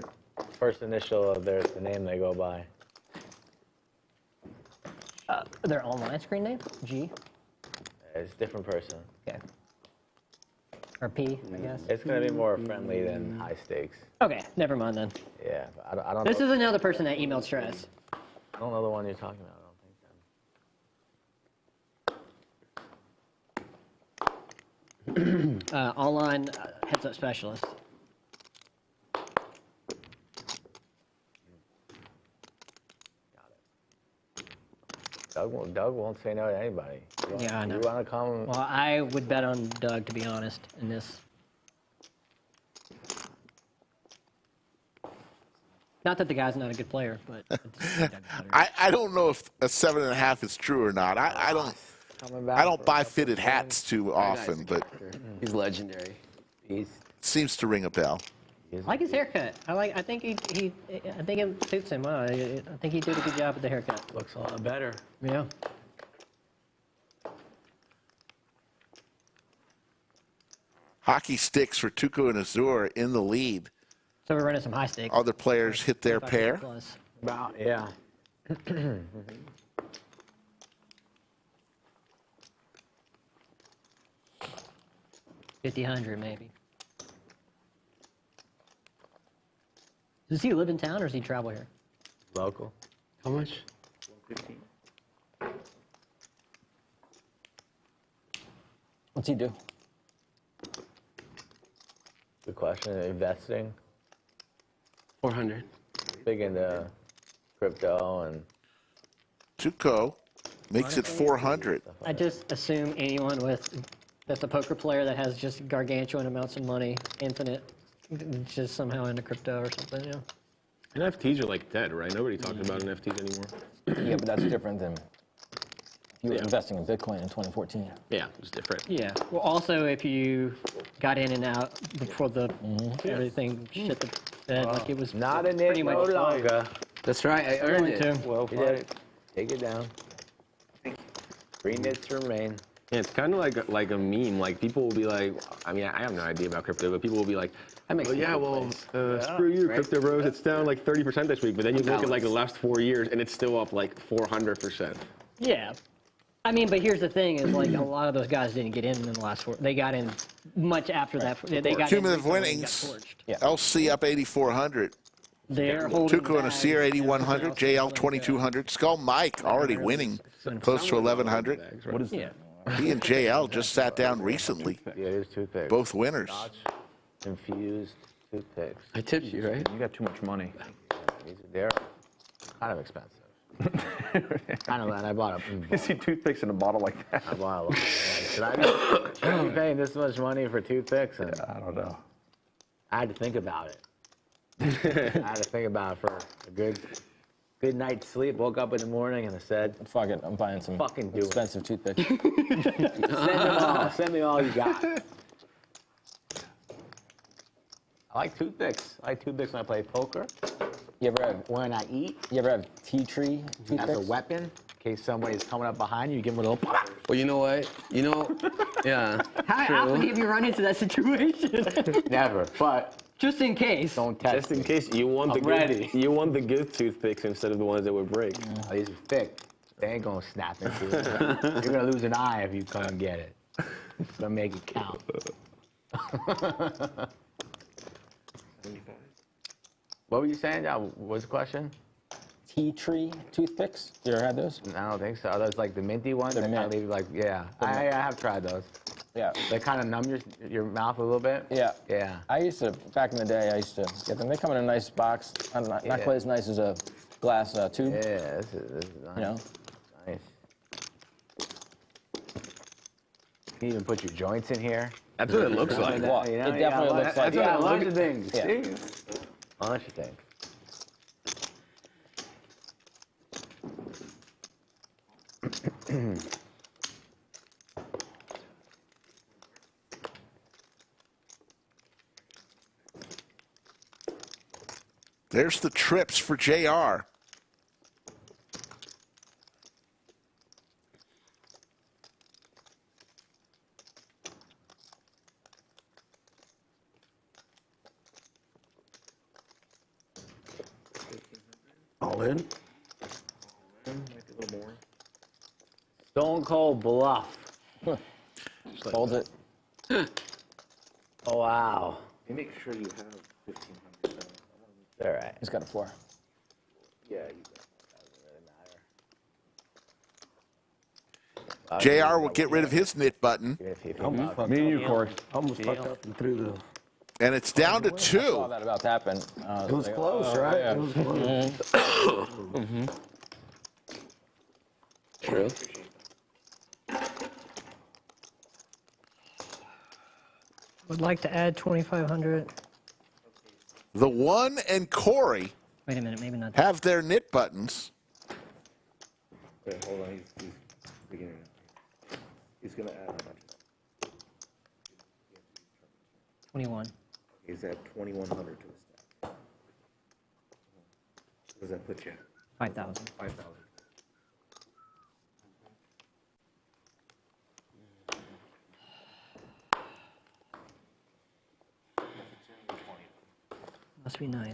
first initial of the name they go by? Their online screen name? G? It's a different person. Okay. Or P, I guess. It's going to be more friendly than high stakes. Okay, never mind then. Yeah, but I don't This know. is another person that emailed Straz. I don't know the one you're talking about. Online Heads Up specialist. Doug won't say no to anybody. Yeah, I know. You want to come? Well, I would bet on Doug, to be honest, in this. Not that the guy's not a good player, but I don't know if a 7.5 is true or not. I don't buy fitted hats too often, but He's legendary. He seems to ring a bell. I like his haircut. I think I think it suits him. I think he did a good job with the haircut. looks a lot better. Yeah. Hockey sticks for Tuco and Azir in the lead. So we're running some high stakes. Other players hit their 25 pair. plus. About, yeah. 50-100 maybe. Does he live in town or does he travel here? Local. How much? 115. What's he do? Good question. Investing. 400. Big into crypto and. Tuco makes it 400. I just assume anyone that's a poker player that has just gargantuan amounts of money, infinite, just somehow into crypto or something, yeah. NFTs are like dead, right? Nobody talking about NFTs anymore. Yeah, but that's different than you were investing in Bitcoin in 2014. Yeah, it's different. Yeah. Well, also, if you got in and out before the everything shit the bed, like it was Not a pretty Nick much no longer. That's right. I earned it. Well played. Take it down. Green nits remain. Yeah, it's kind of like a meme. Like people will be like, I mean, I have no idea about crypto, but people will be like, oh yeah, well, screw you, crypto bros. It's down like 30% this week. But then you look at like the last 4 years, and it's still up like 400%. Yeah. I mean, but here's the thing: is like a lot of those guys didn't get in the last 4. They got in much after that. They got cumulative in winnings. LC up 8,400. They're holding Tuco and Azir 8,100. JL 2,200. Skull Mike already winning close to 1,100. What is that? He and JL just sat down recently. Yeah, it is toothpicks. Both winners. Infused toothpicks. I tipped you, right? You got too much money. They're kind of expensive. Kind of glad I bought them. You see toothpicks in a bottle like that. I bought a lot. Should I be paying this much money for toothpicks? And I don't know. I had to think about it. I had to think about it for a good night's sleep. Woke up in the morning and I said, "Fuck it, I'm buying some fucking expensive toothpicks." Send them all. Send me all you got. I like toothpicks. I like toothpicks when I play poker. You ever have when I eat? You ever have tea tree toothpicks? As a weapon, in case somebody's coming up behind you, give them a little. Well, you know what? You know, yeah. How often have you run into that situation? Never, but just in case. Don't test Just in case you want the ready. You want the good toothpicks instead of the ones that would break. Oh, these are thick. They ain't gonna snap into it. You're gonna lose an eye if you come and get it. It's gonna make it count. What were you saying? What was the question? Tea tree toothpicks. You ever had those? I don't think so. Are those like the minty ones? They're mint. Leave, like, yeah. I have tried those. Yeah. They kind of numb your mouth a little bit. Yeah. Yeah. I used to, back in the day, I used to get them. They come in a nice box. Not quite as nice as a glass tube. Yeah, this is nice. You know? Nice. You can even put your joints in here. That's what it looks like. Well, You know, it definitely looks like. a bunch of things. Yeah. See? A bunch of things. There's the trips for JR. All in? Stone cold bluff. Hold it. Oh, wow. You make sure you have 1,500. All right. He's got a 4. Yeah, you JR will get rid of his knit button. Me and you, Corey. Almost fucked up and threw the. And it's down to I saw 2. that about to happen. It was close, right? Yeah. It was close. Mm-hmm. True. Would like to add 2,500. The 1 and Corey Wait a minute, maybe not. have their knit buttons. Wait, hold on. He's beginning. He's gonna add how much? 21. He's at 2,100 to his stack. What does that put you? 5,000. 5,000. Must be nice.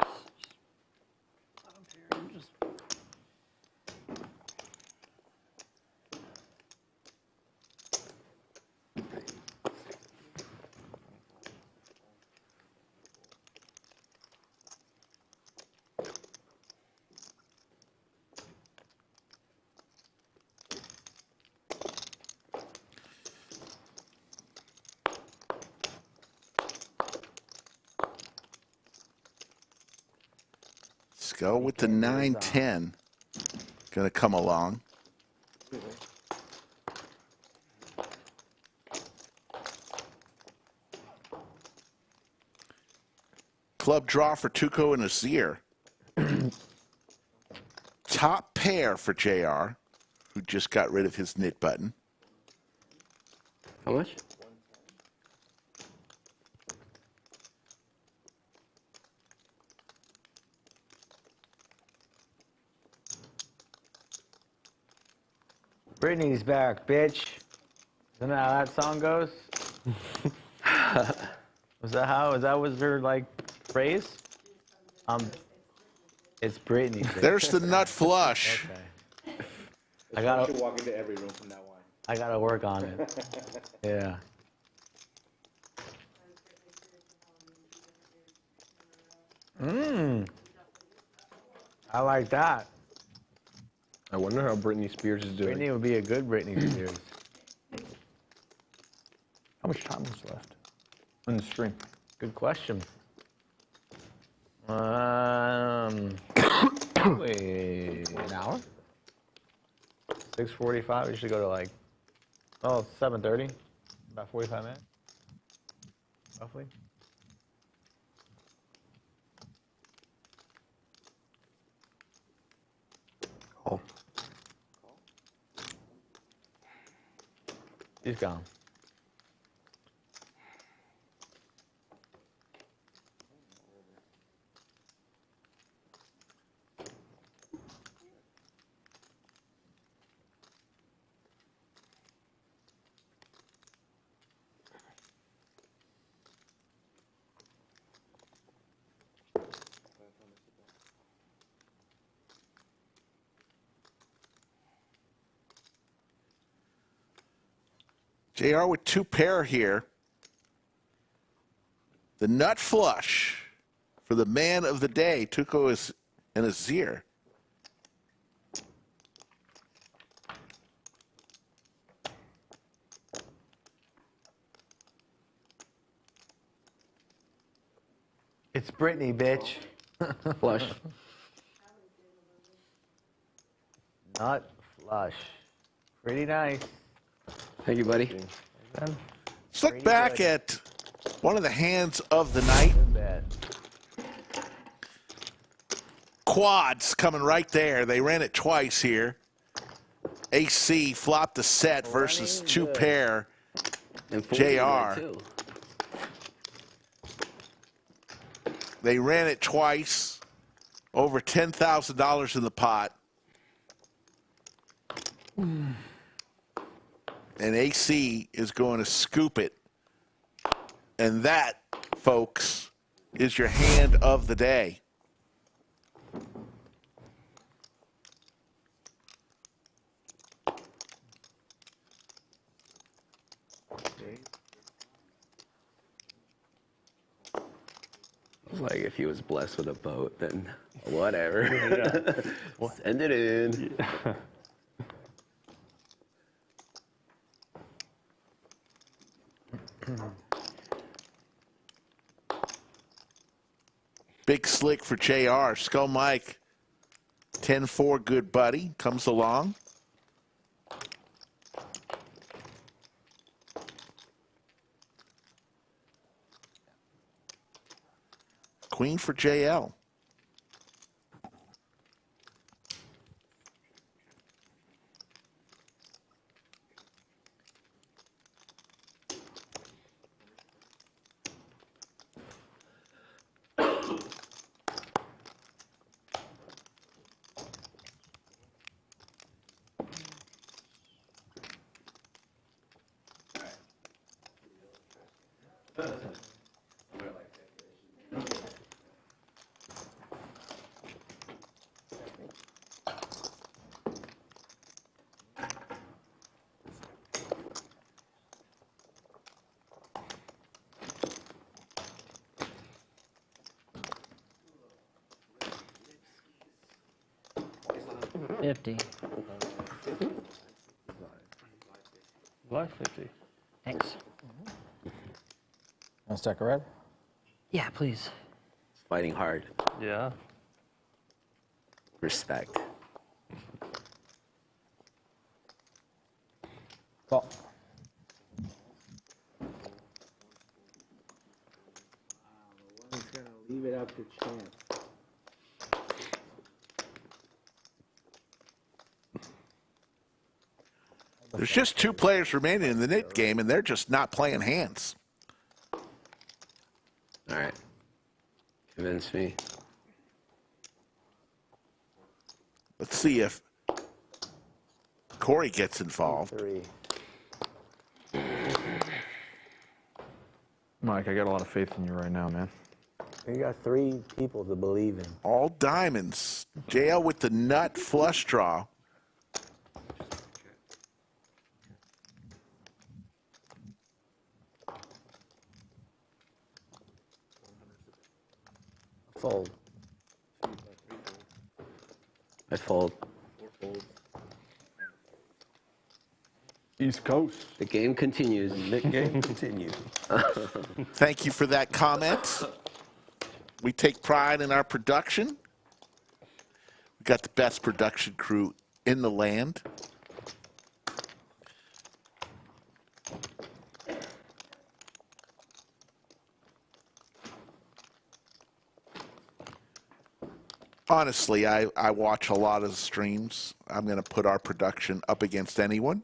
Let's go with the 9-10. Gonna come along. Club draw for Tuco and Azir. Top pair for JR, who just got rid of his knit button. How much? Brittany's back, bitch. Isn't that how that song goes? Was that was her like phrase? It's Britney. Bitch. There's the nut flush. Okay. I gotta walk into every room from now on. I gotta work on it. Yeah. I like that. I wonder how Britney Spears is doing. Britney would be a good Britney Spears. How much time is left on the stream? Good question. Wait, an hour? 6:45. We should go to like, 7:30. About 45 minutes, roughly. Oh. He's gone. JR with 2 pair here. The nut flush for the man of the day, Tuco Azir. It's Britney, bitch. Flush. Nut flush. Pretty nice. Thank you, buddy. Let's look back at one of the hands of the night. Quads coming right there. They ran it twice here. AC flopped the set versus 2 pair. JR. They ran it twice. Over $10,000 in the pot. And AC is going to scoop it. And that, folks, is your hand of the day. Like if he was blessed with a boat, then whatever. Send it in. Yeah. Big slick for JR. Skull Mike, 10-4, good buddy, comes along. Queen for JL. Live 50. Thanks. Want a stack of red? Yeah, please. Fighting hard. Yeah. Respect. Call. One's gonna leave it up to chance. There's just 2 players remaining in the knit game, and they're just not playing hands. All right. Convince me. Let's see if Corey gets involved. 3. Mike, I got a lot of faith in you right now, man. You got 3 people to believe in. All diamonds. JL with the nut flush draw. Fold. I fold. East Coast. The game continues. The game continues. Thank you for that comment. We take pride in our production. We got the best production crew in the land. Honestly, I watch a lot of the streams. I'm going to put our production up against anyone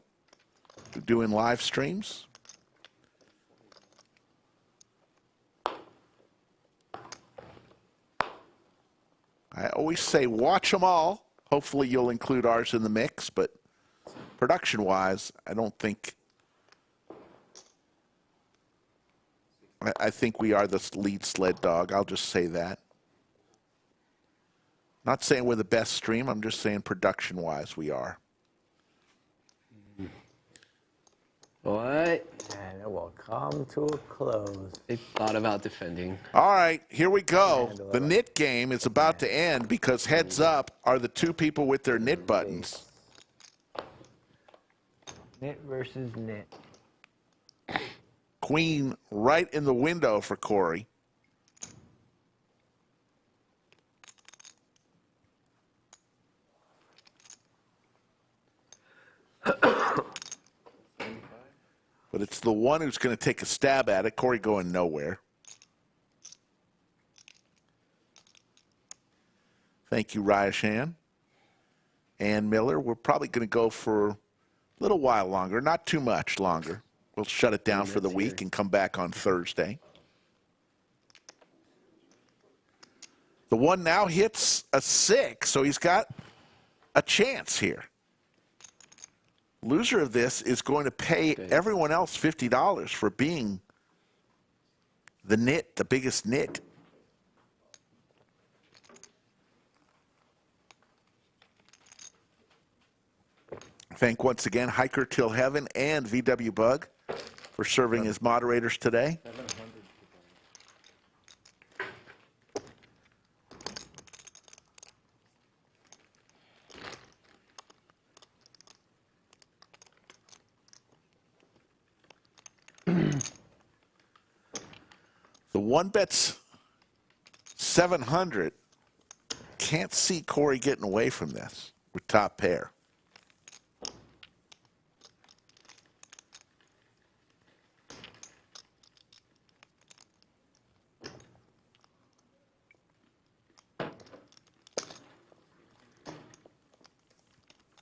doing live streams. I always say watch them all. Hopefully you'll include ours in the mix, but production-wise, I don't think... I think we are the lead sled dog. I'll just say that. Not saying we're the best stream. I'm just saying production-wise we are. What? And it will come to a close. They thought about defending. All right, here we go. The knit game is about to end because heads up are the 2 people with their knit buttons. Knit versus knit. Queen right in the window for Corey. But it's the one who's going to take a stab at it. Corey going nowhere. Thank you, Ryashan. And Miller, we're probably going to go for a little while longer, not too much longer. We'll shut it down for the week and come back on Thursday. The one now hits a 6, so he's got a chance here. Loser of this is going to pay everyone else $50 for being the nit, the biggest nit. Thank once again Hiker Till Heaven and VW Bug for serving as moderators today. The one bet's 700. Can't see Corey getting away from this with top pair.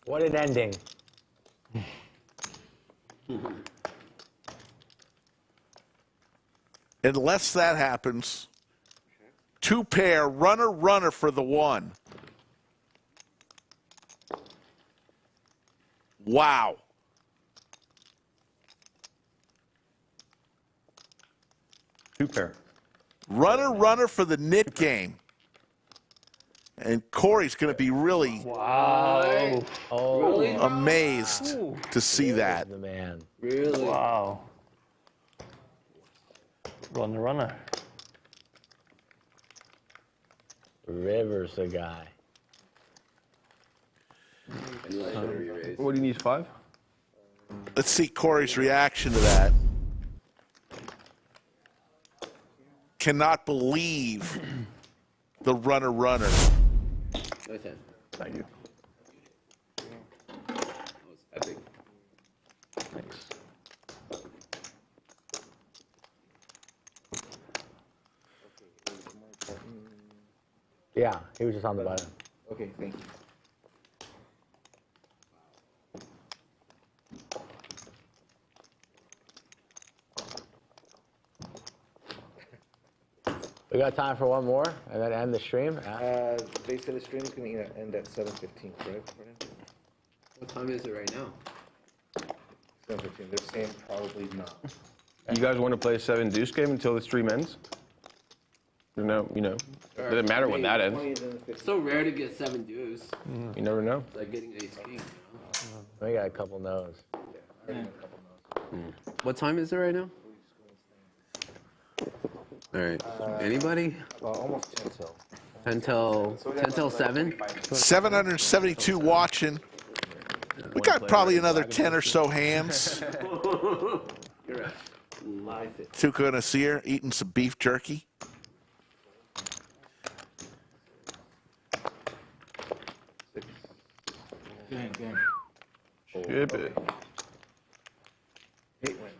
What an ending. Unless that happens, 2 pair, runner for the 1. Wow. Two pair. Runner for the knit game. And Corey's going to be really amazed to see that. The man. Really? Wow. Runner. Rivers the guy. What do you need, 5? Let's see Corey's reaction to that. Cannot believe the runner. Thank you. Epic. Thanks. Yeah, he was just on the button. Okay, thank you. We got time for one more, and then end the stream. They said the stream is going to end at 7:15, correct? What time is it right now? 7:15. They're saying probably not. You guys want to play a 7 deuce game until the stream ends? Doesn't matter when that ends. It's so rare to get 7 deuce. You never know. It's like getting ace king. We got a couple no's. What time is it right now? All right. Anybody? Almost 10 till. 10 till 7? 772 watching. We got probably another 10 or so hands. Tuco Azir eating some beef jerky. Ship it. 8 wins.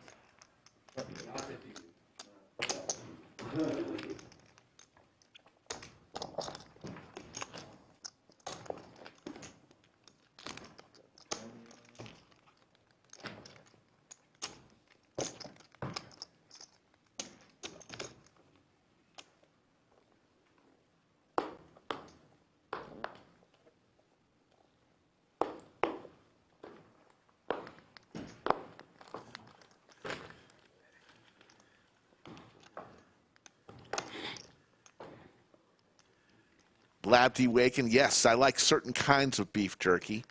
Lab D Waken, yes, I like certain kinds of beef jerky,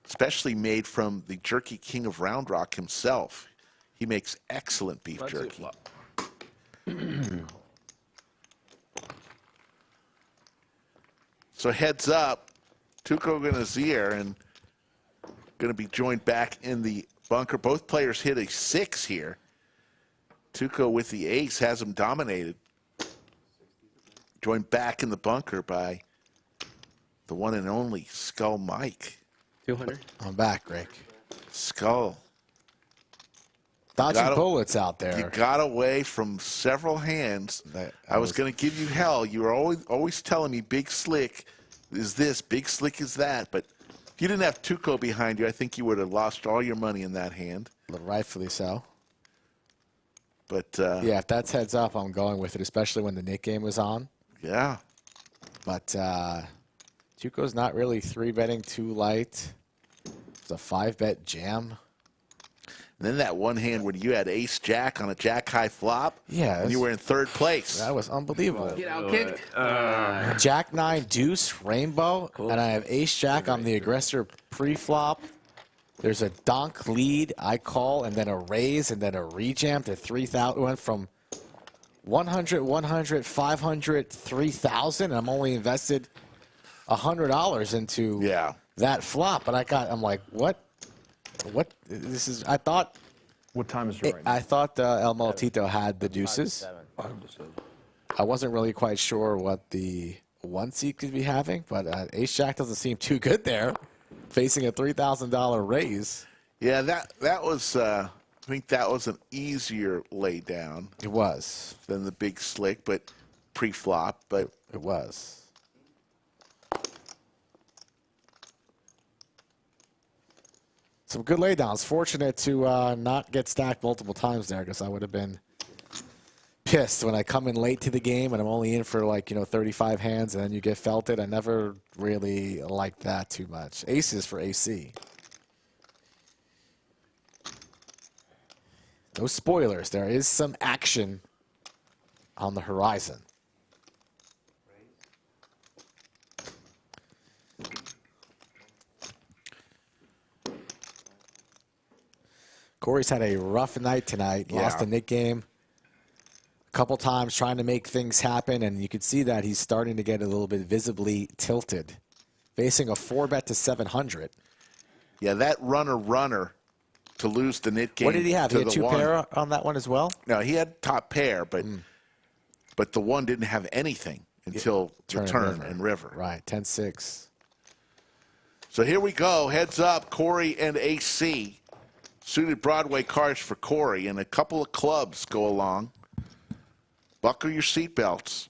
especially made from the jerky king of Round Rock himself. He makes excellent beef jerky. So heads up, Tuco Azir and going to be joined back in the bunker. Both players hit a 6 here. Tuco with the ace has him dominated. Joined back in the bunker by the one and only Skull Mike. 200. I'm back, Rick. Skull. Dodging bullets out there. You got away from several hands. I was going to give you hell. You were always telling me Big Slick is this, Big Slick is that. But if you didn't have Tuco behind you, I think you would have lost all your money in that hand. Rightfully so. But yeah, if that's heads up, I'm going with it, especially when the Nik game was on. Yeah. But Tuco's not really 3-betting too light. It's a 5-bet jam. And then that one hand when you had ace jack on a jack high flop. Yeah. And you were in 3rd place. That was unbelievable. Get out kicked. Jack 9 deuce rainbow, and I have ace jack on the aggressor pre-flop. There's a donk lead I call, and then a raise, and then a rejam to 3,000. Went from 100, 100, 500, 3,000. I'm only invested $100 into that flop, but I'm like, what? This is, I thought. What time is it right now? I thought El Maltito had the deuces. I wasn't really quite sure what the 1-seed could be having, but ace jack doesn't seem too good there, facing a $3,000 raise. Yeah, that was, I think that was an easier lay down. It was. Than the Big Slick, but pre-flop, but. It was. Some good laydowns. Fortunate to not get stacked multiple times there, because I would have been pissed when I come in late to the game and I'm only in for 35 hands and then you get felted. I never really liked that too much. Aces for AC. No spoilers. There is some action on the horizon. Corey's had a rough night tonight. Lost the Nik game a couple times trying to make things happen, and you could see that he's starting to get a little bit visibly tilted. Facing a 4-bet to 700. Yeah, that runner to lose the Nik game. What did he have? He had 2 pair on that one as well? No, he had top pair, but the one didn't have anything until the turn and river. Right, 10-6. So here we go. Heads up, Corey and AC. Suited Broadway cards for Corey, and a couple of clubs go along. Buckle your seatbelts.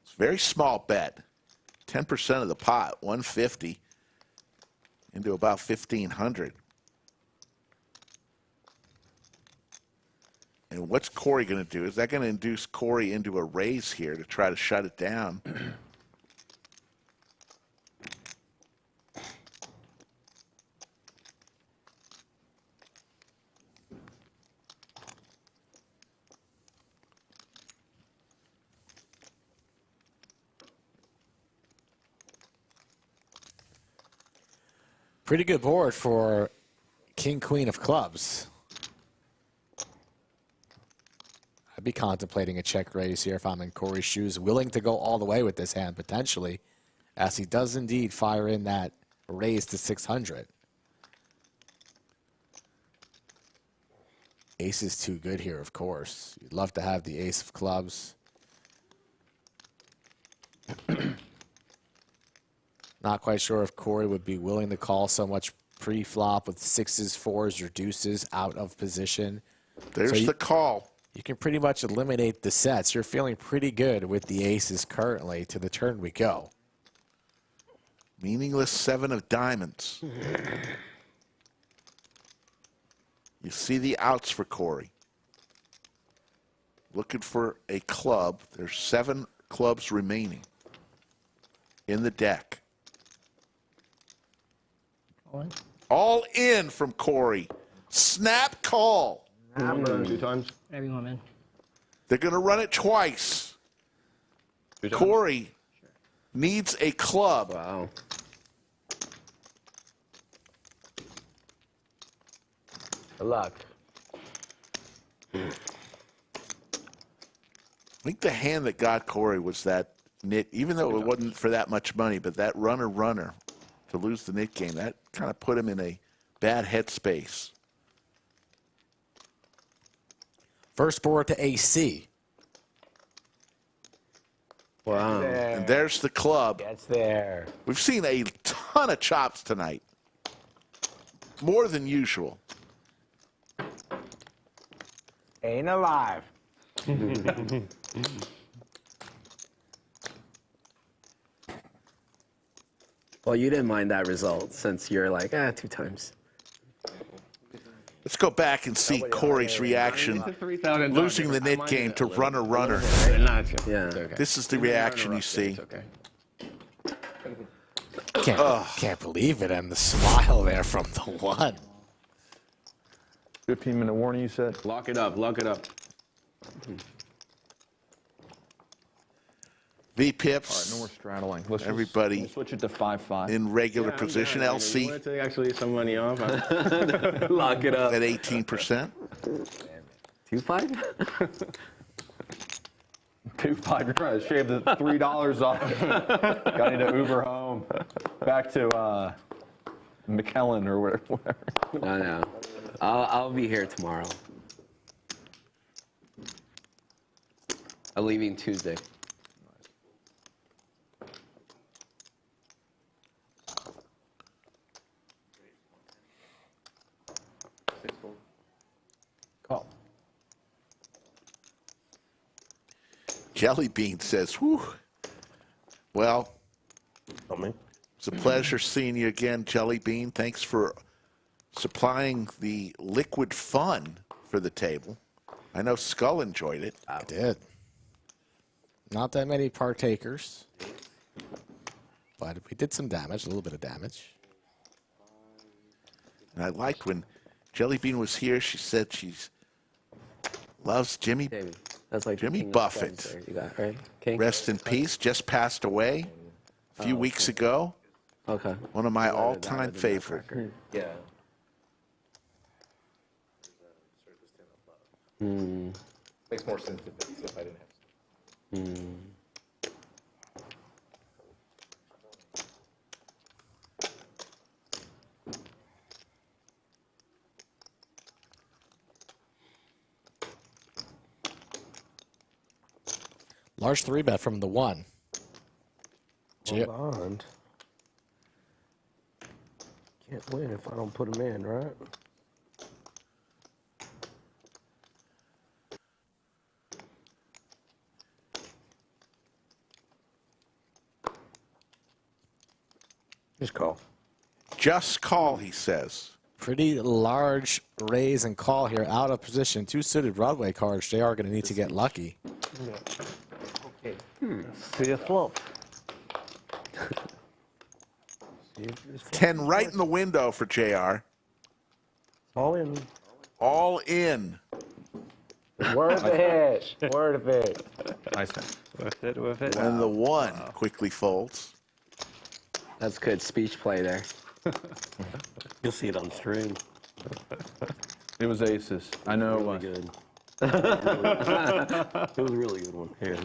It's a very small bet. 10% of the pot, 150 into about 1,500. And what's Corey going to do? Is that going to induce Corey into a raise here to try to shut it down? Pretty good board for King, Queen of clubs. I'd be contemplating a check raise here if I'm in Corey's shoes, willing to go all the way with this hand potentially, as he does indeed fire in that raise to 600. Ace is too good here, of course. You'd love to have the ace of clubs. Not quite sure if Corey would be willing to call so much pre-flop with sixes, fours, or deuces out of position. There's the call. You can pretty much eliminate the sets. You're feeling pretty good with the aces currently. To the turn we go. Meaningless 7 of diamonds. You see the outs for Corey. Looking for a club. There's 7 clubs remaining in the deck. All in from Corey. Snap call. I'm running 2 times. Everyone, man. They're going to run it twice. Corey needs a club. Wow. Good luck. I think the hand that got Corey was that nit, even though it wasn't for that much money, but that runner to lose the nit game, that kind of put him in a bad headspace. First board to AC. Wow. And there's the club. Gets there. We've seen a ton of chops tonight. More than usual. Ain't alive. Well, you didn't mind that result since you're like, 2 times. Let's go back and see Corey's reaction losing the nit game to runner. Yeah. This is the reaction you see. Can't believe it, and the smile there from the one. 15-minute warning, you said? Lock it up. Lock it up. V-pips. All right, no more straddling. Let's everybody we'll switch it to 5-5. in regular position. LC. You want to take actually some money off? Lock it up. At 18%. 2-5? 2-5. You're trying to shave the $3 off. Got to Uber home. Back to McKellen or whatever. No. I'll be here tomorrow. I'm leaving Tuesday. Call. Jelly Bean says, whew. Well, it's a pleasure seeing you again, Jelly Bean. Thanks for supplying the liquid fun for the table. I know Skull enjoyed it. I did. Not that many partakers, but we did some damage, a little bit of damage. And I liked when Jelly Bean was here, she said she loves Jimmy. That's like Jimmy Buffett. You got, right? King? Rest in peace. Just passed away a few weeks ago. Okay. One of my all-time favorite. Yeah. Makes more sense if I didn't have Large 3-bet from the one. Hold on. Can't win if I don't put him in, right? Just call. Just call, he says. Pretty large raise and call here, out of position. Two suited Broadway cards. JR going to need to get lucky. Okay. See a flop. 10 right in the window for JR. All in. All in. Worth it. Worth it. Nice man. Worth it. And the 1 quickly folds. That's good speech play there. You'll see it on stream. It was aces. I know it was. Good. It was a really good one. Here.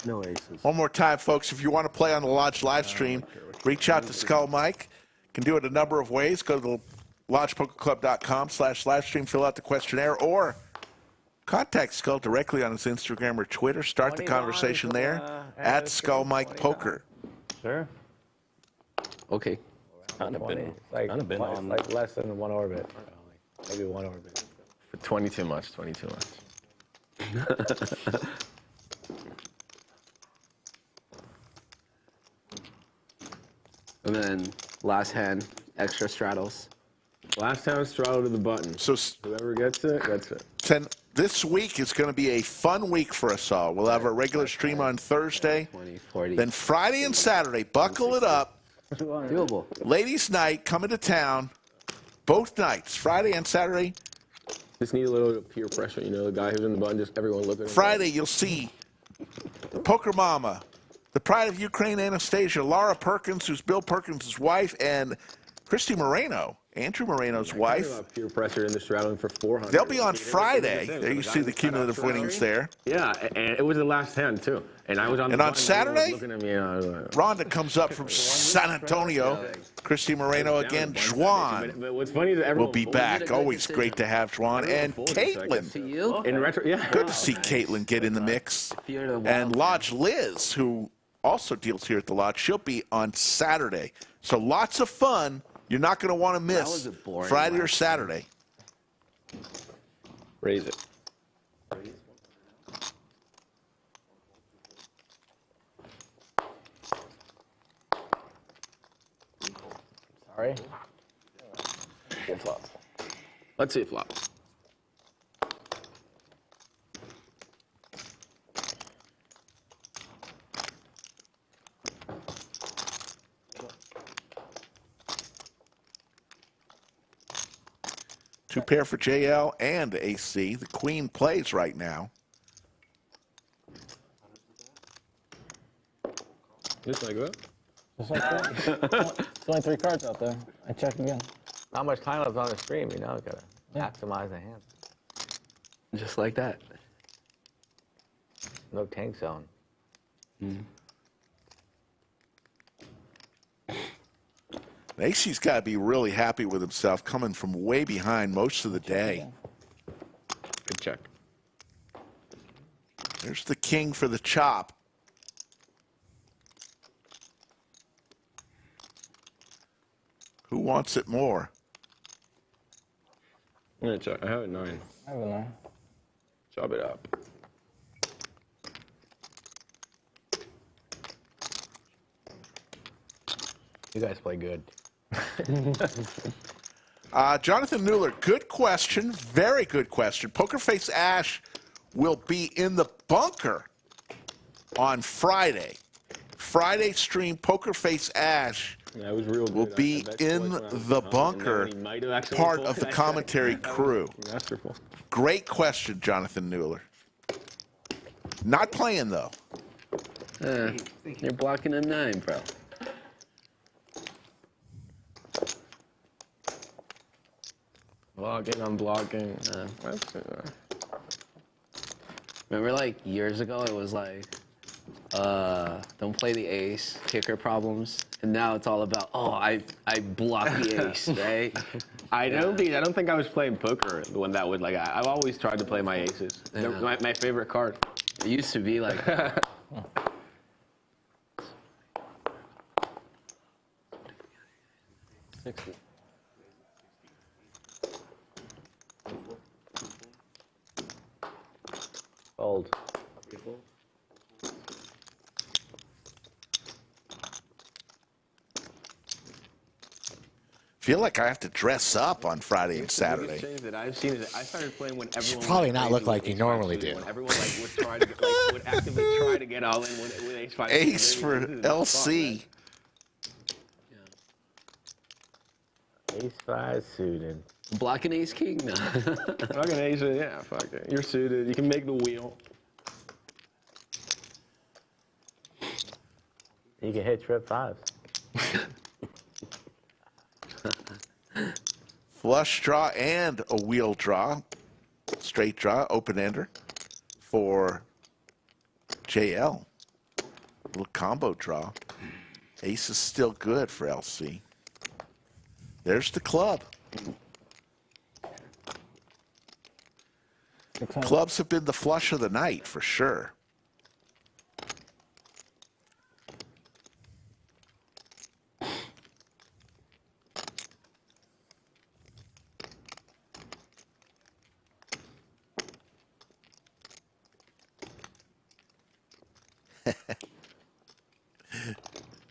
No aces. One more time, folks. If you want to play on the Lodge live stream, reach out to Skull Mike. You can do it a number of ways. Go to lodgepokerclub.com/livestream, fill out the questionnaire, or contact Skull directly on his Instagram or Twitter. Start the conversation there at Skull Mike Poker. Sure. Okay. Kind of been on like less than 1 orbit. Maybe 1 orbit. 20 too much. 20 too much. And then last hand, extra straddles. Last time straddle to the button. So whoever gets it, gets it. This week is going to be a fun week for us all. We'll have a regular stream on Thursday. 20, 40. Then Friday and Saturday, buckle it up. Doable. Ladies' night, coming to town. Both nights, Friday and Saturday. Just need a little peer pressure, you know, the guy who's in the button, just everyone looking at him. Friday, you'll see Poker Mama, the pride of Ukraine, Anastasia, Laura Perkins, who's Bill Perkins' wife, and Christy Moreno, Andrew Moreno's wife. Peer pressure in the straddling for 400. They'll be on Friday. There you see the cumulative winnings there. Yeah, and it was the last hand, too. And I was on the And on button, Saturday, looking at me, and I was like, Rhonda comes up from San Antonio. Christy Moreno again. Juan but what's funny is that will everyone be back. Always great to have Juan. And Caitlin. in retro, yeah. Good to see Caitlin get in the mix. And Lodge Liz, who also deals here at the Lodge, she'll be on Saturday. So lots of fun. You're not going to want to miss Friday or Saturday. Raise it. Sorry. Flop. Let's see flop. Two pair for JL and AC. The queen plays right now. Just like that? Just like that. There's only 3 cards out there. I check again. Not much time left on the stream, you know. Gotta maximize the hand. Just like that. No tank zone. AC's got to be really happy with himself, coming from way behind most of the day. Good check. There's the king for the chop. Who wants it more? I'm gonna check. I have a 9. I have a 9. Chop it up. You guys play good. Jonathan Mueller, good question. Very good question. Poker Face Ash will be in the bunker on Friday. Friday stream, Poker Face Ash Yeah, it was real good. will be in the bunker, part of the commentary crew. Masterful. Great question, Jonathan Mueller. Not playing, though. You're blocking a 9, bro. Blocking, unblocking. Remember, like, years ago, it was like, don't play the ace, kicker problems. And now it's all about, oh, I block the ace, right? I don't think I was playing poker when that would, like, I've always tried to play my aces. They're my favorite card. It used to be like that. 60. Fold. Feel like I have to dress up on Friday and Saturday. The change that I've seen is I started playing when everyone should probably went not look crazy like with you ace normally five suited, do. When everyone like would try to get, like, would actively try to get all in with ace five. Ace suited. for This is fun, LC. Ace 5 suited. Blocking ace king? No. Fucking ace, yeah, fuck it. You're suited. You can make the wheel. You can hit trip 5s. Flush draw and a wheel draw. Straight draw, open-ender for JL. Little combo draw. Ace is still good for LC. There's the club. Clubs have been the flush of the night for sure.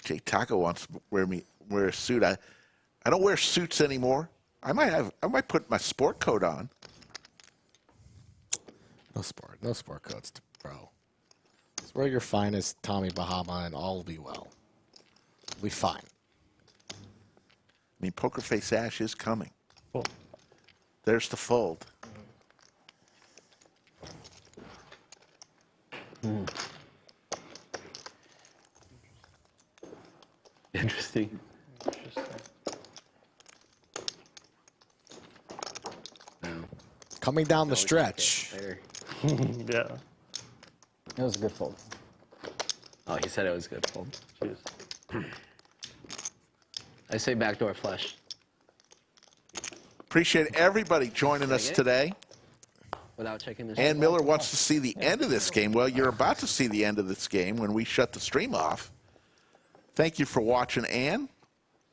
Jay Taco wants to wear a suit. I don't wear suits anymore. I might put my sport coat on. No sport coats, bro. Just wear your finest Tommy Bahama and all will be well. We'll be fine. I mean, Poker Face Ash is coming. Cool. There's the fold. Interesting. Coming down the stretch. Yeah. It was a good fold. Oh, he said it was good fold. Cheers. I say backdoor flush. Appreciate everybody joining us today. Without checking the Ann Miller wants to see the end of this game. Well, you're about to see the end of this game when we shut the stream off. Thank you for watching, Ann.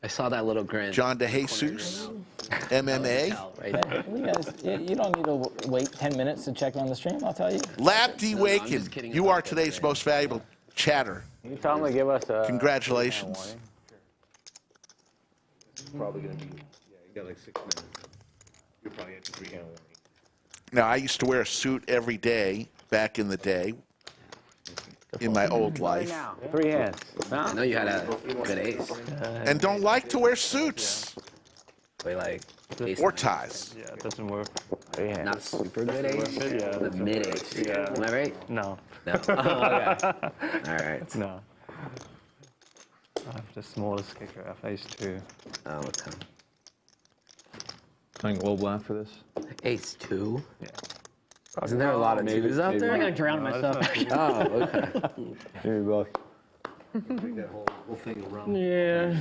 I saw that little grin. John DeJesus, MMA. You guys, you don't need to wait 10 minutes to check on the stream, I'll tell you. Lab D. Waken, you are today's most valuable chatter. You tell them to give us a... Congratulations. Probably going to be, yeah, you got like 6 minutes. You're probably at the 3-hand warning. Now, I used to wear a suit every day back in the day, in my old life. 3 hands. I know you had a good ace. And don't like to wear suits. Play like ace or ties. Yeah, it doesn't work. Not super good ace. Yeah, The mid ace. Yeah. Am I right? No. No. Oh, okay. All right. No. I have the smallest kicker. I have ace 2. Oh, okay. Playing global after this? Ace 2? Yeah. Isn't there a lot of Maybe- twos out maybe there? I'm gonna drown myself. Oh, okay. Maybe both. Make that whole thing around. Yeah.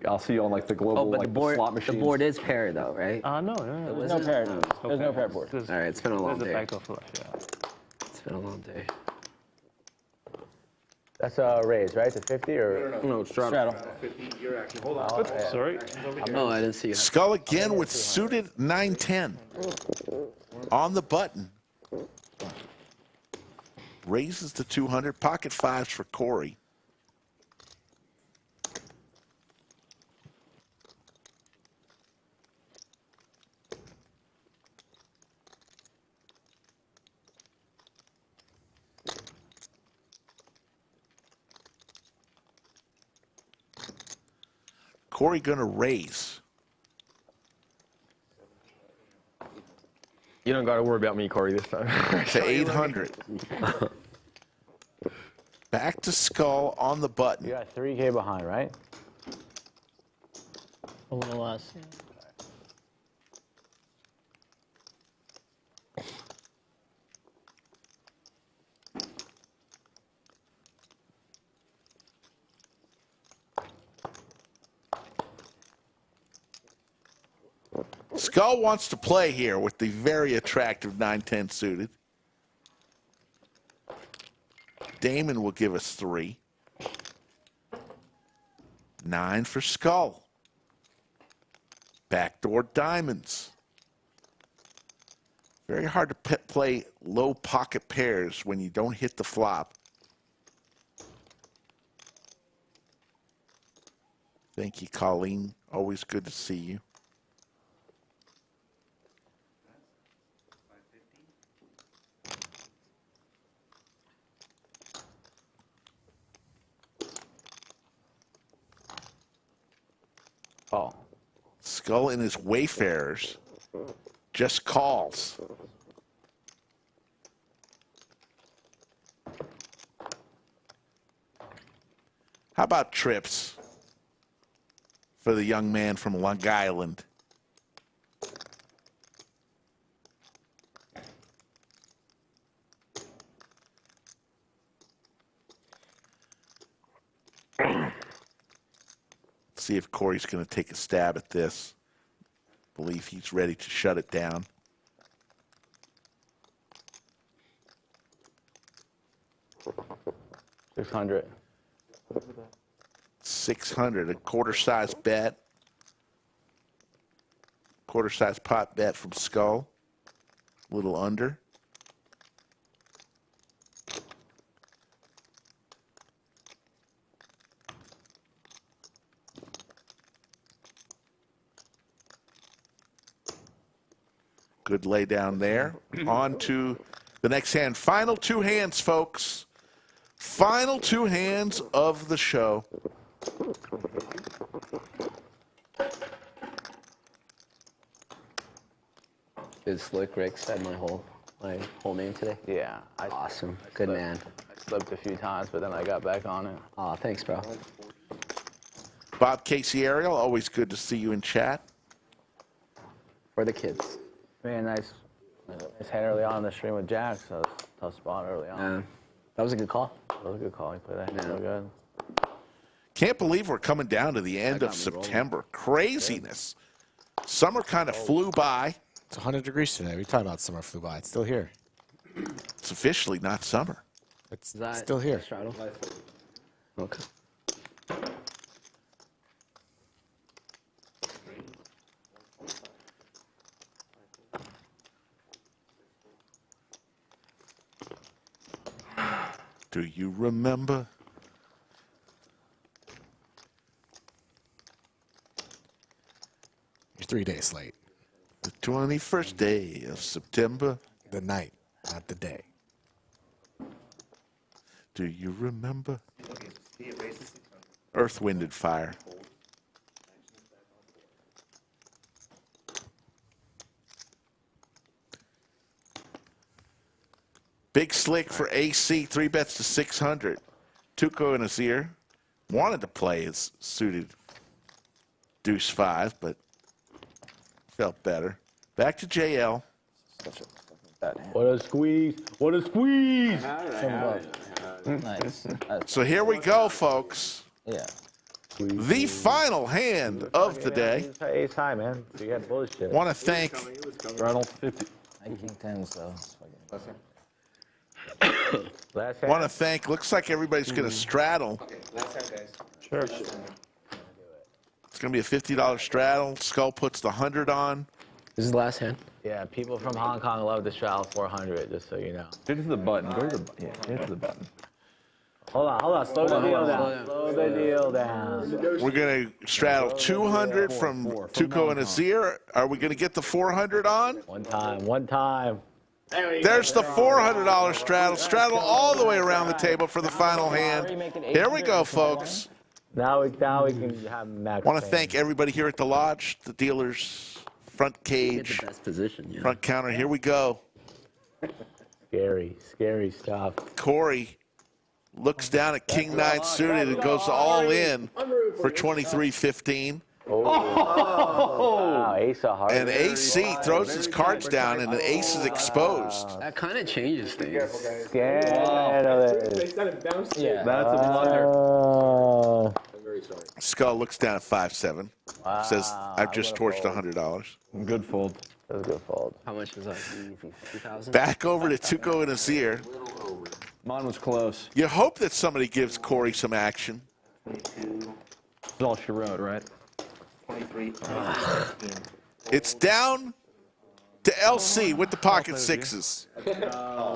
I'll see you on like the global Oh, but like the board, slot the machines. board is paired though, right? No. There's no pair. There's no pair board. All right, it's been a long There's a day. backdoor flush, yeah. It's been a long day. That's a raise, right? To 50 or? No, straddle. 50, you're actually, hold on. Oops, sorry. Oh, I didn't see you. Skull again with suited 9-10. On the button. Raises to 200. Pocket fives for Corey. Corey gonna raise. You don't got to worry about me, Corey, this time. To 800. Back to Skull on the button. You got 3K behind, right? A little less. Skull wants to play here with the very attractive 9-10 suited. Damon will give us 3. 9 for Skull. Backdoor diamonds. Very hard to play low pocket pairs when you don't hit the flop. Thank you, Colleen. Always good to see you. Oh. Skull and his Wayfarers just calls. How about trips for the young man from Long Island? See if Corey's going to take a stab at this. Believe he's ready to shut it down. $600. 600, a quarter-size bet. Quarter-size pot bet from Skull. A little under. Good lay down there. On to the next hand. Final two hands, folks. Final two hands of the show. Did Slick Rick said my whole name today? Yeah. Awesome. Good man. I slipped a few times, but then I got back on it. Aw, thanks, bro. Bob Casey Ariel, always good to see you in chat. For the kids. Man, nice hand early on in the stream with Jack, so it's a tough spot early on. That was a good call. That was a good call. He played that so good. Can't believe we're coming down to the end of September. Craziness. Summer kind of flew by. It's 100 degrees today. We talked about summer flew by. It's still here. It's officially not summer. It's still here. Straddle? Okay. Do you remember? You're 3 days late. The 21st day of September. The night, not the day. Do you remember? Earth, Wind, and Fire. Big Slick for AC, 3 bets to 600. Tuco Azir wanted to play his suited deuce 5, but felt better. Back to JL. What a squeeze. What a squeeze. Nice. So here we go, folks. Yeah. The final hand of the day. Ace high, man. So you got bullshit. Want to thank Straddle 50. King 10s, though. Last hand. Want to thank. Looks like everybody's going to straddle. Okay, last time, guys. Sure. It's going to be a $50 straddle. Skull puts the 100 on. This is the last hand. Yeah, people from Hong Kong love the straddle 400, just so you know. Go to the button. Go to the get to the button. Hold on. Slow the deal down. Slow the deal down. We're going to straddle 200 from Tuco and Azir. Are we going to get the 400 on? One time. There's the $400 straddle. Straddle all the way around the table for the final hand. Here we go, folks. Now we can have max. Want to thank everybody here at the lodge, the dealers, front cage, Best position, yeah. front counter. Here we go. Scary stuff. Corey looks down at King 9 suited and goes all in for 23-15. Wow, ace of hearts. And AC throws his cards down and the ace is exposed. That kind of changes things. Scandalous. Yeah. That's a blunder. Skull looks down at 5-7. Says, I've just torched $100. Good fold. That was a good fold. How much was that? Easy. 2,000? Back over to Tuco and Azir. Mine was close. You hope that somebody gives Corey some action. It's all she wrote, right? 23. It's down to LC with the pocket sixes.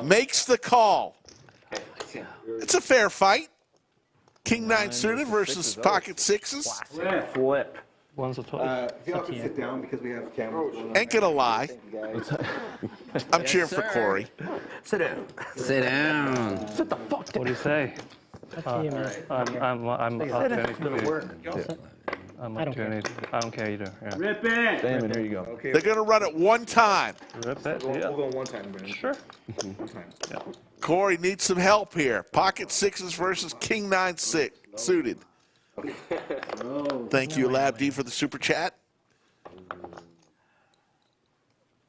Makes the call. It's a fair fight. King 9 suited versus pocket sixes. Flip. One's a 12. If y'all can sit down because we have cameras. Ain't gonna lie. I'm cheering for Corey. Sit down. Sit down. Sit the fuck down. What do you say? I'm up to anything. I'm up to anything. I don't care either. Yeah. Rip it! Damon, here you go. They're gonna run it one time. Rip it? We'll Yeah. go one time, Brandon. Sure. One time. Yeah. Corey needs some help here. Pocket sixes versus King 9 suited. Thank you, Lab D, for the super chat.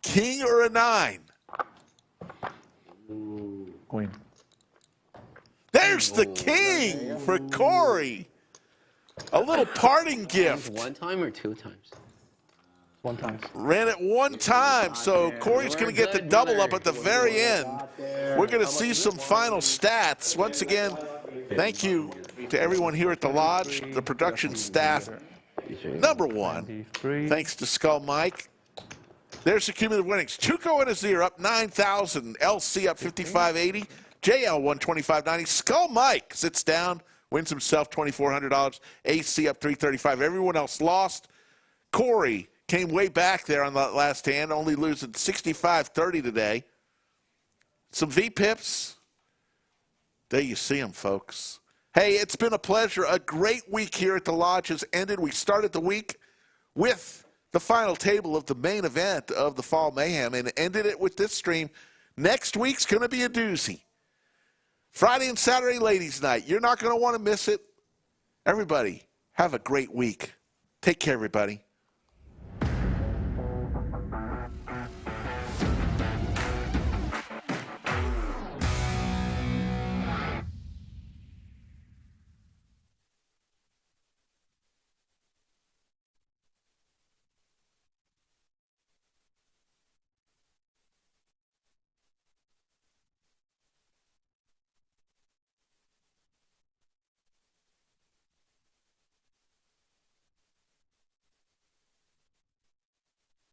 King or a 9? Queen. There's the king for Corey. A little parting gift. One time or two times? One time. Ran it one time, so Corey's going to get the double up at the very end. We're going to see some final stats. Once again, thank you to everyone here at the Lodge, the production staff. Number one, thanks to Skull Mike. There's the cumulative winnings. Tuco Azir up 9,000. LC up 5,580. JL 125.90. Skull Mike sits down, wins himself $2,400. AC up 335. Everyone else lost. Corey came way back there on the last hand, only losing 65.30 today. Some V-pips. There you see them, folks. Hey, it's been a pleasure. A great week here at the Lodge has ended. We started the week with the final table of the main event of the Fall Mayhem and ended it with this stream. Next week's going to be a doozy. Friday and Saturday, ladies' night. You're not going to want to miss it. Everybody, have a great week. Take care, everybody.